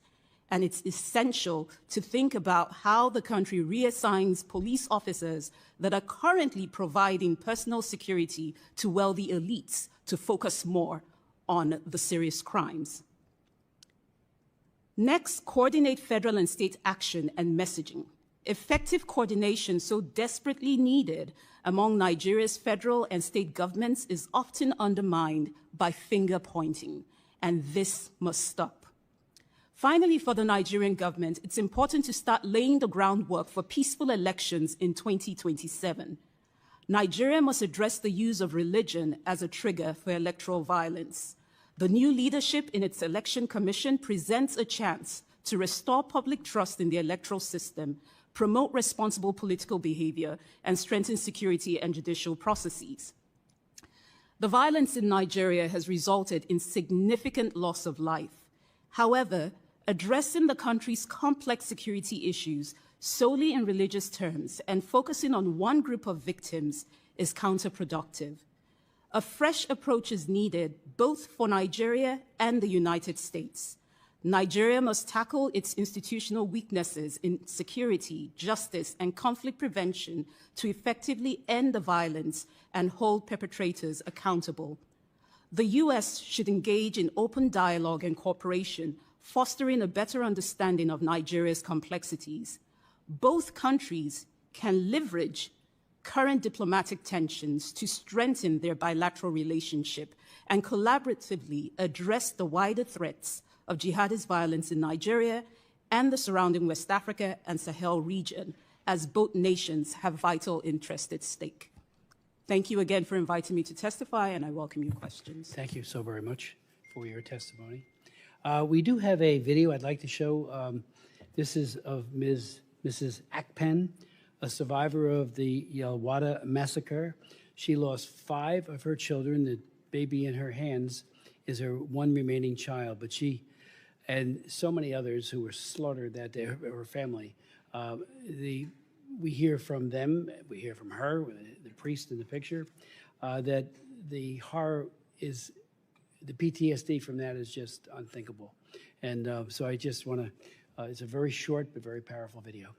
And it's essential to think about how the country reassigns police officers that are currently providing personal security to wealthy elites to focus more on the serious crimes. Next, coordinate federal and state action and messaging. Effective coordination so desperately needed among Nigeria's federal and state governments is often undermined by finger pointing, and this must stop. Finally, for the Nigerian government, it's important to start laying the groundwork for peaceful elections in 2027. Nigeria must address the use of religion as a trigger for electoral violence. The new leadership in its election commission presents a chance to restore public trust in the electoral system, promote responsible political behavior, and strengthen security and judicial processes. The violence in Nigeria has resulted in significant loss of life. However, addressing the country's complex security issues solely in religious terms and focusing on one group of victims is counterproductive. A fresh approach is needed both for Nigeria and the United States. Nigeria must tackle its institutional weaknesses in security, justice, and conflict prevention to effectively end the violence and hold perpetrators accountable. The U.S. should engage in open dialogue and cooperation, fostering a better understanding of Nigeria's complexities. Both countries can leverage current diplomatic tensions to strengthen their bilateral relationship and collaboratively address the wider threats of jihadist violence in Nigeria and the surrounding West Africa and Sahel region, as both nations have vital interests at stake. Thank you again for inviting me to testify, and I welcome your questions. Thank you so very much for your testimony. We do have a video I'd like to show. This is of Mrs. Akpen, a survivor of the Yelwada massacre. She lost 5 of her children. The baby in her hands is her one remaining child, but she and so many others who were slaughtered that day, her family. We hear from them, we hear from her, the priest in the picture, that the horror is, the PTSD from that is just unthinkable. And so I just want to, it's a very short but very powerful video.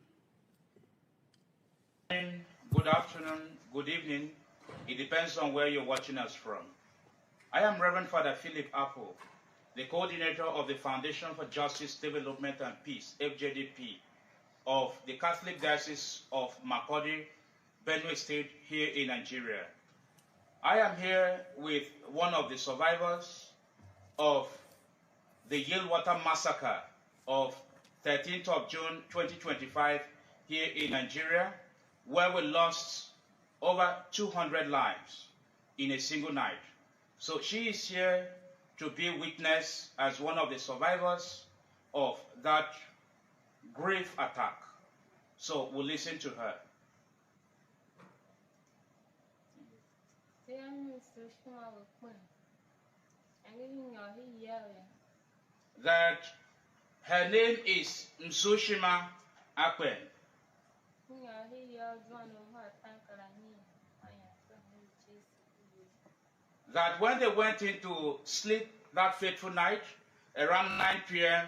Good afternoon, good evening. It depends on where you're watching us from. I am Reverend Father Philip Apple, the coordinator of the Foundation for Justice, Development and Peace, FJDP, of the Catholic Diocese of Makurdi, Benue State, here in Nigeria. I am here with one of the survivors of the Yelwada massacre of 13th of June 2025 here in Nigeria, where we lost over 200 lives in a single night. So she is here to be witness as one of the survivors of that grave attack. So we'll listen to her. That her name is Nsoshima Akpen. That when they went into sleep that fateful night, around 9 p.m.,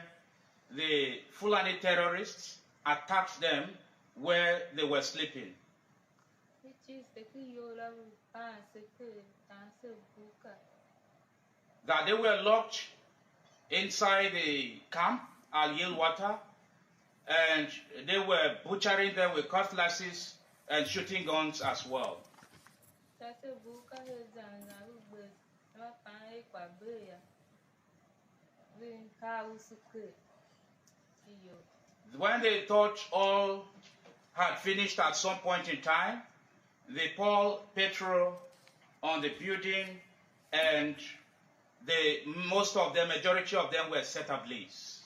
the Fulani terrorists attacked them where they were sleeping. That they were locked inside the camp, Al-Yelwada, and they were butchering them with cutlasses and shooting guns as well. When they thought all had finished at some point in time, they poured petrol on the building, and most of them, majority of them, were set ablaze.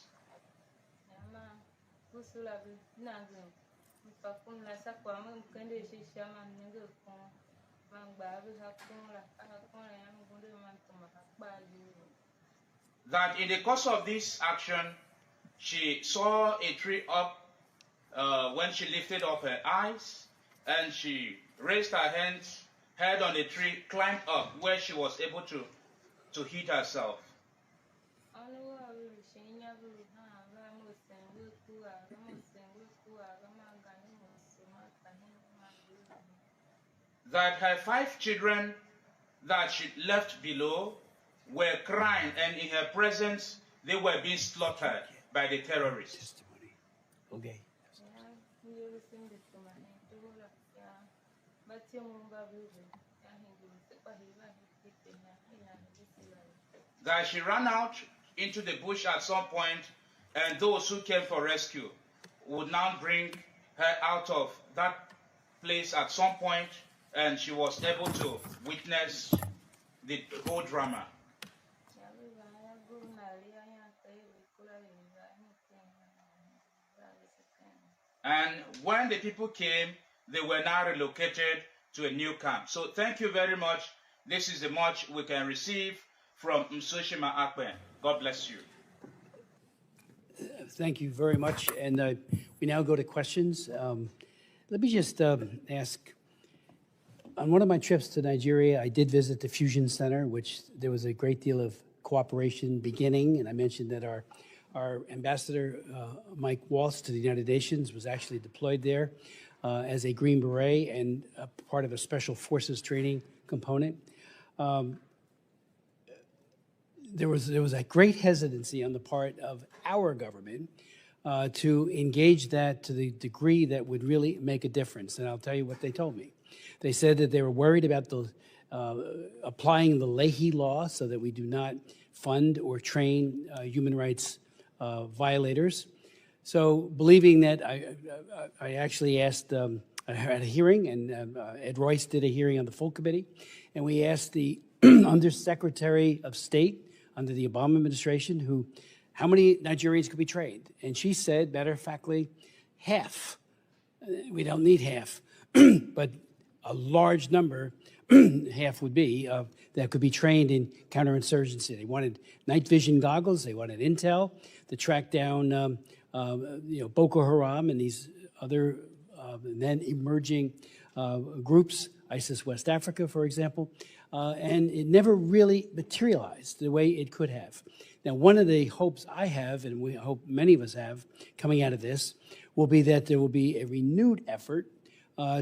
That in the course of this action, she saw a tree up when she lifted up her eyes, and she raised her hands, head on the tree, climbed up where she was able to hit herself. That her 5 children that she left below were crying, and in her presence, they were being slaughtered by the terrorists. Okay. That she ran out into the bush at some point, and those who came for rescue would now bring her out of that place at some point, and she was able to witness the whole drama. And when the people came, they were now relocated to a new camp. So thank you very much. This is the much we can receive from Nsoshima Akpen. God bless you. Thank you very much. And we now go to questions. Let me just ask, on one of my trips to Nigeria, I did visit the Fusion Center, which there was a great deal of cooperation beginning, and I mentioned that our ambassador, Mike Waltz, to the United Nations was actually deployed there as a Green Beret and a part of a special forces training component. There was a great hesitancy on the part of our government to engage that to the degree that would really make a difference. And I'll tell you what they told me. They said that they were worried about the applying the Leahy law so that we do not fund or train human rights violators. So believing that, I actually asked, I had a hearing, and Ed Royce did a hearing on the full committee, and we asked the Undersecretary of State under the Obama administration how many Nigerians could be trained. And she said, matter of factly, half. We don't need half, but a large number, half would be, that could be trained in counterinsurgency. They wanted night vision goggles. They wanted intel to track down Boko Haram and these other then emerging groups, ISIS West Africa, for example, and it never really materialized the way it could have. Now, one of the hopes I have, and we hope many of us have, coming out of this, will be that there will be a renewed effort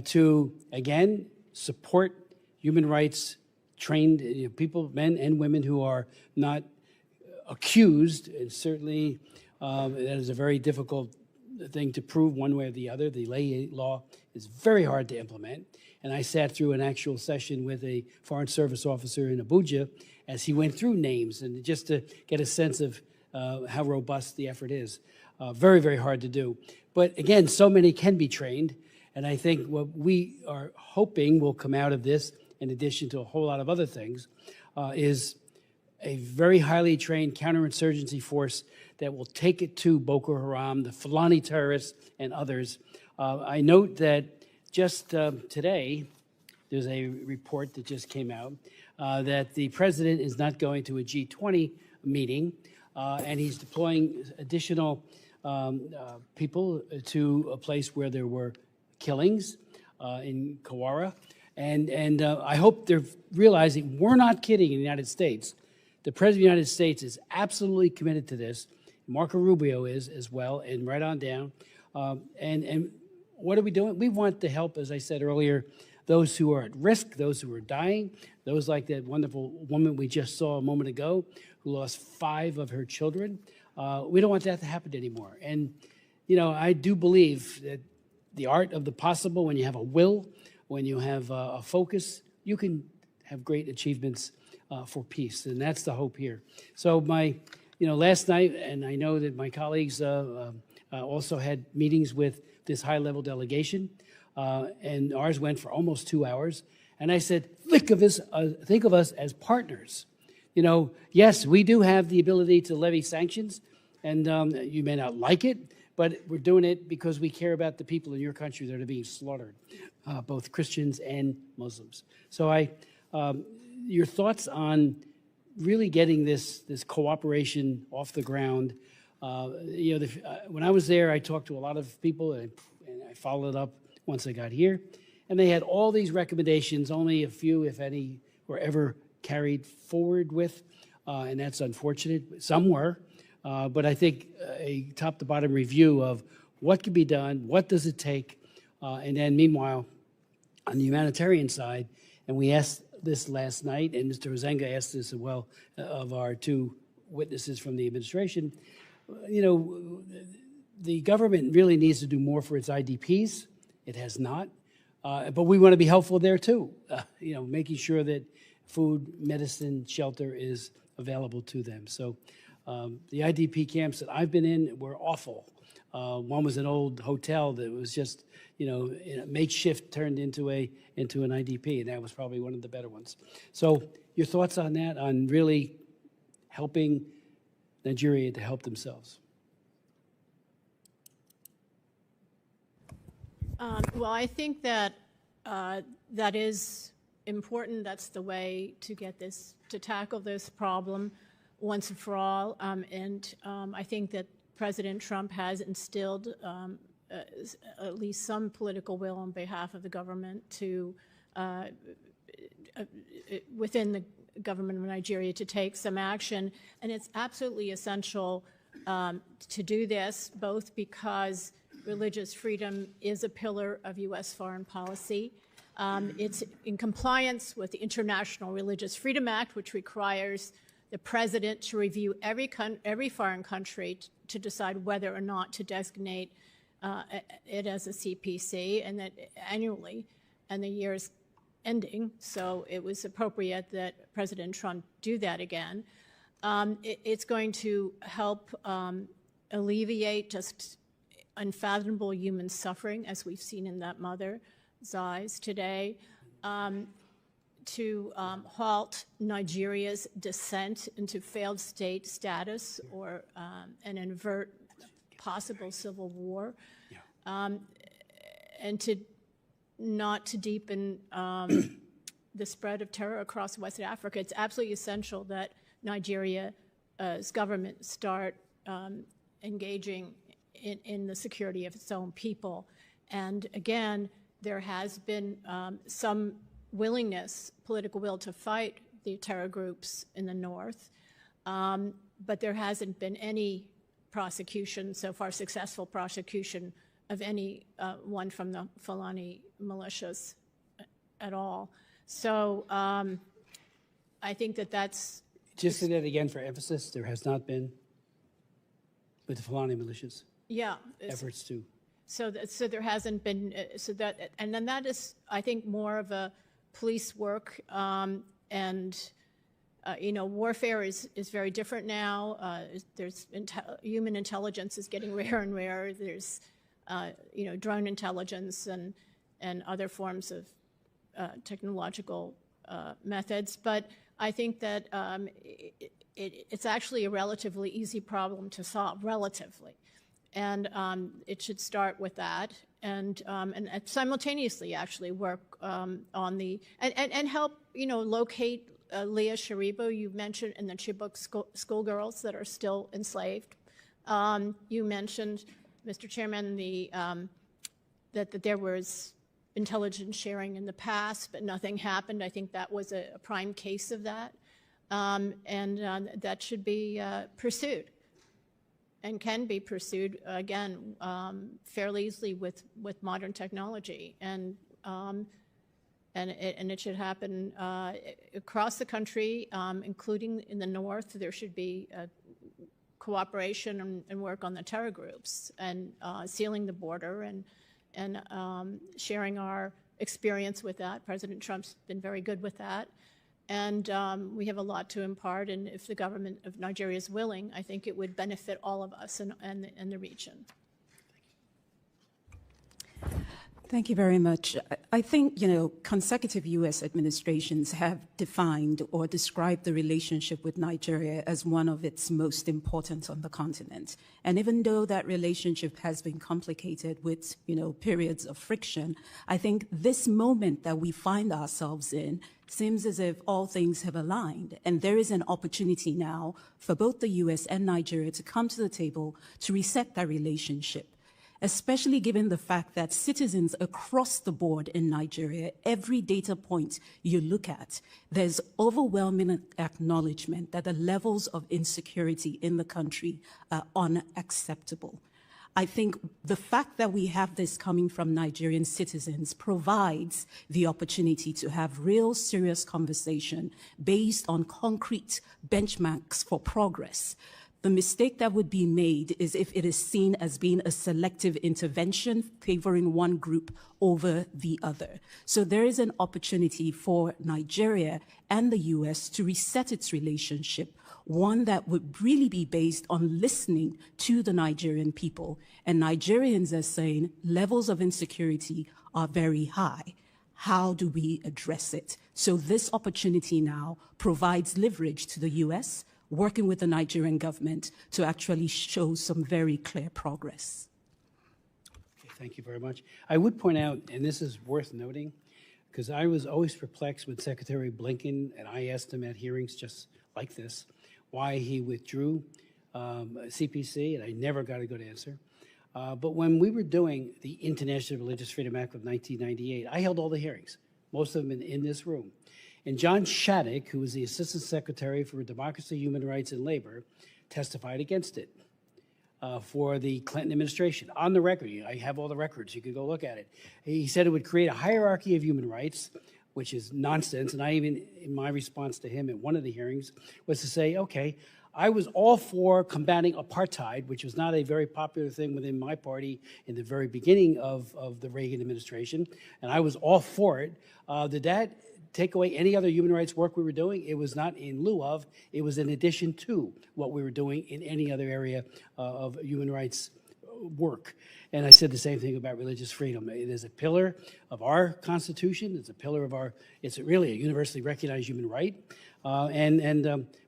to, again, support human rights trained people, men and women who are not accused, and certainly that is a very difficult thing to prove one way or the other. The Leahy law is very hard to implement. And I sat through an actual session with a Foreign Service officer in Abuja as he went through names, and just to get a sense of how robust the effort is. Very, very hard to do. But again, so many can be trained. And I think what we are hoping will come out of this, in addition to a whole lot of other things, is a very highly trained counterinsurgency force that will take it to Boko Haram, the Fulani terrorists, and others. I note that just today, there's a report that just came out that the president is not going to a G20 meeting, and he's deploying additional people to a place where there were killings in Kawara. And I hope they're realizing we're not kidding in the United States. The President of the United States is absolutely committed to this. Marco Rubio is as well, and right on down. And what are we doing? We want to help, as I said earlier, those who are at risk, those who are dying, those like that wonderful woman we just saw a moment ago who lost 5 of her children. We don't want that to happen anymore. And, you know, I do believe that the art of the possible, when you have a will, when you have a focus, you can have great achievements for peace. And that's the hope here. So last night, and I know that my colleagues also had meetings with this high-level delegation, and ours went for almost 2 hours. And I said, think of us as partners. You know, yes, we do have the ability to levy sanctions, and you may not like it, but we're doing it because we care about the people in your country that are being slaughtered, both Christians and Muslims. So your thoughts on really getting this cooperation off the ground? When I was there, I talked to a lot of people, and I followed up once I got here, and they had all these recommendations. Only a few, if any, were ever carried forward with, and that's unfortunate. Some were, but I think a top-to-bottom review of what can be done, what does it take, and then meanwhile, on the humanitarian side, and we asked this last night, and Mr. Huizenga asked this as well of our 2 witnesses from the administration. You know, the government really needs to do more for its IDPs. It has not. But we want to be helpful there, too, making sure that food, medicine, shelter is available to them. So the IDP camps that I've been in were awful. One was an old hotel that was just, makeshift turned into an IDP, and that was probably one of the better ones. So your thoughts on that, on really helping Nigeria to help themselves? Well, I think that that is important. That's the way to get this, to tackle this problem once and for all. I think that President Trump has instilled at least some political will on behalf of the government to within the government of Nigeria to take some action. And it's absolutely essential to do this, both because religious freedom is a pillar of U.S. foreign policy. It's in compliance with the International Religious Freedom Act, which requires the president to review every foreign country to decide whether or not to designate it as a CPC, and that annually, and the year is ending, so it was appropriate that President Trump do that again. It's going to help alleviate just unfathomable human suffering, as we've seen in that mother's eyes today, to halt Nigeria's descent into failed state status or and avert possible civil war, and to not to deepen the spread of terror across West Africa. It's absolutely essential that Nigeria's government start engaging in the security of its own people. And again, there has been some willingness, political will, to fight the terror groups in the north, but there hasn't been any prosecution, so far successful prosecution, of any one from the Fulani militias at all. So I think that's... Just say that again for emphasis. There has not been, with the Fulani militias, efforts to... So there hasn't been, and then that is, I think, more of a police work, and warfare is very different now. There's human intelligence is getting rarer and rarer. There's drone intelligence and other forms of technological methods. But I think that it's actually a relatively easy problem to solve, relatively. And it should start with that, and simultaneously actually work on the and help locate Leah Sharibu, you mentioned, and the Chibok schoolgirls that are still enslaved. You mentioned, Mr. Chairman, that there was intelligence sharing in the past, but nothing happened. I think that was a prime case of that, and that should be pursued. And can be pursued again fairly easily with modern technology, and it should happen across the country, including in the north. There should be cooperation and work on the terror groups and sealing the border and sharing our experience with that. President Trump's been very good with that. And we have a lot to impart, and if the government of Nigeria is willing, I think it would benefit all of us and the region. Thank you very much. I think, consecutive U.S. administrations have defined or described the relationship with Nigeria as one of its most important on the continent. And even though that relationship has been complicated with, periods of friction, I think this moment that we find ourselves in seems as if all things have aligned. And there is an opportunity now for both the U.S. and Nigeria to come to the table to reset that relationship, especially given the fact that citizens across the board in Nigeria, every data point you look at, there's overwhelming acknowledgement that the levels of insecurity in the country are unacceptable. I think the fact that we have this coming from Nigerian citizens provides the opportunity to have real serious conversation based on concrete benchmarks for progress. The mistake that would be made is if it is seen as being a selective intervention favoring one group over the other. So there is an opportunity for Nigeria and the U.S. to reset its relationship, one that would really be based on listening to the Nigerian people. And Nigerians are saying levels of insecurity are very high. How do we address it? So this opportunity now provides leverage to the U.S., working with the Nigerian government to actually show some very clear progress. Okay, thank you very much. I would point out, and this is worth noting, because I was always perplexed with Secretary Blinken, and I asked him at hearings just like this, why he withdrew CPC, and I never got a good answer. But when we were doing the International Religious Freedom Act of 1998, I held all the hearings. most of them in this room. And John Shattuck, who was the Assistant Secretary for Democracy, Human Rights, and Labor, testified against it for the Clinton administration. On the record, I have all the records, you can go look at it. He said it would create a hierarchy of human rights, which is nonsense. And I even, in my response to him at one of the hearings, was to say, okay, I was all for combating apartheid, which was not a very popular thing within my party in the very beginning of the Reagan administration, and I was all for it. Did that take away any other human rights work we were doing? It was not in lieu of, it was in addition to what we were doing in any other area of human rights work. And I said the same thing about religious freedom. It is a pillar of our Constitution. It's a pillar of our, it's really a universally recognized human right. But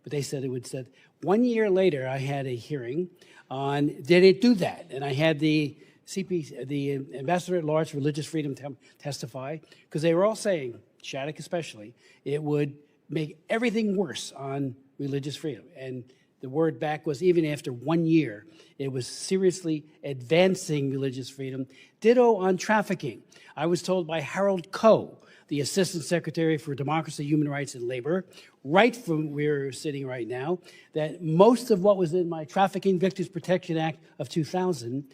they said it would said. 1 year later, I had a hearing on did it do that? And I had the Ambassador at Large for Religious Freedom testify, because they were all saying, Shattuck especially, it would make everything worse on religious freedom. And the word back was, even after 1 year, it was seriously advancing religious freedom. Ditto on trafficking. I was told by Harold Coe, the Assistant Secretary for Democracy, Human Rights, and Labor, right from where we're sitting right now, that most of what was in my Trafficking Victims Protection Act of 2000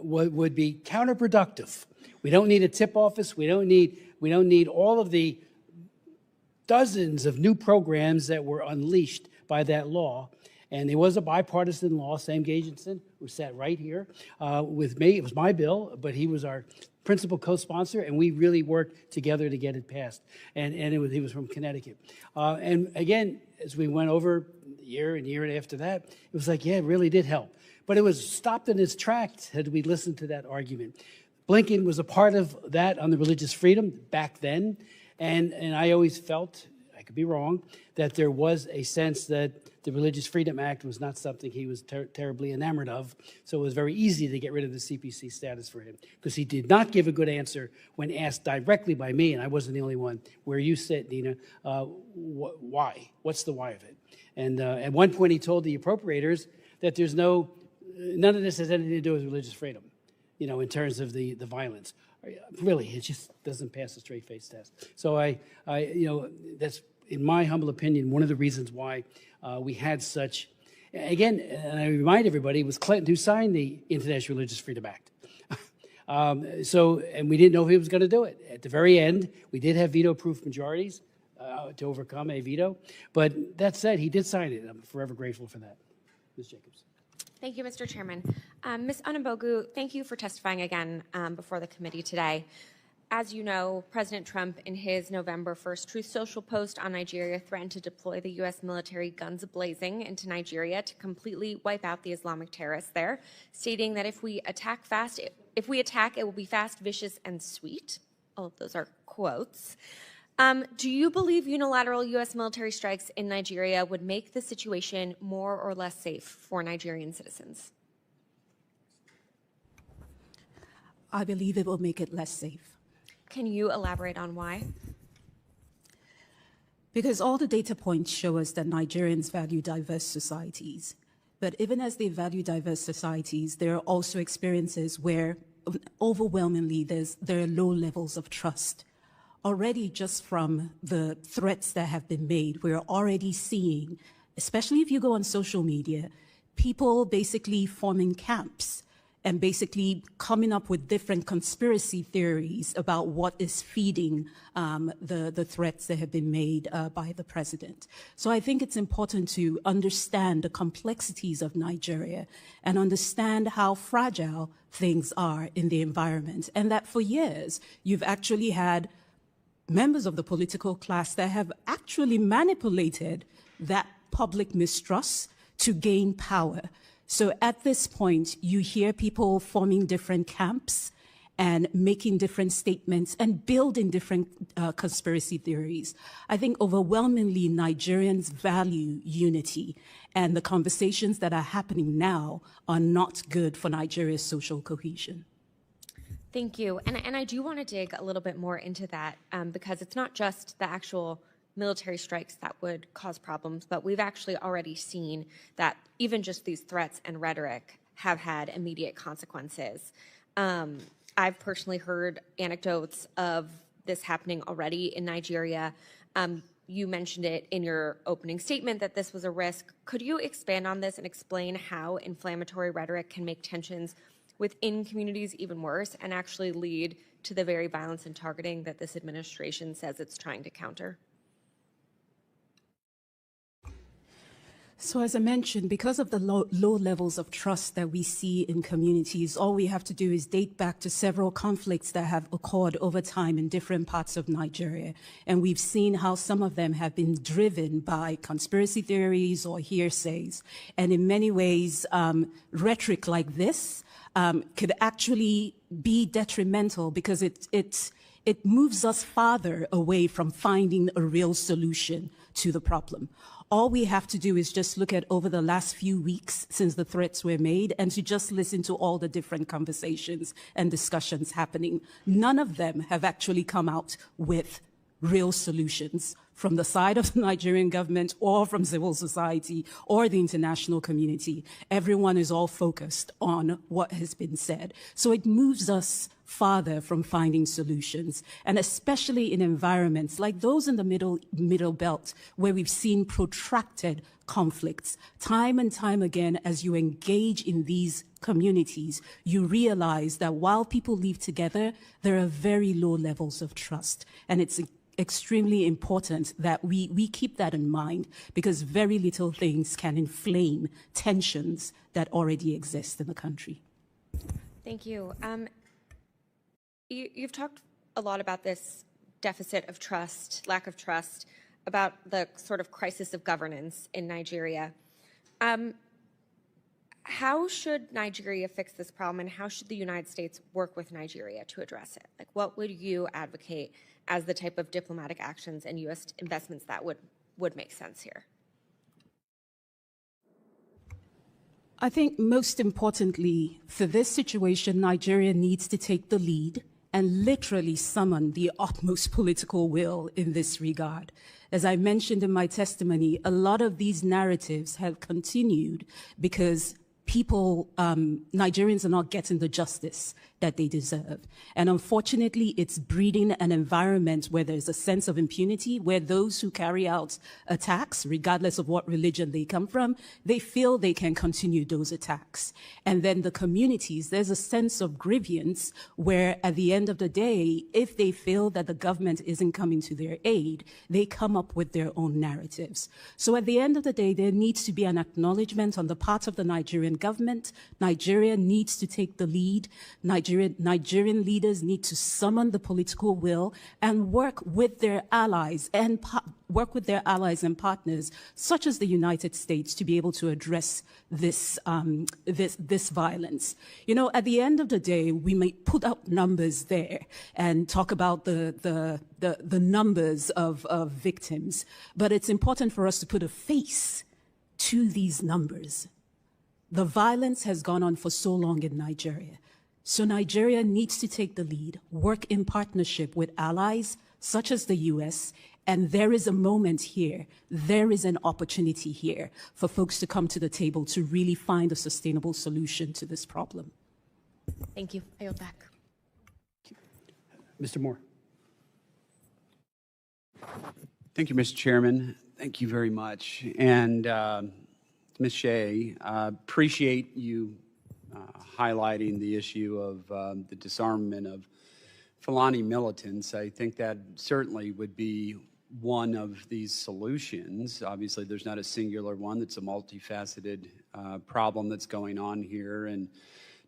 would be counterproductive. We don't need a tip office. We don't need all of the dozens of new programs that were unleashed by that law. And there was a bipartisan law, Sam Gagenson, who sat right here with me. It was my bill, but he was our principal co-sponsor, and we really worked together to get it passed. And he was from Connecticut. And again, as we went over year and year after that, it was like, yeah, it really did help. But it was stopped in its tracks had we listened to that argument. Blinken was a part of that on the religious freedom back then, and I always felt, I could be wrong, that there was a sense that the Religious Freedom Act was not something he was terribly enamored of, so it was very easy to get rid of the CPC status for him, because he did not give a good answer when asked directly by me, and I wasn't the only one, where you sit, Nina, why? What's the why of it? And at one point he told the appropriators that there's none of this has anything to do with religious freedom, you know, in terms of the violence. Really, it just doesn't pass the straight face test. So that's, in my humble opinion, one of the reasons why we had such, again, and I remind everybody, it was Clinton who signed the International Religious Freedom Act. And we didn't know if he was going to do it. At the very end, we did have veto-proof majorities to overcome a veto. But that said, he did sign it. I'm forever grateful for that. Ms. Jacobs. Thank you, Mr. Chairman. Ms. Onumbogu, thank you for testifying again before the committee today. As you know, President Trump, in his November 1st Truth Social post on Nigeria, threatened to deploy the U.S. military guns a-blazing into Nigeria to completely wipe out the Islamic terrorists there, stating that if we attack, it will be fast, vicious, and sweet. All of those are quotes. Do you believe unilateral U.S. military strikes in Nigeria would make the situation more or less safe for Nigerian citizens? I believe it will make it less safe. Can you elaborate on why? Because all the data points show us that Nigerians value diverse societies. But even as they value diverse societies, there are also experiences where overwhelmingly there are low levels of trust. Already, just from the threats that have been made, we're already seeing, especially if you go on social media, people basically forming camps and basically coming up with different conspiracy theories about what is feeding the threats that have been made by the president. So I think it's important to understand the complexities of Nigeria and understand how fragile things are in the environment, and that for years you've actually had members of the political class that have actually manipulated that public mistrust to gain power. So at this point, you hear people forming different camps and making different statements and building different conspiracy theories. I think overwhelmingly Nigerians value unity, and the conversations that are happening now are not good for Nigeria's social cohesion. Thank you. And I do want to dig a little bit more into that because it's not just the actual military strikes that would cause problems, but we've actually already seen that even just these threats and rhetoric have had immediate consequences. I've personally heard anecdotes of this happening already in Nigeria. You mentioned it in your opening statement that this was a risk. Could you expand on this and explain how inflammatory rhetoric can make tensions within communities even worse and actually lead to the very violence and targeting that this administration says it's trying to counter? So as I mentioned, because of the low levels of trust that we see in communities, all we have to do is date back to several conflicts that have occurred over time in different parts of Nigeria. And we've seen how some of them have been driven by conspiracy theories or hearsays. And in many ways, rhetoric like this could actually be detrimental because it moves us farther away from finding a real solution to the problem. All we have to do is just look at over the last few weeks since the threats were made and to just listen to all the different conversations and discussions happening. None of them have actually come out with real solutions from the side of the Nigerian government or from civil society or the international community. Everyone is all focused on what has been said. So it moves us farther from finding solutions, and especially in environments like those in the middle belt, where we've seen protracted conflicts. Time and time again, as you engage in these communities, you realize that while people live together, there are very low levels of trust. And it's extremely important that we keep that in mind, because very little things can inflame tensions that already exist in the country. Thank you. You've talked a lot about this deficit of trust, lack of trust, about the sort of crisis of governance in Nigeria. How should Nigeria fix this problem, and how should the United States work with Nigeria to address it? Like, what would you advocate as the type of diplomatic actions and U.S. investments that would make sense here? I think most importantly, for this situation, Nigeria needs to take the lead and literally summon the utmost political will in this regard. As I mentioned in my testimony, a lot of these narratives have continued because people, Nigerians are not getting the justice that they deserve. And unfortunately, it's breeding an environment where there's a sense of impunity, where those who carry out attacks, regardless of what religion they come from, they feel they can continue those attacks. And then the communities, there's a sense of grievance where at the end of the day, if they feel that the government isn't coming to their aid, they come up with their own narratives. So at the end of the day, there needs to be an acknowledgement on the part of the Nigerian government. Nigeria needs to take the lead. Nigerian leaders need to summon the political will and work with their allies and partners, such as the United States, to be able to address this violence. You know, at the end of the day, we may put out numbers there and talk about the numbers of victims, but it's important for us to put a face to these numbers. The violence has gone on for so long in Nigeria. So Nigeria needs to take the lead, work in partnership with allies such as the US, and there is a moment here, there is an opportunity here for folks to come to the table to really find a sustainable solution to this problem. Thank you. I yield back. Mr. Moore. Thank you, Mr. Chairman. Thank you very much. And Ms. Shea, appreciate you highlighting the issue of the disarmament of Fulani militants. I think that certainly would be one of these solutions. Obviously, there's not a singular one. It's a multifaceted problem that's going on here in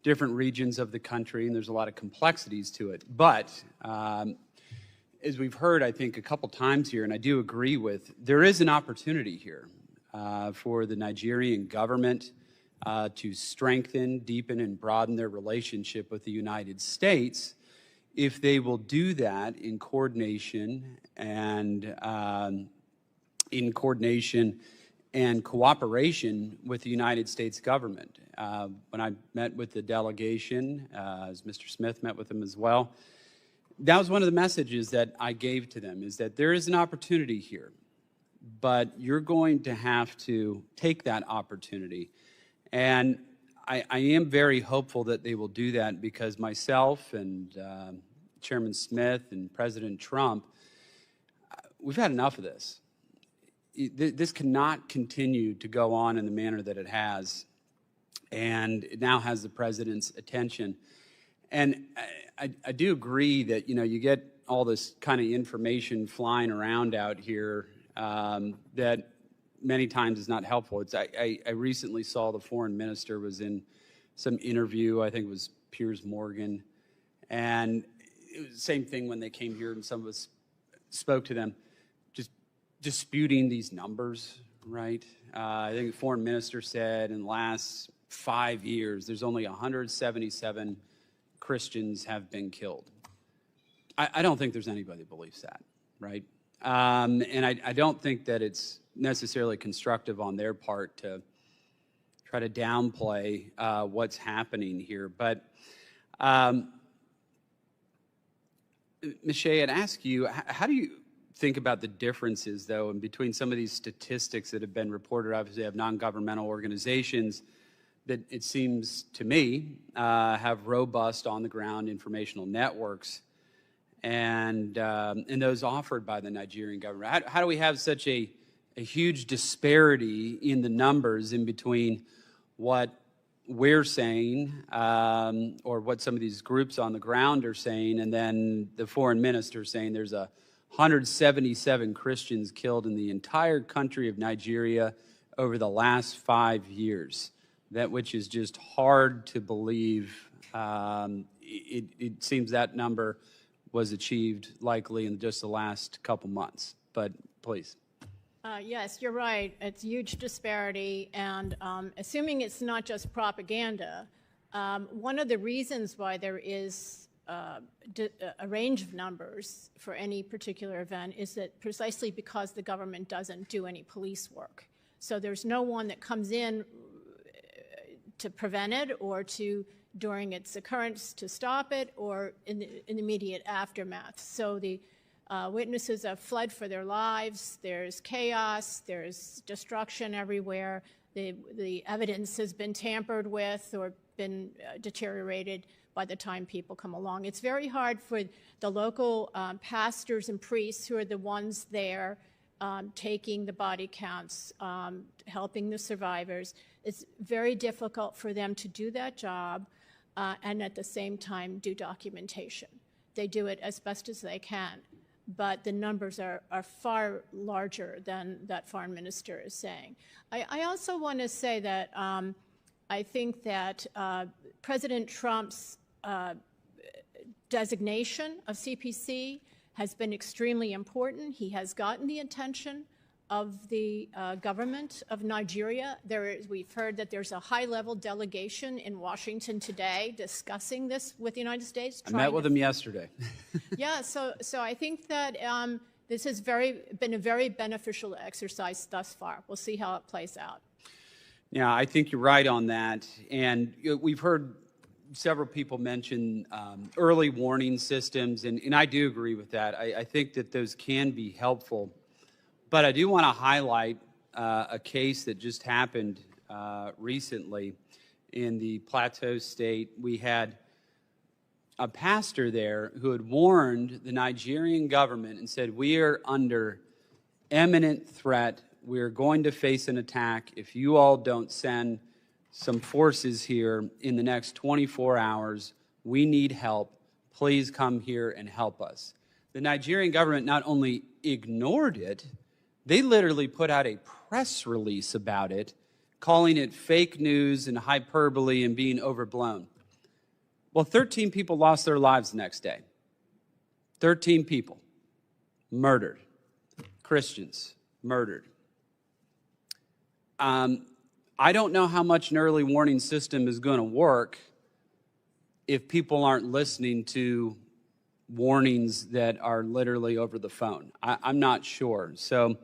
different regions of the country, and there's a lot of complexities to it. But as we've heard, I think, a couple times here, and I do agree with, there is an opportunity here for the Nigerian government to strengthen, deepen, and broaden their relationship with the United States if they will do that in coordination and cooperation with the United States government. When I met with the delegation, as Mr. Smith met with them as well, that was one of the messages that I gave to them, is that there is an opportunity here, but you're going to have to take that opportunity. And I am very hopeful that they will do that, because myself and Chairman Smith and President Trump, we've had enough of this. This cannot continue to go on in the manner that it has, and it now has the president's attention. And I do agree that, you know, you get all this kind of information flying around out here that many times is not helpful. I recently saw the foreign minister was in some interview, I think it was Piers Morgan, and it was the same thing when they came here and some of us spoke to them, just disputing these numbers, right? I think the foreign minister said in the last 5 years, there's only 177 Christians have been killed. I don't think there's anybody that believes that, right? And I don't think that it's necessarily constructive on their part to try to downplay what's happening here. But Ms. Shea, I'd ask you, how do you think about the differences, though, in between some of these statistics that have been reported, obviously, of non-governmental organizations that it seems to me have robust on-the-ground informational networks and those offered by the Nigerian government? How do we have such a huge disparity in the numbers in between what we're saying or what some of these groups on the ground are saying, and then the foreign minister saying there's 177 Christians killed in the entire country of Nigeria over the last 5 years, that which is just hard to believe. It seems that number was achieved likely in just the last couple months, but please. Yes, you're right. It's a huge disparity, and assuming it's not just propaganda, one of the reasons why there is a range of numbers for any particular event is that precisely because the government doesn't do any police work. So there's no one that comes in to prevent it or to, during its occurrence, to stop it, or in the immediate aftermath. So the witnesses have fled for their lives. There's chaos. There's destruction everywhere. The evidence has been tampered with or been deteriorated by the time people come along. It's very hard for the local pastors and priests who are the ones there taking the body counts, helping the survivors. It's very difficult for them to do that job and at the same time do documentation. They do it as best as they can, but the numbers are far larger than that foreign minister is saying. I also want to say that I think that President Trump's designation of CPC has been extremely important. He has gotten the attention of the government of Nigeria. We've heard that there's a high-level delegation in Washington today discussing this with the United States. I met with him yesterday. Yeah, so I think that this has been a very beneficial exercise thus far. We'll see how it plays out. Yeah, I think you're right on that. And we've heard several people mention early warning systems, and I do agree with that. I think that those can be helpful. But I do want to highlight a case that just happened recently in the Plateau State. We had a pastor there who had warned the Nigerian government and said, we are under imminent threat. We are going to face an attack if you all don't send some forces here in the next 24 hours. We need help. Please come here and help us. The Nigerian government not only ignored it, they literally put out a press release about it, calling it fake news and hyperbole and being overblown. Well, 13 people lost their lives the next day. 13 people murdered. Christians murdered. I don't know how much an early warning system is going to work if people aren't listening to warnings that are literally over the phone. I'm not sure. So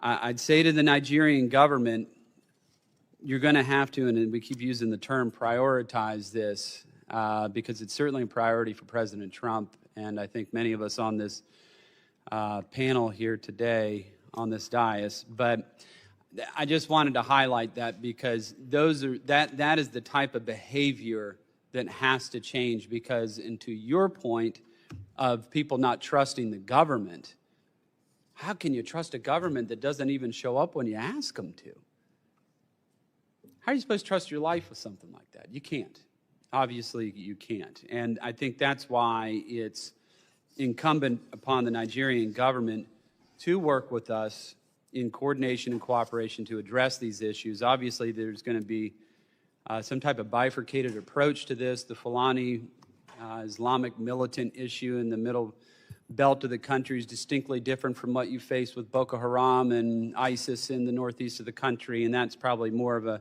I'd say to the Nigerian government, you're going to have to, and we keep using the term, prioritize this because it's certainly a priority for President Trump, and I think many of us on this panel here today on this dais. But I just wanted to highlight that because that is the type of behavior that has to change because, and to your point, of people not trusting the government. How can you trust a government that doesn't even show up when you ask them to? How are you supposed to trust your life with something like that? You can't. Obviously, you can't. And I think that's why it's incumbent upon the Nigerian government to work with us in coordination and cooperation to address these issues. Obviously, there's going to be some type of bifurcated approach to this. The Fulani Islamic militant issue in the middle belt of the country is distinctly different from what you face with Boko Haram and ISIS in the northeast of the country, and that's probably more of a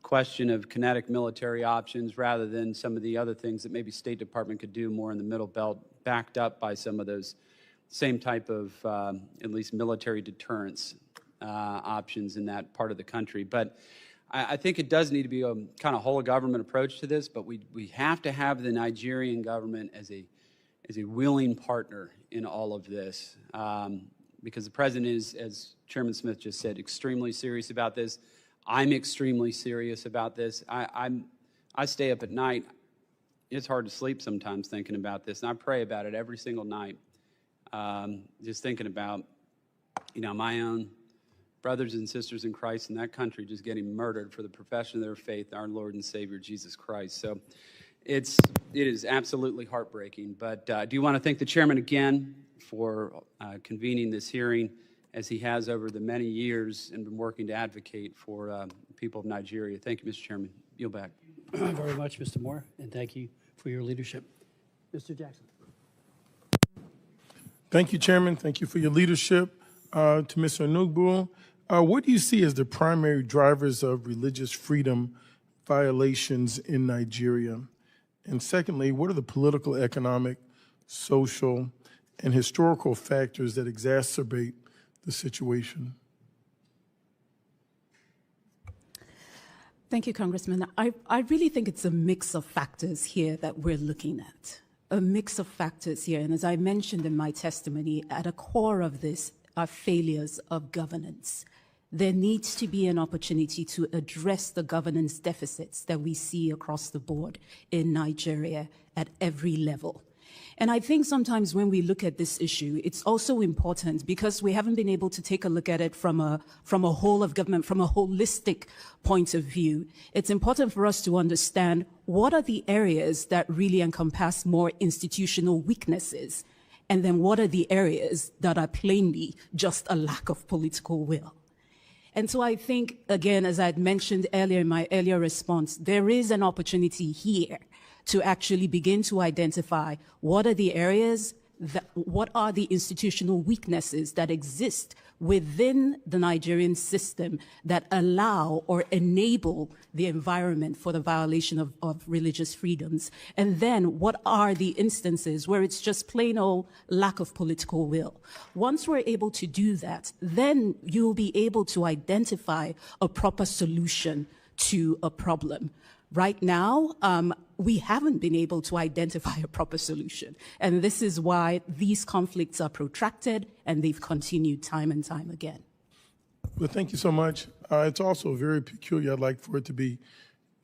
question of kinetic military options rather than some of the other things that maybe State Department could do more in the middle belt, backed up by some of those same type of at least military deterrence options in that part of the country. But I think it does need to be a kind of whole of government approach to this, but we have to have the Nigerian government as a willing partner in all of this, because the president is, as Chairman Smith just said, extremely serious about this. I'm extremely serious about this. I stay up at night. It's hard to sleep sometimes thinking about this, and I pray about it every single night, just thinking about, my own brothers and sisters in Christ in that country just getting murdered for the profession of their faith, our Lord and Savior, Jesus Christ. So it is absolutely heartbreaking. But I do want to thank the chairman again for convening this hearing, as he has over the many years and been working to advocate for the people of Nigeria. Thank you, Mr. Chairman. Yield back. Very much, Mr. Moore, and thank you for your leadership. Mr. Jackson. Thank you, Chairman. Thank you for your leadership. To Mr. Onugbu, what do you see as the primary drivers of religious freedom violations in Nigeria? And secondly, what are the political, economic, social, and historical factors that exacerbate the situation? Thank you, Congressman. I really think it's a mix of factors here that we're looking at. A mix of factors here. And as I mentioned in my testimony, at a core of this are failures of governance. There needs to be an opportunity to address the governance deficits that we see across the board in Nigeria at every level. And I think sometimes when we look at this issue, it's also important because we haven't been able to take a look at it from a whole of government, from a holistic point of view. It's important for us to understand what are the areas that really encompass more institutional weaknesses, and then what are the areas that are plainly just a lack of political will. And so I think, again, as I had mentioned earlier in my earlier response, there is an opportunity here to actually begin to identify what are the areas, what are the institutional weaknesses that exist within the Nigerian system that allow or enable the environment for the violation of religious freedoms. And then what are the instances where it's just plain old lack of political will. Once we're able to do that, then you'll be able to identify a proper solution to a problem. Right now, we haven't been able to identify a proper solution. And this is why these conflicts are protracted and they've continued time and time again. Well, thank you so much. It's also very peculiar. I'd like for it to be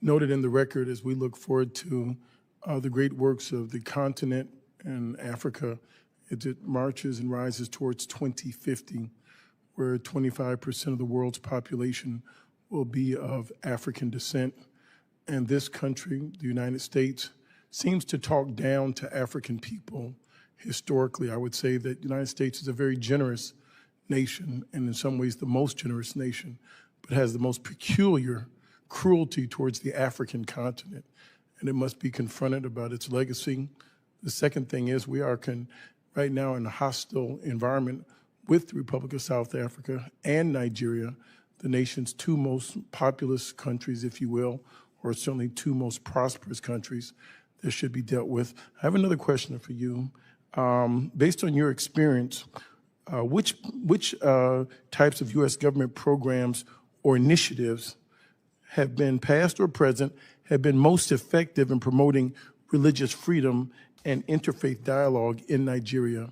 noted in the record as we look forward to the great works of the continent and Africa as it marches and rises towards 2050, where 25% of the world's population will be of African descent. And this country, the United States, seems to talk down to African people historically. I would say that the United States is a very generous nation, and in some ways the most generous nation, but has the most peculiar cruelty towards the African continent, and it must be confronted about its legacy. The second thing is we are right now in a hostile environment with the Republic of South Africa and Nigeria, the nation's two most populous countries, if you will, or certainly two most prosperous countries that should be dealt with. I have another question for you. Based on your experience, which types of U.S. government programs or initiatives have been past or present, have been most effective in promoting religious freedom and interfaith dialogue in Nigeria?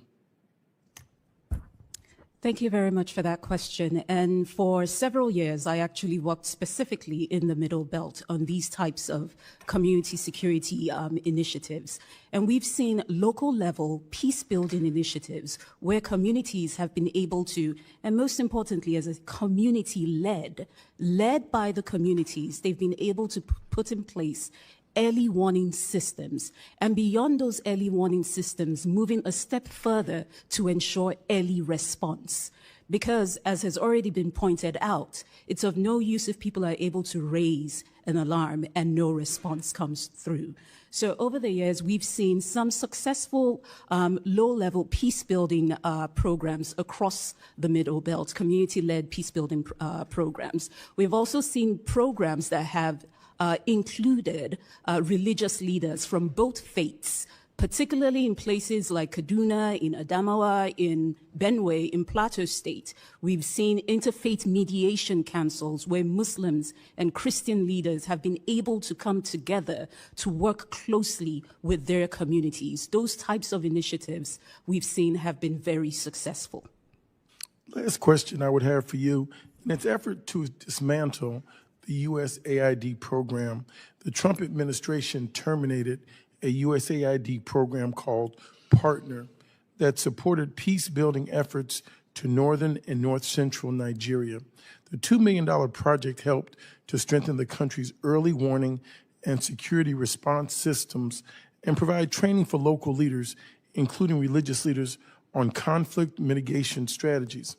Thank you very much for that question. And for several years, I actually worked specifically in the Middle Belt on these types of community security initiatives. And we've seen local level peace building initiatives where communities have been able to, and most importantly, as a community led by the communities, they've been able to put in place early warning systems, and beyond those early warning systems, moving a step further to ensure early response. Because, as has already been pointed out, it's of no use if people are able to raise an alarm and no response comes through. So over the years, we've seen some successful low-level peace-building programs across the Middle Belt, community-led peace-building programs. We've also seen programs that have included religious leaders from both faiths, particularly in places like Kaduna, in Adamawa, in Benue, in Plateau State. We've seen interfaith mediation councils where Muslims and Christian leaders have been able to come together to work closely with their communities. Those types of initiatives we've seen have been very successful. Last question I would have for you. In its effort to dismantle the USAID program, the Trump administration terminated a USAID program called Partner that supported peace-building efforts to northern and north-central Nigeria. The $2 million project helped to strengthen the country's early warning and security response systems and provide training for local leaders, including religious leaders, on conflict mitigation strategies.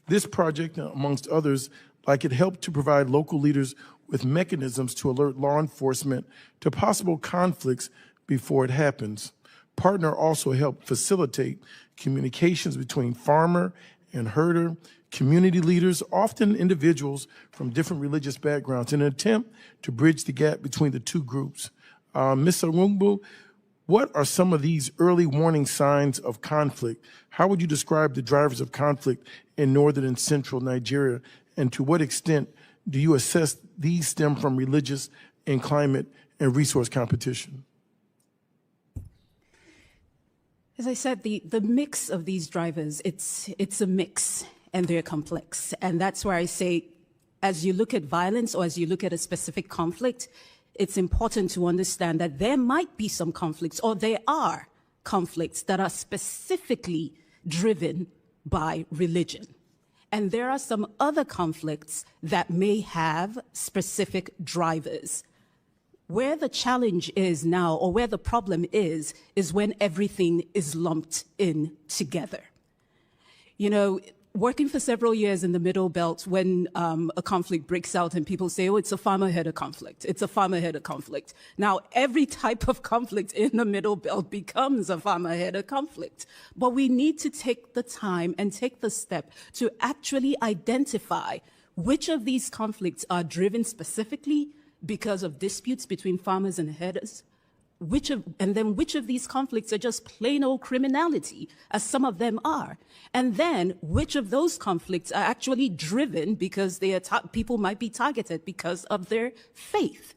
This project, amongst others, it helped to provide local leaders with mechanisms to alert law enforcement to possible conflicts before it happens. Partner also helped facilitate communications between farmer and herder, community leaders, often individuals from different religious backgrounds, in an attempt to bridge the gap between the two groups. Ms. Arungbu, what are some of these early warning signs of conflict? How would you describe the drivers of conflict in northern and central Nigeria? And to what extent do you assess these stem from religious and climate and resource competition? As I said, the mix of these drivers, it's a mix, and they're complex. And that's where I say, as you look at violence or as you look at a specific conflict, it's important to understand that there might be some conflicts, or there are conflicts that are specifically driven by religion. And there are some other conflicts that may have specific drivers. Where the challenge is now, or where the problem is when everything is lumped in together. You know, working for several years in the Middle Belt, when a conflict breaks out and people say, oh, it's a farmer-header conflict, it's a farmer-header conflict. Now, every type of conflict in the Middle Belt becomes a farmer-header conflict. But we need to take the time and take the step to actually identify which of these conflicts are driven specifically because of disputes between farmers and herders, and then which of these conflicts are just plain old criminality, as some of them are, and then which of those conflicts are actually driven because people might be targeted because of their faith.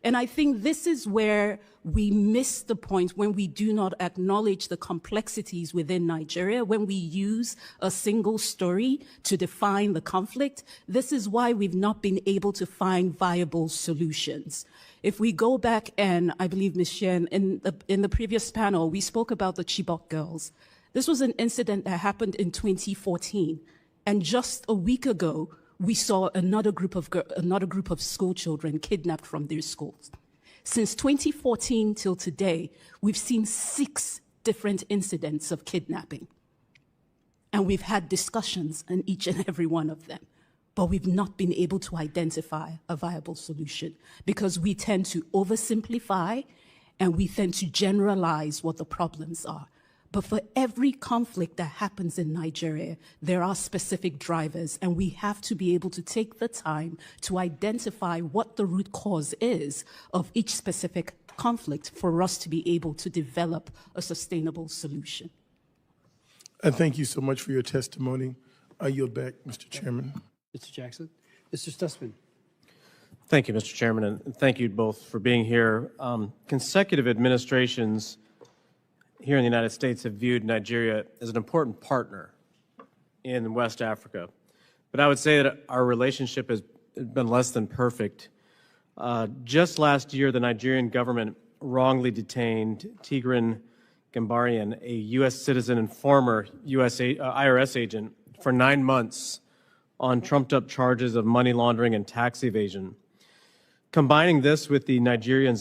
And I think this is where we miss the point when we do not acknowledge the complexities within Nigeria, when we use a single story to define the conflict. This is why we've not been able to find viable solutions. If we go back, and I believe Ms. Shen, in the previous panel, we spoke about the Chibok girls. This was an incident that happened in 2014. And just a week ago, we saw another group of school children kidnapped from their schools. Since 2014 till today, we've seen 6 different incidents of kidnapping. And we've had discussions on each and every one of them. But we've not been able to identify a viable solution because we tend to oversimplify and we tend to generalize what the problems are. But for every conflict that happens in Nigeria, there are specific drivers, and we have to be able to take the time to identify what the root cause is of each specific conflict for us to be able to develop a sustainable solution. And thank you so much for your testimony. I yield back, Mr. Chairman. Mr. Jackson. Mr. Stutzman. Thank you, Mr. Chairman, and thank you both for being here. Consecutive administrations here in the United States have viewed Nigeria as an important partner in West Africa. But I would say that our relationship has been less than perfect. Just last year, the Nigerian government wrongly detained Tigran Gambarian, a U.S. citizen and former IRS agent, for 9 months on trumped-up charges of money laundering and tax evasion. Combining this with the Nigerian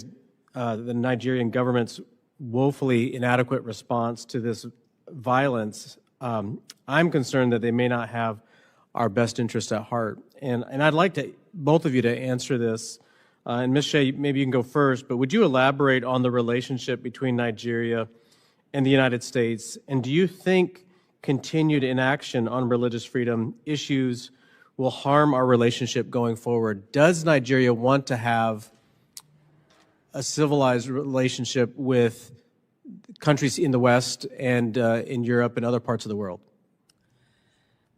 government's woefully inadequate response to this violence, I'm concerned that they may not have our best interest at heart. And I'd like both of you to answer this. And Ms. Shea, maybe you can go first, but would you elaborate on the relationship between Nigeria and the United States? And do you think continued inaction on religious freedom issues will harm our relationship going forward? Does Nigeria want to have a civilized relationship with countries in the West and in Europe and other parts of the world?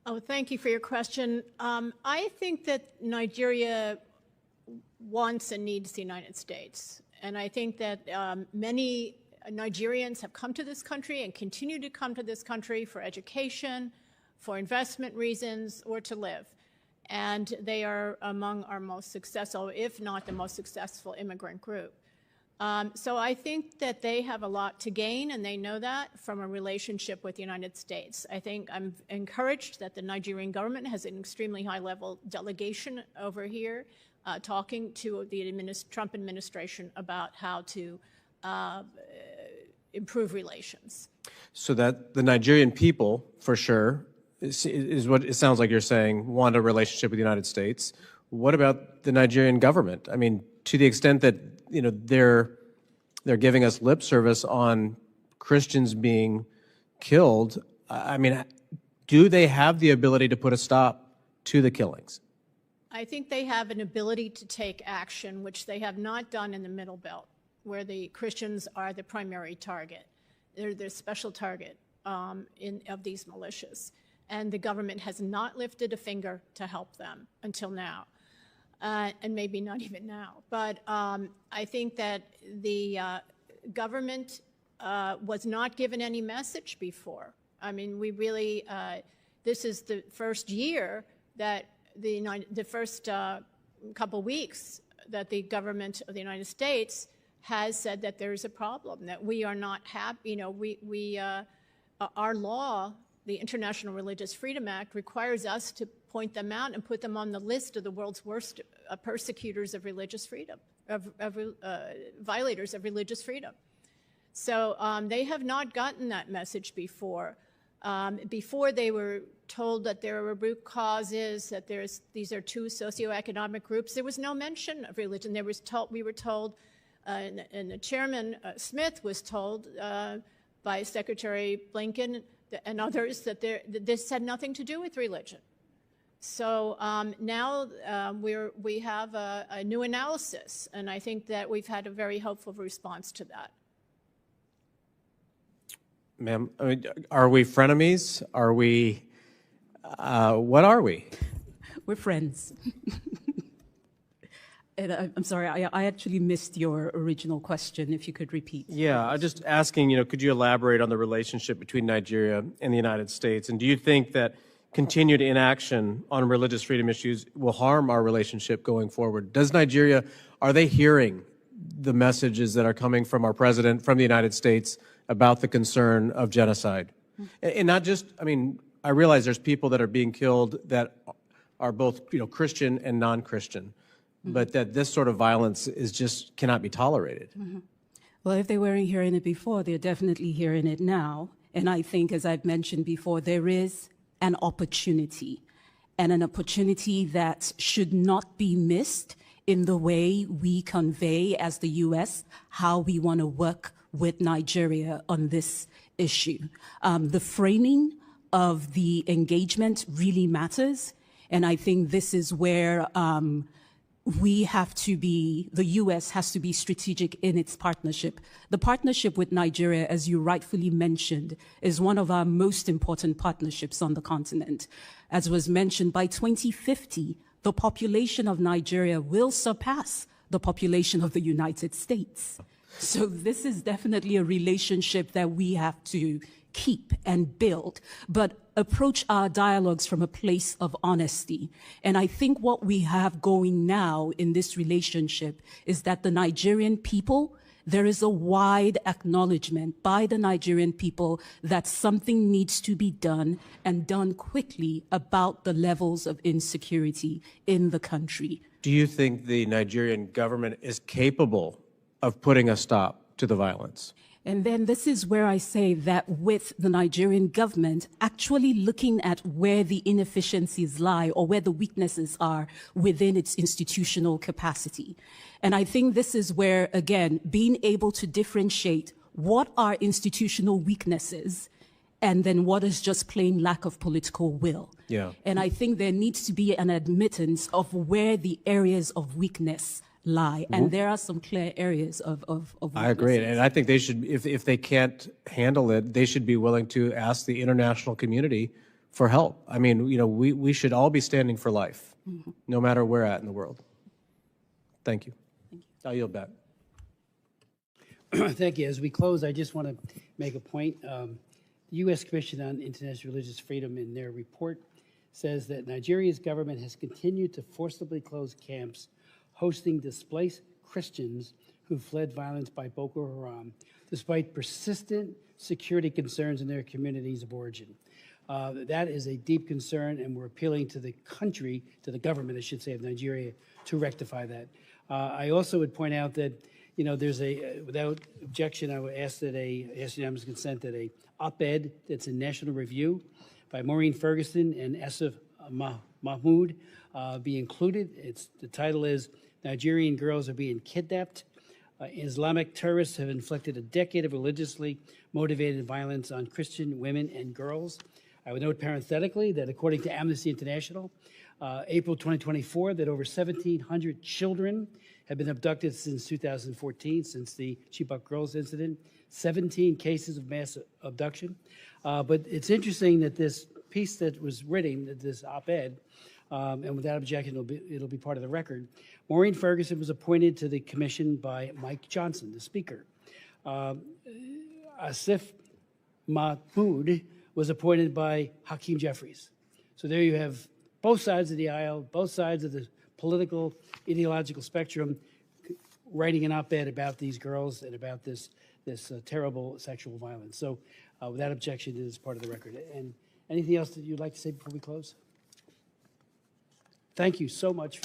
Oh, thank you for your question. I think that Nigeria wants and needs the United States. And I think that many Nigerians have come to this country and continue to come to this country for education, for investment reasons, or to live. And they are among our most successful, if not the most successful immigrant group. So I think that they have a lot to gain, and they know that from a relationship with the United States. I think I'm encouraged that the Nigerian government has an extremely high-level delegation over here talking to the Trump administration about how to improve relations. So that the Nigerian people, for sure, is what it sounds like you're saying, want a relationship with the United States. What about the Nigerian government? I mean, to the extent that they're giving us lip service on Christians being killed, I mean, do they have the ability to put a stop to the killings? I think they have an ability to take action, which they have not done in the Middle Belt, where the Christians are the primary target. They're the special target of these militias. And the government has not lifted a finger to help them until now. And maybe not even now. But I think that the government was not given any message before. I mean, we really, this is the first year that the first couple weeks that the government of the United States has said that there is a problem, that we are not happy. Our law, the International Religious Freedom Act, requires us to point them out and put them on the list of the world's worst persecutors of religious freedom, violators of religious freedom. So they have not gotten that message before. Before they were told that there were root causes, that these are two socioeconomic groups, there was no mention of religion. We were told, and the Chairman Smith was told by Secretary Blinken and others that this had nothing to do with religion. So now we have a new analysis, and I think that we've had a very hopeful response to that. Ma'am, I mean, are we frenemies? Are we, what are we? We're friends. And I'm sorry, I actually missed your original question, if you could repeat. Yeah, I'm just asking, could you elaborate on the relationship between Nigeria and the United States? And do you think that continued inaction on religious freedom issues will harm our relationship going forward? Does Nigeria, are they hearing the messages that are coming from our president, from the United States, about the concern of genocide? And not just, I mean, I realize there's people that are being killed that are both, Christian and non-Christian, but that this sort of violence is just cannot be tolerated. Well, if they weren't hearing it before, they're definitely hearing it now. And I think, as I've mentioned before, there is an opportunity, and an opportunity that should not be missed in the way we convey as the U.S. how we want to work with Nigeria on this issue. The framing of the engagement really matters, and I think this is where we have to be, the U.S. has to be strategic in its partnership. The partnership with Nigeria, as you rightfully mentioned, is one of our most important partnerships on the continent. As was mentioned, by 2050, the population of Nigeria will surpass the population of the United States. So this is definitely a relationship that we have to keep and build, but approach our dialogues from a place of honesty. And I think what we have going now in this relationship is that the Nigerian people, there is a wide acknowledgement by the Nigerian people that something needs to be done and done quickly about the levels of insecurity in the country. Do you think the Nigerian government is capable of putting a stop to the violence? And then this is where I say that with the Nigerian government actually looking at where the inefficiencies lie or where the weaknesses are within its institutional capacity. And I think this is where, again, being able to differentiate what are institutional weaknesses and then what is just plain lack of political will. Yeah. And I think there needs to be an admittance of where the areas of weakness lie. And there are some clear areas of I agree. And I think they should, if they can't handle it, they should be willing to ask the international community for help. I mean, you know, we should all be standing for life, no matter where at in the world. Thank you. I'll yield back. Thank you. As we close, I just want to make a point. The U.S. Commission on International Religious Freedom in their report says that Nigeria's government has continued to forcibly close camps hosting displaced Christians who fled violence by Boko Haram, despite persistent security concerns in their communities of origin. That is a deep concern, and we're appealing to the country, to the government, I should say, of Nigeria, to rectify that. I also would point out that, you know, there's a, without objection, I would ask that ask unanimous consent that a op-ed that's in National Review by Maureen Ferguson and Asif Mahmoud be included. The title is Nigerian Girls Are Being Kidnapped. Islamic terrorists have inflicted a decade of religiously motivated violence on Christian women and girls. I would note parenthetically that according to Amnesty International, April 2024, that over 1,700 children have been abducted since 2014, since the Chibok girls incident, 17 cases of mass abduction. But it's interesting that this piece that was written, this op-ed, and without objection, it'll be part of the record. Maureen Ferguson was appointed to the commission by Mike Johnson, the speaker. Asif Mahmoud was appointed by Hakeem Jeffries. So there you have both sides of the aisle, both sides of the political, ideological spectrum, writing an op-ed about these girls and about this terrible sexual violence. So without objection, it is part of the record. And anything else that you'd like to say before we close? Thank you so much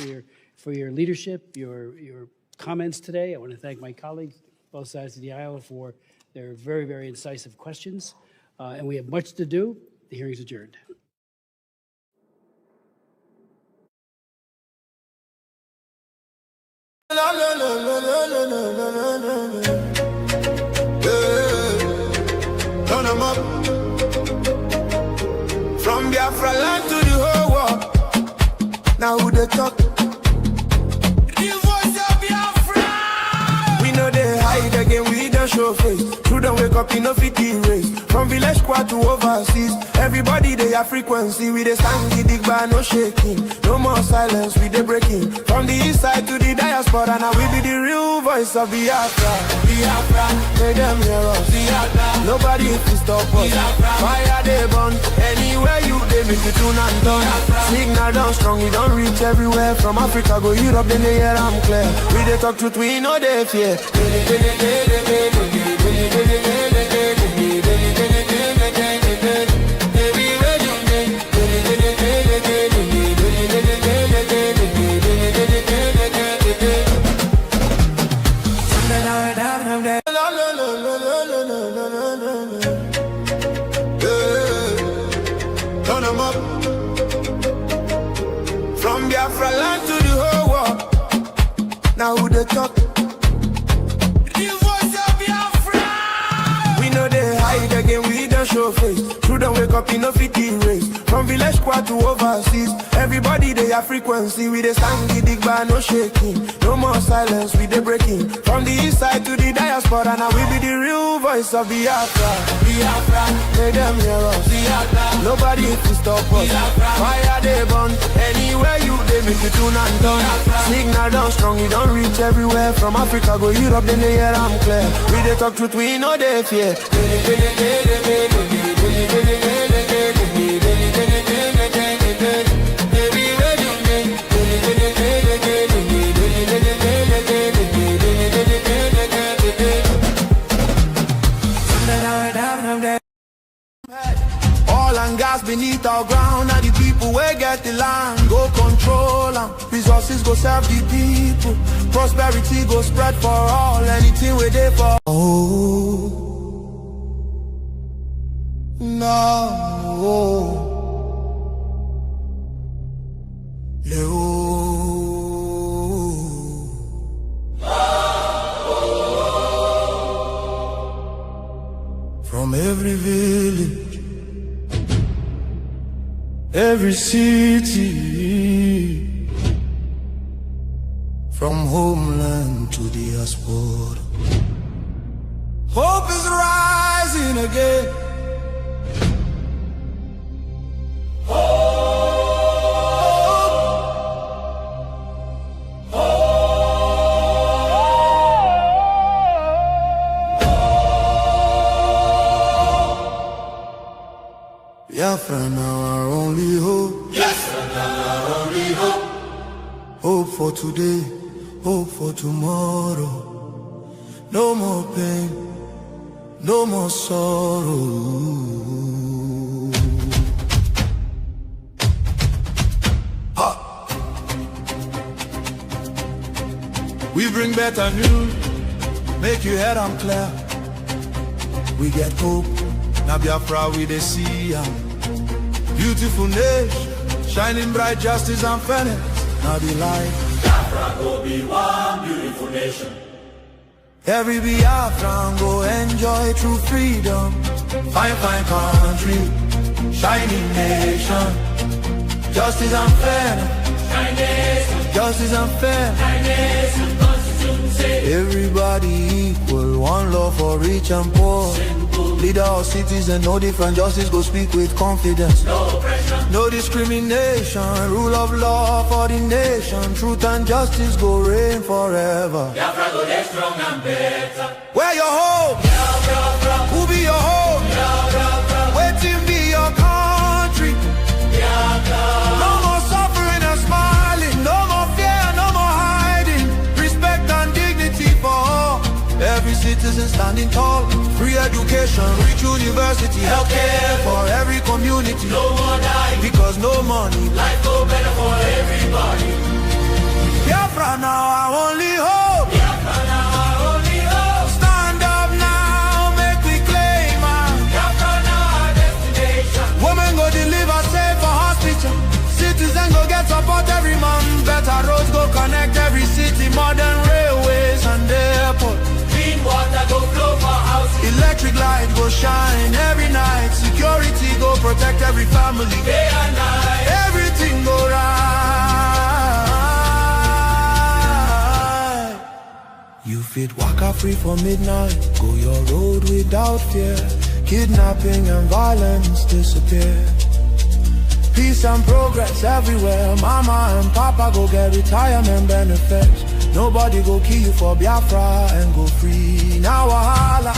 for your leadership, your comments today. I want to thank my colleagues, both sides of the aisle, for their very, very incisive questions. And we have much to do. The hearing is adjourned. Turn 'em up. From Biafra land to the whole world. Now who they talk? The voice of Biafra. We know they hide again, we don't show face. True don't wake up in no fit race. From village squad to overseas, everybody they have frequency. We they stand the dig bar, no shaking. No more silence, we they breaking. From the east side to the diaspora, now we be the real voice of Biafra. Biafra, make them hear us. Biafra, nobody can stop us. Biafra, fire they burn. Anywhere you they make it tune and done. Signal down strong, we don't reach everywhere. From Africa go Europe, then they hear I'm clear. We they talk truth, we know they fear. Turn 'em up. From Biafra land to the whole world. Now who they talk? The voice of Biafra. We know they hide again, we don't show face. True don't wake up in no fit race. From village squad to overseas, everybody they have frequency. We they stand the dig bar, no shaking. No more silence, we they breaking. From the east side to the diaspora, now we be the real voice of Biafra. Biafra, make them hear us. Biafra, nobody can stop us. Biafra, fire they burn. Anywhere you they make you tune and done. Signal down strong, you don't reach everywhere. From Africa go Europe, then they hear I'm clear. We they talk truth, we know they fear. Oil and gas beneath our ground, and the people where get the land go control them. Resources go serve the people, prosperity go spread for all. Anything we there for. Oh no. From every village, every city, from homeland to diaspora, hope is rising again. Biafra now our only hope. Biafra now our only hope. Hope for today, hope for tomorrow. No more pain, no more sorrow. Ha. We bring better news, make you head on clear. We get hope, now Biafra we they see ya. Beautiful nation, shining bright justice and fairness. Now the light. Biafra go be one beautiful nation. Every Biafran go enjoy true freedom. Fine, fine country, shining nation. Justice and fairness. Justice and fairness. Everybody equal, one law for rich and poor. Leader or citizen, no different, justice go speak with confidence. No pressure, no discrimination, rule of law for the nation. Truth and justice go reign forever. Biafra go get strong and better. Where your home? Biafra. Who be your home? Biafra. Waiting be your country. Biafra. No more suffering and smiling, no more fear, no more hiding. Respect and dignity for all. Every citizen standing tall. Free education, rich university, healthcare for every community. No more dying, because no money. Life go better for everybody. Biafra now our only hope. Biafra now our only hope. Stand up now, make we claim Biafra now our destination. Women go deliver safe for hospital. Citizen go get support every month. Better roads go connect every city. Modern railways and airport. Clean water go flow for houses. Electric light go shine every night. Security go protect every family. Day and night. Everything go right. You fit waka free for midnight. Go your road without fear. Kidnapping and violence disappear. Peace and progress everywhere. Mama and papa go get retirement benefits. Nobody go kill you for Biafra and go free. Now wahala,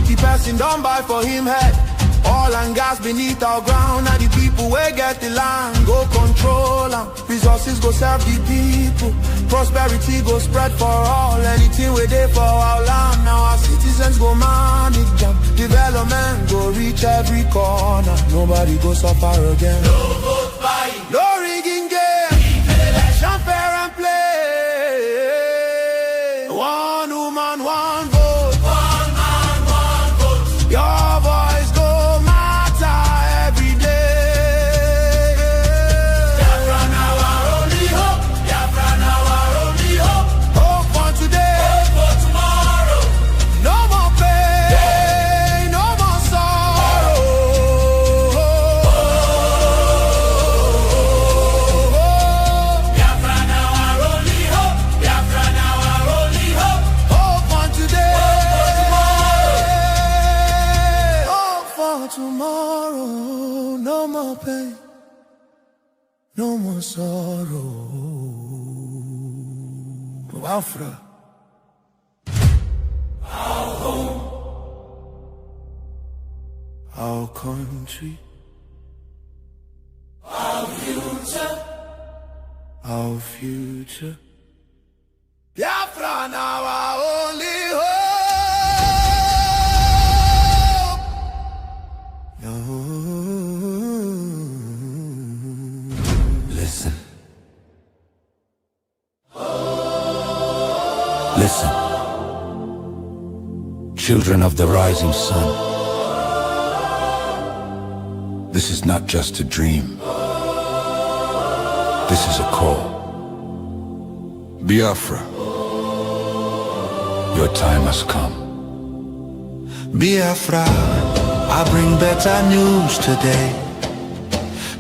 the person don't buy for him head. Oil and gas beneath our ground, and the people where get the land go control them. Resources go serve the people, prosperity go spread for all. Anything we there for our land, now our citizens go manage them. Development go reach every corner. Nobody go suffer again. No vote buying, no rigging game. Election fair and play. One woman, one vote. One man, one vote. Your voice go matter every day. Biafra now our only hope. Biafra now our only hope. Hope for today, hope for tomorrow. No more pain, no more sorrow. pain, no more sorrow. Biafra, our home, our country, our future, our future. Biafra now our only hope. No. Listen. Listen. Children of the rising sun. This is not just a dream. This is a call. Biafra, your time has come. Biafra, I bring better news today.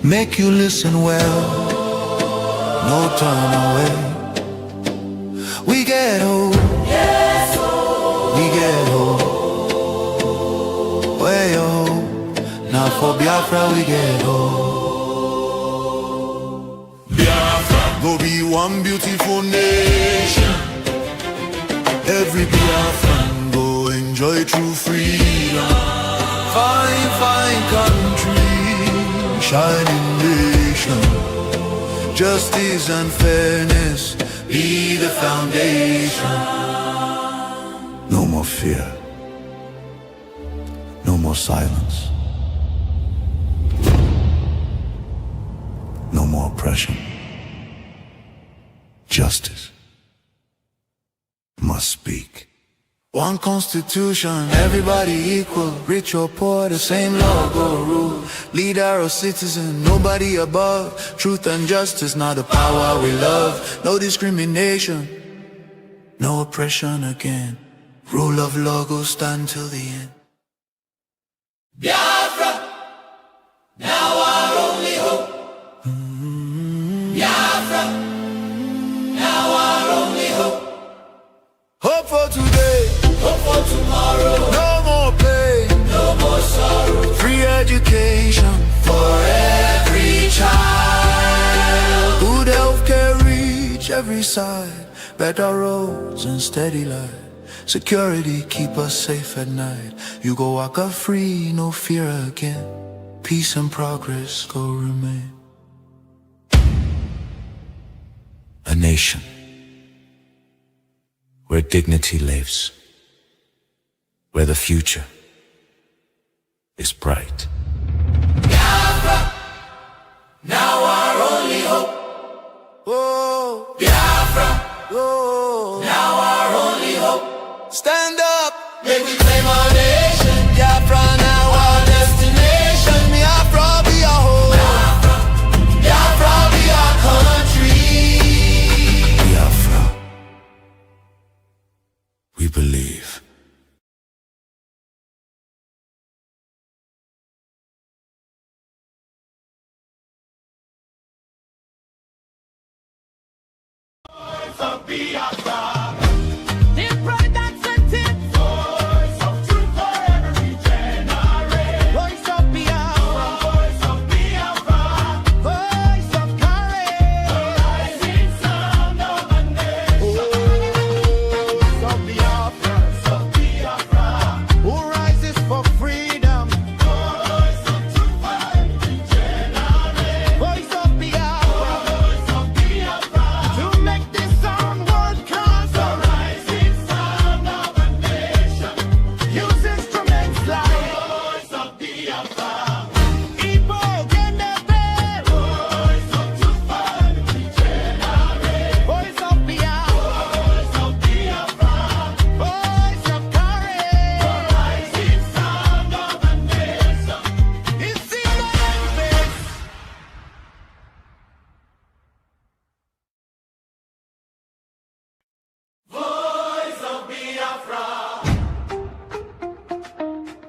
Make you listen well, no turn away. We get hope, yes, we get hope. Way hope, now for Biafra we get hope. Biafra, go be one beautiful nation. Every Biafran go enjoy true freedom. Fine, fine country, shining nation. Justice and fairness be the foundation. No more fear, no more silence, no more oppression. Justice must speak. One constitution, everybody equal. Rich or poor, the same law go rule. Leader or citizen, nobody above. Truth and justice, not the power we love. No discrimination, no oppression again. Rule of law go stand till the end. Biafra, now our only hope. Biafra, now our only hope. Hope for today, hope for tomorrow. No more pain, no more sorrow. Free education for every child. Good health care reach every side. Better roads and steady light. Security keep us safe at night. You go walk up free, no fear again. Peace and progress go remain. A nation where dignity lives, where the future is bright. Biafra, now our only hope. Oh, Biafra, oh, now our only hope. Stand up, make we claim our nation. Biafra, now our destination. Biafra be our home. Biafra, Biafra be our country. Biafra, we believe. Voice of Biafra. This brother sent it. Voice of truth for every generation. Voice of Biafra. Voice of Biafra. Voice of courage. The rising sun of a nation. Voice of Biafra. Voice of Biafra. Who rises for freedom. Voice of truth for every generation. Voice of Biafra. Voice of Biafra. To make this sound world class. The rising sun of a nation. Use instruments like Voice of Biafra. Igbo Genebe. Voice of truth for every generation. Voice of Biafra. Voice of Biafra. Voice of courage. The rising sun of a nation. It's in the face. Voice of Biafra.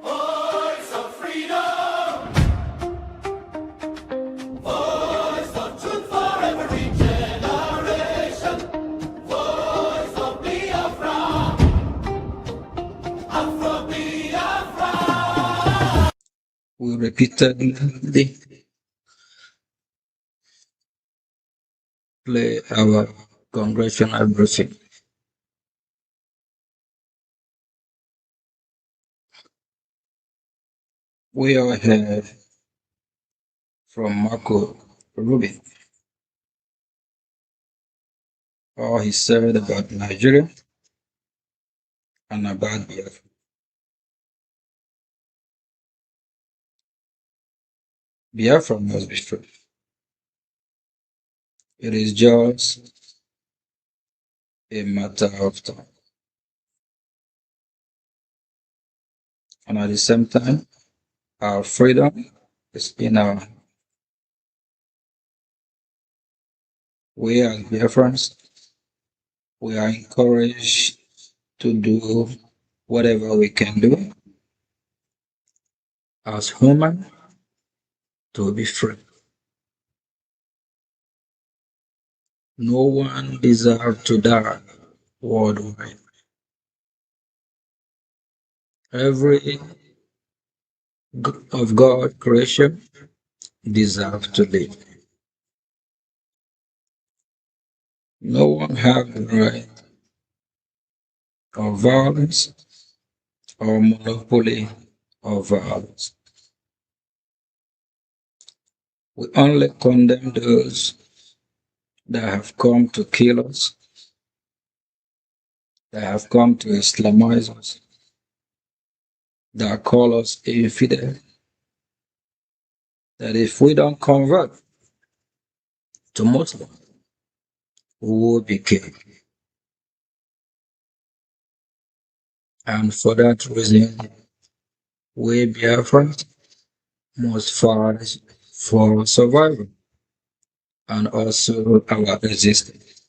Voice of freedom. Voice of truth for every generation. Voice of Biafra. Afro Biafra. We repeat loudly. play our congressional briefing. We all heard from Marco Rubin all he said about Nigeria and about Biafra. Biafra must be free. It is just a matter of time. And at the same time, our freedom is in our hands. We as Biafrans, we are encouraged to do whatever we can do as human to be free. No one deserves to die worldwide. Every of God creation deserves to live. No one has the right of violence or monopoly of violence. We only condemn those that have come to kill us, that have come to Islamize us, that call us infidel, that if we don't convert to Muslim, we will be killed. And for that reason, we Biafrans must fight for survival and also our existence.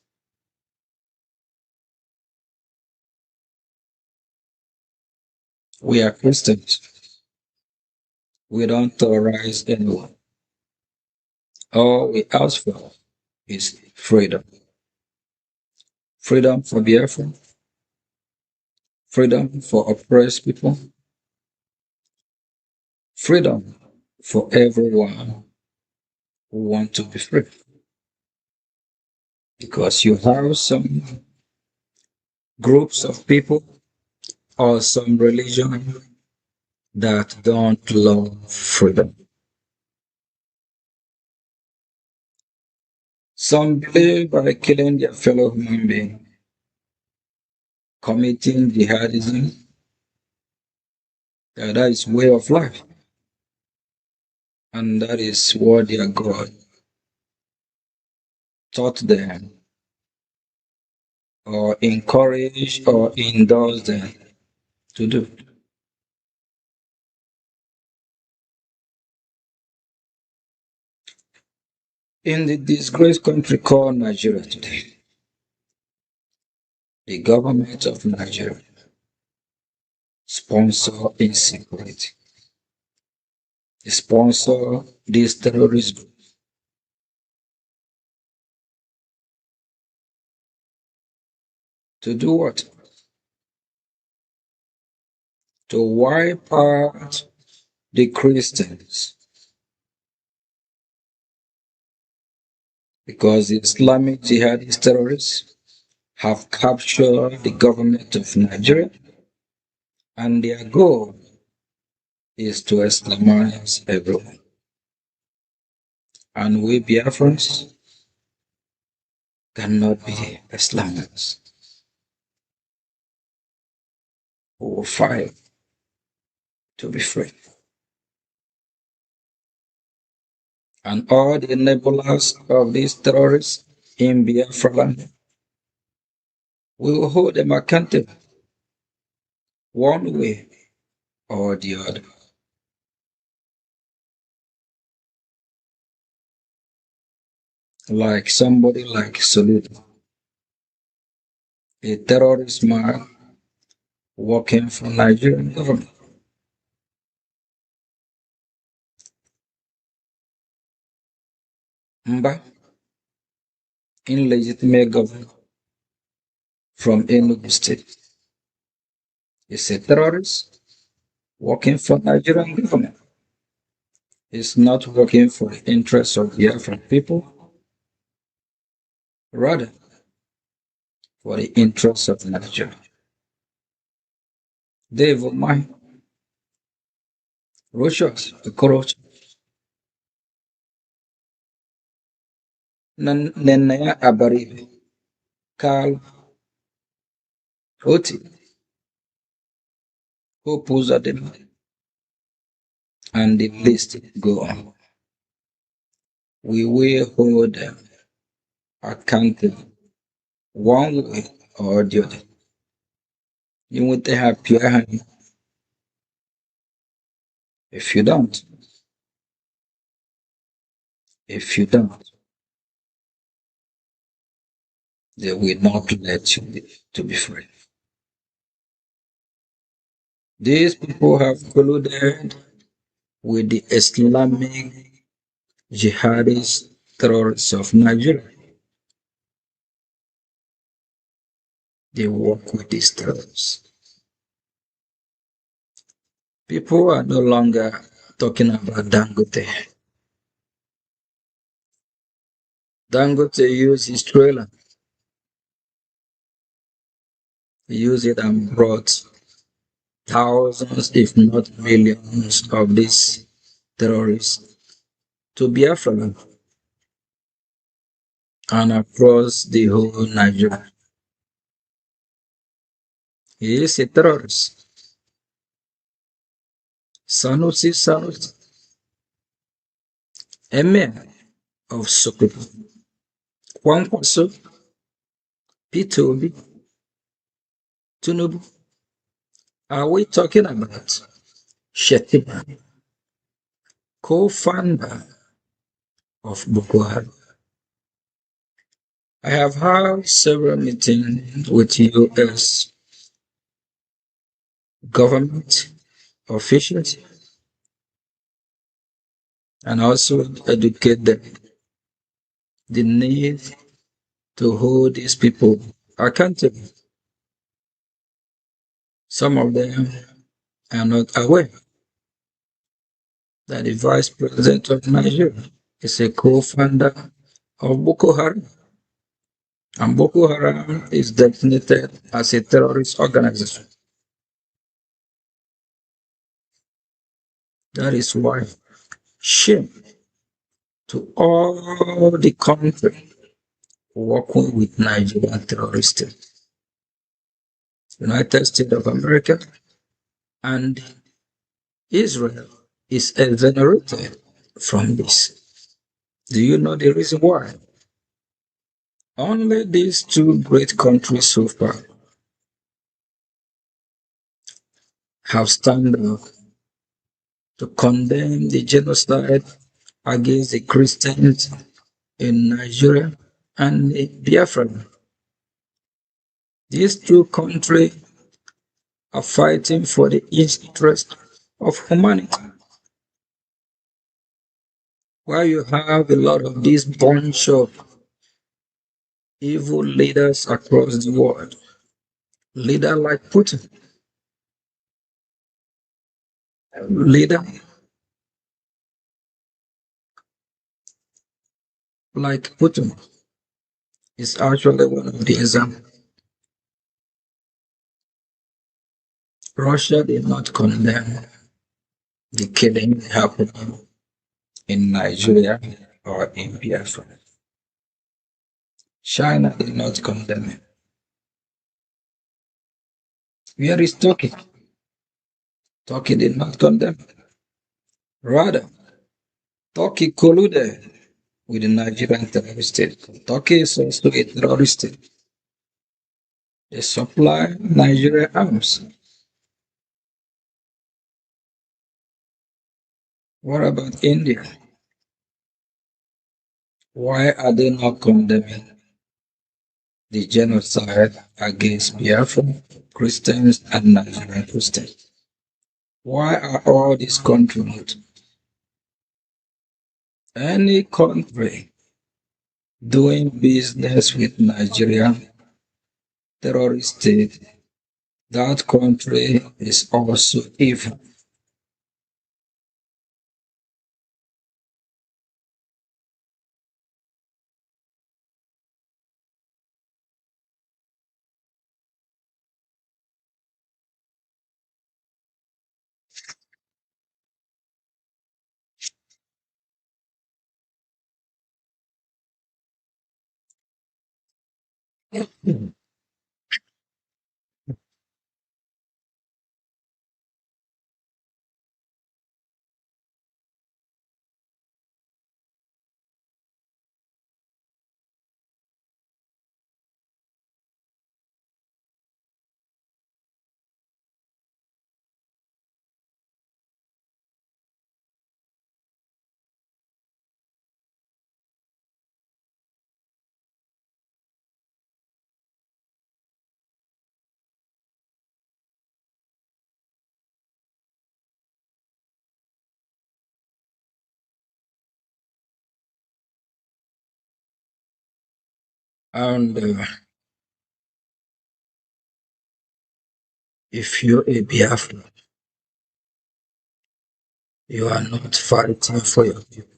We are Christians. We don't terrorize anyone. All we ask for is freedom. Freedom for Biafra, freedom for oppressed people, freedom for everyone who wants to be free. Because you have some groups of people or some religion that don't love freedom. Some believe by killing their fellow human being, committing jihadism, that is way of life. And that is what their God taught them or encouraged or indulged them to do. In the disgraced country called Nigeria today, the government of Nigeria sponsor insecurity. They sponsor this terrorist group. To do what? To wipe out the Christians. Because the Islamic jihadist terrorists have captured the government of Nigeria, and their goal is to Islamize everyone. And we Biafrans cannot be Islamists. We will fight to be free. And all the enablers of these terrorists in Biafra land, we will hold them accountable one way or the other. Like somebody like Soludo, a terrorist man working for Nigerian government. Mba, illegitimate governor from Enugu State, is a terrorist working for Nigerian government. He's not working for the interests of the Biafran people. rather for the interests of Nigeria. Dave Omai, Rochas, Okorocha, Nenea Abaribe, Carl, Oti, Opuzadema, and the list go on. We will hold them accountable one way or the other. You want to have pure honey. If you don't, they will not let you to be free. These people have colluded with the Islamic jihadist terrorists of Nigeria. They work with these terrorists. People are no longer talking about Dangote. Dangote used his trailer. He used it and brought thousands, if not millions, of these terrorists to Biafra and across the whole Nigeria. He is a terrorist. Sanusi, Emir of Sokoto, Kwankwaso, Peter Obi, Tinubu. Are we talking about Shetima, co-founder of Boko Haram? I have had several meetings with U.S. government officials and also educate them the need to hold these people accountable. Some of them are not aware that the vice president of Nigeria is a co-founder of Boko Haram. And Boko Haram is designated as a terrorist organization. That is why shame to all the country working with Nigerian terrorists, United States of America and Israel is exonerated from this. Do you know the reason why? Only these two great countries so far have stand up to condemn the genocide against the Christians in Nigeria and Biafra. These two countries are fighting for the interest of humanity. While you have a lot of this bunch of evil leaders across the world, leader like Putin, leader like Putin is actually one of the examples. Russia did not condemn the killing happening in Nigeria or in Biafra. China did not condemn it. Where is Turkey? Turkey did not condemn it. Rather, Turkey colluded with the Nigerian terrorist state. Turkey is also a terrorist state. They supply Nigeria arms. What about India? Why are they not condemning the genocide against Biafra, Christians, and Nigerian Christians? Why are all these countries not? Any country doing business with Nigeria, terrorist state, that country is also evil. And if you're a Biafra, you are not fighting for your people.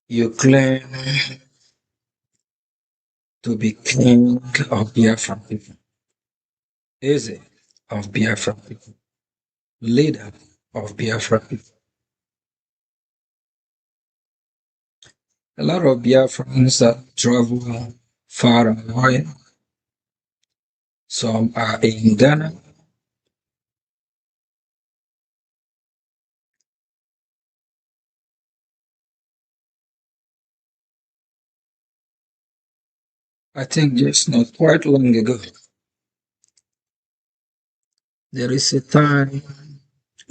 You claim to be king of Biafra people, Eze of Biafra people, leader of Biafra people. A lot of Biafrans that travel far and wide. Some are in Ghana. I think just not quite long ago, there is a time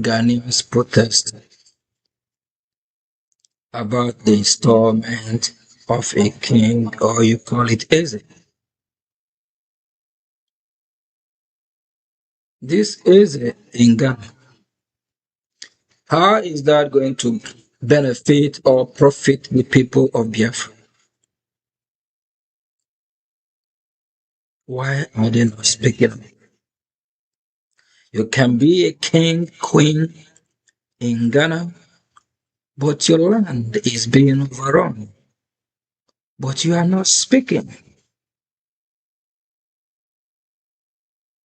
Ghanaians protested about the installment of a king, or you call it Eze. This Eze in Ghana, how is that going to benefit or profit the people of Biafra? Why are they not speaking up? You can be a king, queen in Ghana, but your land is being overrun. But you are not speaking.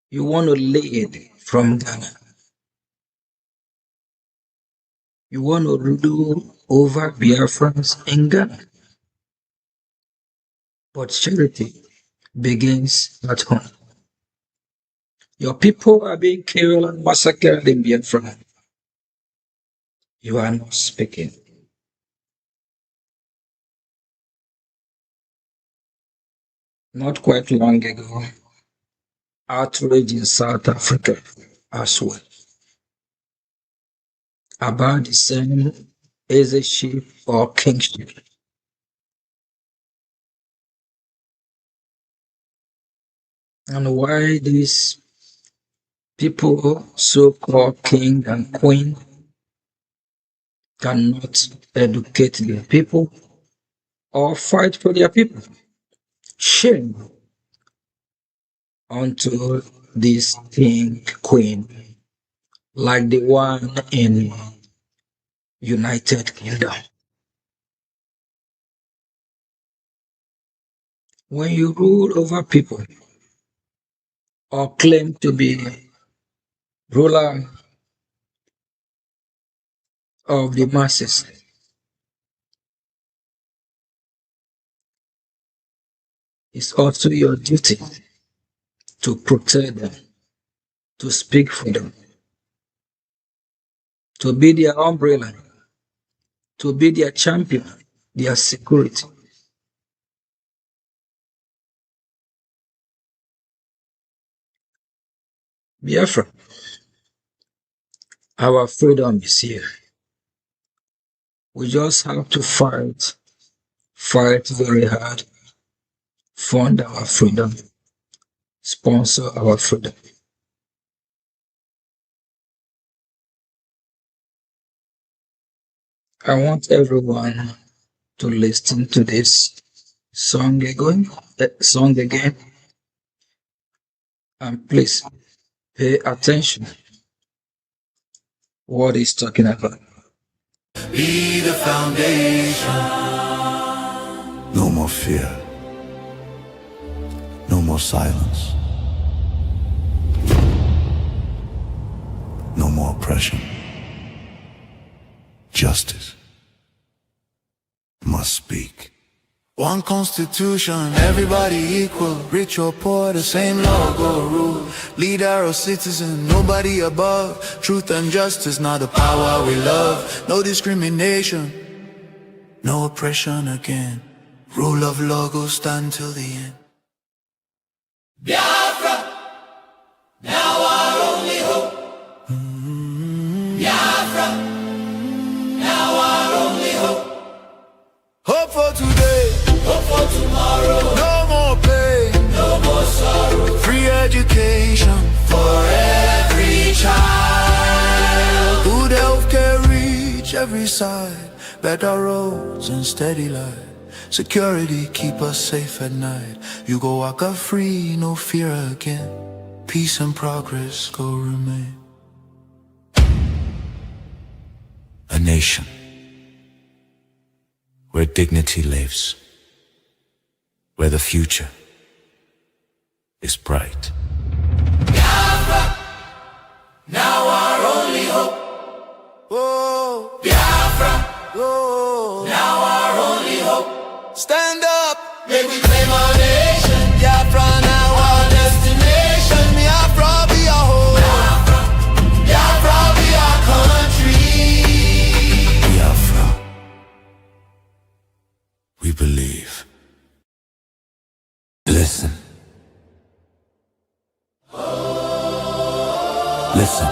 You want to lead from Ghana. You want to rule over Biafrans in Ghana. But charity begins at home. Your people are being killed and massacred in Biafra. You are not speaking. Not quite long ago, outrage in South Africa as well, about the same Ezeship or kingship. And why these people, so-called king and queen, cannot educate their people or fight for their people. Shame unto this king, queen, like the one in United Kingdom. When you rule over people or claim to be ruler of the masses, it's also your duty to protect them, to speak for them, to be their umbrella, to be their champion, their security. Biafra, our freedom is here. We just have to fight very hard, fund our freedom, sponsor our freedom. I want everyone to listen to this song again, and please pay attention what he's talking about. Be the foundation. No more fear. No more silence. No more oppression. justice must speak. One constitution, everybody equal. Rich or poor, the same law go rule. Leader or citizen, nobody above. Truth and justice, now the power we love. No discrimination, no oppression again. Rule of law go stand till the end. Biafra, now our only hope. Biafra, now our only hope. Hope for today, hope for tomorrow. No more pain, no more sorrow. Free education for every child. Good healthcare reach every side. Better roads and steady light. Security keep us safe at night. You go walk out free, no fear again. Peace and progress go remain. A nation where dignity lives, where the future is bright. Biafra, now our only hope. Oh, Biafra, oh, now our only hope. Stand up, make we claim our nation. Biafra, now our destination. Biafra be our home. Biafra, Biafra be our country. Biafra, we believe. Listen. Listen.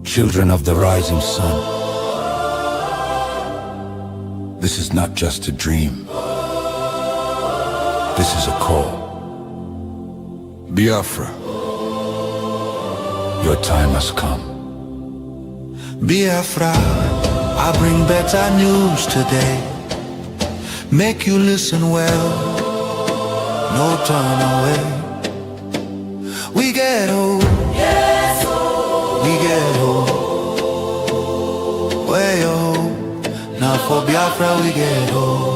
Children of the rising sun. This is not just a dream. This is a call. Biafra, your time has come. Biafra, I bring better news today. Make you listen well, no turn away. We get hope, yes, we get hope. Where your hope? Now for Biafra we get hope.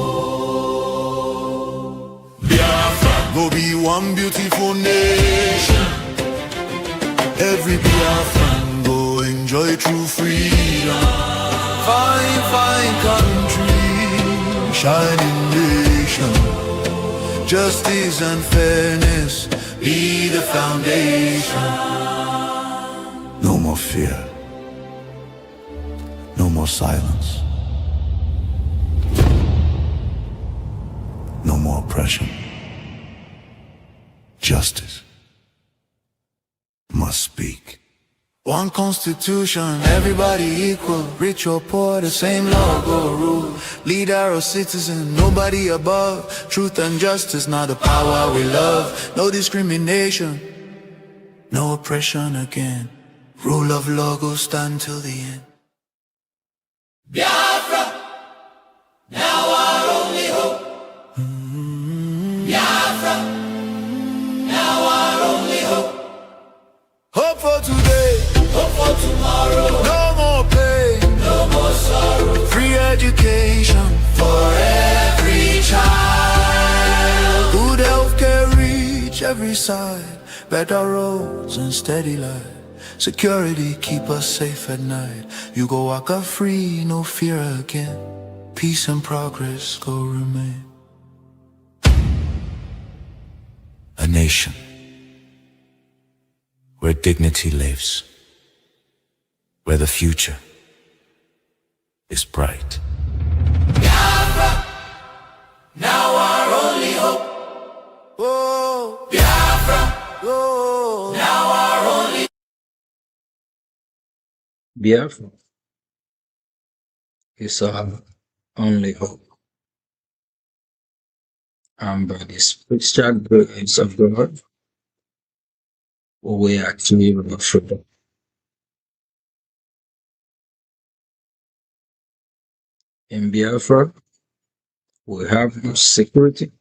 Biafra go be one beautiful nation. Every Biafran go enjoy true freedom. Fine, fine country, shining nation. Justice and fairness be the foundation. No more fear, no more silence. No more oppression. Justice must speak. One constitution, everybody equal. Rich or poor, the same law go rule. Leader or citizen, nobody above. Truth and justice, now the power we love. No discrimination, no oppression again. Rule of law go stand till the end. Biafra, now our only hope. Biafra, now our only hope. Hope for today, hope for tomorrow. No more pain, no more sorrow. Free education for every child. Good healthcare reach every side. Better roads and steady light. Security keep us safe at night. You go walk out free, no fear again. Peace and progress go remain. A nation where dignity lives, where the future is bright. Biafra, now our only hope. Oh, Biafra, oh, now our only. Biafra is our only hope. And by the spiritual grace of God, we achieve our freedom. In Biafra, we have no security.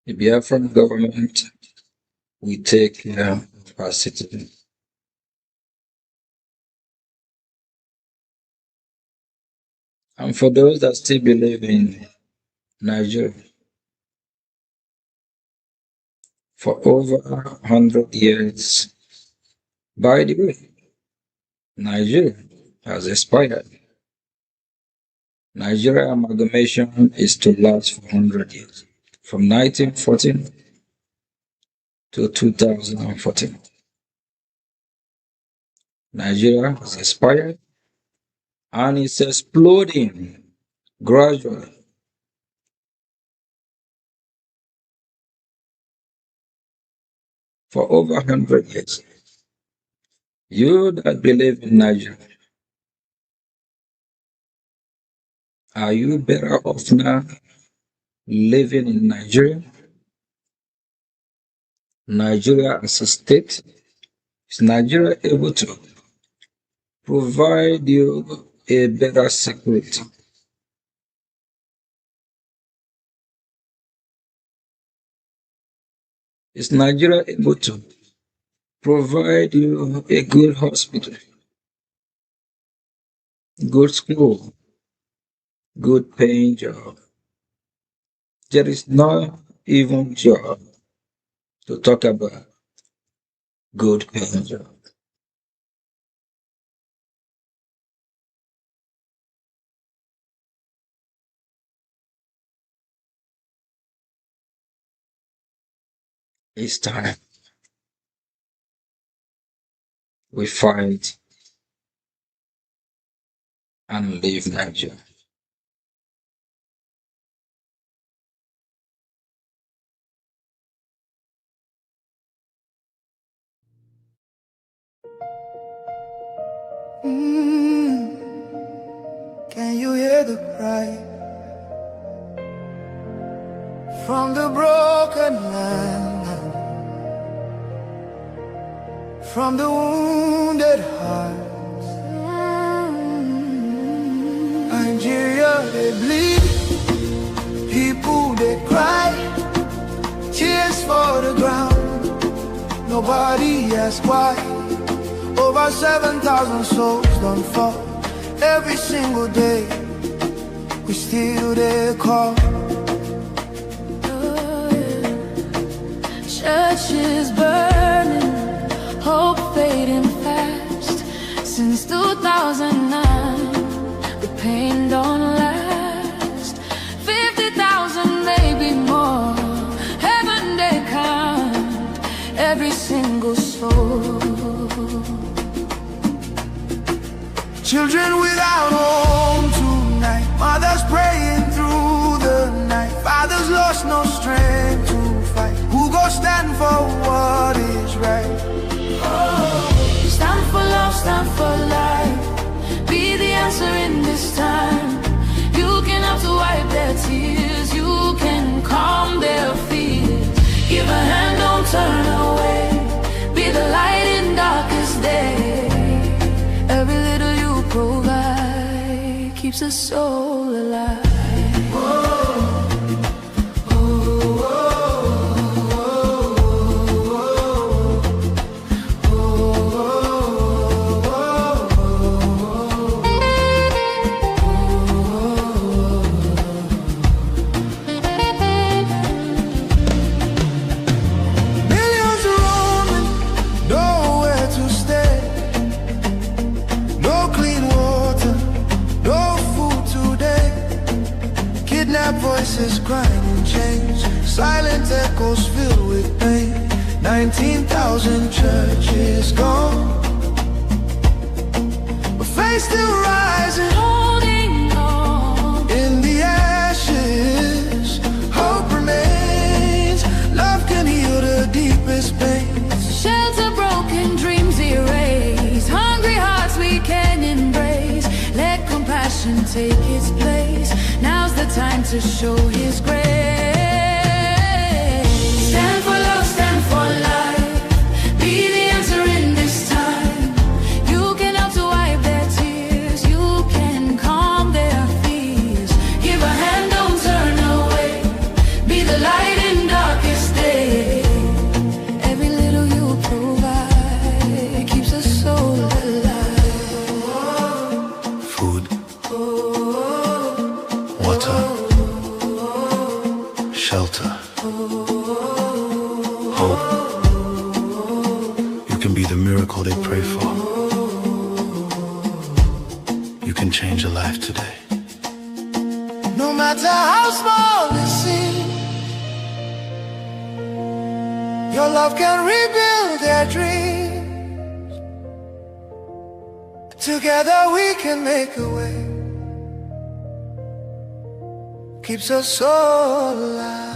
The Biafran government will take care of our citizens. And for those that still believe in Nigeria, for over 100 years, by the way, Nigeria has expired. Nigeria amalgamation is to last for 100 years, from 1914 to 2014. Nigeria has expired and it's exploding gradually. For over 100 years. You that believe in Nigeria, are you better off now living in Nigeria? Nigeria as a state, is Nigeria able to provide you a better security? Is Nigeria able to provide you a good hospital, good school, good paying job? There is no even job to talk about good paying job. It's time we fight and leave Nigeria. Can you hear the cry from the broken land, from the wounded hearts? Nigeria, they bleed, people they cry, tears for the ground, nobody asks why. Over 7,000 souls don't fall every single day, we still there call. Churches burning, hope fading fast. Since 2009, the pain don't last. 50,000, maybe more. Heaven they count every single soul. Children without home tonight, mothers praying through the night, fathers lost no strength to fight. Who go stand for what is right? Oh, stand for love, stand for life. Be the answer in this time. You can have to wipe their tears, you can calm their fears. Give a hand, don't turn away. Be the light in darkest day. Every little you provide keeps a soul alive. Voices crying in chains, silent echoes filled with pain. 19,000 churches gone, but faith still rising, holding on. In the ashes, hope remains. Love can heal the deepest pains. Shelter broken, dreams erased. Hungry hearts we can embrace. Let compassion take its place. Now's the time to show His grace. Stand for love, stand for life. Be the answer in this time. You can help to wipe their tears. You can calm their fears. Give a hand, don't turn away. Be the light in darkest day. Every little you provide keeps a soul alive. Food, water, shelter, hope. You can be the miracle they pray for. change a life today. No matter how small it seems, your love can rebuild their dreams. Together we can make a way, keeps us all alive.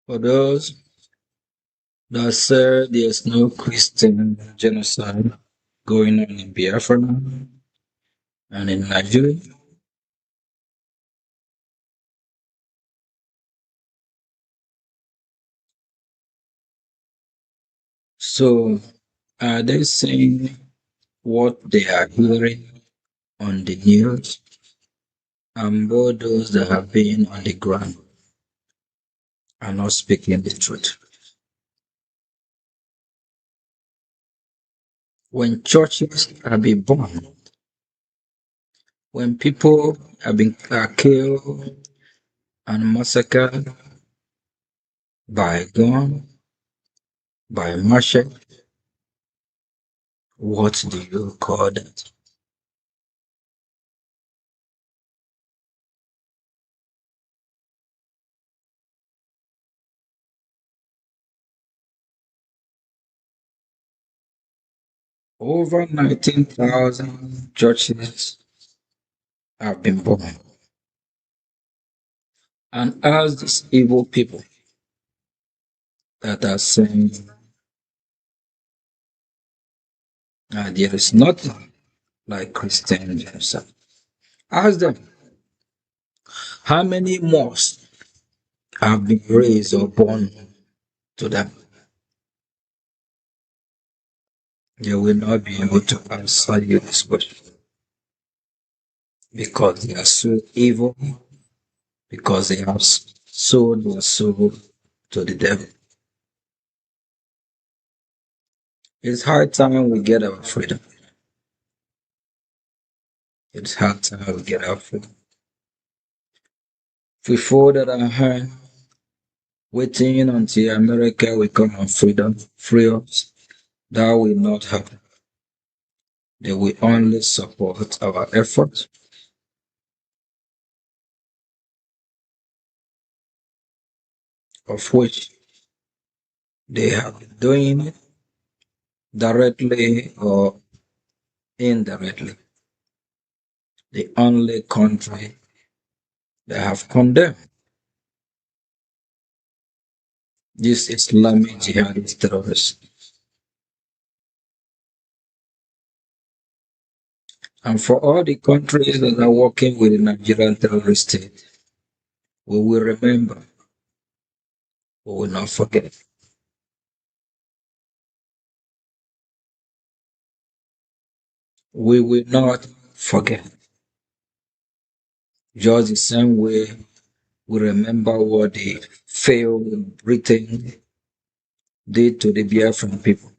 For those that say there's no Christian genocide going on in Biafra and in Nigeria, so are they saying what they are hearing on the news and both those that have been on the ground are not speaking the truth? When churches have been burned, when people have been killed and massacred by gun, by machete, what do you call that? Over 19,000 churches have been burned. And as these evil people that are saying there is nothing like Christian genocide, ask them how many mosques have been raised or born to them. They will not be able to answer you this question because they are so evil, because they have sold their soul to the devil. It's high time we get our freedom. It's high time we get our freedom. If we folded our hand, waiting until America will come and free us, that will not happen. They will only support our efforts, of which they have been doing it directly or indirectly. The only country they have condemned this Islamic jihadist terrorists. And for all the countries that are working with the Nigerian terrorist state, we will remember, we will not forget. We will not forget. Just the same way we remember what the failed Britain did to the Biafran people.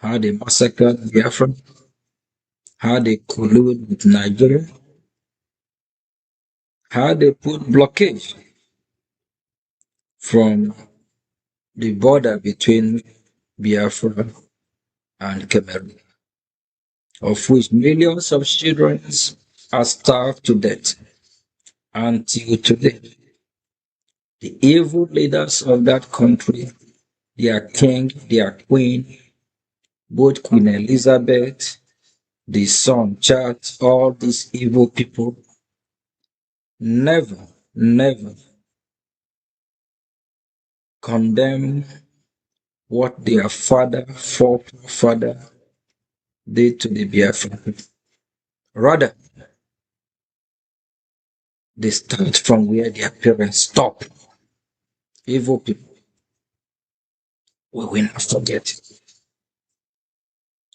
How they massacred Biafran, how they collude with Nigeria, how they put blockage from the border between Biafra and Cameroon, of which millions of children are starved to death until today. The evil leaders of that country, their king, their queen, both Queen Elizabeth, the son Charles, all these evil people never condemn what their forefather did to the Biafran people. Rather, they start from where their parents stop. Evil people. We will not forget it.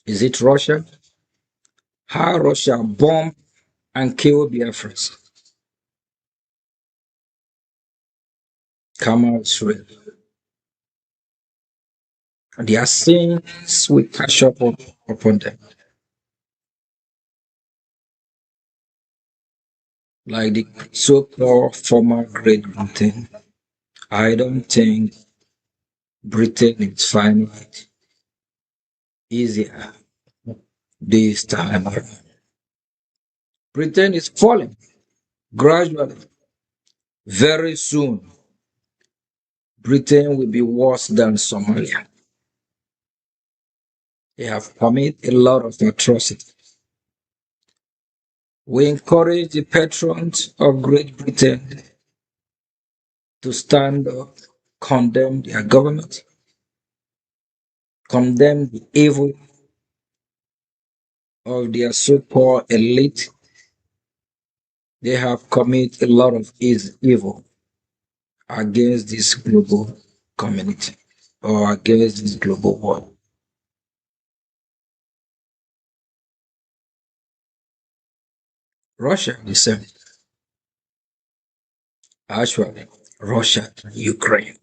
Is it Russia? How Russia bombed and killed Biafrans. Come out, Israel. Their sins will catch up upon them. Like the so-called former Great Britain, I don't think Britain is finite. easier this time around. Britain is falling gradually. Very soon, Britain will be worse than Somalia. They have committed a lot of atrocities. We encourage the patrons of Great Britain to stand up, condemn their government, condemn the evil of their so-called elite. They have committed a lot of evil against this global community or against this global world. Russia, the same. Actually, Russia and Ukraine.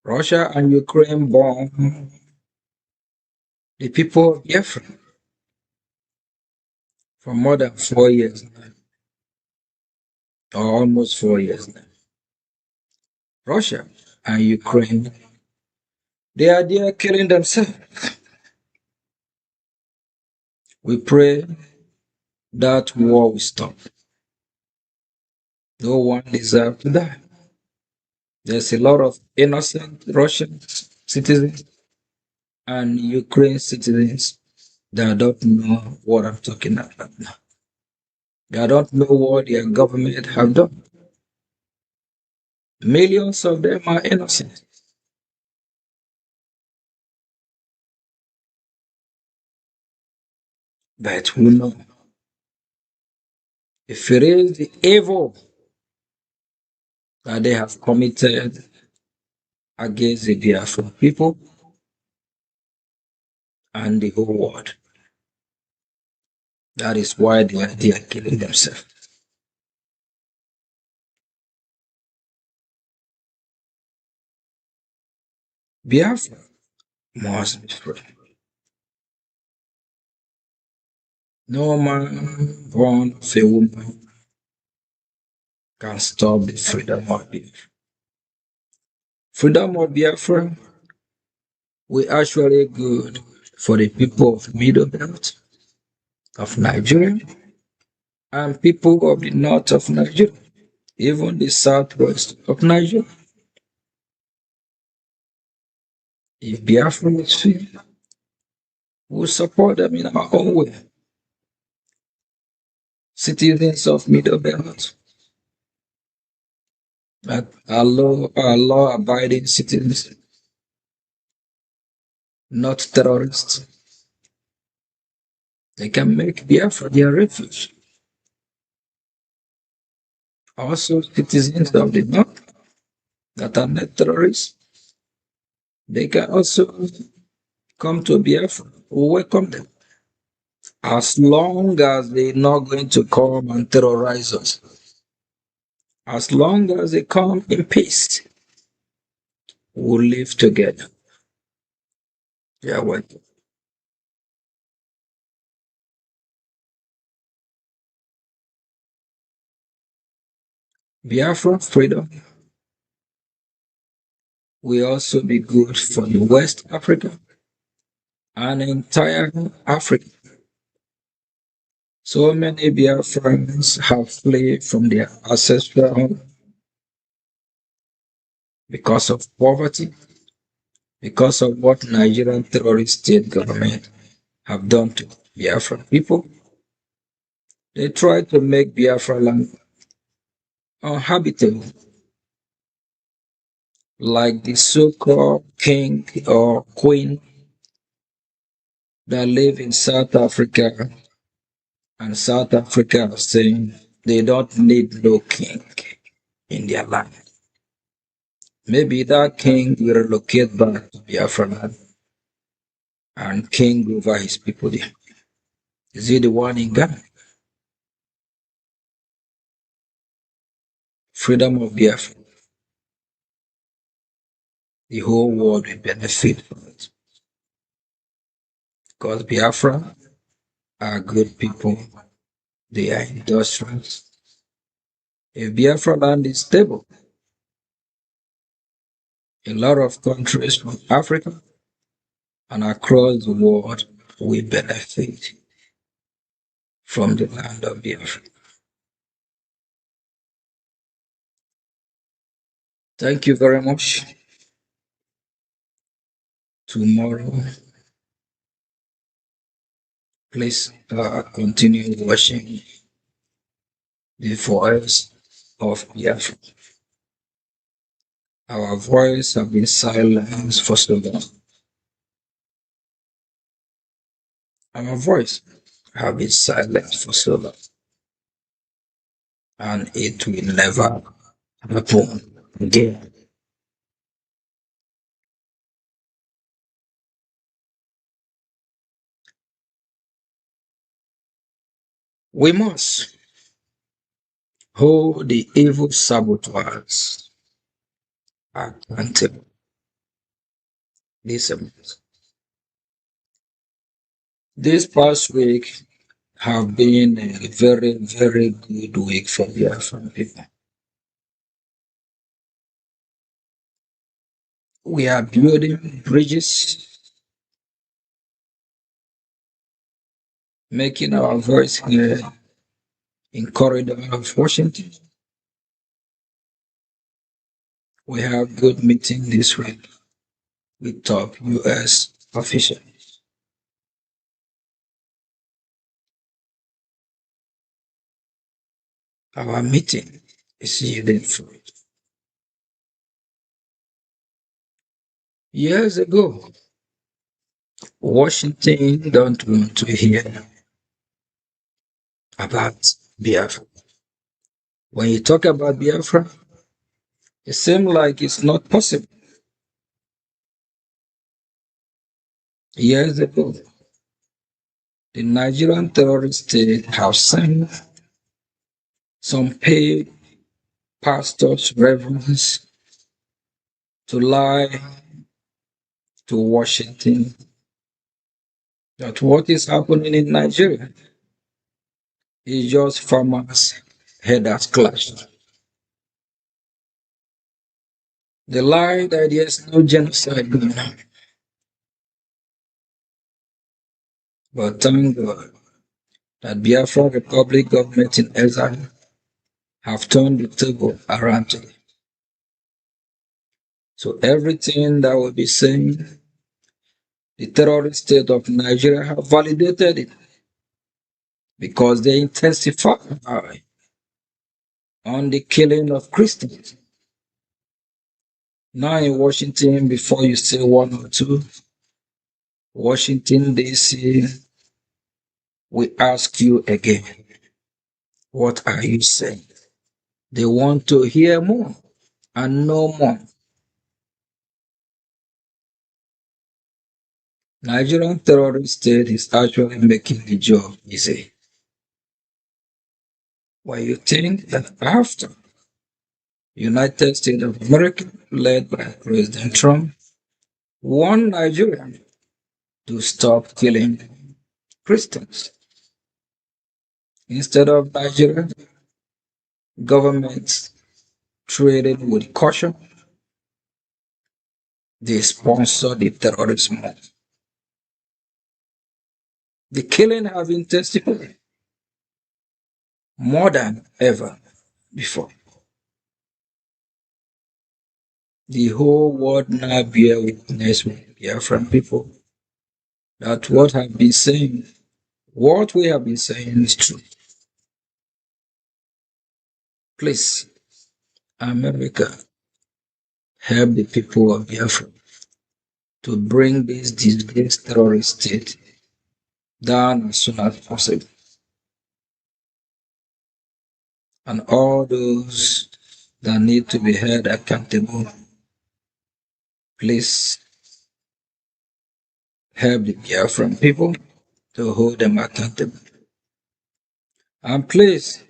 Russia and Ukraine bomb the people of Biafra for more than 4 years now, or almost 4 years now. Russia and Ukraine, they are there killing themselves. We pray that war will stop. No one deserves to die. There's a lot of innocent Russian citizens and Ukraine citizens that don't know what I'm talking about now. They don't know what their government have done. Millions of them are innocent. But we know if it is the evil that they have committed against the Biafra people and the whole world, that is why they are killing themselves. Biafra must be free. No man born of a woman can stop the freedom of Biafra. Freedom of Biafra will actually good for the people of Middle Belt of Nigeria and people of the north of Nigeria, even the southwest of Nigeria. If Biafra is free, we'll support them in our own way. Citizens of Middle Belt, are law-abiding citizens, not terrorists. They can make Biafra their refuge. Also, citizens of the north that are not terrorists, they can also come to Biafra. We welcome them. As long as they're not going to come and terrorize us. As long as they come in peace, we'll live together. Yeah, welcome. Biafra freedom will also be good for the West Africa and entire Africa. So many Biafrans have fled from their ancestral home because of poverty, because of what Nigerian terrorist state government have done to Biafran people. They try to make Biafra land uninhabitable, like the so-called king or queen that live in South Africa, and South Africa saying they don't need no king in their land. Maybe that king will relocate back to Biafra land and king over his people there. Is he the one in Ghana? Freedom of Biafra. The whole world will benefit from it. Because Biafra are good people. They are industrious. If Biafra land is stable, a lot of countries from Africa and across the world we benefit from the land of Biafra. Thank you very much. Tomorrow, please continue watching the voice of Biafra. Our voice have been silenced for so long. Our voice have been silenced for so long. And it will never happen again. We must hold the evil saboteurs accountable. This past week have been a very, very good week for Biafran people. We are building bridges, making our voice heard in corridor of Washington. We have good meeting this week with top U.S. officials. Our meeting is yielding fruit. Years ago, Washington don't want to hear about Biafra. When you talk about Biafra, it seems like it's not possible. Years ago, the Nigerian terrorist state have sent some paid pastors, reverends to lie to Washington that what is happening in Nigeria is just farmers' headers clashed. They lie that there's no genocide going on. But thank God that Biafra Republic government in exile have turned the table around today. So everything that will be saying, the terrorist state of Nigeria have validated it because they intensify on the killing of Christians. Now in Washington, before you say one or two, Washington, D.C., we ask you again, what are you saying? They want to hear more and know more. Nigerian terrorist state is actually making the job easy. When you think that after United States of America, led by President Trump, warned Nigeria to stop killing Christians. Instead of Nigeria, governments treated with caution, they sponsor the terrorism. The killing have intensified more than ever before. The whole world now bear witness with Biafran people that what we have been saying is true. Please, America, help the people of Biafra to bring this disgraced terrorist state down as soon as possible. And all those that need to be held accountable, please help the Biafran people to hold them accountable. And please,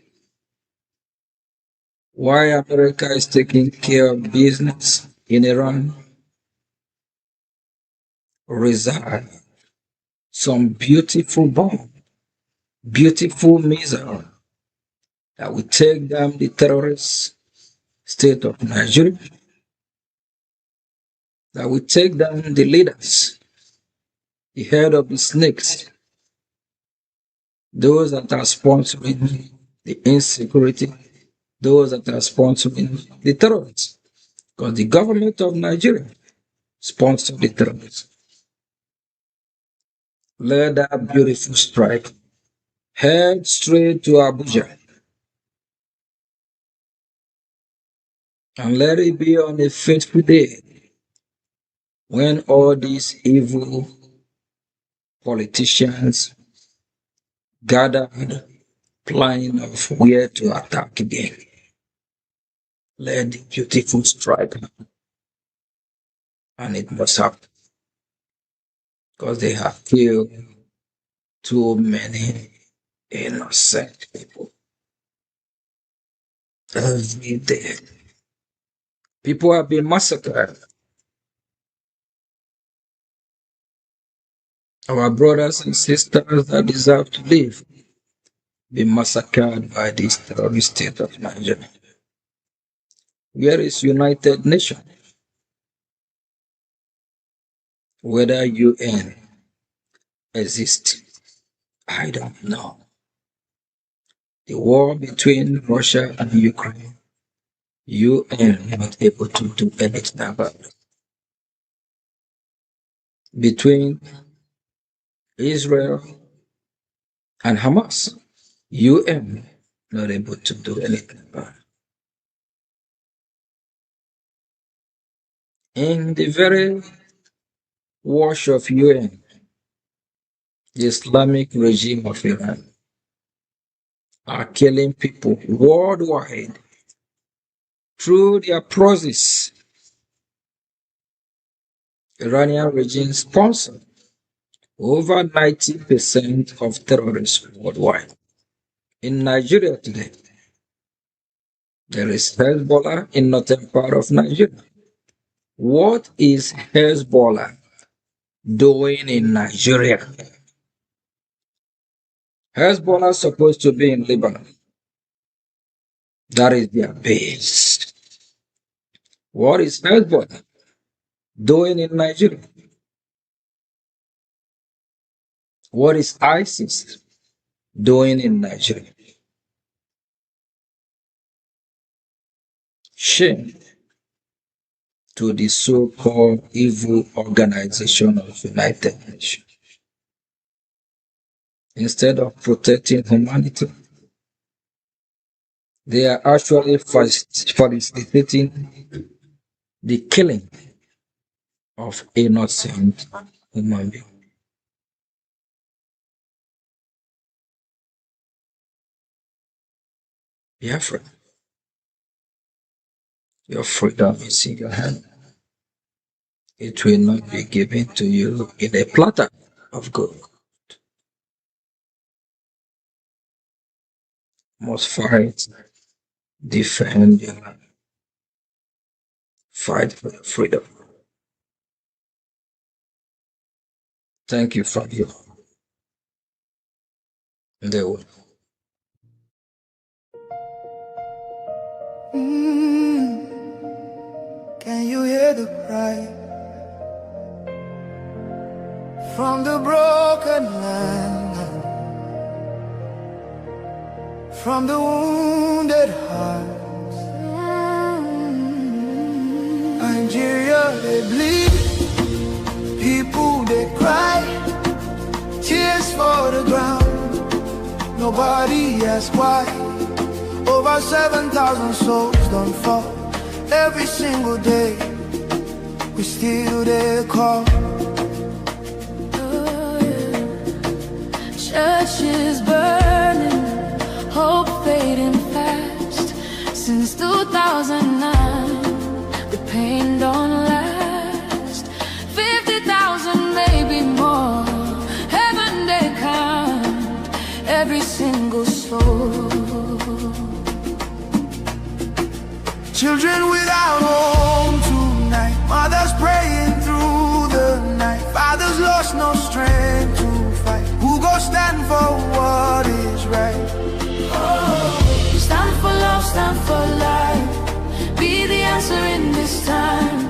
why America is taking care of business in Iran, reserve some beautiful bomb, beautiful missile that will take down the terrorist state of Nigeria, that will take down the leaders the head of the snakes, those that are sponsoring the insecurity, those that are sponsoring the terrorists. Because the government of Nigeria sponsors the terrorists. Let that beautiful strike head straight to Abuja. And let it be on a fateful day when all these evil politicians gathered, planning of where to attack again. Let the beautiful strike happen. And it must happen. Because they have killed too many innocent people. Every day. People have been massacred. Our brothers and sisters that deserve to live be massacred by this terrorist state of Nigeria. Where is United Nations? Whether UN exists, I don't know. The war between Russia and Ukraine, UN not able to do anything about it. Between Israel and Hamas, UN not able to do anything about it. In the very wash of UN, the Islamic regime of Iran are killing people worldwide through their process. Iranian regime sponsored over 90% of terrorists worldwide. In Nigeria today, there is Hezbollah in northern part of Nigeria. What is Hezbollah doing in Nigeria? Hezbollah is supposed to be in Lebanon. That is their base. What is Hezbollah doing in Nigeria? What is ISIS doing in Nigeria? Shame to the so-called evil organization of United Nations. Instead of protecting humanity, they are actually facilitating the killing of innocent human beings. Biafra, your freedom is in your hand. It will not be given to you in a platter of gold. Must fight, defend your land. Fight for your freedom. Thank you for your endeavor. Can you hear the cry from the broken land, from the wounded hearts? Nigeria, they bleed, people they cry, tears for the ground, nobody asks why. Over 7,000 souls don't fall every single day, we still there call. Churches burning, hope fading fast. Since 2009, the pain don't last. 50,000, maybe more. Heaven they count every single soul. Children without home tonight, mothers praying through the night, fathers lost no strength to fight. Who go stand for what is right? Oh, stand for love, stand for life. Be the answer in this time.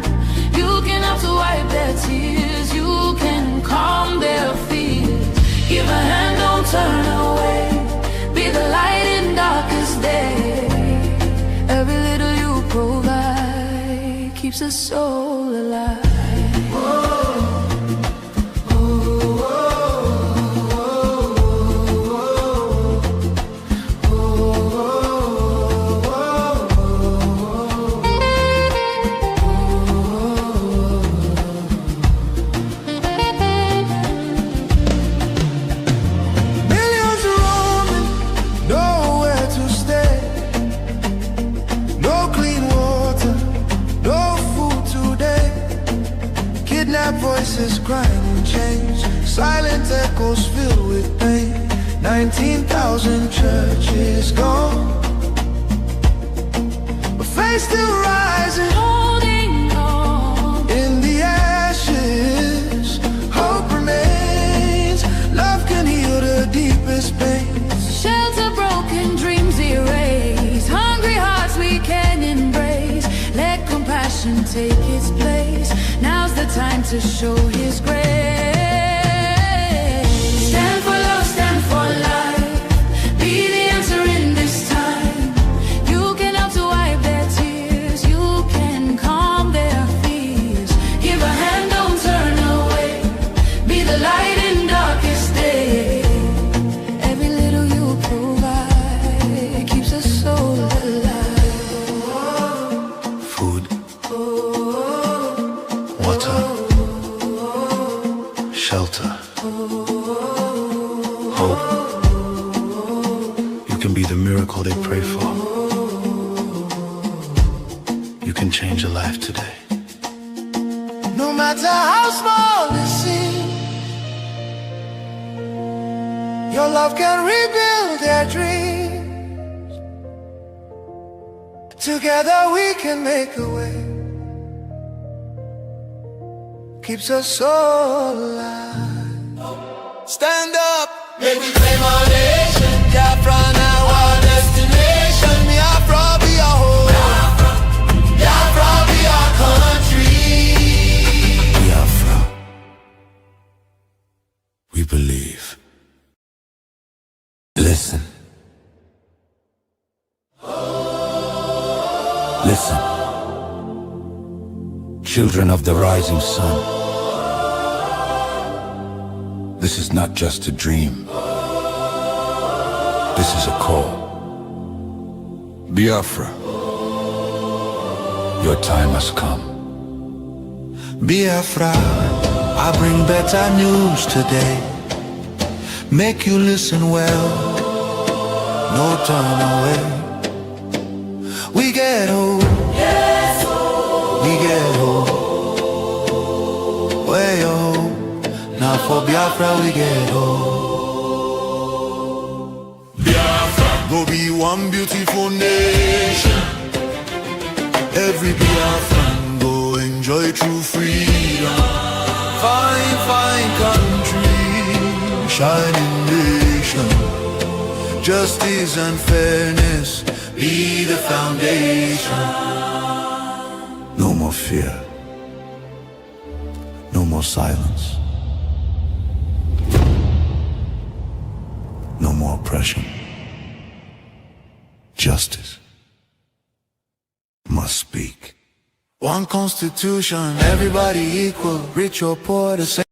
You can have to wipe their tears. You can calm their keeps us soul alive. Millions roaming, nowhere to stay. No clean water, no food today. Kidnapped voices crying in chains. Silent echoes filled with pain. 19,000 churches gone, but faith still rising. Holding on in the ashes, hope remains. Love can heal the deepest pains. shelter broken, dreams erased. Hungry hearts we can embrace. Let compassion take its place. Now's the time to show His grace. Stand for love, stand for life. Be the answer in this time. You can help to wipe their tears. You can calm their fears. Give a hand, don't turn away. Be the light in darkest day. Every little you provide keeps us soul alive. Food, water, shelter, hope. You can be the miracle they pray for. You can change a life today. No matter how small it seems, your love can rebuild their dreams. Together we can make a way. Keeps us so alive. Stand up, make we claim our nation. Biafra now our destination. Biafra be our home. Biafra be our country. Biafra, we believe. Listen. Listen. Children of the rising sun. This is not just a dream. This is a call. Biafra, your time has come. Biafra, I bring better news today. Make you listen well, no turn away. We get hope, yes, we get hope. Way hope, now for Biafra we get hope. Biafra, go be one beautiful nation. Every Biafran go enjoy true freedom. Fine, fine country, shining nation. Justice and fairness be the foundation. No more fear, no more silence, no more oppression. Justice must speak. One constitution, everybody equal, rich or poor, the same.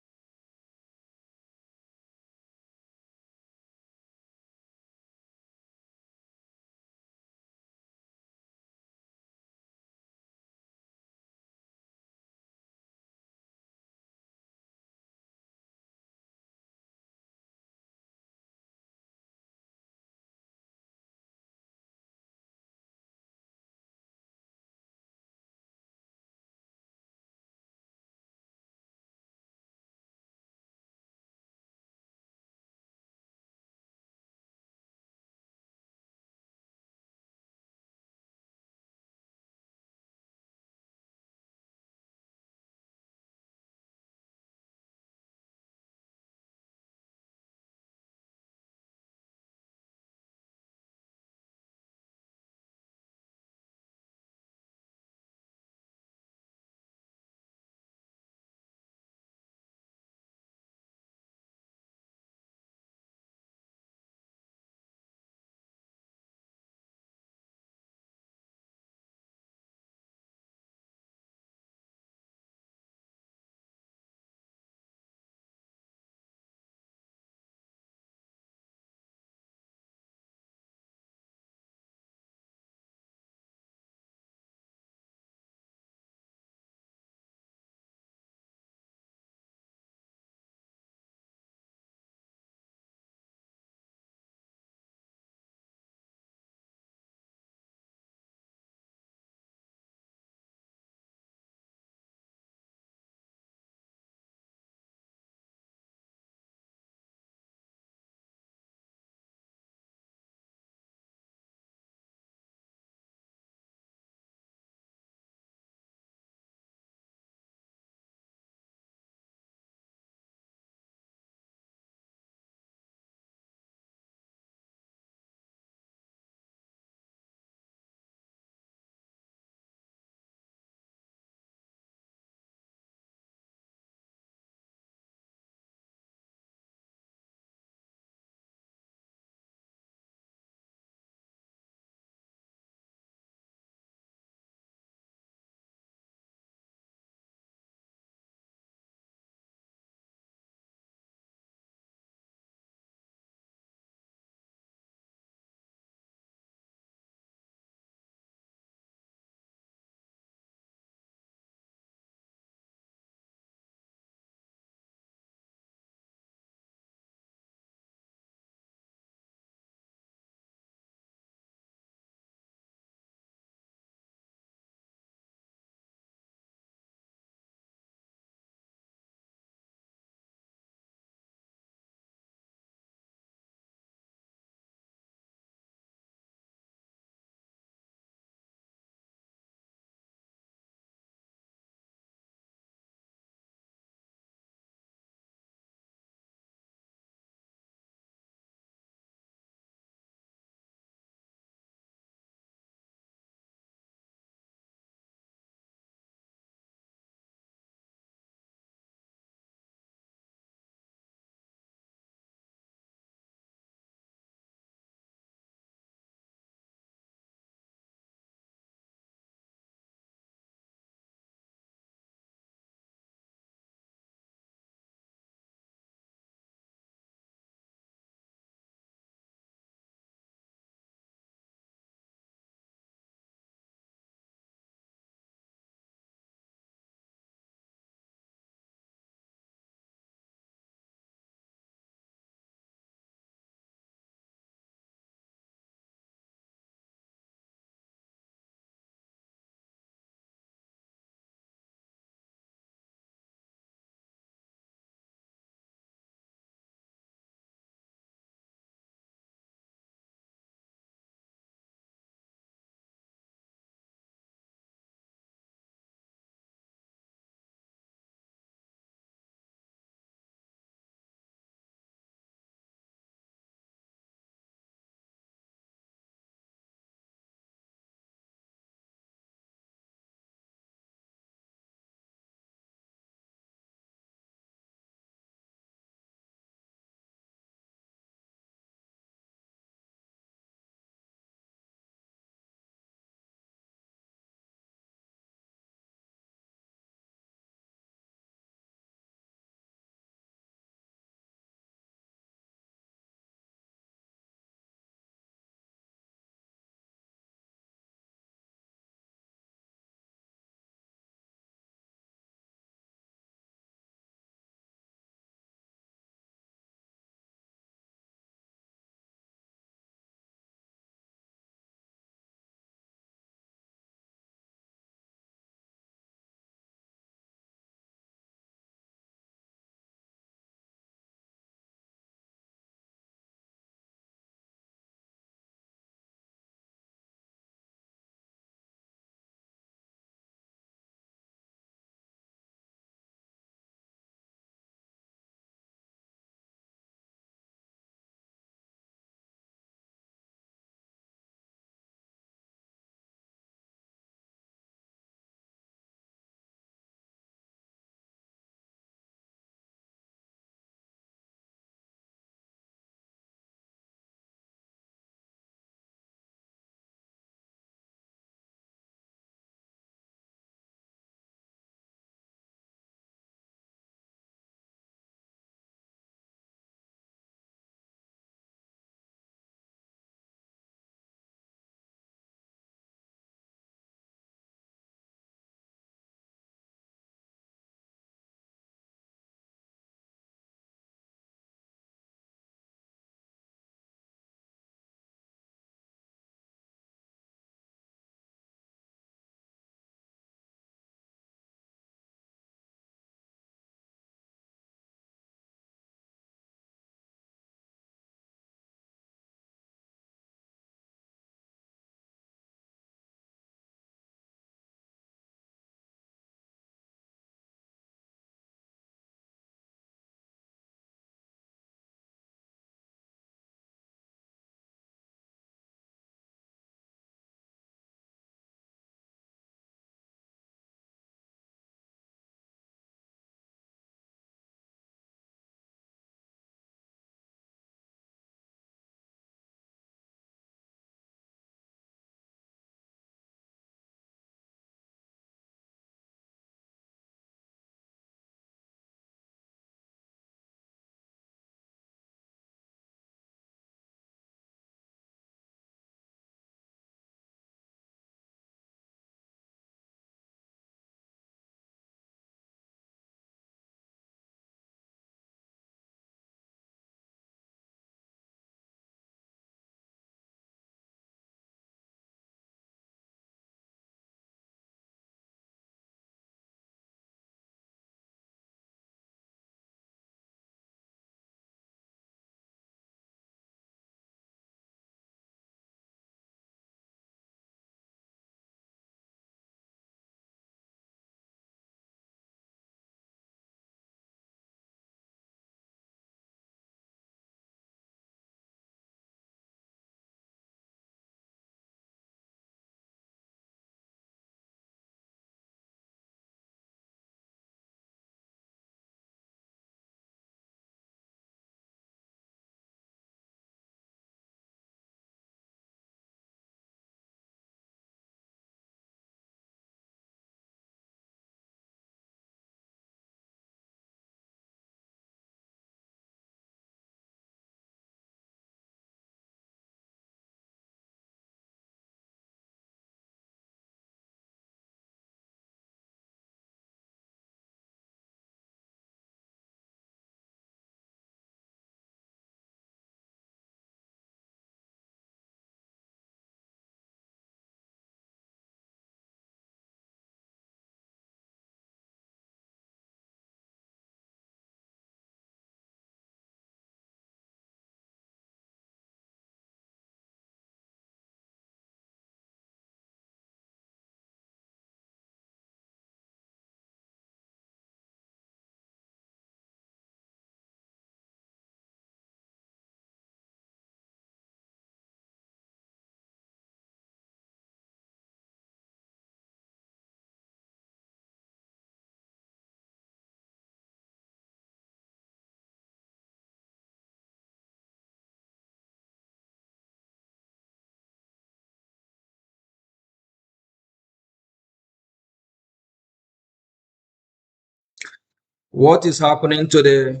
What is happening today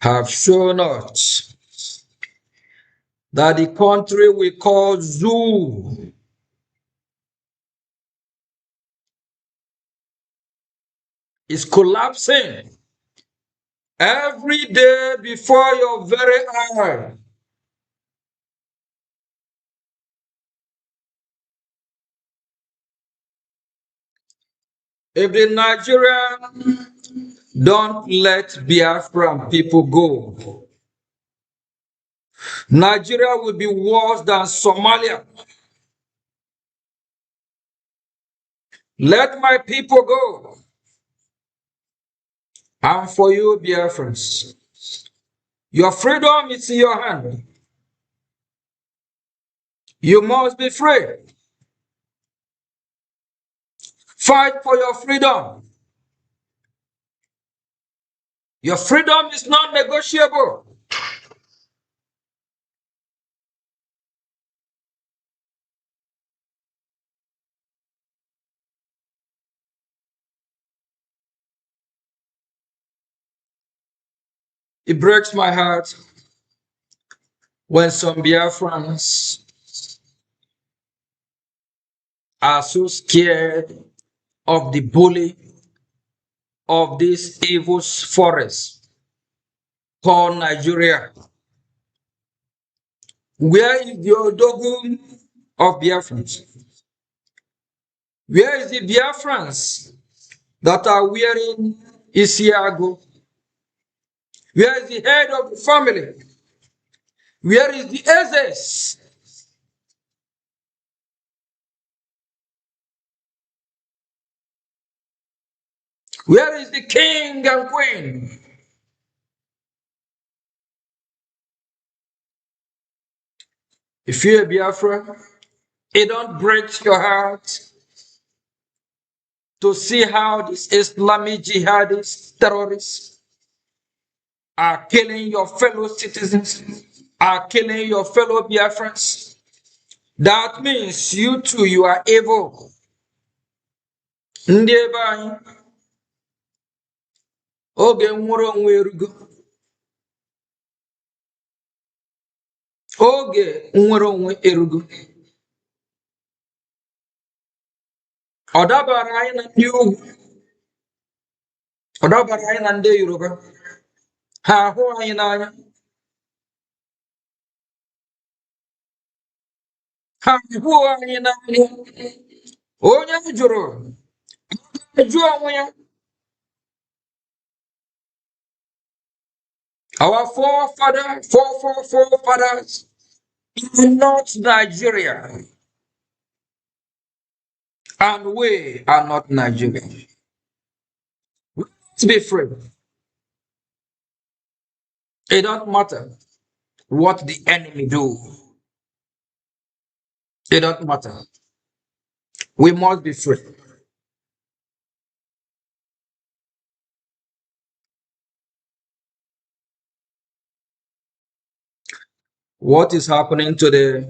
have shown us that the country we call Zoo is collapsing every day before your very eye. If the Nigerian don't let Biafran people go, Nigeria will be worse than Somalia. Let my people go. And for you, Biafrans, your freedom is in your hand. You must be free. Fight for your freedom. Your freedom is not negotiable. It breaks my heart when some Biafrans are so scared of the bully of this evil forest called Nigeria. Where is the Odogun of Biafrans? Where is the Biafrans that are wearing Isiago? Where is the head of the family? Where is the Ezes? Where is the king and queen? If you're a Biafra, it don't break your heart to see how these Islamic jihadists, terrorists, are killing your fellow citizens, are killing your fellow Biafrans. That means you too, you are evil. Ndị ebe anyị, oge nwere onwe erugo. Oge nwere onwe erugo. Ọ dabara anyị na ndị ugwu. Ọ dabara anyị na ndị Yoruba. Ha ahụ anyị n'anya. Ha ahụ anyị n'anya. Onye jụrụ, jụọ onwe ya. Our forefathers are not Nigeria. And we are not Nigeria. Let's be free. It don't matter what the enemy do. It don't matter. We must be free. What is happening today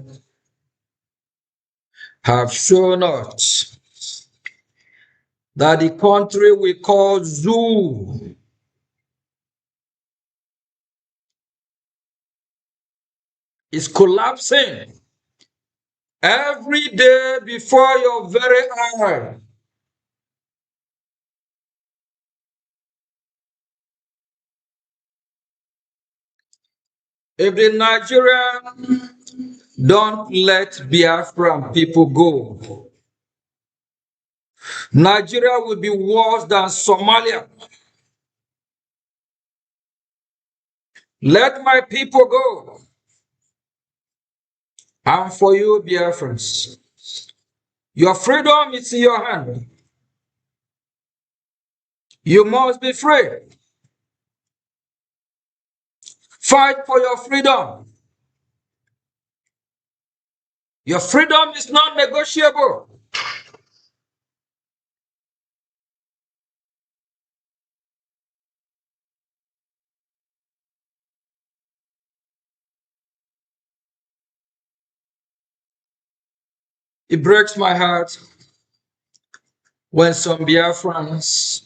have shown us that the country we call Zoo is collapsing every day before your very eye. If the Nigerian don't let Biafran people go, Nigeria will be worse than Somalia. Let my people go. And for you, Biafrans, your freedom is in your hand. You must be free. Fight for your freedom. Your freedom is not negotiable. It breaks my heart when some Biafrans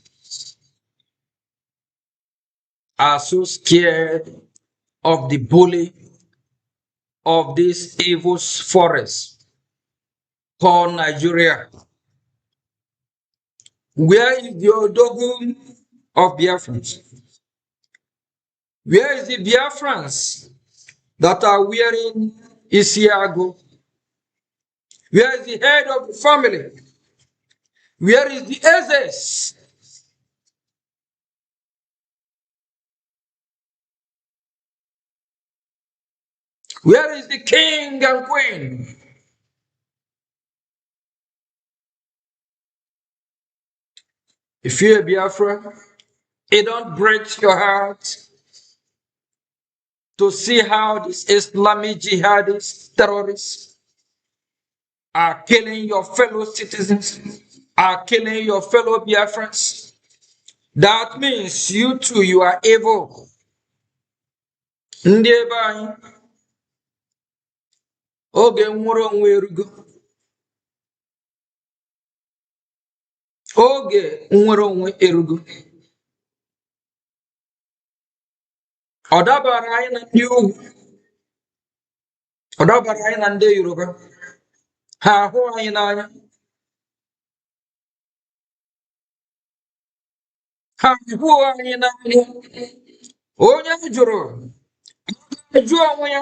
are so scared of the bully of this evil forest called Nigeria. Where is the Odogun of Biafrans? Where is the Biafrans that are wearing Isiago? Where is the head of the family? Where is the Ezes? Where is the king and queen? If you're a Biafra, it don't break your heart to see how these Islamic jihadists, terrorists, are killing your fellow citizens, are killing your fellow Biafrans. That means you too, you are evil. Ndị ebe anyị, oge nwere onwe erugo. Oge nwere onwe erugo. Ọ dabara anyị na ndị ugwu. Ọ dabara anyị na ndị Yoruba. Ha ahụ anyị n'anya. Ha ahụ anyị n'anya. Onye jụrụ, jụọ onwe ya.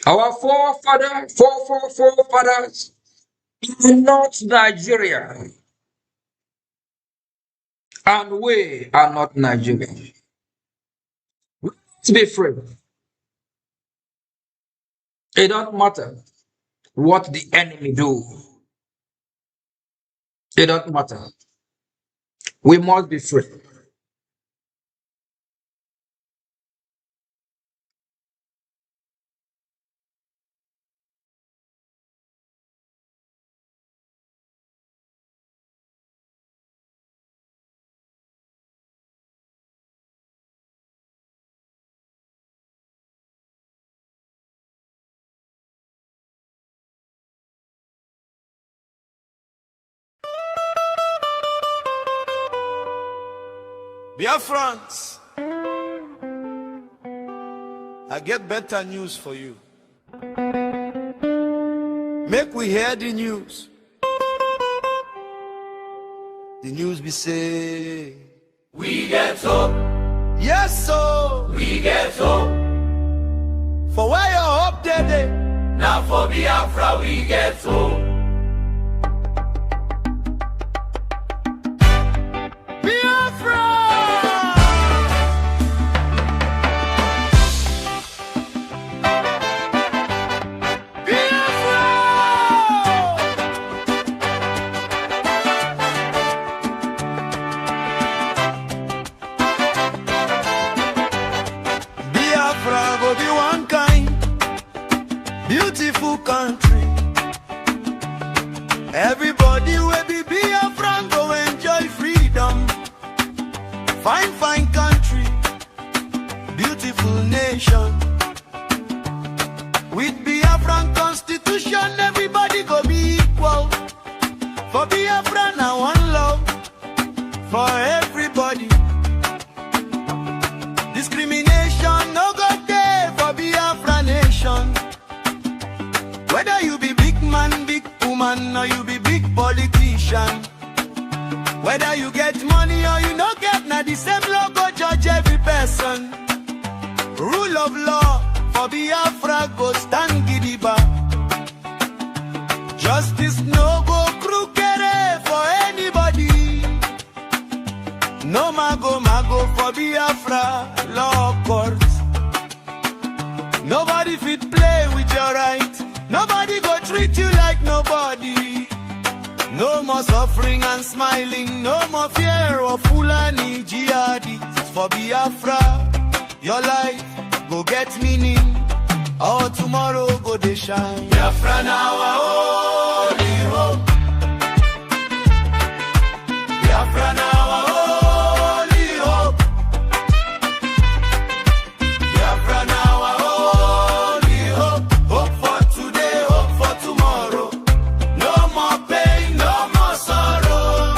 Our forefathers in North Nigeria, and we are not Nigeria. Let's be free. It don't matter what the enemy do. It don't matter. We must be free. Biafrans, I get better news for you. Make we hear the news. The news be say, we get hope. Yes, so we get hope. For where your hope day, now for Biafra we get hope. Beautiful country. Everybody will be Biafra, go enjoy freedom. Fine, fine country. Beautiful nation. With Biafran constitution, everybody go be equal. For Biafra now one love. For everybody. Discrimination no go there for Biafra nation. Whether you be big man, big woman, or you be big politician. Whether you get money or you no get, now the same law go judge every person. Rule of law for Biafra go stand gidiba. Justice no go crooked for anybody. No mago for Biafra law courts. Nobody fit play with your right. Nobody go treat you like nobody. No more suffering and smiling. No more fear of Fulani jihadists. For Biafra, your life go get meaning. Or tomorrow go they shine. Biafra now our only hope. Biafra now our only hope. Biafra now our only hope. Hope for today, hope for tomorrow. No more pain, no more sorrow.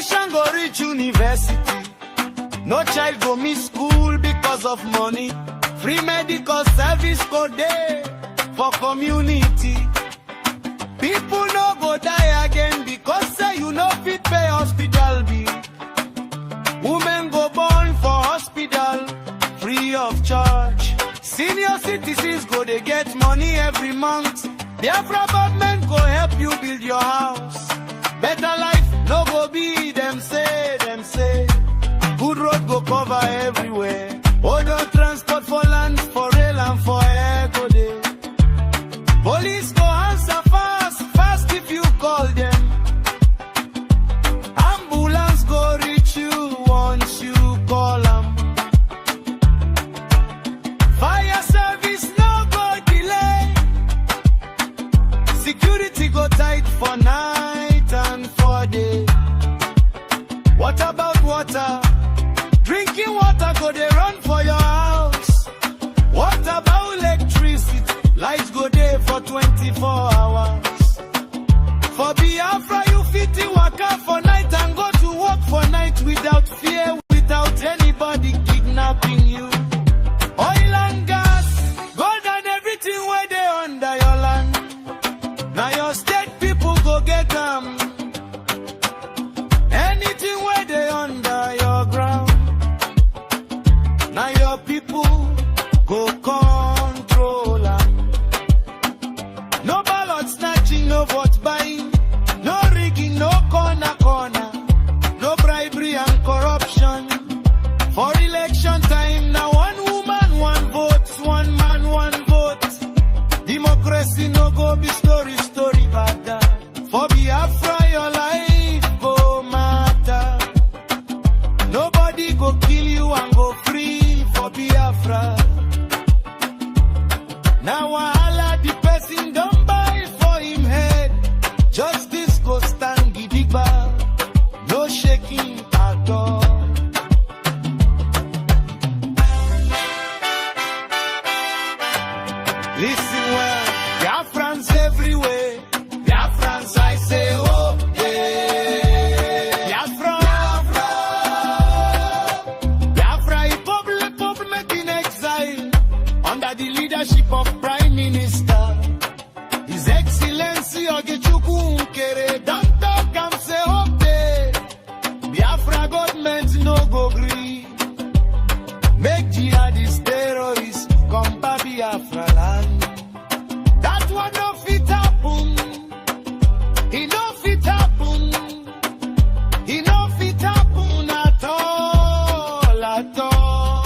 education go reach university. No child go miss school because of money. Free medical service go there for community. People no go die again because say you no fit pay hospital bill. Women go born for hospital free of charge. Senior citizens go they get money every month. Biafra government go help you build your house. Better life no go be them say, them say. Good road go cover everywhere. Order transport for land, for rail and for air go there. Police go answer fast, fast if you call them. Ambulance go reach you once you call them. Fire service no go delay. Security go tight for night and for day. What about water? Drinking water go they run for your house. What about electricity? Lights go there for 24 hours. For Biafra you fit to work out for night and go to work for night without fear, without anybody kidnapping you. Oil and gas, gold and everything where they under your land. Now your state people go get them. Anything where they under your ground. Now your people go control them. No ballot snatching, no vote buying, no rigging, no corner. No bribery and corruption. For election time, now one woman, one vote, one man, one vote. Democracy no go be story but that. For Biafra your life go matter. Nobody go kill you and go free for Biafra. Now wahala the person don't buy for him head. Justice go stand gidigba, no shaking at all. Listen well, Biafrans everywhere. Biafrans I say oh yeah. Biafra, Biafra, people making exile under the leadership of Prime Minister His Excellency Ogechukwu Nkere. Don't talk and say okay. Biafra government no go gree. Make jihadist terrorists come back Biafra land. That one no fit happen. He no fit happen. He no fit happen at all, at all.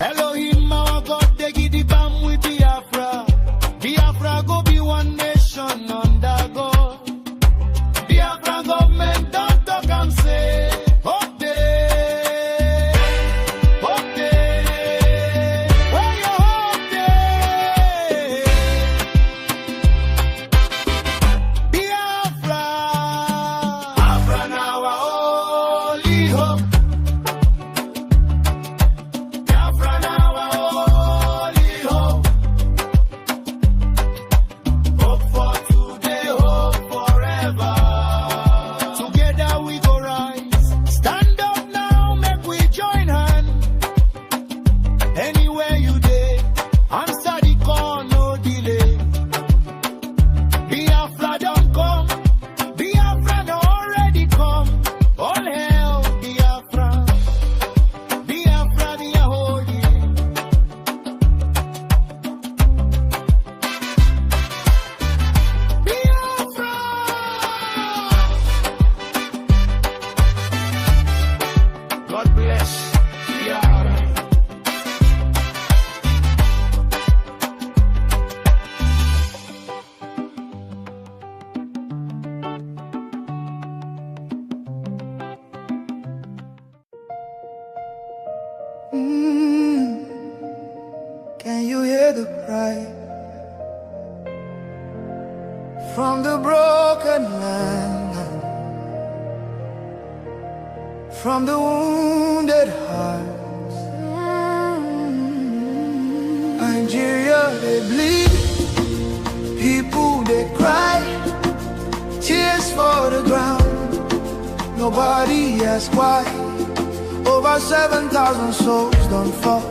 Elohim, our God, they give the bam with Biafra. Biafra go be one nation under God. Biafra government don't talk and say, okay, okay, where you okay? Biafra, Biafra now our only hope. Biafra now our only hope. Hope for today, hope forever. Together we go rise. Stand up now, make we join hand. Anywhere you dey, answer the call, no delay. Biafra don't come. Biafra don't already come. All hell, Biafra. Biafra, we are holy. Biafra. God bless Biafra. Can you hear the cry from the broken land, from the wounded hearts? Nigeria, they bleed, people they cry, tears for the ground. Nobody asks why. Over 7,000 souls don't fall.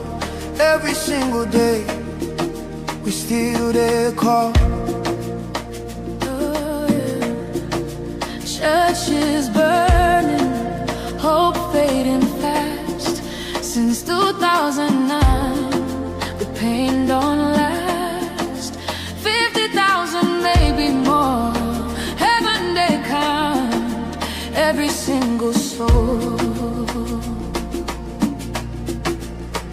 Every single day we still there call. Churches burning, hope fading fast. Since 2009, the pain don't last. 50,000, maybe more. Heaven they count every single soul.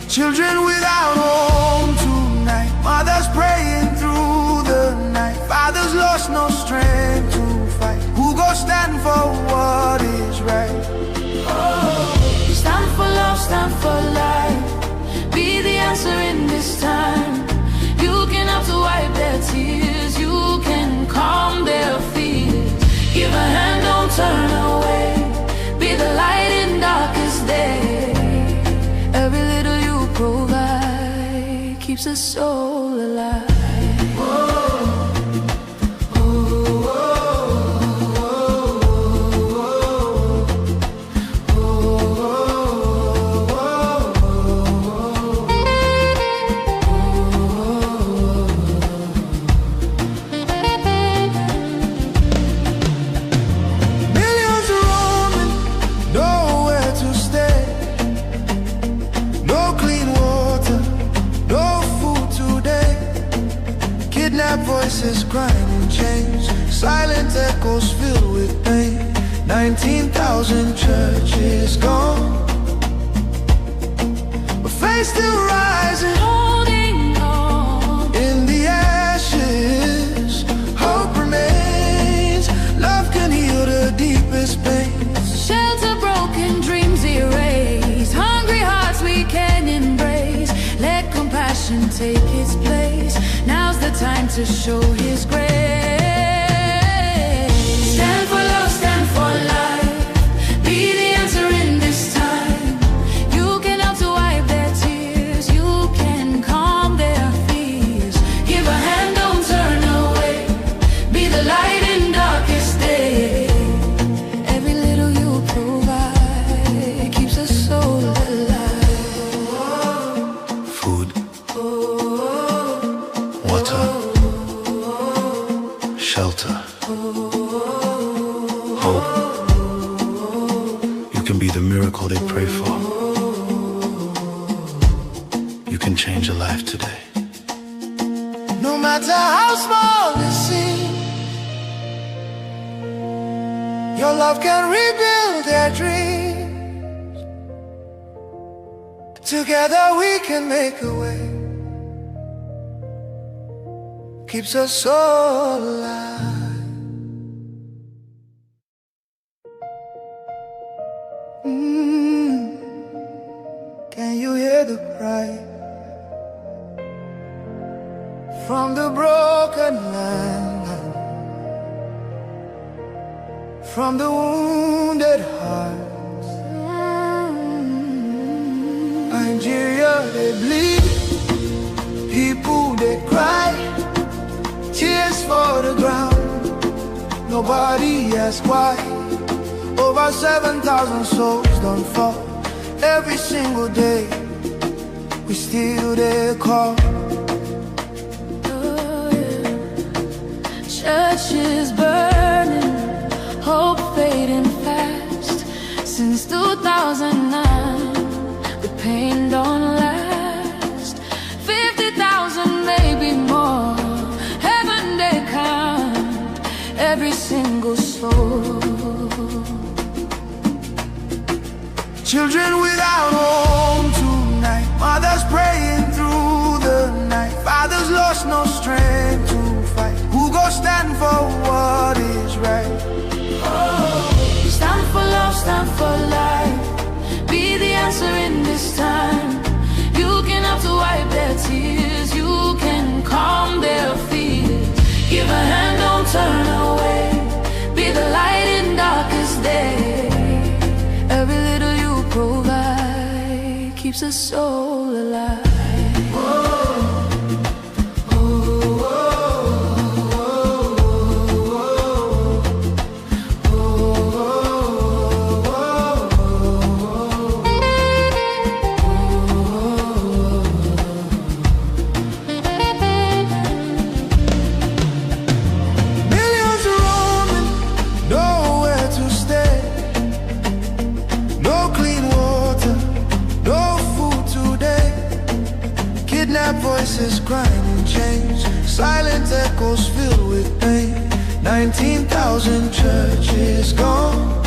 Children without home tonight, mothers praying through the night, fathers lost no strength to fight. Who go stand for what is right? Stand for love, stand for life. Be the answer in this time. You can have to wipe their tears. You can calm their fears. Give a hand, don't turn away. Be the light in darkest day. Every little you provide keeps a soul alive. Voices crying in chains, silent echoes filled with pain. 19,000 churches gone, but faith still rising, holding on. In the ashes, hope remains. Love can heal the deepest pain. Shelter broken, dreams erased. Hungry hearts we can embrace. Let compassion take its place. Now's the time to show His grace. Stand for love, stand for life. Be the answer in this time. You can help to wipe their tears. You can calm their fears. Give a hand, don't turn away. Be the light in darkest day. Every little you provide keeps a soul alive. Food, water, shelter, hope. You can be the miracle they pray for. You can change a life today. No matter how small it seems, your love can rebuild their dreams. Together we can make a way. Keeps us all alive. Can you hear the cry from the broken land, from the wounded hearts? Nigeria, they bleed, people they cry, tears for the ground. Nobody asks why. Over 7,000 souls don't fall. Every single day we still there call. Churches burning, hope fading fast. Since 2009, the pain don't last. 50,000, maybe more. Heaven they count every single soul. Children without home tonight, mothers praying through the night, fathers lost no strength to fight. Who go stand for what is right? Stand for love, stand for life. Be the answer in this time. You can help to wipe their tears. You can calm their fears. Give a hand, don't turn away. Be the light in darkest day. Every little you provide keeps a soul alive. 19,000 churches gone,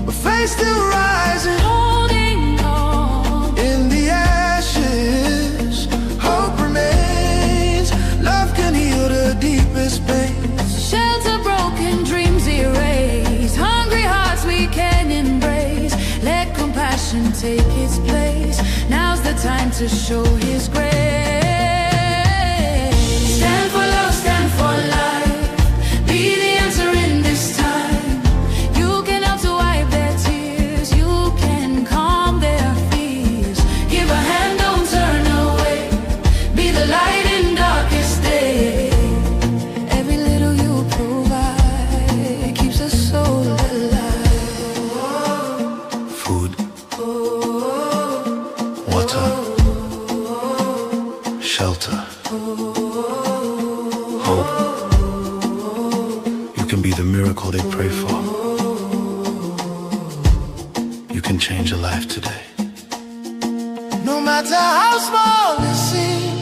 but faith still rising, Holding on, in the ashes, hope remains. Love can heal the deepest pains. shelter broken, dreams erased. Hungry hearts we can embrace. Let compassion take its place. Now's the time to show His grace. Stand for love, stand for life. Be the answer in this time. You can help to wipe their tears. You can calm their fears. Give a hand, don't turn away. Be the light in darkest day. Every little you provide keeps a soul alive. Food, water, shelter, hope. You can be the miracle they pray for. You can change a life today. No matter how small it seems,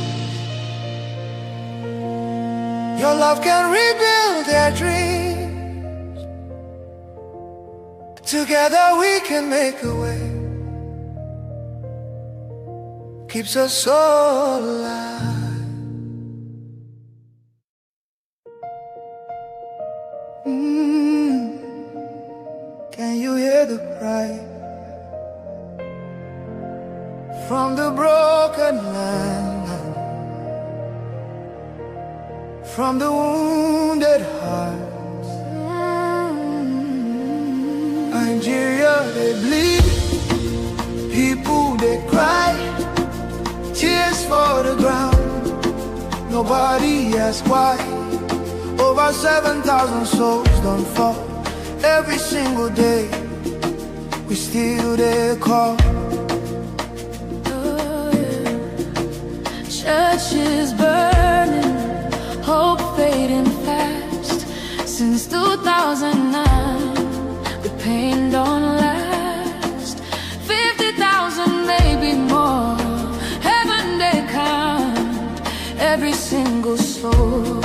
your love can rebuild their dreams. Together we can make a way. Keeps us all alive. Can you hear the cry from the broken land, from the wounded hearts? Nigeria, they bleed, people they cry, tears for the ground. Nobody asks why. Over 7,000 souls don't fall. Every single day we still there call. Churches burning, hope fading fast. Since 2009, the pain don't last. 50,000, maybe more. Heaven they count every single soul.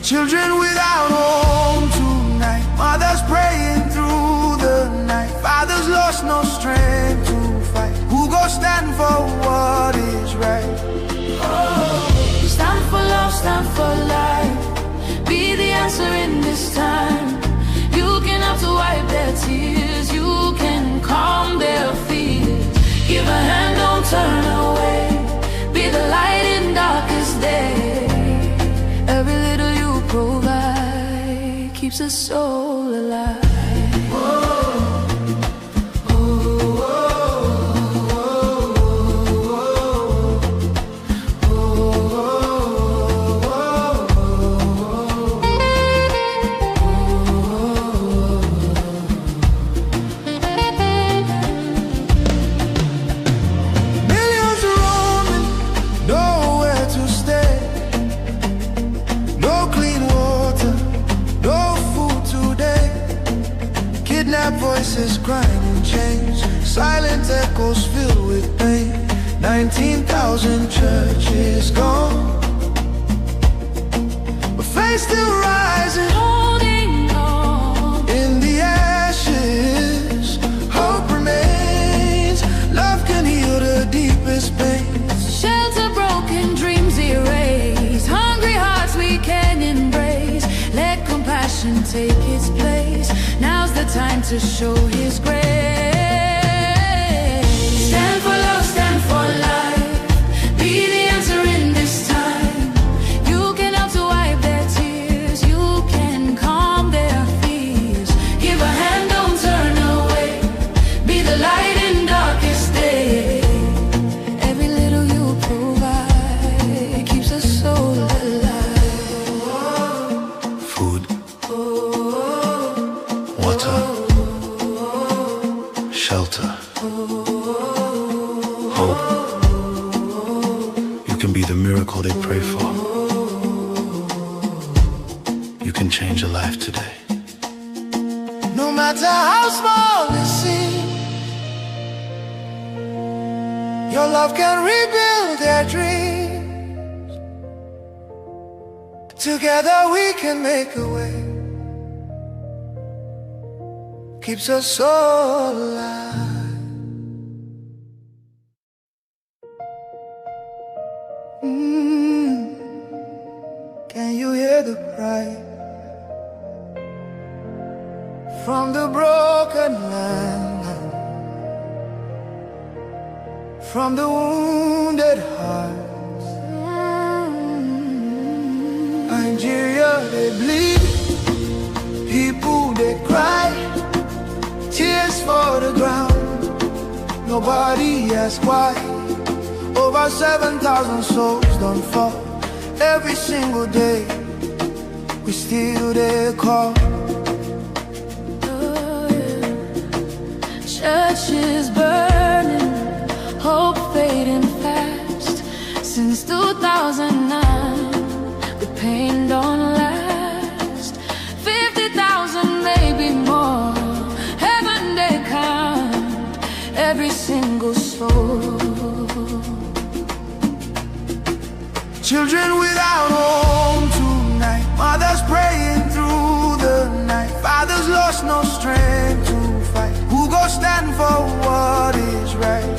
Children without home tonight, mothers praying through the night, fathers lost no strength to fight. Who go stand for what is right? Stand for love, stand for life. Be the answer in this time. You can help to wipe their tears. You can calm their fears. Give a hand, don't turn away. Be the light in darkest day. Every little you provide keeps a soul alive. Millions roaming, nowhere to stay. No clean water, no food today. Kidnapped voices crying in chains, silent echoes filled with pain. 19,000 churches gone, but faith still rising. Holding on, in the ashes, hope remains. Love can heal the deepest pains. shelter broken, dreams erased. Hungry hearts we can embrace. Let compassion take its place. Now's the time to show His grace. Stand for love, stand for life. Be the answer in this time. You can help to wipe their tears. You can calm their fears. Give a hand, don't turn away. Be the light in darkest day. Every little you provide keeps a soul alive. Food, water, shelter, hope. You can be the miracle they pray for. You can change a life today. No matter how small it seems, your love can rebuild their dreams. Together we can make a way. Keeps us all alive. Can you hear the cry from the broken land, from the wounded hearts? Nigeria, they bleed, people they cry, tears for the ground, nobody asks why. Over 7,000 souls don't fall every single day, we still there call. Churches burning, hope fading fast. Since 2009, the pain don't last. 50,000, maybe more. Heaven they count every single soul. Children without home tonight, mothers praying through the night, fathers lost no strength to fight. Who go stand for what is right?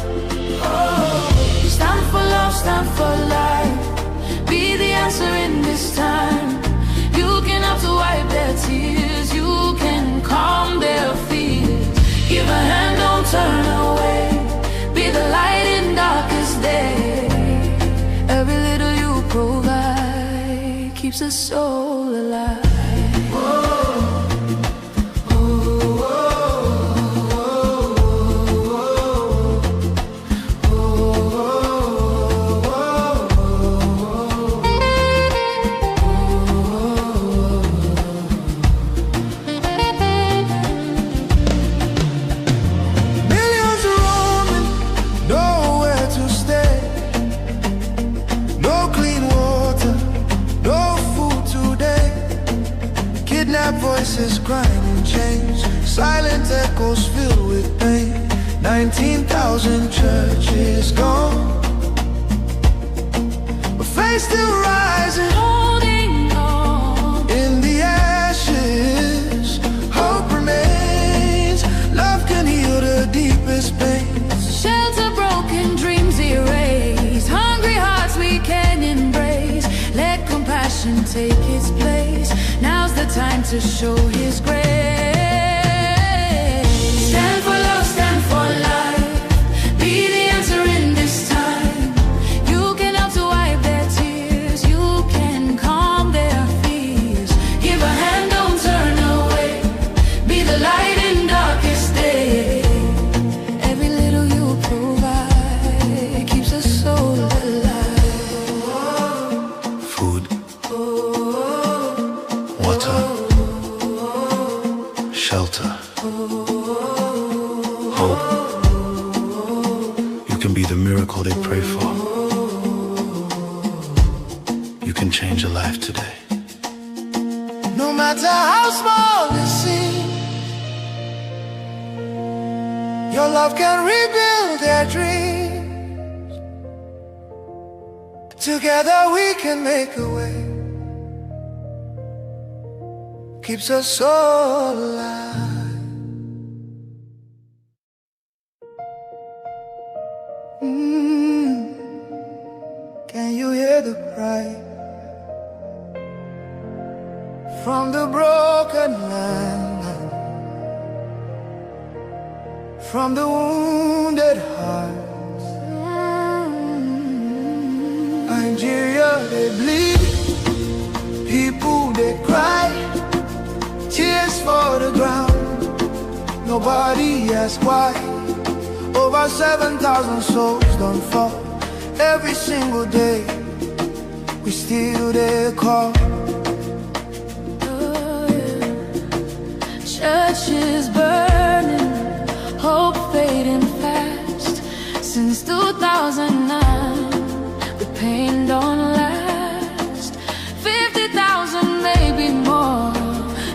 Stand for love, stand for life. Be the answer in this time. You can have to wipe their tears. You can calm their fears. Give a hand, don't turn away. Be the light in darkest day. Every little you provide keeps us soul alive. Voices crying in chains, silent echoes filled with pain. 19,000 churches gone, but faith still rising, holding on. In the ashes, hope remains. Love can heal the deepest pains. Shelter broken, dreams erased. Hungry hearts we can embrace. Let compassion take its place. Now's the time to show His grace. Stand for love, stand for life. Be the answer in this time. You can help to wipe their tears. You can calm their fears. Give a hand, don't turn away. Be the light in darkest day. Every little you provide keeps us soul alive. Food, water, shelter, hope. You can be the miracle they pray for. You can change a life today. No matter how small it seems, your love can rebuild their dreams. Together we can make a way. Keeps us all alive. Can you hear the cry from the broken land, from the wounded hearts? Nigeria, they bleed, people they cry, tears for the ground, nobody asks why. Over 7,000 souls don't fall every single day, we still there call. Churches burning, hope fading fast. Since 2009, the pain don't last. 50,000, maybe more.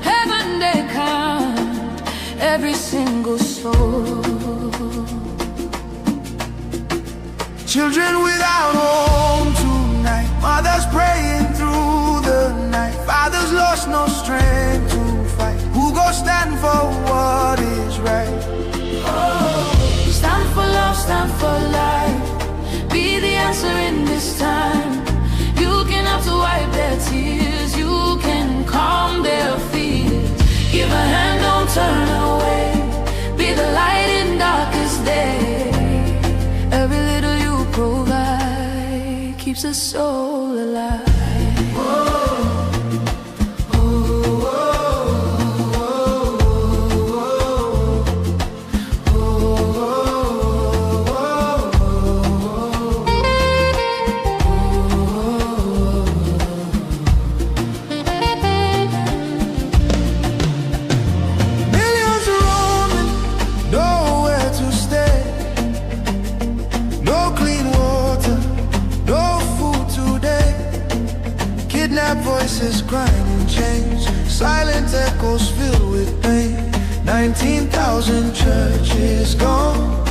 Heaven they count every single soul. Children without home tonight, mothers praying through the night, Kidnapped voices grinding chains, silent echoes filled with pain. 19,000 churches gone,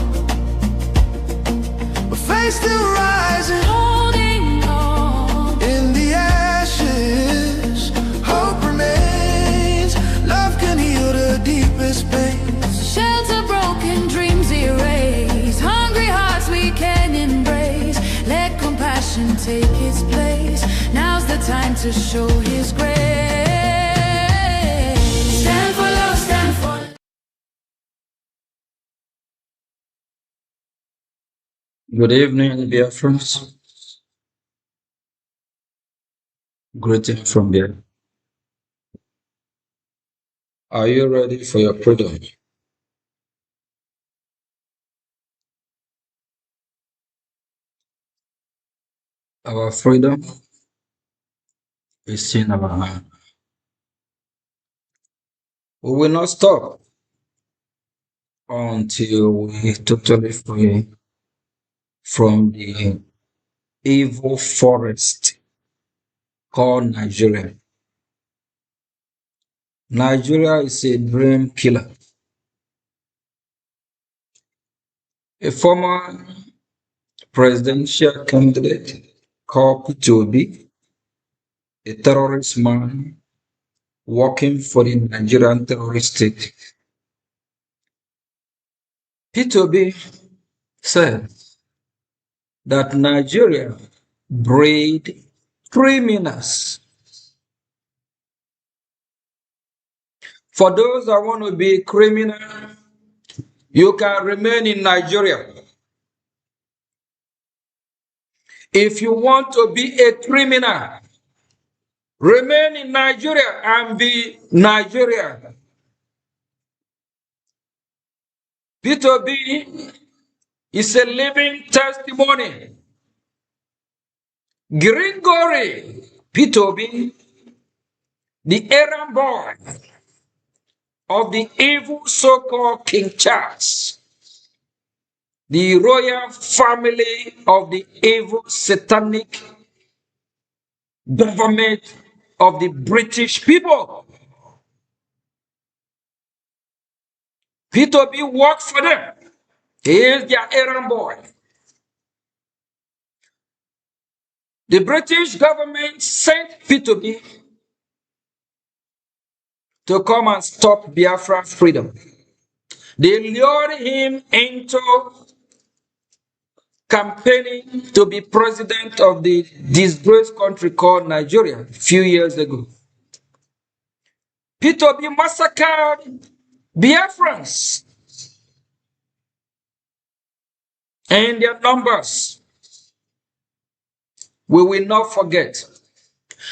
but faith still rising, Holding on. in the ashes. Hope remains, love can heal the deepest pain. Shelter broken, dreams erased. Hungry hearts we can embrace. Let compassion take its place. Now's the time to show His grace. Stand for love, stand for. Good evening, Biafrans. Greeting from there. Are you ready for your freedom? Our freedom is in our hand. We will not stop until we totally free from the evil forest called Nigeria. Nigeria is a dream killer. A former presidential candidate called P2B, a terrorist man working for the Nigerian terrorist state. P2B said that Nigeria breed criminals. For those that want to be criminal, you can remain in Nigeria. If you want to be a criminal, remain in Nigeria and be Nigerian. P2B is a living testimony. Gregory P2B, the errand boy of the evil so-called King Charles, the royal family of the evil satanic government of the British people. P2B worked for them. He is their errand boy. The British government sent P2B to come and stop Biafra freedom. They lured him into campaigning to be president of the disgraced country called Nigeria a few years ago. P2B massacred Biafrans and their numbers. We will not forget.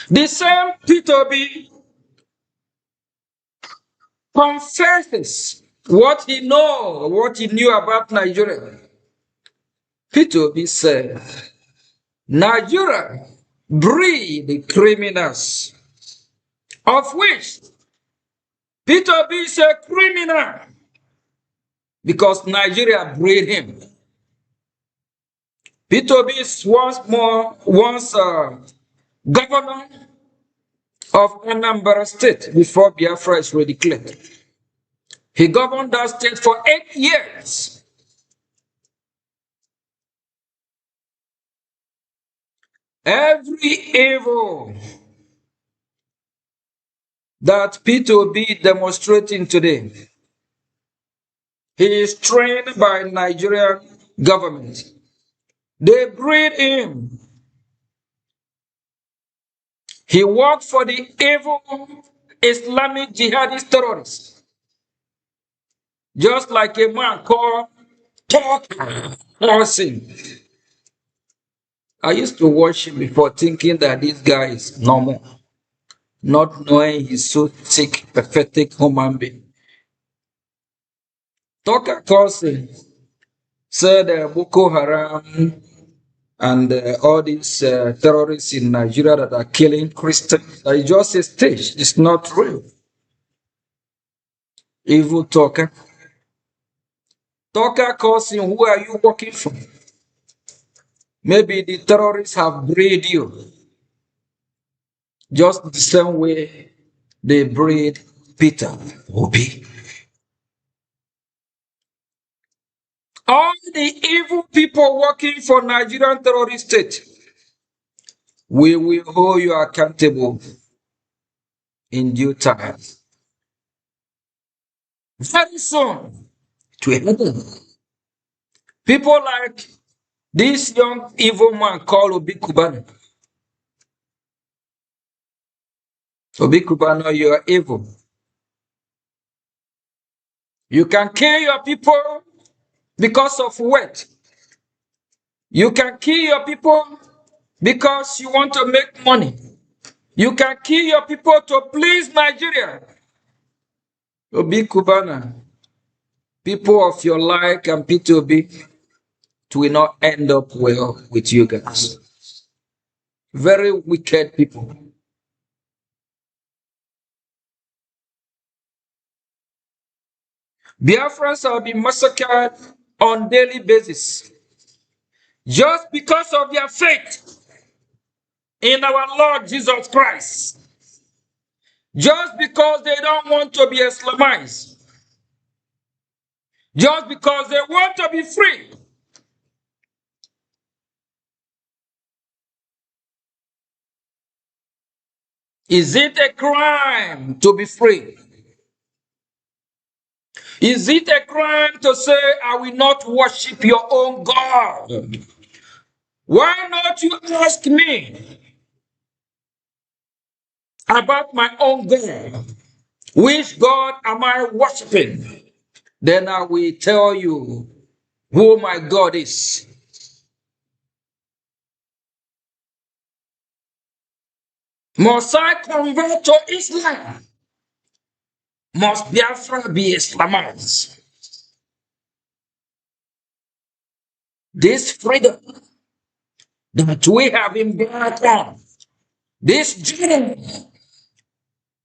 The same P2B confesses what he knew about Nigeria. P2B said, Nigeria breed criminals, of which P2B is a criminal because Nigeria breed him. P2B is once governor of Anambra State before Biafra is redeclared. He governed that state for 8 years. Every evil that P2B demonstrating today, he is trained by Nigerian government. They breed him. He worked for the evil Islamic jihadist terrorists. Just like a man called Tucker Carlson. I used to watch him before thinking that this guy is normal, not knowing he's so sick, pathetic human being. Tucker Carlson said Boko Haram and all these terrorists in Nigeria that are killing Christians are just a stage. It's not real. Evil Tucker. Tucker Carlson, who are you working for? Maybe the terrorists have bred you. just the same way they breed Peter Obi. All the evil people working for Nigerian terrorist state, we will hold you accountable in due time. Very soon, to happen. People like this young evil man called Obi Kubana. Obi Kubana, you are evil. You can kill your people because of what? You can kill your people because you want to make money. You can kill your people to please Nigeria. Obi Kubana, people of your like and P2B, it will not end up well with you guys. Very wicked people. Biafrans are being massacred on daily basis just because of their faith in our Lord Jesus Christ. Just because they don't want to be Islamized. Just because they want to be free. Is it a crime to be free? Is it a crime to say, I will not worship your own God? Why not you ask me about my own God? Which God am I worshiping? Then I will tell you who my God is. Must I convert to Islam? Must Biafra be Islamized? This freedom that we have embarked on, this journey,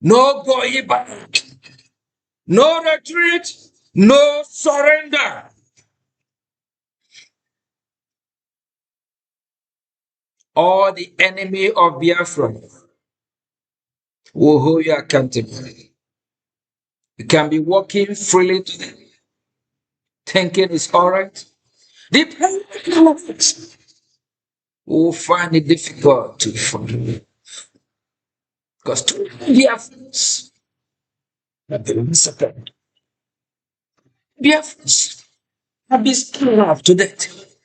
no going back, no retreat, no surrender. All the enemy of Biafra will hold you accountable. You can be walking freely today, thinking it's all right. The parents will find it difficult to follow. Because too many Biafrans have been massacred. Biafrans have been starved to death.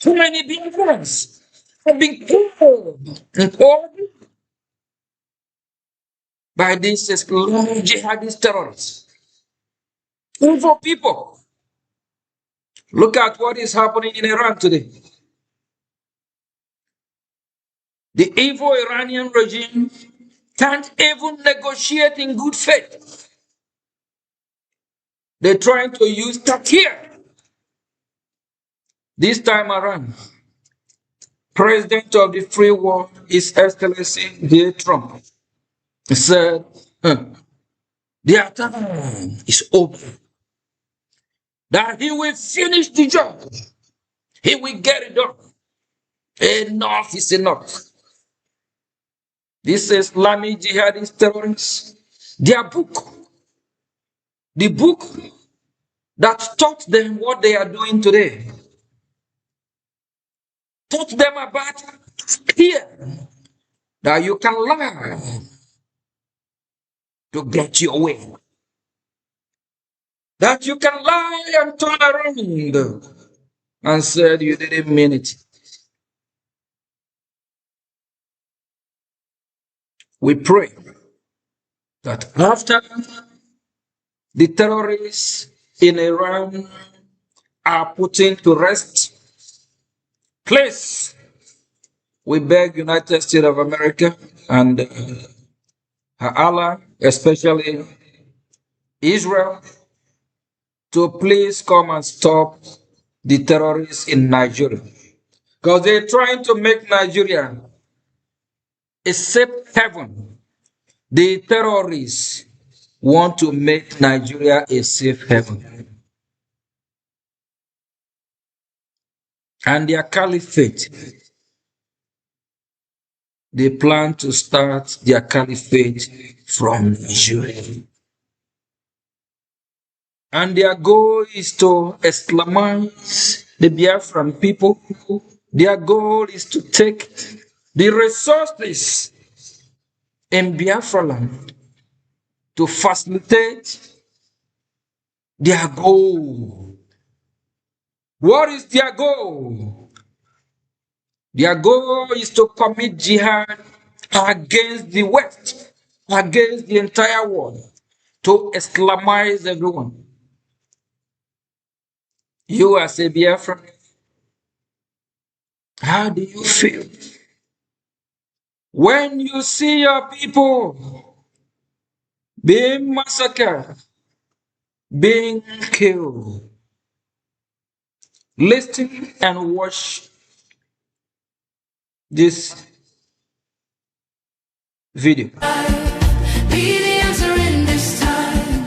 Too many Biafrans have been killed and killed by these Islamic jihadist terrorists. Evil people. Look at what is happening in Iran today. The evil Iranian regime can't even negotiate in good faith. They're trying to use Turkey. This time around, President of the free world, His Excellency J. Trump, said, their time is over. That he will finish the job. He will get it done. Enough is enough. This Islamic jihadist terrorists, their book, the book that taught them what they are doing today, taught them about fear, that you can lie to get your way, that you can lie and turn around and said you didn't mean it. We pray that after the terrorists in Iran are putting to rest, please, we beg United States of America and her ally, especially Israel, to please come and stop the terrorists in Nigeria. Because they're trying to make Nigeria a safe haven. The terrorists want to make Nigeria a safe haven. And their caliphate, they plan to start their caliphate from Nigeria. And their goal is to Islamize the Biafran people. Their goal is to take the resources in Biafra land to facilitate their goal. What is their goal? Their goal is to commit jihad against the West, against the entire world, to Islamize everyone. You as a Biafran, how do you feel when you see your people being massacred, being killed? Listen and watch this video. Be the answer in this time.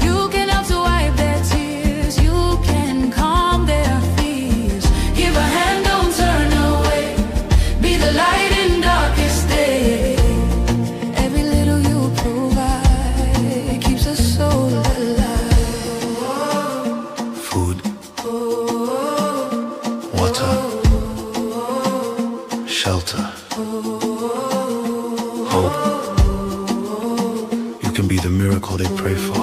You can help to wipe their tears. You can calm their fears. Give a hand, don't turn away. Be the light in darkest day. Every little you provide keeps a soul alive. Food, water, shelter, hope. You can be the miracle they pray for.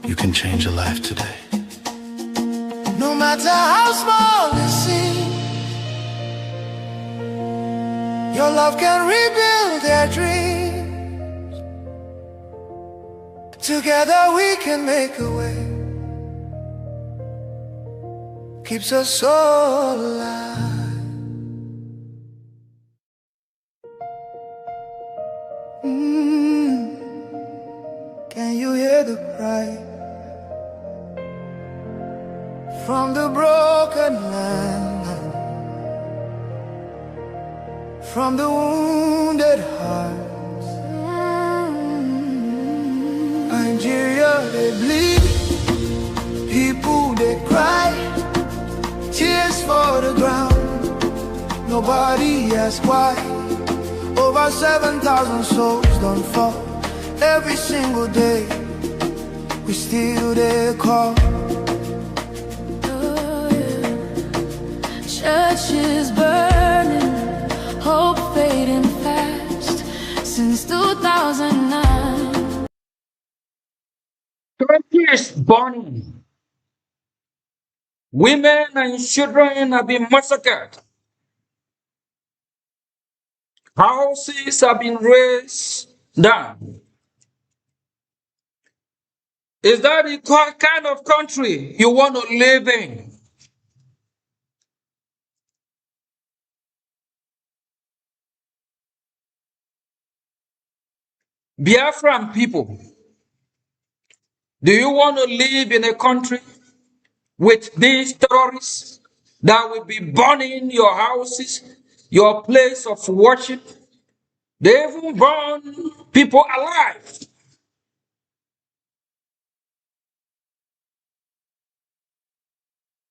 You can change a life today. No matter how small it seems, your love can rebuild their dreams. Together we can make a way. Keeps us all alive. Can you hear the cry from the broken land, from the wounded hearts? Nigeria, they bleed, people they cry, tears for the ground. Nobody asks why. Over 7,000 souls don't fall. Every single day, we still there call. Churches burning, hope fading fast. Since 2009, churches burning. Women and children have been massacred. Houses have been razed down. Is that the kind of country you want to live in? Biafran people, do you want to live in a country with these terrorists that will be burning your houses, your place of worship? They even burn people alive.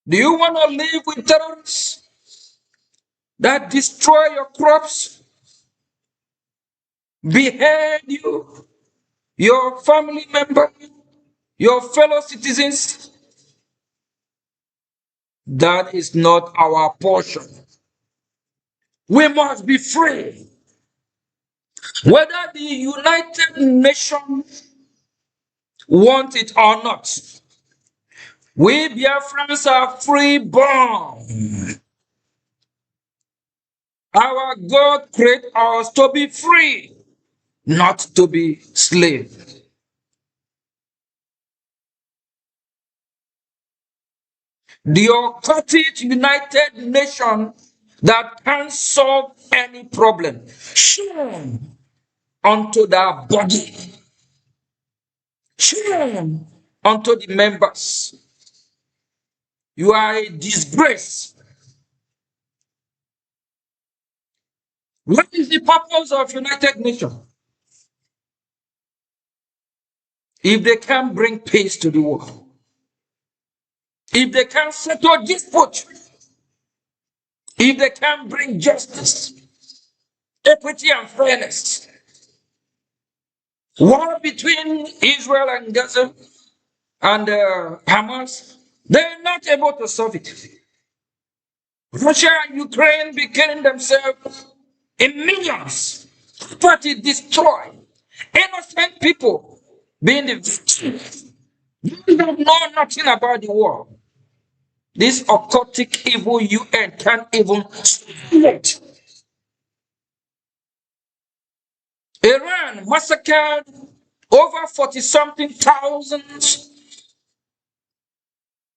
Do you want to live with terrorists that destroy your crops, behead you, your family member, your fellow citizens? That is not our portion. We must be free. Whether the United Nations want it or not, we Biafrans are free-born. Our God created us to be free, not to be slaves. The occultic United Nations that can solve any problem, shame unto their body, shame unto the members. You are a disgrace. What is the purpose of United Nations if they can't bring peace to the world? If they can't settle dispute if they can bring justice, equity, and fairness, war between Israel and Gaza and Hamas, they're not able to solve it. Russia and Ukraine be killing themselves in millions, property destroyed, innocent people being the victims. You don't know nothing about the war. This occultic evil UN can't even stop it. Iran massacred over 40-something thousands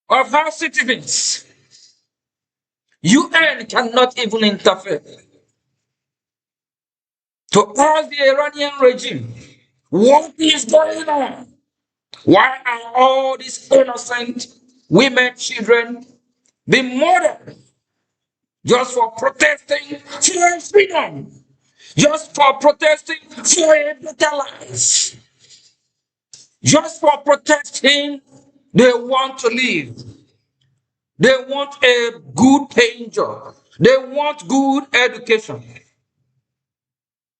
of her citizens. UN cannot even interfere. To ask the Iranian regime, what is going on? Why are all these innocent women, children being murdered just for protesting for freedom? Just for protesting for a better life? Just for protesting, they want to live. They want a good paying job. They want good education.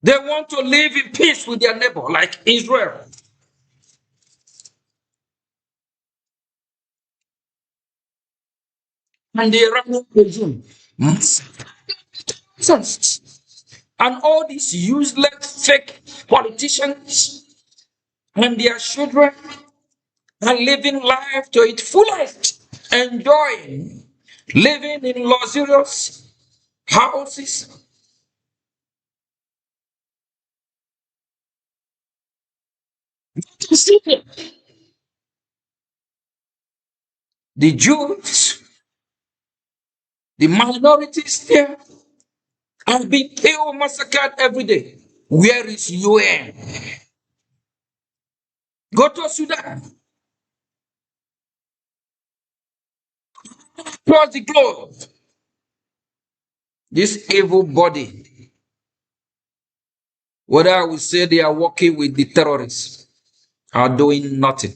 They want to live in peace with their neighbor, like Israel. And the Iranian regime. And all these useless fake politicians and their children are living life to its fullest, enjoying, living in luxurious houses. The Jews, the minorities there, are being killed, massacred every day. Where is UN? Go to Sudan, across the globe. This evil body, whether I will say they are working with the terrorists, are doing nothing.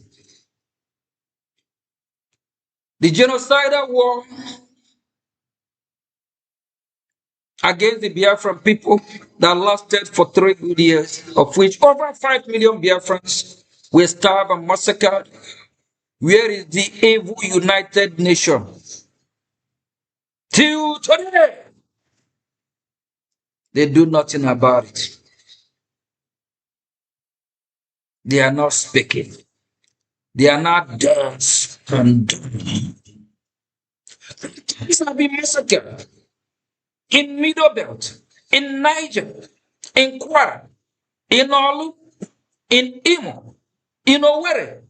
The genocidal war against the Biafran people that lasted for 3 good years, of which over 5 million Biafrans were starved and massacred. Where is the evil United Nations? Till today, they do nothing about it. They are not speaking. They are not deaf and dumb. These have been massacred in Middle Belt, in Niger, in Kwara, in Olu, in Imo, in Owerri,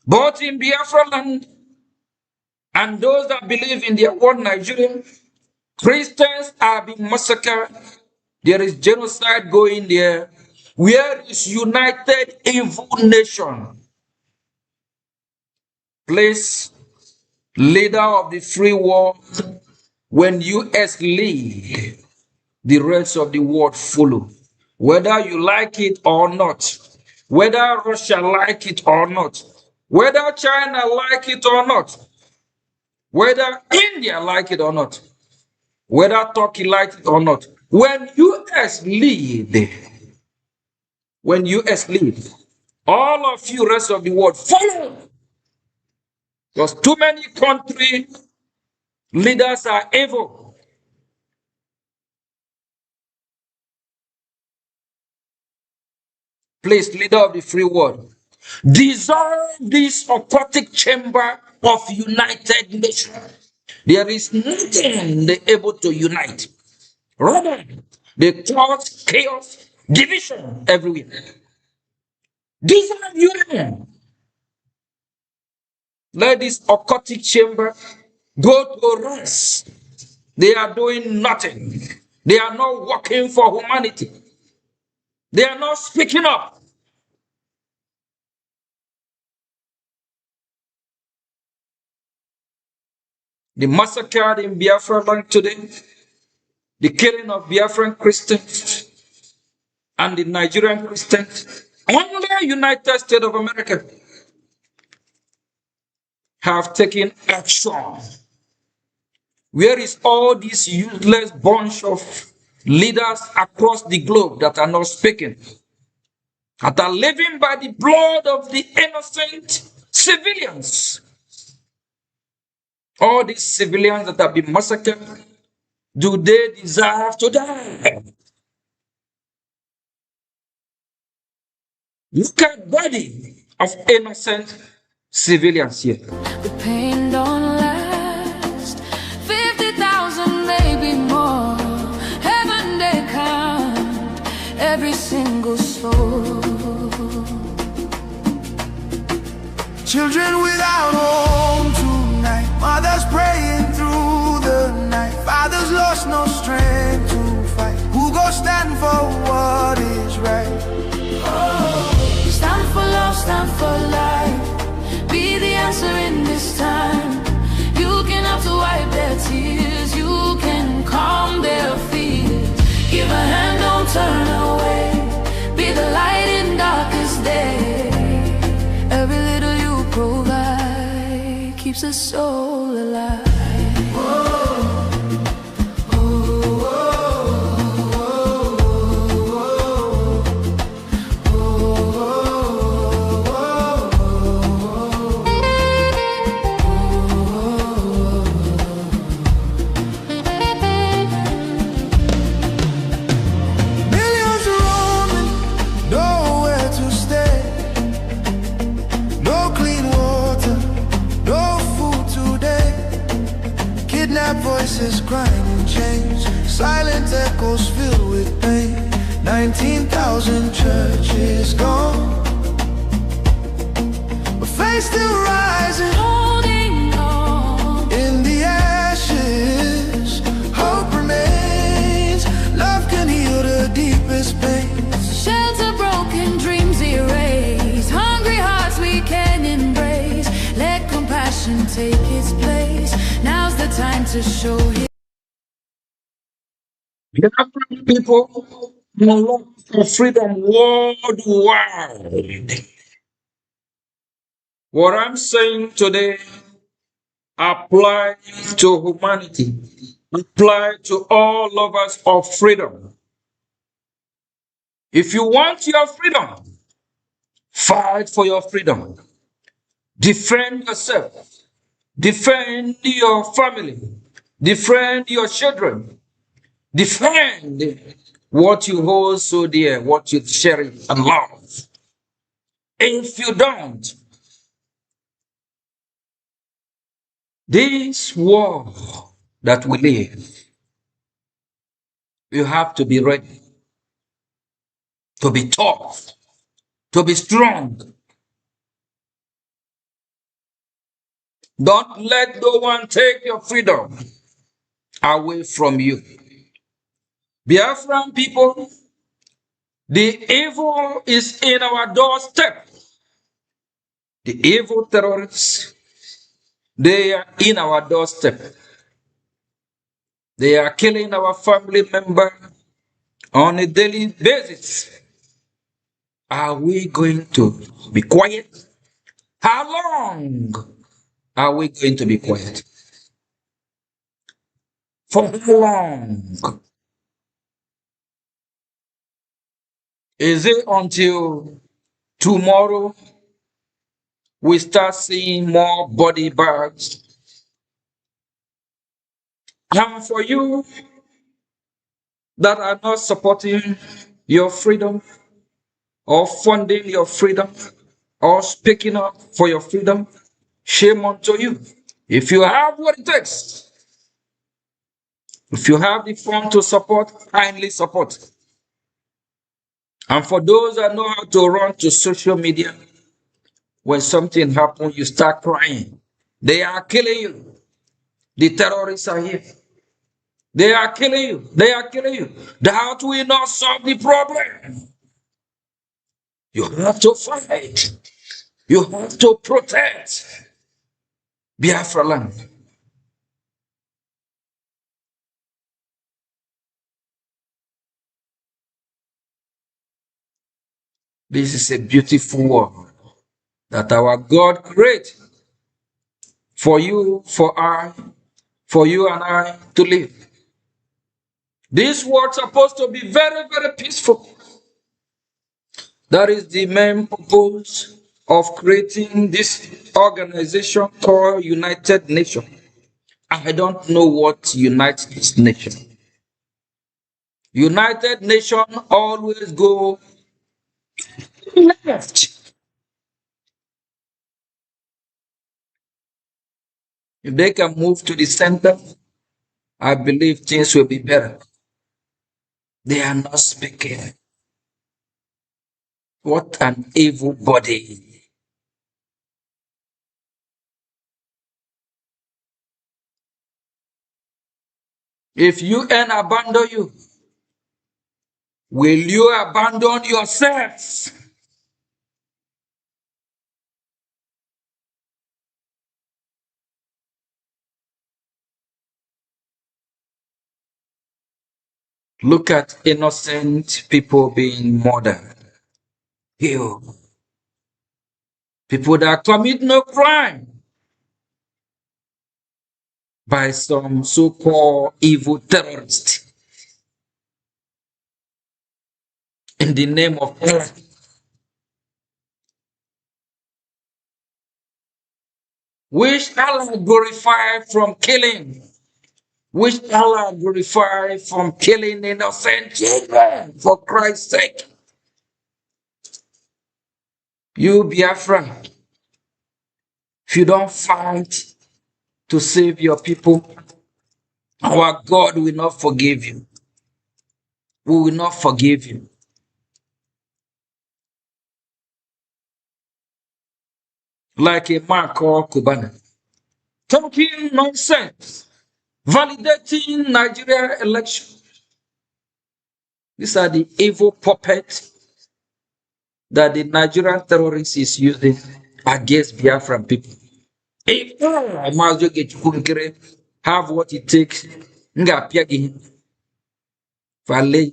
both in Biafra land and those that believe in their one Nigeria. Christians are being massacred. There is genocide going there. Where is United Evil Nation? Please, leader of the free world, when US lead, the rest of the world follow. Whether you like it or not, whether Russia like it or not, whether China like it or not, whether India like it or not, whether Turkey like it or not, when US lead, all of you rest of the world follow. Because too many country leaders are evil. Please, leader of the free world, dissolve this aquatic chamber of United Nations. There is nothing they able to unite. Rather, they cause chaos, division everywhere. Dissolve UN. Let this aquatic chamber go to rest. They are doing nothing. They are not working for humanity. They are not speaking up. The massacre in Biafra land today, the killing of Biafran Christians and the Nigerian Christians, only the United States of America have taken action Where is all this useless bunch of leaders across the globe that are not speaking, that are living by the blood of the innocent civilians? All these civilians that have been massacred, do they deserve to die? Look at body of innocent civilians here. The pain don't last. 50,000, maybe more. Heaven they count every single soul. Children without home tonight, mothers praying through the night, fathers lost no strength to fight. Who go stand for what is right? Stand for love, stand for life. Be the answer in this time. You can have to wipe their tears. You can calm their fears. Give a hand, don't turn away. Be the light in darkest day. Every little you provide keeps a soul alive. Millions roaming, nowhere to stay. No clean water, no food today. Kidnapped voices crying in chains. Silent echoes filled with pain. 19,000 churches gone, but faith still rising. Holding on in the ashes, hope remains. Love can heal the deepest pain. Shelter broken, dreams erased. Hungry hearts we can embrace. Let compassion take its place. Now's the time to show his. Biafran people long for freedom worldwide. What I'm saying today applies to humanity, apply to all lovers of freedom. If you want your freedom, fight for your freedom. Defend yourself. Defend your family. Defend your children. Defend what you hold so dear, what you cherish and love. If you don't, this war that we live, you have to be ready, to be tough, to be strong. Don't let no one take your freedom away from you. Biafran people, the evil is in our doorstep. The evil terrorists, they are in our doorstep. They are killing our family members on a daily basis. Are we going to be quiet? How long are we going to be quiet? For how long? Is it until tomorrow we start seeing more body bags? And for you that are not supporting your freedom or funding your freedom or speaking up for your freedom, shame unto you. If you have what it takes, if you have the fund to support, kindly support. And for those that know how to run to social media, when something happens, you start crying. They are killing you. The terrorists are here. They are killing you. They are killing you. That will not solve the problem. You have to fight. You have to protect Biafra land. This is a beautiful world that our God created for you, for I, for you and I to live. This world's supposed to be very, very peaceful. That is the main purpose of creating this organization called United Nations. I don't know what unites this nation. United Nations always go left. If they can move to the center, I believe things will be better. They are not speaking. What an evil body. If UN abandon you, will you abandon yourself? Look at innocent people being murdered. You. People that commit no crime by some so-called evil terrorists in the name of Allah. Which Allah glorify from killing. Which Allah glorify from killing innocent children, for Christ's sake. You Biafra, if you don't fight to save your people, our God will not forgive you. We will not forgive you. Like a man called Kubana, talking nonsense, validating Nigeria election. These are the evil puppets that the Nigerian terrorist is using against Biafran people. If I must get have what it takes, if I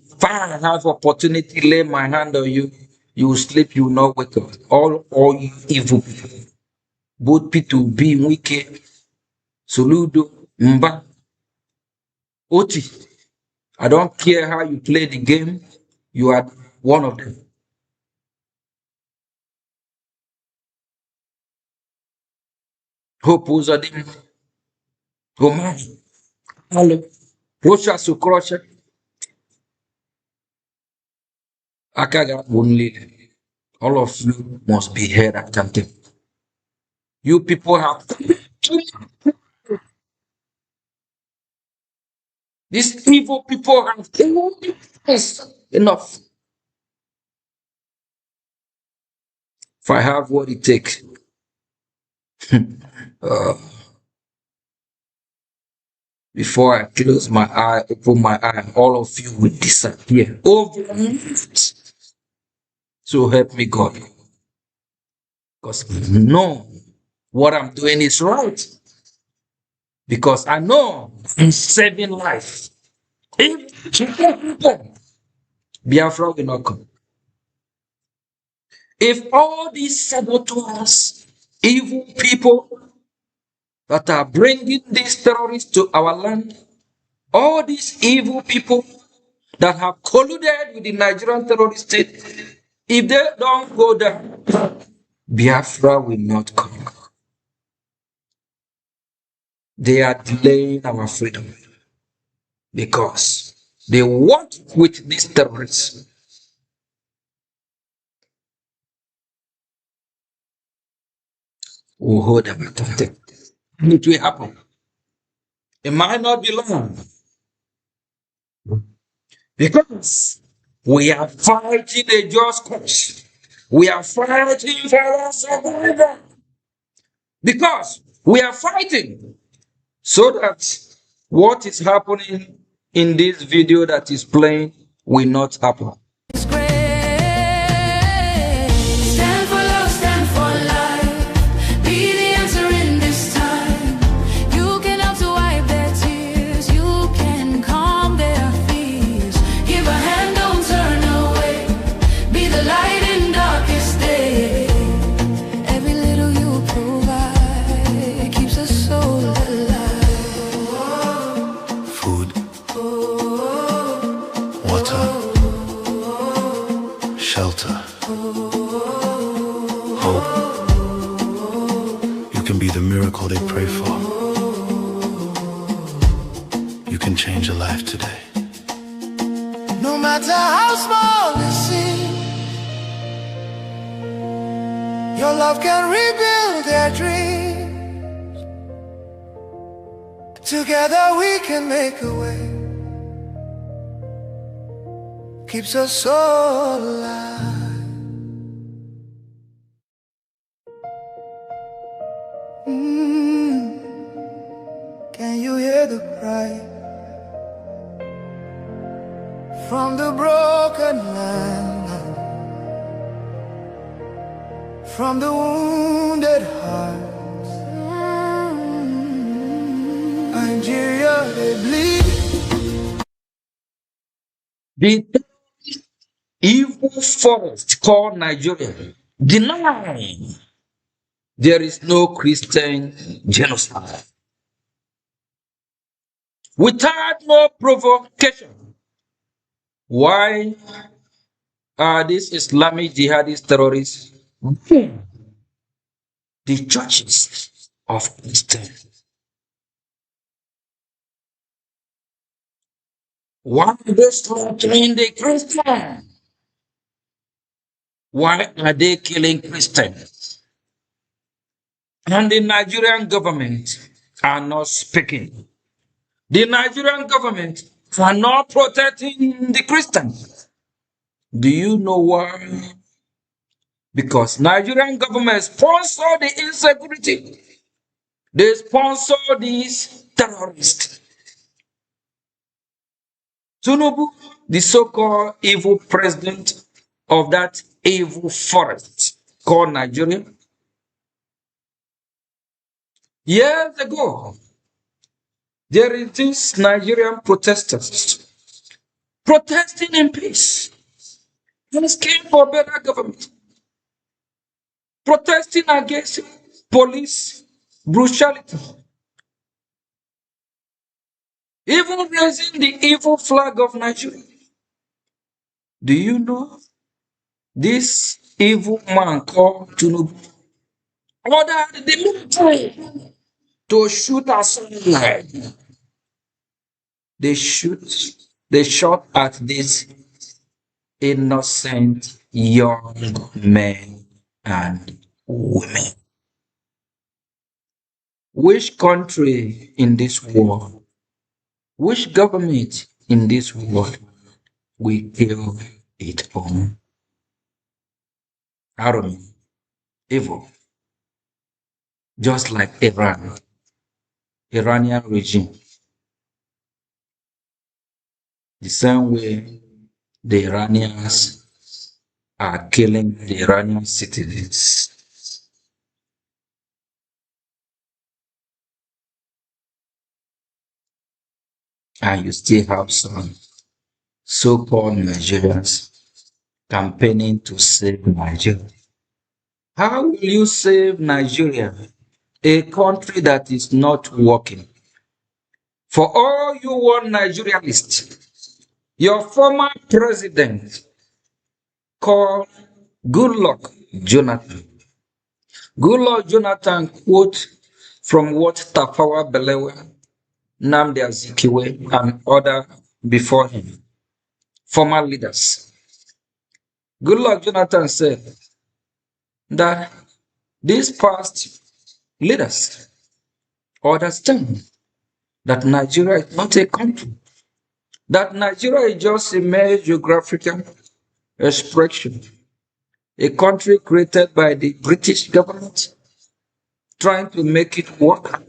have opportunity lay my hand on you, you will sleep, you will not wake up. All you evil people. Both P2B, Wike, Soludo, Mba, Oti. I don't care how you play the game, you are one of them. Hope was a dim. Oman. Hello. Russia Sukrosha. Akaga only. All of you must be held accountable. You people have these evil people have enough. If I have what it takes, before I close my eye, open my eye, all of you will disappear overnight. So help me God. Because I know what I'm doing is right. Because I know I'm saving life. If Biafra will not come. If all these saboteurs, evil people that are bringing these terrorists to our land, all these evil people that have colluded with the Nigerian terrorist state, if they don't go down, Biafra will not come. They are delaying our freedom because they work with these terrorists. We'll hold them accountable. It will happen. It might not be long. Because we are fighting a just cause. We are fighting for our survival. Because we are fighting so that what is happening in this video that is playing will not happen. Stand for love, stand for life. Be the answer in this time. You can help to wipe their tears. You can calm their fears. Give a hand, don't turn away. Be the light in darkest day. Every little you provide keeps a soul alive. shelter. Hope. You can be the miracle they pray for. You can change a life today. No matter how small it seems, your love can rebuild their dreams. Together we can make a way. Keeps us all alive. Can you hear the cry from the broken land, from the wounded hearts? Nigeria, they bleed. The evil forest called Nigeria deny there is no Christian genocide. Without no provocation, why are these Islamic jihadist terrorists the churches of Christians? Why are they slaughtering the Christians? Why are they killing Christians? And the Nigerian government are not speaking. The Nigerian government are not protecting the Christians. Do you know why? Because Nigerian government sponsor the insecurity. They sponsor these terrorists. Tinubu, the so-called evil president of that evil forest called Nigeria, years ago, there is this Nigerian protesters protesting in peace, asking for better government, protesting against police brutality, even raising the evil flag of Nigeria. Do you know this evil man called Tinubu ordered the military to shoot aside? They shot at these innocent young men and women. Which country in this world, which government in this world will kill its own? Army, evil, just like Iran, Iranian regime. The same way the Iranians are killing the Iranian citizens. And you still have some so-called Nigerians campaigning to save Nigeria. How will you save Nigeria, a country that is not working? For all you want Nigerianists, your former president called Goodluck Jonathan. Goodluck Jonathan quote from what Tafawa Balewa, Nnamdi Azikiwe, and other before him, former leaders. Goodluck Jonathan said that these past leaders understand that Nigeria is not a country, that Nigeria is just a mere geographical expression, a country created by the British government trying to make it work,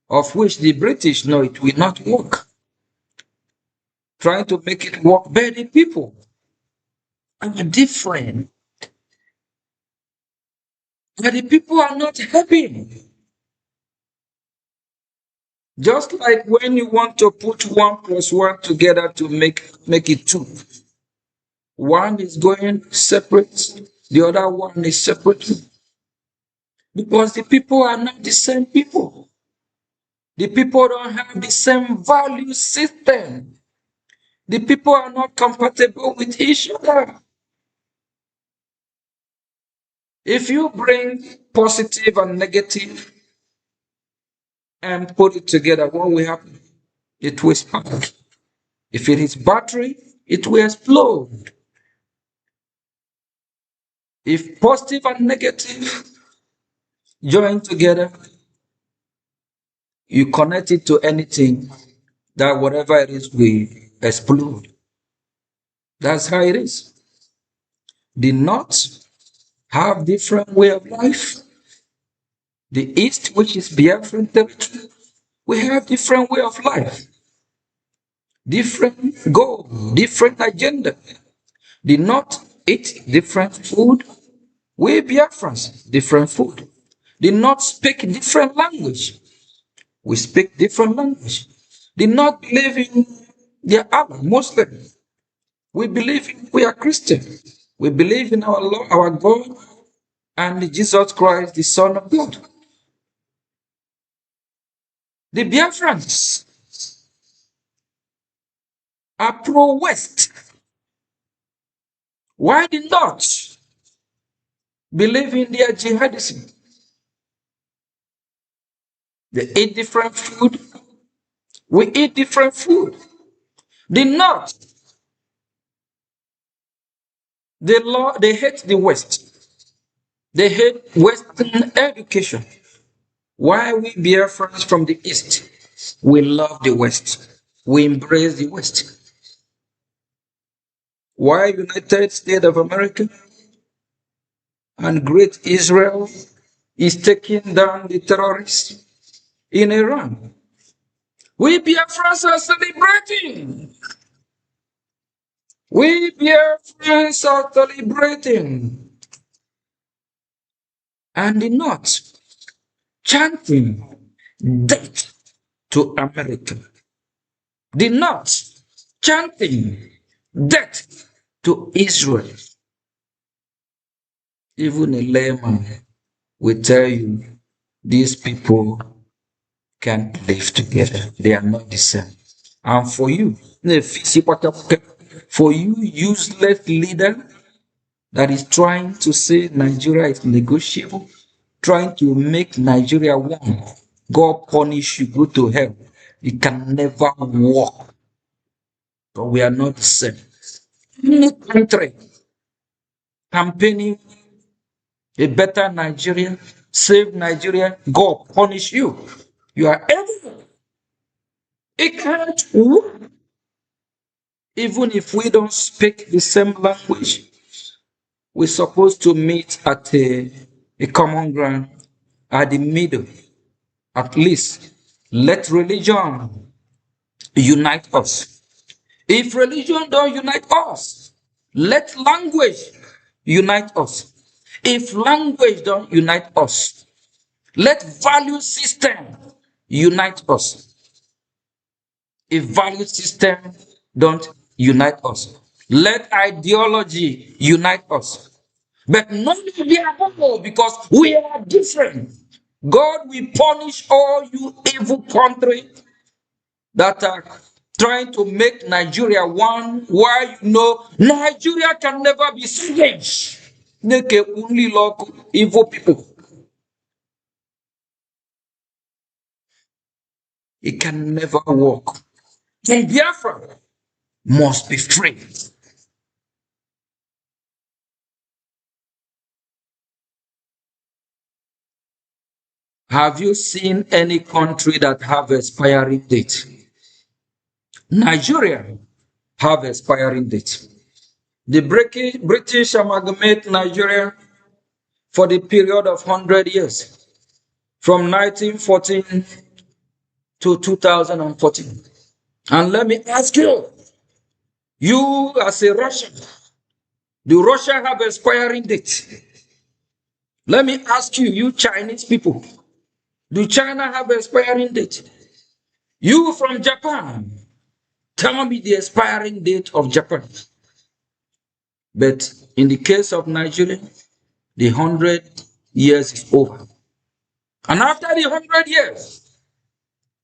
of which the British know it will not work, trying to make it work, but the people are different. And the people are not happy. Just like when you want to put 1 + 1 together to make it 2. One is going separate, the other one is separate. Because the people are not the same people. The people don't have the same value system. The people are not compatible with each other. If you bring positive and negative and put it together, what will happen? It will spark. If it is battery, it will explode. If positive and negative join together, you connect it to anything, that whatever it is will explode. That's how it is. The North have different way of life. The East, which is Biafran territory, we have different way of life. Different goal, different agenda. The North eat different food. We Biafrans, different food. The North speak different language. We speak different language. The North believe in their Allah, Muslim. We believe we are Christian. We believe in our Lord, our God, and Jesus Christ, the Son of God. The Biafrans are pro-West. Why the North believe in their jihadism? They eat different food. We eat different food. The North, they hate the West. They hate Western education. Why we Biafrans from the East? We love the West. We embrace the West. Why United States of America and Great Israel is taking down the terrorists in Iran? We Biafrans are celebrating. We Biafrans are celebrating. And the North chanting death to America. The North chanting death to Israel. Even a layman will tell you these people can't live together. They are not the same. And for you, useless leader that is trying to say Nigeria is negotiable, trying to make Nigeria one, God punish you, go to hell. It can never work. But we are not the same. Any country campaigning a better Nigeria, save Nigeria, God punish you. You are evil. It can't work. Even if we don't speak the same language, we're supposed to meet at a common ground, at the middle. At least let religion unite us. If religion don't unite us, let language unite us. If language don't unite us, let value system unite us. If value system don't unite us, let ideology unite us. But none of them, because we are different. God will punish all you evil countries that are trying to make Nigeria one. Why? You know, Nigeria can never be saved. They can only look evil people. It can never work. And Biafra must be free. Have you seen any country that have expiring date? Nigeria have expiring date. The British amalgamate Nigeria for the period of 100 years, from 1914 to 2014. And let me ask you, you as a Russian, do Russia have expiring date? Let me ask you, you Chinese people, do China have expiring date? You from Japan, tell me the expiring date of Japan. But in the case of Nigeria, the 100 years is over. And after the 100 years,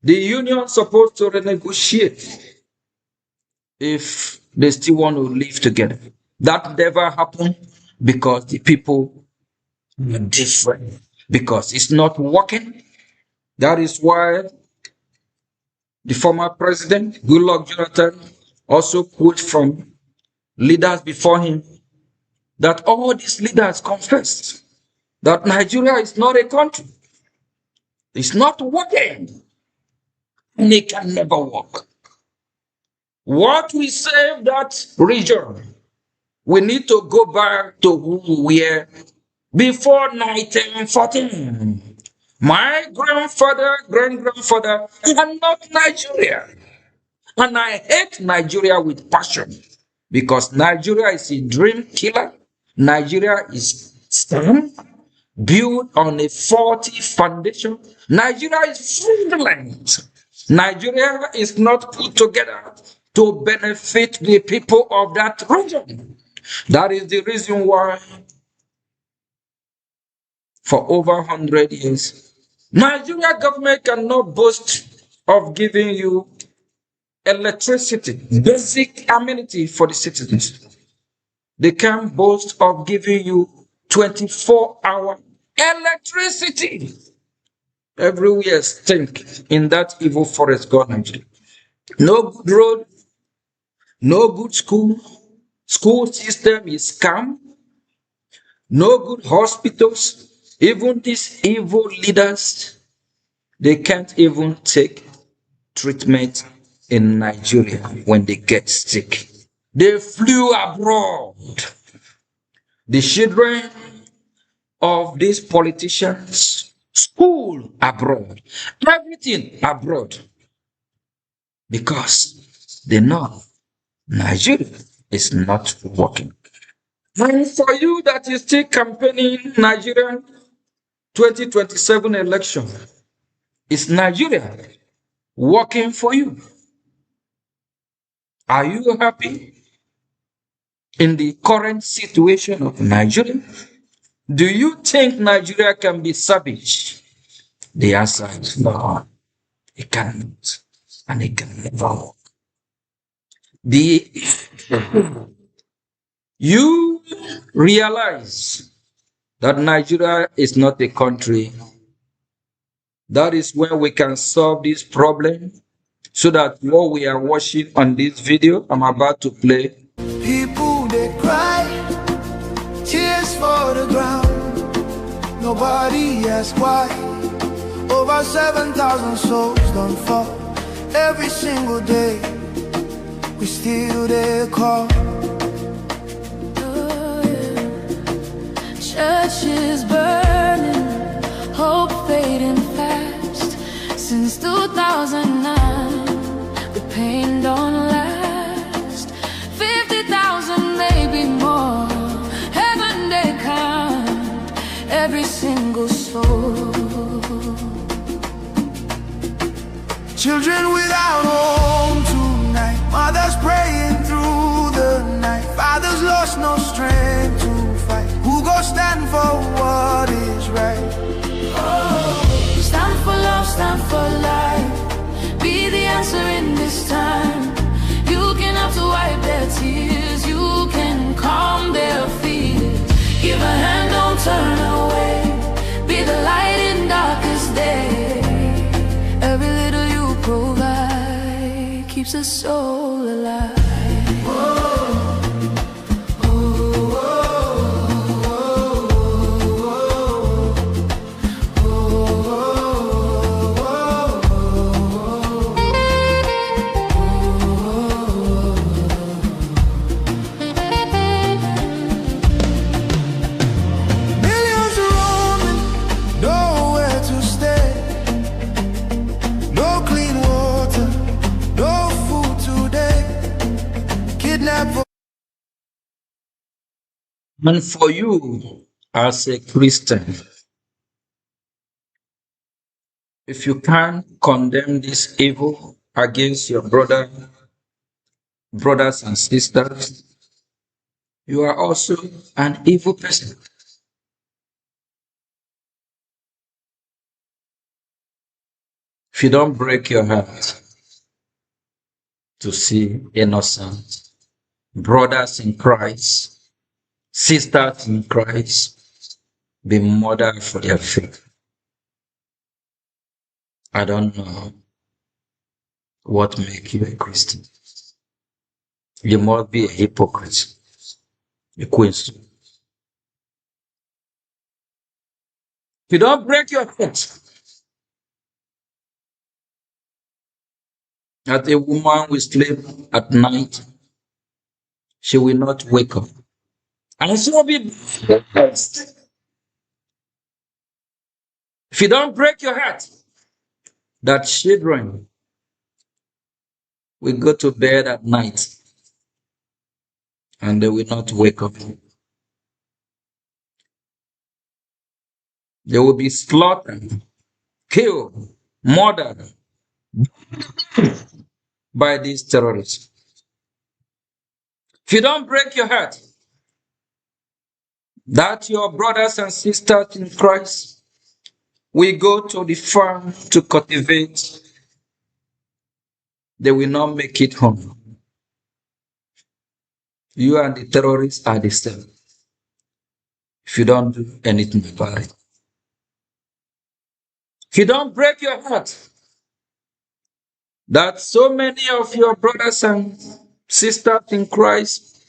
the union is supposed to renegotiate if they still want to live together. That never happened because the people different because it's not working. That is why the former president, Goodluck Jonathan, also quote from leaders before him that all these leaders confessed that Nigeria is not a country. It's not working. And it can never work. What we save that region, we need to go back to who we were before 1914. My grandfather, grand-grandfather are not Nigeria. And I hate Nigeria with passion because Nigeria is a dream killer. Nigeria is scam built on a faulty foundation. Nigeria is fraudulent. Nigeria is not put together to benefit the people of that region. That is the reason why for over 100 years, Nigeria government cannot boast of giving you electricity, basic amenity for the citizens. They can boast of giving you 24-hour electricity. Everywhere stink in that evil forest government. No good road, no good school. School system is scam. No good hospitals. Even these evil leaders, they can't even take treatment in Nigeria when they get sick. They flew abroad. The children of these politicians, school abroad, everything abroad, because they know Nigeria is not working. And for you that is still campaigning Nigeria 2027 election, is Nigeria working for you? Are you happy in the current situation of Nigeria? Do you think Nigeria can be savage? The answer is no. It cannot. And it can never work. You realize that Nigeria is not a country. That is where we can solve this problem so that what we are watching on this video I'm about to play. People they cry, tears for the ground. Nobody asks why. Over 7,000 souls don't fall every single day. We still there call. Churches burning, hope fading fast. Since 2009, the pain don't last. 50,000, maybe more. Heaven they count every single soul. Children without home tonight. Mothers praying through the night. Fathers lost no strength to fight. Who go stand for what is right? Oh, stand for love, stand for life. Be the answer in this time. You can have to wipe their tears. You can calm their fears. Give a hand, don't turn away. Be the light in darkest day. Every little you provide keeps a soul alive. Whoa. And for you as a Christian, if you can't condemn this evil against your brothers and sisters, you are also an evil person. If you don't break your heart to see innocent brothers in Christ, sisters in Christ be murdered for their faith. I don't know what makes you a Christian. You must be a hypocrite, a queen. If you don't break your heart that a woman will sleep at night, she will not wake up. And she will be blessed. If you don't break your heart that children will go to bed at night and they will not wake up. They will be slaughtered, killed, murdered by these terrorists. If you don't break your heart that your brothers and sisters in Christ will go to the farm to cultivate, they will not make it home. You and the terrorists are the same if you don't do anything about it. If you don't break your heart that so many of your brothers and sisters in Christ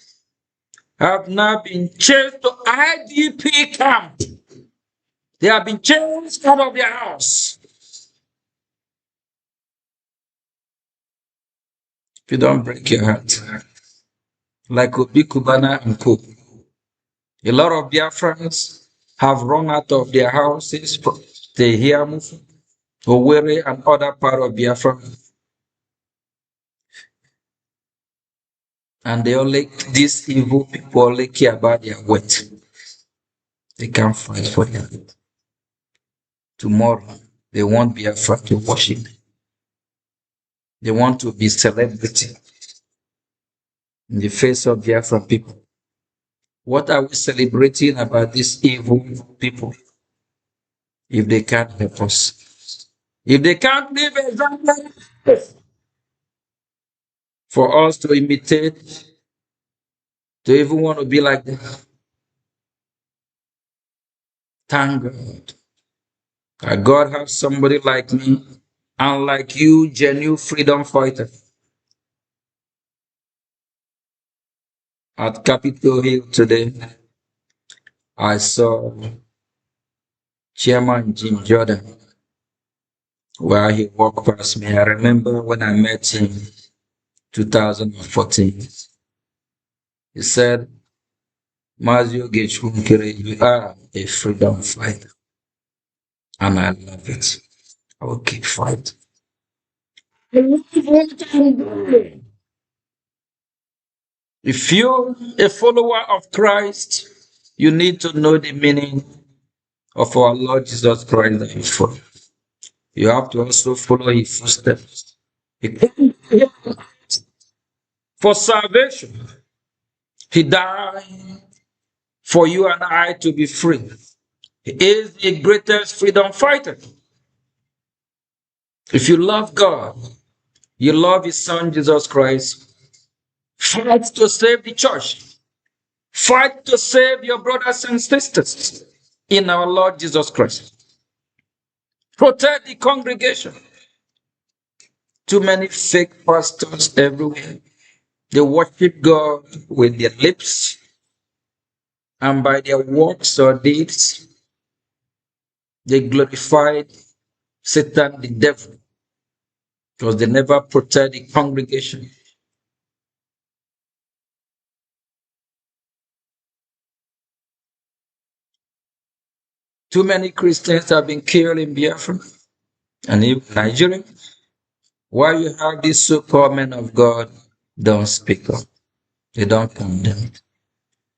have now been chased to IDP camp. They have been chased out of their house. If you don't break your heart, like Obi Kubana and Co. A lot of Biafrans have run out of their houses from the Hiamu, Owerri, and other part of Biafra. And these evil people only care about their wealth. They can't fight for them. Tomorrow, they want Biafra to worship. They want to be celebrity in the face of Biafra people. What are we celebrating about these evil people if they can't help us? If they can't live example for us to imitate, to even want to be like them. Thank God that God has somebody like me and like you, genuine freedom fighter. At Capitol Hill today, I saw Chairman Jim Jordan while he walked past me. I remember when I met him in 2014. He said, Mazio Gechunkere, you are a freedom fighter. And I love it. I will keep fighting. If you're a follower of Christ, you need to know the meaning of our Lord Jesus Christ that you follow. You have to also follow his footsteps. For salvation, he died for you and I to be free. He is the greatest freedom fighter. If you love God, you love his son Jesus Christ, fight to save the church. Fight to save your brothers and sisters in our Lord Jesus Christ. Protect the congregation. Too many fake pastors everywhere. They worship God with their lips, and by their works or deeds, they glorified Satan, the devil, because they never protect the congregation. Too many Christians have been killed in Biafra and in Nigeria. Why you have these so-called men of God don't speak up. They don't condemn it.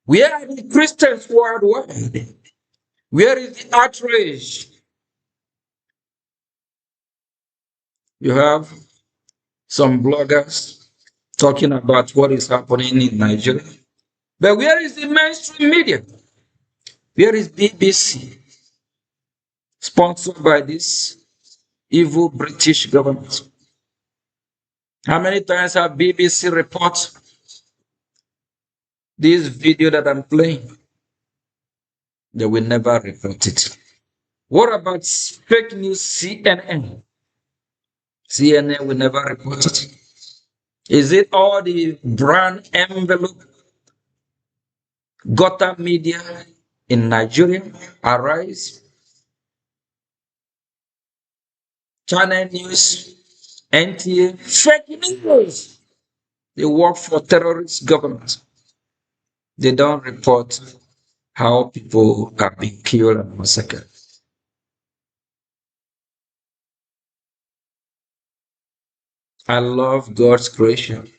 Where are the Christians worldwide? Where is the outrage? You have some bloggers talking about what is happening in Nigeria. But where is the mainstream media? Where is BBC? Sponsored by this evil British government. How many times have BBC reported this video that I'm playing? They will never report it. What about fake news CNN? CNN will never report it. Is it all the brand envelope gutter media in Nigeria? Arise, Channel News, NTA, fake news. They work for terrorist government. They don't report how people are being killed and massacred. I love God's creation.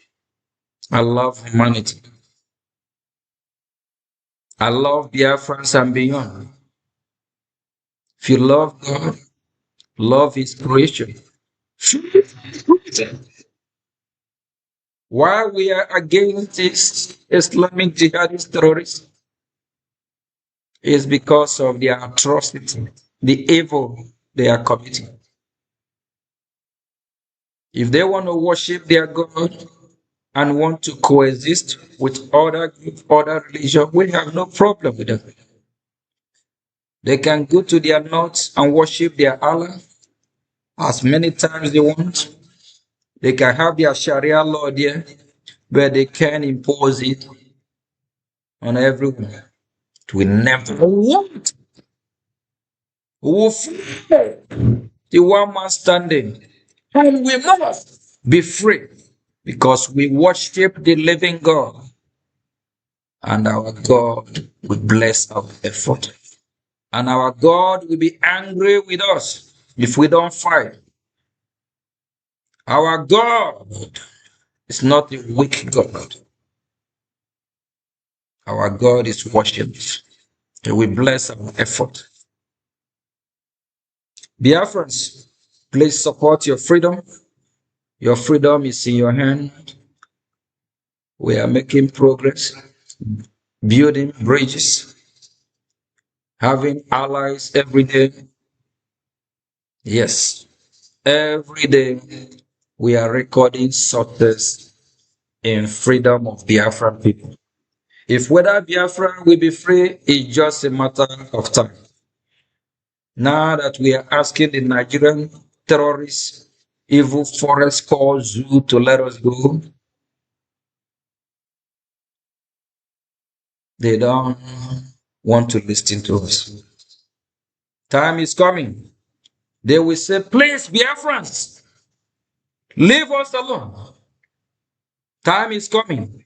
I love humanity. I love Biafrans and beyond. If you love God, love His creation. Why we are against this Islamic jihadist terrorists is because of their atrocity, the evil they are committing. If they want to worship their God and want to coexist with other groups, other religions, we have no problem with them. They can go to their north and worship their Allah as many times they want. They can have their Sharia law there, but they can impose it on everyone. We never want. We will follow the one man standing, and we must be free because we worship the living God, and our God will bless our effort. And our God will be angry with us if we don't fight. Our God is not a weak God. Our God is worshipped. He will bless our effort. Biafrans, please support your freedom. Your freedom is in your hand. We are making progress, building bridges, having allies every day. Yes, every day we are recording success in freedom of Biafran people. If whether Biafra will be free is just a matter of time. Now that we are asking the Nigerian terrorists, evil forest called zoo to let us go, they don't want to listen to us. Time is coming. They will say, please, Biafrans, leave us alone. Time is coming.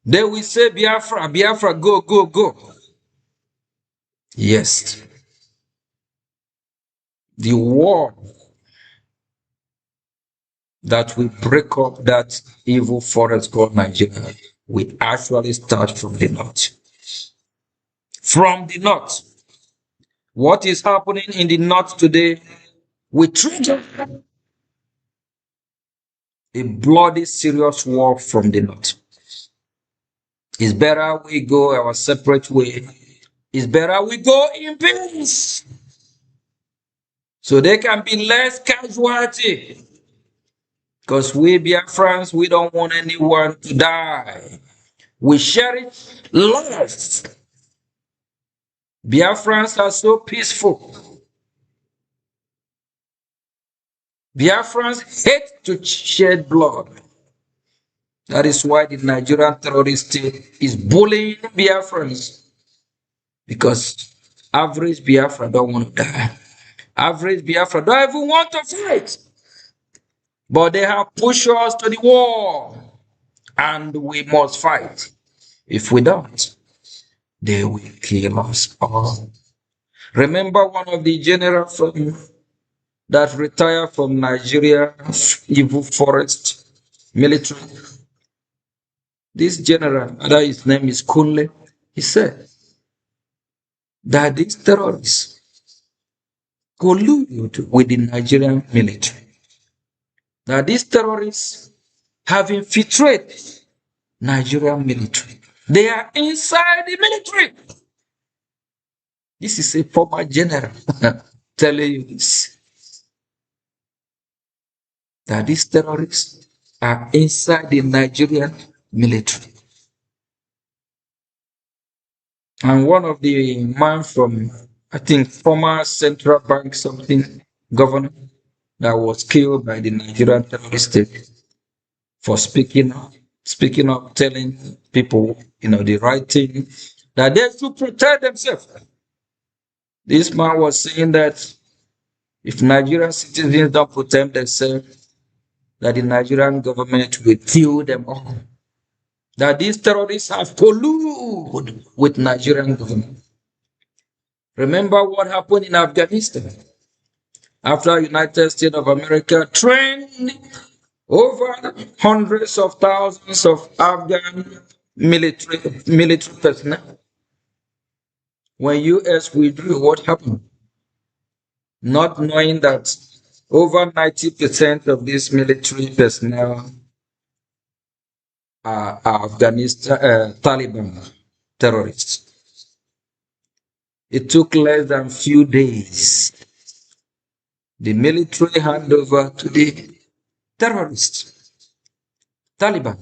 They will say, Biafra, Biafra, go, go, go. Yes. The war that will break up that evil forest called Nigeria will actually start from the north. From the north. What is happening in the north today will trigger a bloody, serious war from the north. It's better we go our separate way. It's better we go in peace. So there can be less casualty. Because we Biafrans, we don't want anyone to die. We cherish life. Biafrans are so peaceful. Biafrans hate to shed blood. That is why the Nigerian terrorist state is bullying Biafrans. Because average Biafra don't want to die. Average Biafra don't even want to fight. But they have pushed us to the wall. And we must fight. If we don't, they will kill us all. Remember one of the generals that retired from Nigeria, evil forest military. This general, his name is Kunle, he said that these terrorists collude with the Nigerian military. That these terrorists have infiltrated Nigerian military. They are inside the military. This is a former general telling you this. That these terrorists are inside the Nigerian military. And one of the man from, I think, former central bank something governor that was killed by the Nigerian terrorist state for speaking up, telling people, the right thing, that they should protect themselves. This man was saying that if Nigerian citizens don't protect themselves, that the Nigerian government will kill them all. That these terrorists have colluded with Nigerian government. Remember what happened in Afghanistan after United States of America trained over hundreds of thousands of Afghan military personnel. When US withdrew, what happened? Not knowing that over 90% of these military personnel are Afghanistan Taliban terrorists. It took less than few days. The military hand over to the terrorists, Taliban.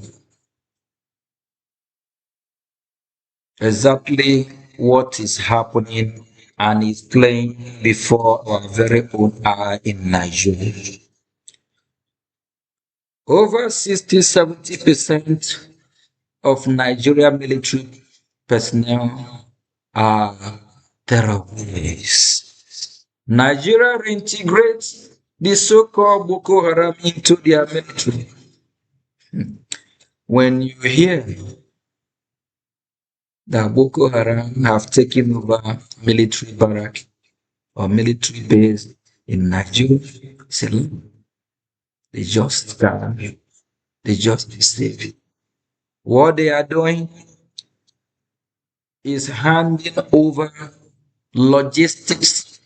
Exactly what is happening and is playing before our very own eye in Nigeria. Over 60–70% of Nigeria military personnel are terrorists. Nigeria reintegrates the so-called Boko Haram into their military. When you hear that Boko Haram have taken over military barrack or military base in Nigeria, they just scam, they just deceive. What they are doing is handing over logistics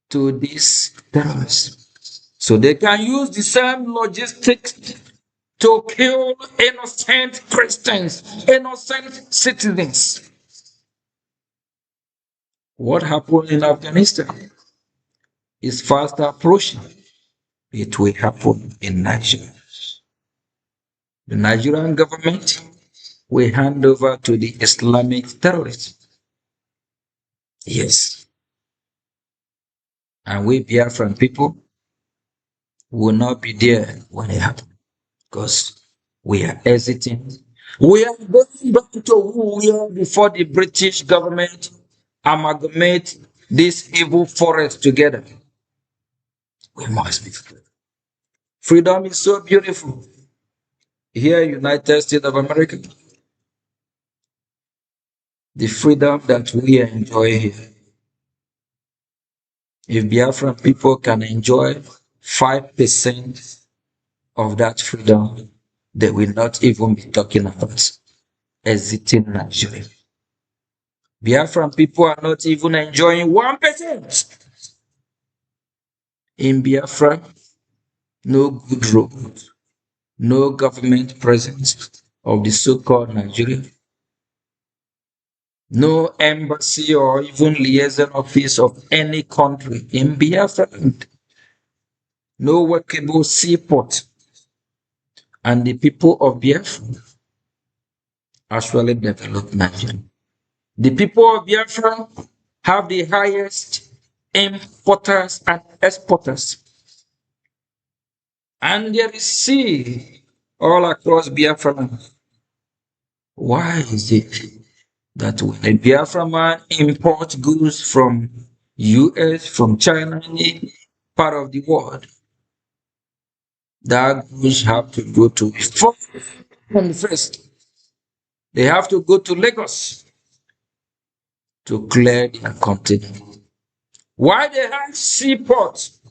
to these terrorists. So they can use the same logistics to kill innocent Christians, innocent citizens. What happened in Afghanistan is fast approaching. It will happen in Nigeria. The Nigerian government will hand over to the Islamic terrorists. Yes. And we Biafran people will not be there when it happens because we are hesitating. We are going back to who we are before the British government amalgamate this evil forest together. We must be free. Freedom is so beautiful. Here, United States of America, the freedom that we enjoy here. If Biafran people can enjoy 5% of that freedom, they will not even be talking about exiting Nigeria. Biafran people are not even enjoying 1%. In Biafra, no good road, no government presence of the so-called Nigeria, no embassy or even liaison office of any country in Biafra, no workable seaport. And the people of Biafra actually developed Nigeria. The people of Biafra have the highest importers and exporters. And there is sea all across Biafra. Why is it that when a Biafra man imports goods from US, from China, any part of the world, that goods have to go to first. They have to go to Lagos to clear their container. Why they have seaports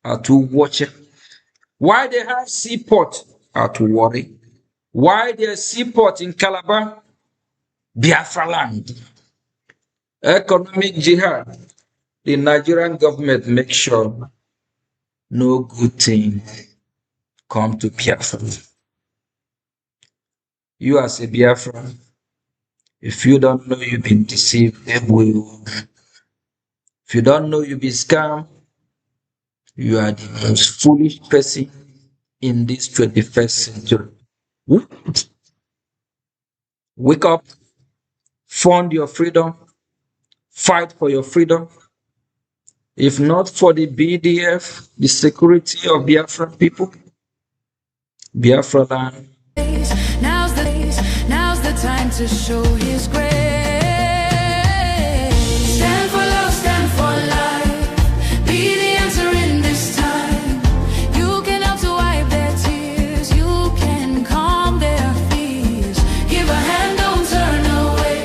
are to watch it. Why they have seaport are to worry. Why there's seaport in Calabar, Biafra land. Economic jihad. The Nigerian government makes sure no good thing come to Biafra. You as a Biafra, if you don't know you've been deceived, they will. If you don't know you've been scammed, you are the most foolish person in this 21st century. Wake up. fund your freedom, fight for your freedom. If not for the BDF, the security of Biafra people, Biafra land. Now's the time to show his grace. Stand for love, stand for life. Be the answer in this time. You can help to wipe their tears. You can calm their fears. Give a hand, don't turn away.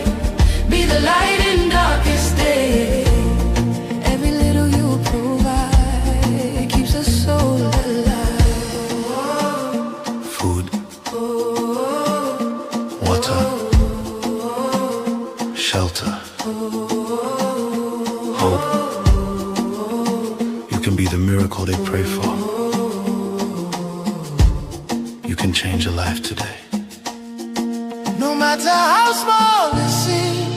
Be the light in darkest day. Every little you provide keeps a soul alive. Food, water, shelter, hope. You can be the miracle they pray for. You can change a life today. No matter how small it seems,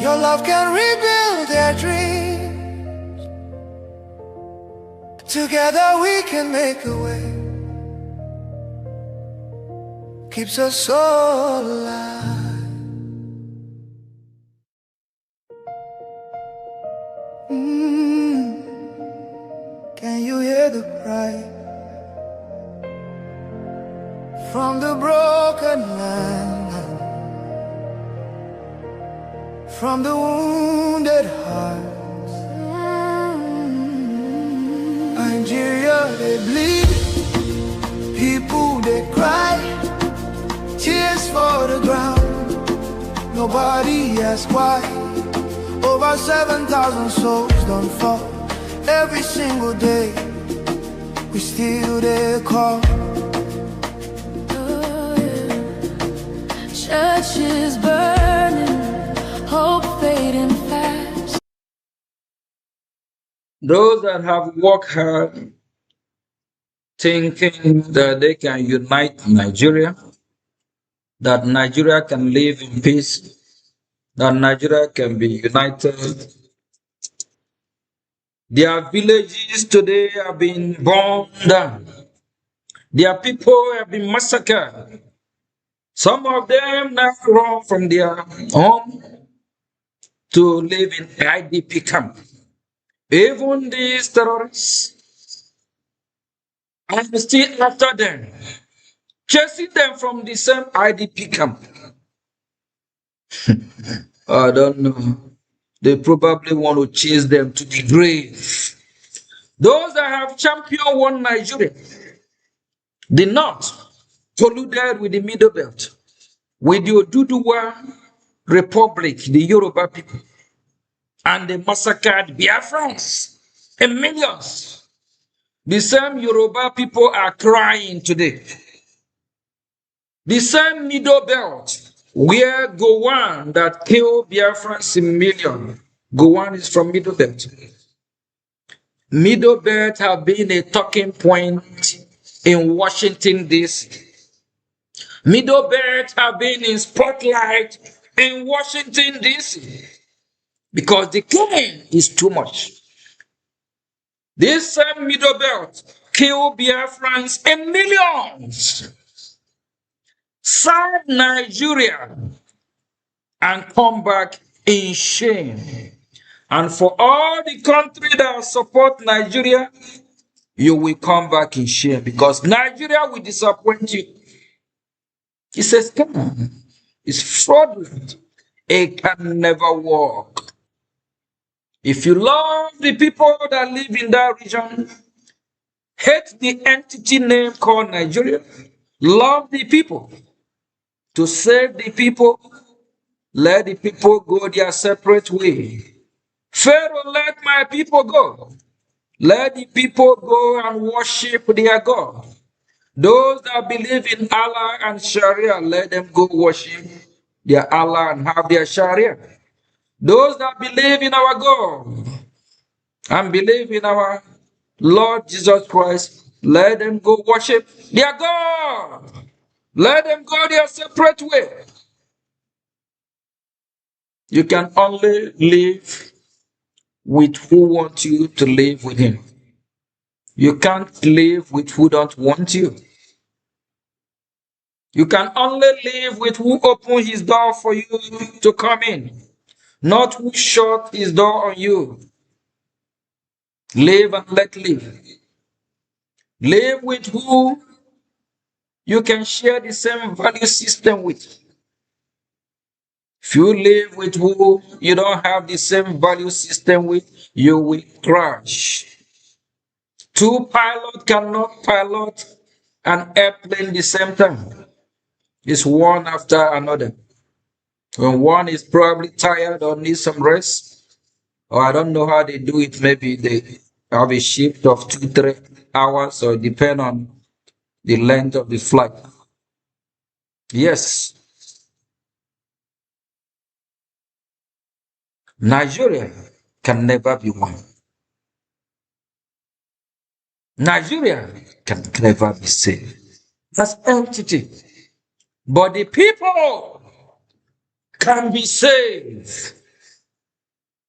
your love can rebuild their dreams. Together we can make a way. Keeps us all alive. Can you hear the cry from the broken land, from the wounded hearts? Nigeria, they bleed, people they cry, tears for the ground. Nobody asks why. Over 7,000 souls don't fall every single day. We still they call. Churches burning, hope fading fast. Those that have worked hard, thinking that they can unite Nigeria, that Nigeria can live in peace, that Nigeria can be united. Their villages today have been burned down. Their people have been massacred. Some of them now run from their home to live in IDP camp. Even these terrorists, I'm still after them, chasing them from the same IDP camp. I don't know. They probably want to chase them to the grave. Those that have championed one Nigeria, the North, colluded with the Middle Belt, with the Oduduwa Republic, the Yoruba people, and they massacred Biafrans in millions. The same Yoruba people are crying today. The same Middle Belt, where Gowon that killed Biafrans in millions. Gowon is from Middle Belt. Middle Belt have been a talking point in Washington, D.C. Middle Belt have been in spotlight in Washington, D.C. because the killing is too much. This same Middle Belt killed Biafrans in millions. Serve Nigeria and come back in shame. And for all the countries that support Nigeria, you will come back in shame because Nigeria will disappoint you. It's a scam. It's fraudulent. It can never work. If you love the people that live in that region, hate the entity name called Nigeria, love the people, to save the people, let the people go their separate way. Pharaoh, let my people go. Let the people go and worship their God. Those that believe in Allah and Sharia, let them go worship their Allah and have their Sharia. Those that believe in our God and believe in our Lord Jesus Christ, let them go worship their God. Let them go their separate way. You can only live with who wants you to live with him. You can't live with who don't want you. You can only live with who opened his door for you to come in, not who shut his door on you. Live and let live. Live with who you can share the same value system with. If you live with who you don't have the same value system with, you will crash. Two pilots cannot pilot an airplane the same time. It's one after another. When one is probably tired or needs some rest, or I don't know how they do it, maybe they have a shift of 2-3 hours, or depend on the length of the flight. Yes, Nigeria can never be one. Nigeria can never be saved. That's entity. But the people can be saved.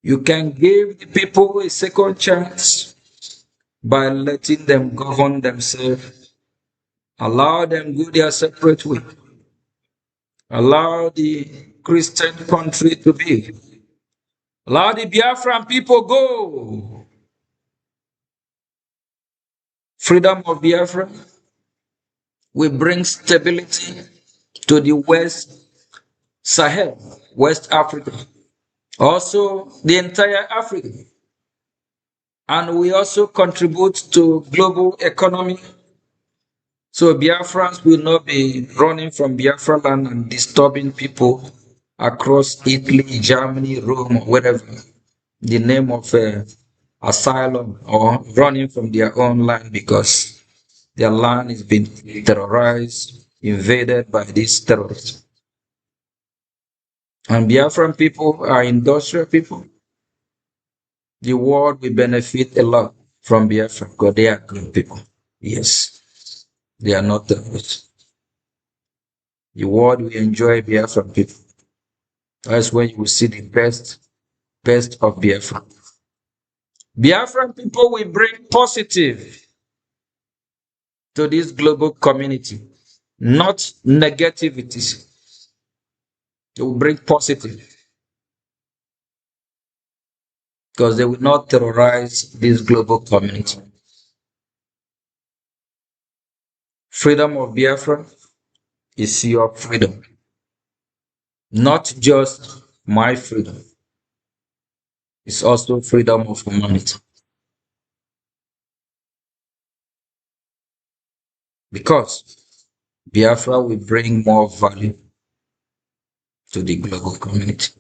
You can give the people a second chance by letting them govern themselves. Allow them go their separate way. Allow the Christian country to be. Allow the Biafran people go. Freedom of Biafra will bring stability to the West Sahel, West Africa, also the entire Africa. And we also contribute to global economy. So Biafrans will not be running from Biafra land and disturbing people across Italy, Germany, Rome, or whatever, in the name of asylum, or running from their own land because their land is being terrorized, invaded by these terrorists. And Biafran people are industrial people. The world will benefit a lot from Biafra because they are good people. Yes, they are not terrorists. The world will enjoy Biafran people. That's when you will see the best of Biafra. Biafran people will bring positive to this global community, not negativities. They will bring positive because they will not terrorize this global community. Freedom of Biafra is your freedom, not just my freedom. It's also freedom of humanity. Because Biafra will bring more value to the global community.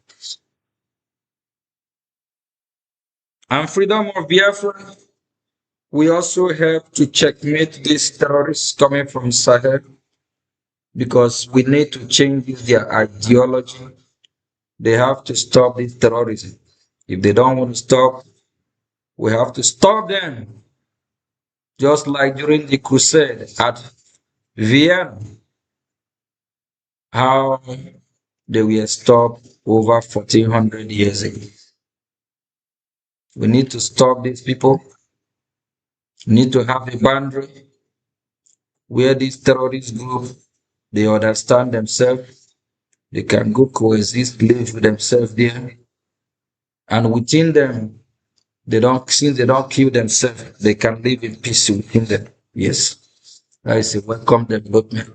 And freedom of Biafra will also help to checkmate these terrorists coming from Sahel, because we need to change their ideology. They have to stop this terrorism. If they don't want to stop, we have to stop them. Just like during the crusade at Vienna, how they were stopped over 1400 years ago. We need to stop these people. We need to have a boundary where these terrorist groups, they understand themselves, they can go coexist, live with themselves there. And within them, since they don't kill themselves, they can live in peace within them. Yes, that is a welcome development.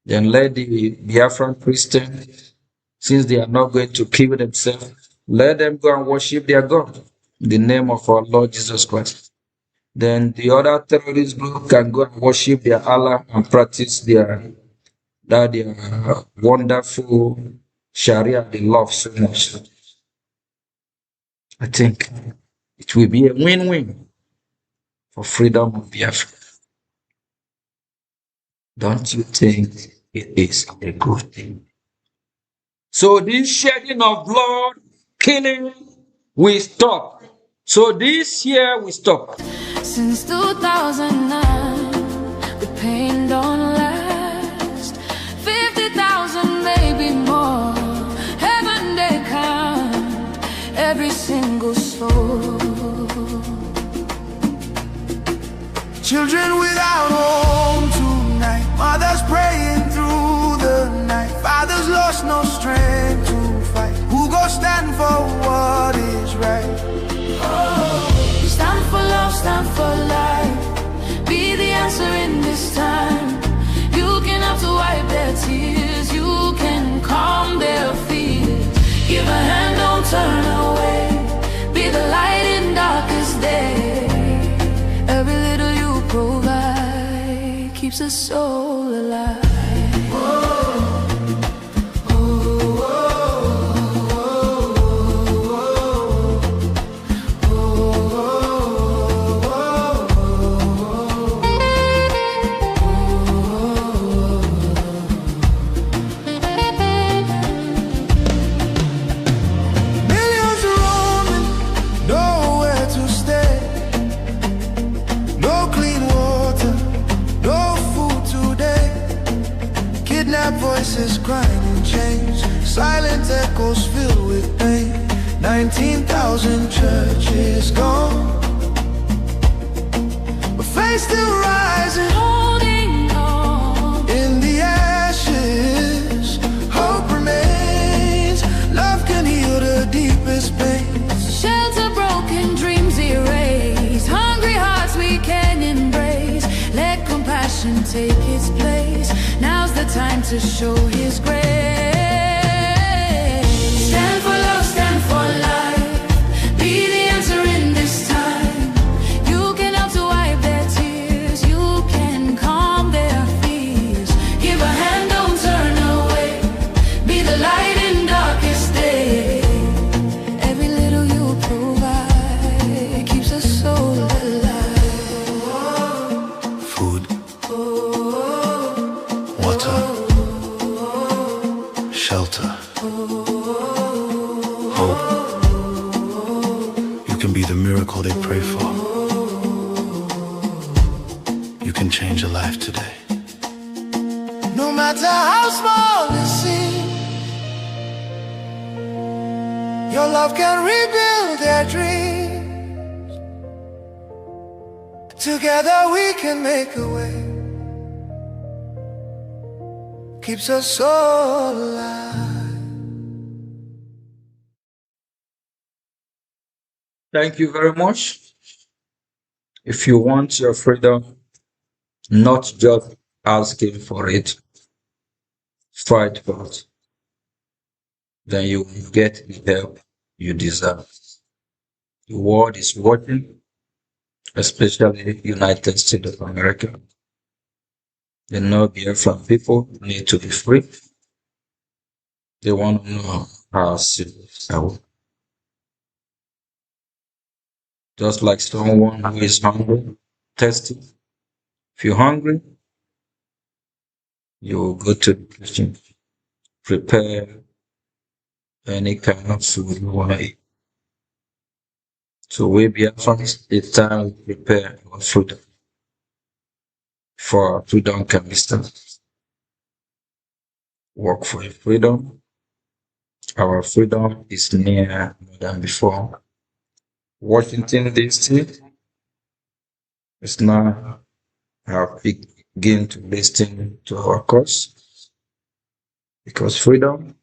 Then let the Biafran Christians, since they are not going to kill themselves, let them go and worship their God in the name of our Lord Jesus Christ. Then the other terrorist group can go and worship their Allah and practice their wonderful Sharia they love so much. I think it will be a win-win for freedom of Biafra. Don't you think it is a good thing? So this shedding of blood, killing, will stop. So this year we stop. Since 2009, the pain don't last. 50,000, maybe more. Heaven they count every single soul. Children without home tonight, mothers praying through lost no strength to fight. Who go stand for what is right? Stand for love, stand for life. Be the answer in this time. You can have to wipe their tears. You can calm their fears. Give a hand, don't turn away. Be the light in darkest day. Every little you provide keeps a soul alive. Voices crying in chains, silent echoes filled with pain. 19,000 churches gone, but faith still rising, holding on. In the ashes, hope remains. Love can heal the deepest pains. Shelter broken, dreams erased. Hungry hearts we can embrace. Let compassion take its place. Now's the time to show His grace. Stand for love, stand for life. Be the answer in this time. You can help to wipe their tears. You can calm their fears. Give a hand, don't turn away. Be the light in darkest day. Every little you provide keeps a soul alive. Food, water, shelter, hope. You can be the miracle they pray for. You can change a life today. No matter how small it seems, your love can rebuild their dreams. Together we can make a way. Keeps us all alive. Thank you very much. If you want your freedom, not just asking for it, fight for it, then you will get the help you deserve. The world is watching, especially United States of America. They know Biafran people need to be free. They want to know how serious I will. Just like someone who is hungry, thirsty. If you're hungry, you will go to the kitchen, prepare any kind of food you want to eat. So we Biafrans, it's time we prepare our food for our freedom can be started. Work for your freedom. Our freedom is near more than before. Washington, D.C. is now have begin to listen to our cause, because freedom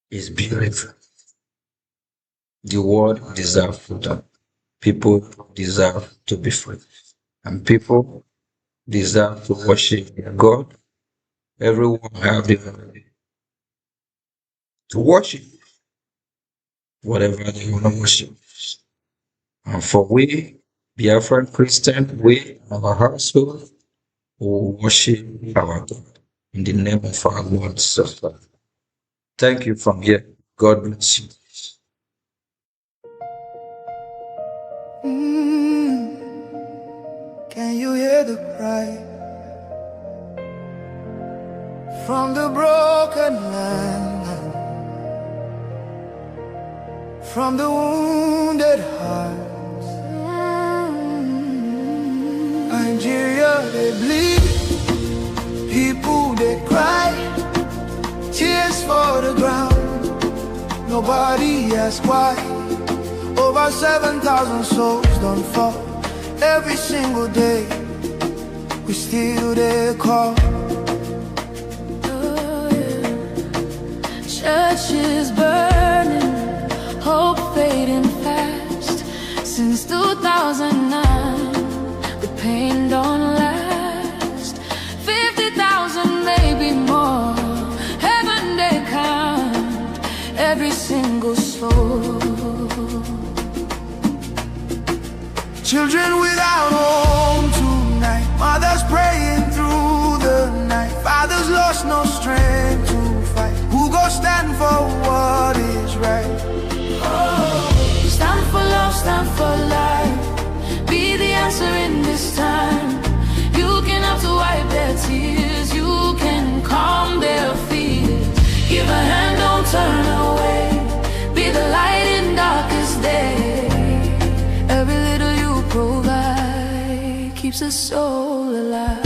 is beautiful. The world deserves freedom. People deserve to be free. And people deserve to worship their God. Everyone have the right to worship whatever they want to worship. And for we, Biafran Christian, we, our household, will worship our God in the name of our Lord. Thank you from here. God bless you. Can you hear the cry from the broken land, from the wounded hearts? Nigeria, they bleed, people they cry, tears for the ground. Nobody asks why. Over 7,000 souls don't fall every single day. we still there call. Churches burning, hope fading fast. Since 2009, the pain don't last. 50,000, maybe more. Heaven they count every single soul. Children without home tonight, mothers praying through the night, fathers lost no strength to fight. Who go stand for what is right? Stand for love, stand for life. Be the answer in this time. You can have to wipe their tears. You can calm their fears. Give a hand, don't turn away. Be the light in darkest day. Every little you provide keeps a soul alive.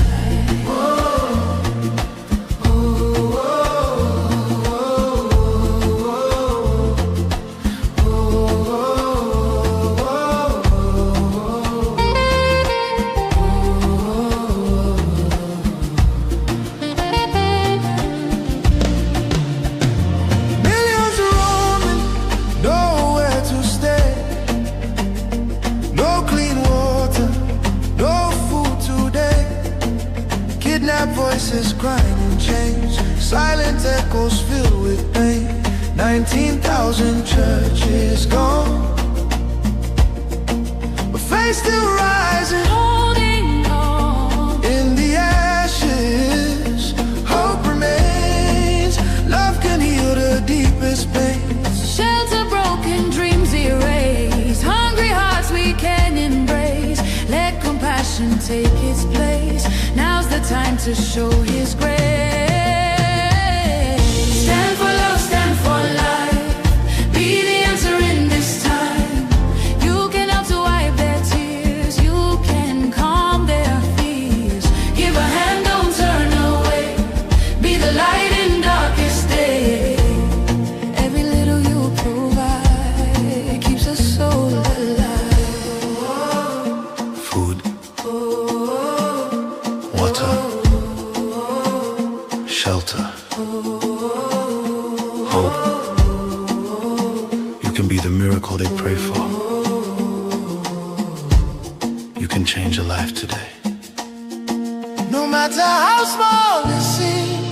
Voices crying in chains, silent echoes filled with pain. 19,000 churches gone, but faith still rising, holding on. In the ashes, hope remains. Love can heal the deepest pains. Shelter broken, dreams erased. Hungry hearts we can embrace. Let compassion take its place. Now's the time to show His grace. Stand for love, stand for life. Be the answer in this time. You can help to wipe their tears. You can calm their fears. Give a hand, don't turn away. Be the light in darkest day. Every little you provide keeps a soul alive. Food, water, shelter, hope. You can be the miracle they pray for. You can change a life today. No matter how small it seems,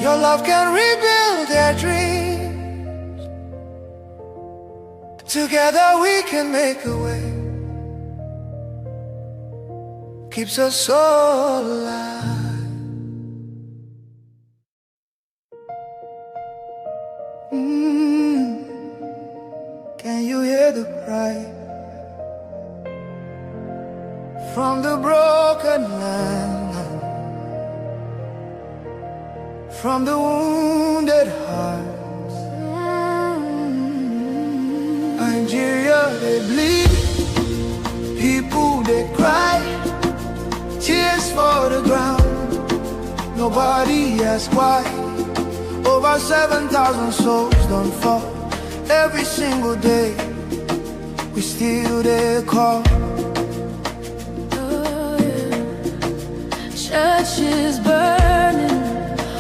your love can rebuild their dreams. Together we can make a way. Keeps us all alive. Can you hear the cry from the broken land, from the wounded hearts? Nigeria, they bleed, people they cry, tears for the ground, nobody asks why. Over 7,000 souls don't fall every single day. We still there call. Churches burning,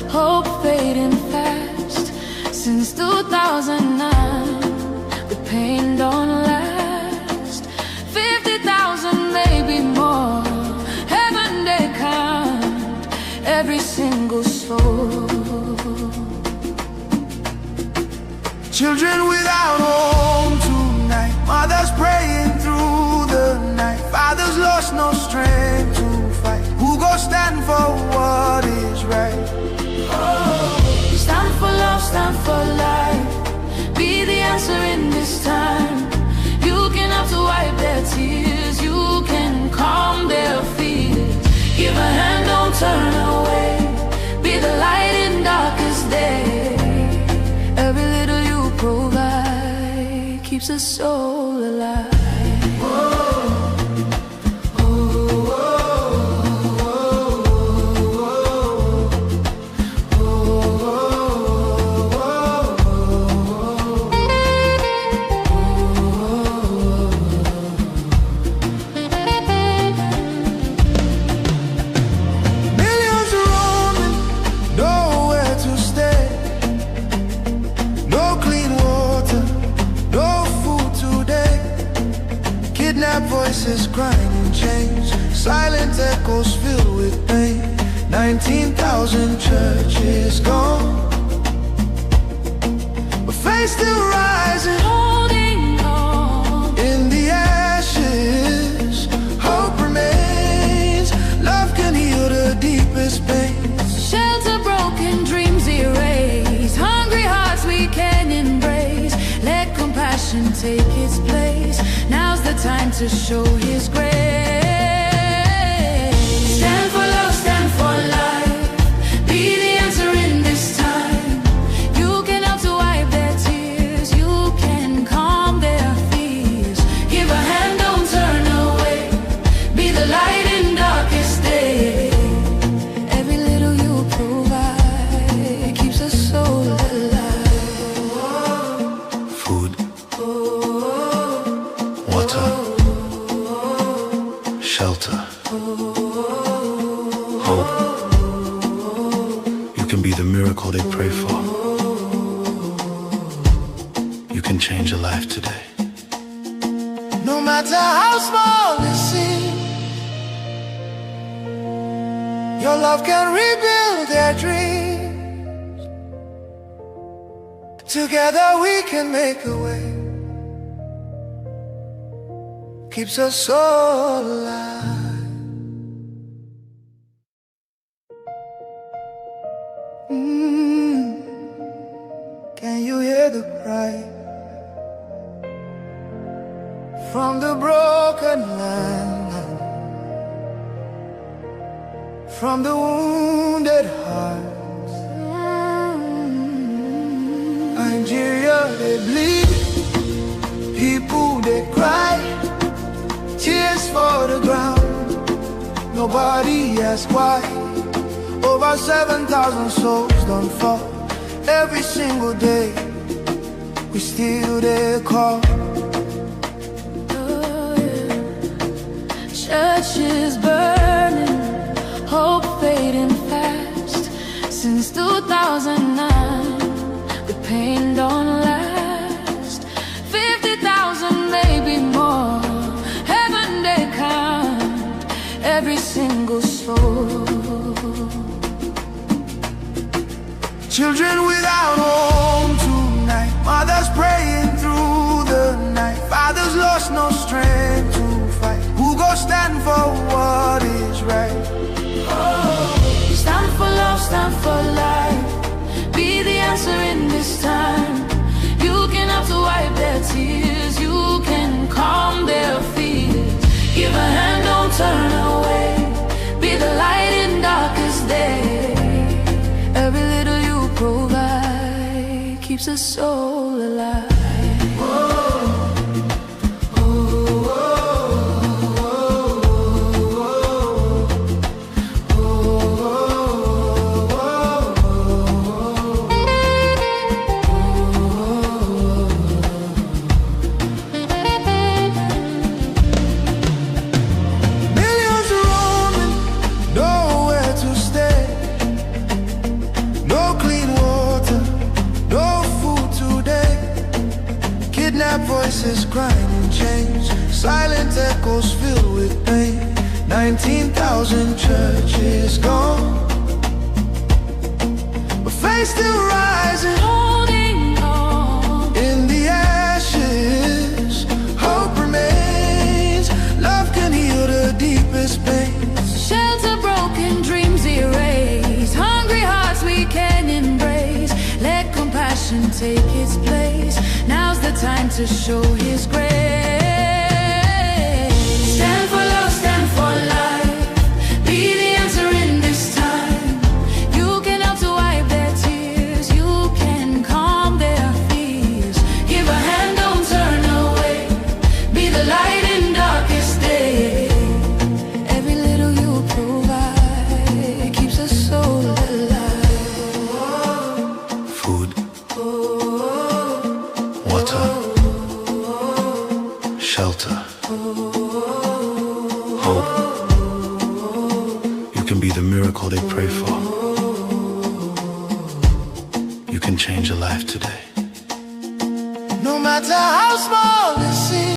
hope fading fast. Since 2009, the pain don't last. 50,000, maybe more. Heaven they count every single soul. Children without home tonight, mothers praying through the night, fathers lost no strength to fight. Who go stand for what is right? Stand for love, stand for life. Be the answer in this time. You can have to wipe their tears. You can calm their fears. Give a hand, don't turn away. Be the light in darkest day. Every little you provide keeps a soul alive. echoes filled with pain. 19,000 churches gone, but faith still rising, Holding on. in the ashes. Hope remains. Love can heal the deepest pain. Shelter broken, dreams erased. Hungry hearts we can embrace. Let compassion take its place. Now's the time to show His grace. Stand for love, stand for life. Be the answer in this time. You can help to wipe their tears. You can calm their fears. Give a hand, don't turn away. Be the light in darkest day. Every little you provide keeps a soul alive. Food, water, shelter, hope. You can be the miracle they pray for. You can change a life today. No matter how small it seems, your love can rebuild their dreams. Together we can make a way. Keeps us all alive. Can you hear the cry from the broken land, from the wounded hearts? Nigeria, they bleed, people they cry, tears for the ground, nobody asks why. Over 7,000 souls don't fall every single day. We still there call. Churches burning, hope fading fast. Since 2009, the pain don't last. 50,000, maybe more. Heaven they count every single soul. Children without home tonight, mothers praying through the night, fathers lost no strength to fight. Who go stand for what is right? Stand for love, stand for life. Be the answer in this time. You can help to wipe their tears. You can calm their fears. Give a hand, don't turn away. Be the light in darkest day. Every little you provide keeps a soul alive. Millions are roaming, nowhere to stay. No clean water, no food today. Kidnapped voices crying in chains, silent echoes filled with pain. 19,000 churches gone, but faith still rising, Holding on. in the ashes. Hope remains. Love can heal the deepest pain. Shelter broken, dreams erased. Hungry hearts we can embrace. Let compassion take its place. Now's the time to show His grace. Stand for love, stand for life. Be the answer in this time. You can help to wipe their tears. You can calm their fears. Give a hand, don't turn away. Be the light in darkest day. Every little you provide keeps a soul alive. Food, water, shelter, hope. You can be the miracle they pray for. You can change a life today. No matter how small it seems.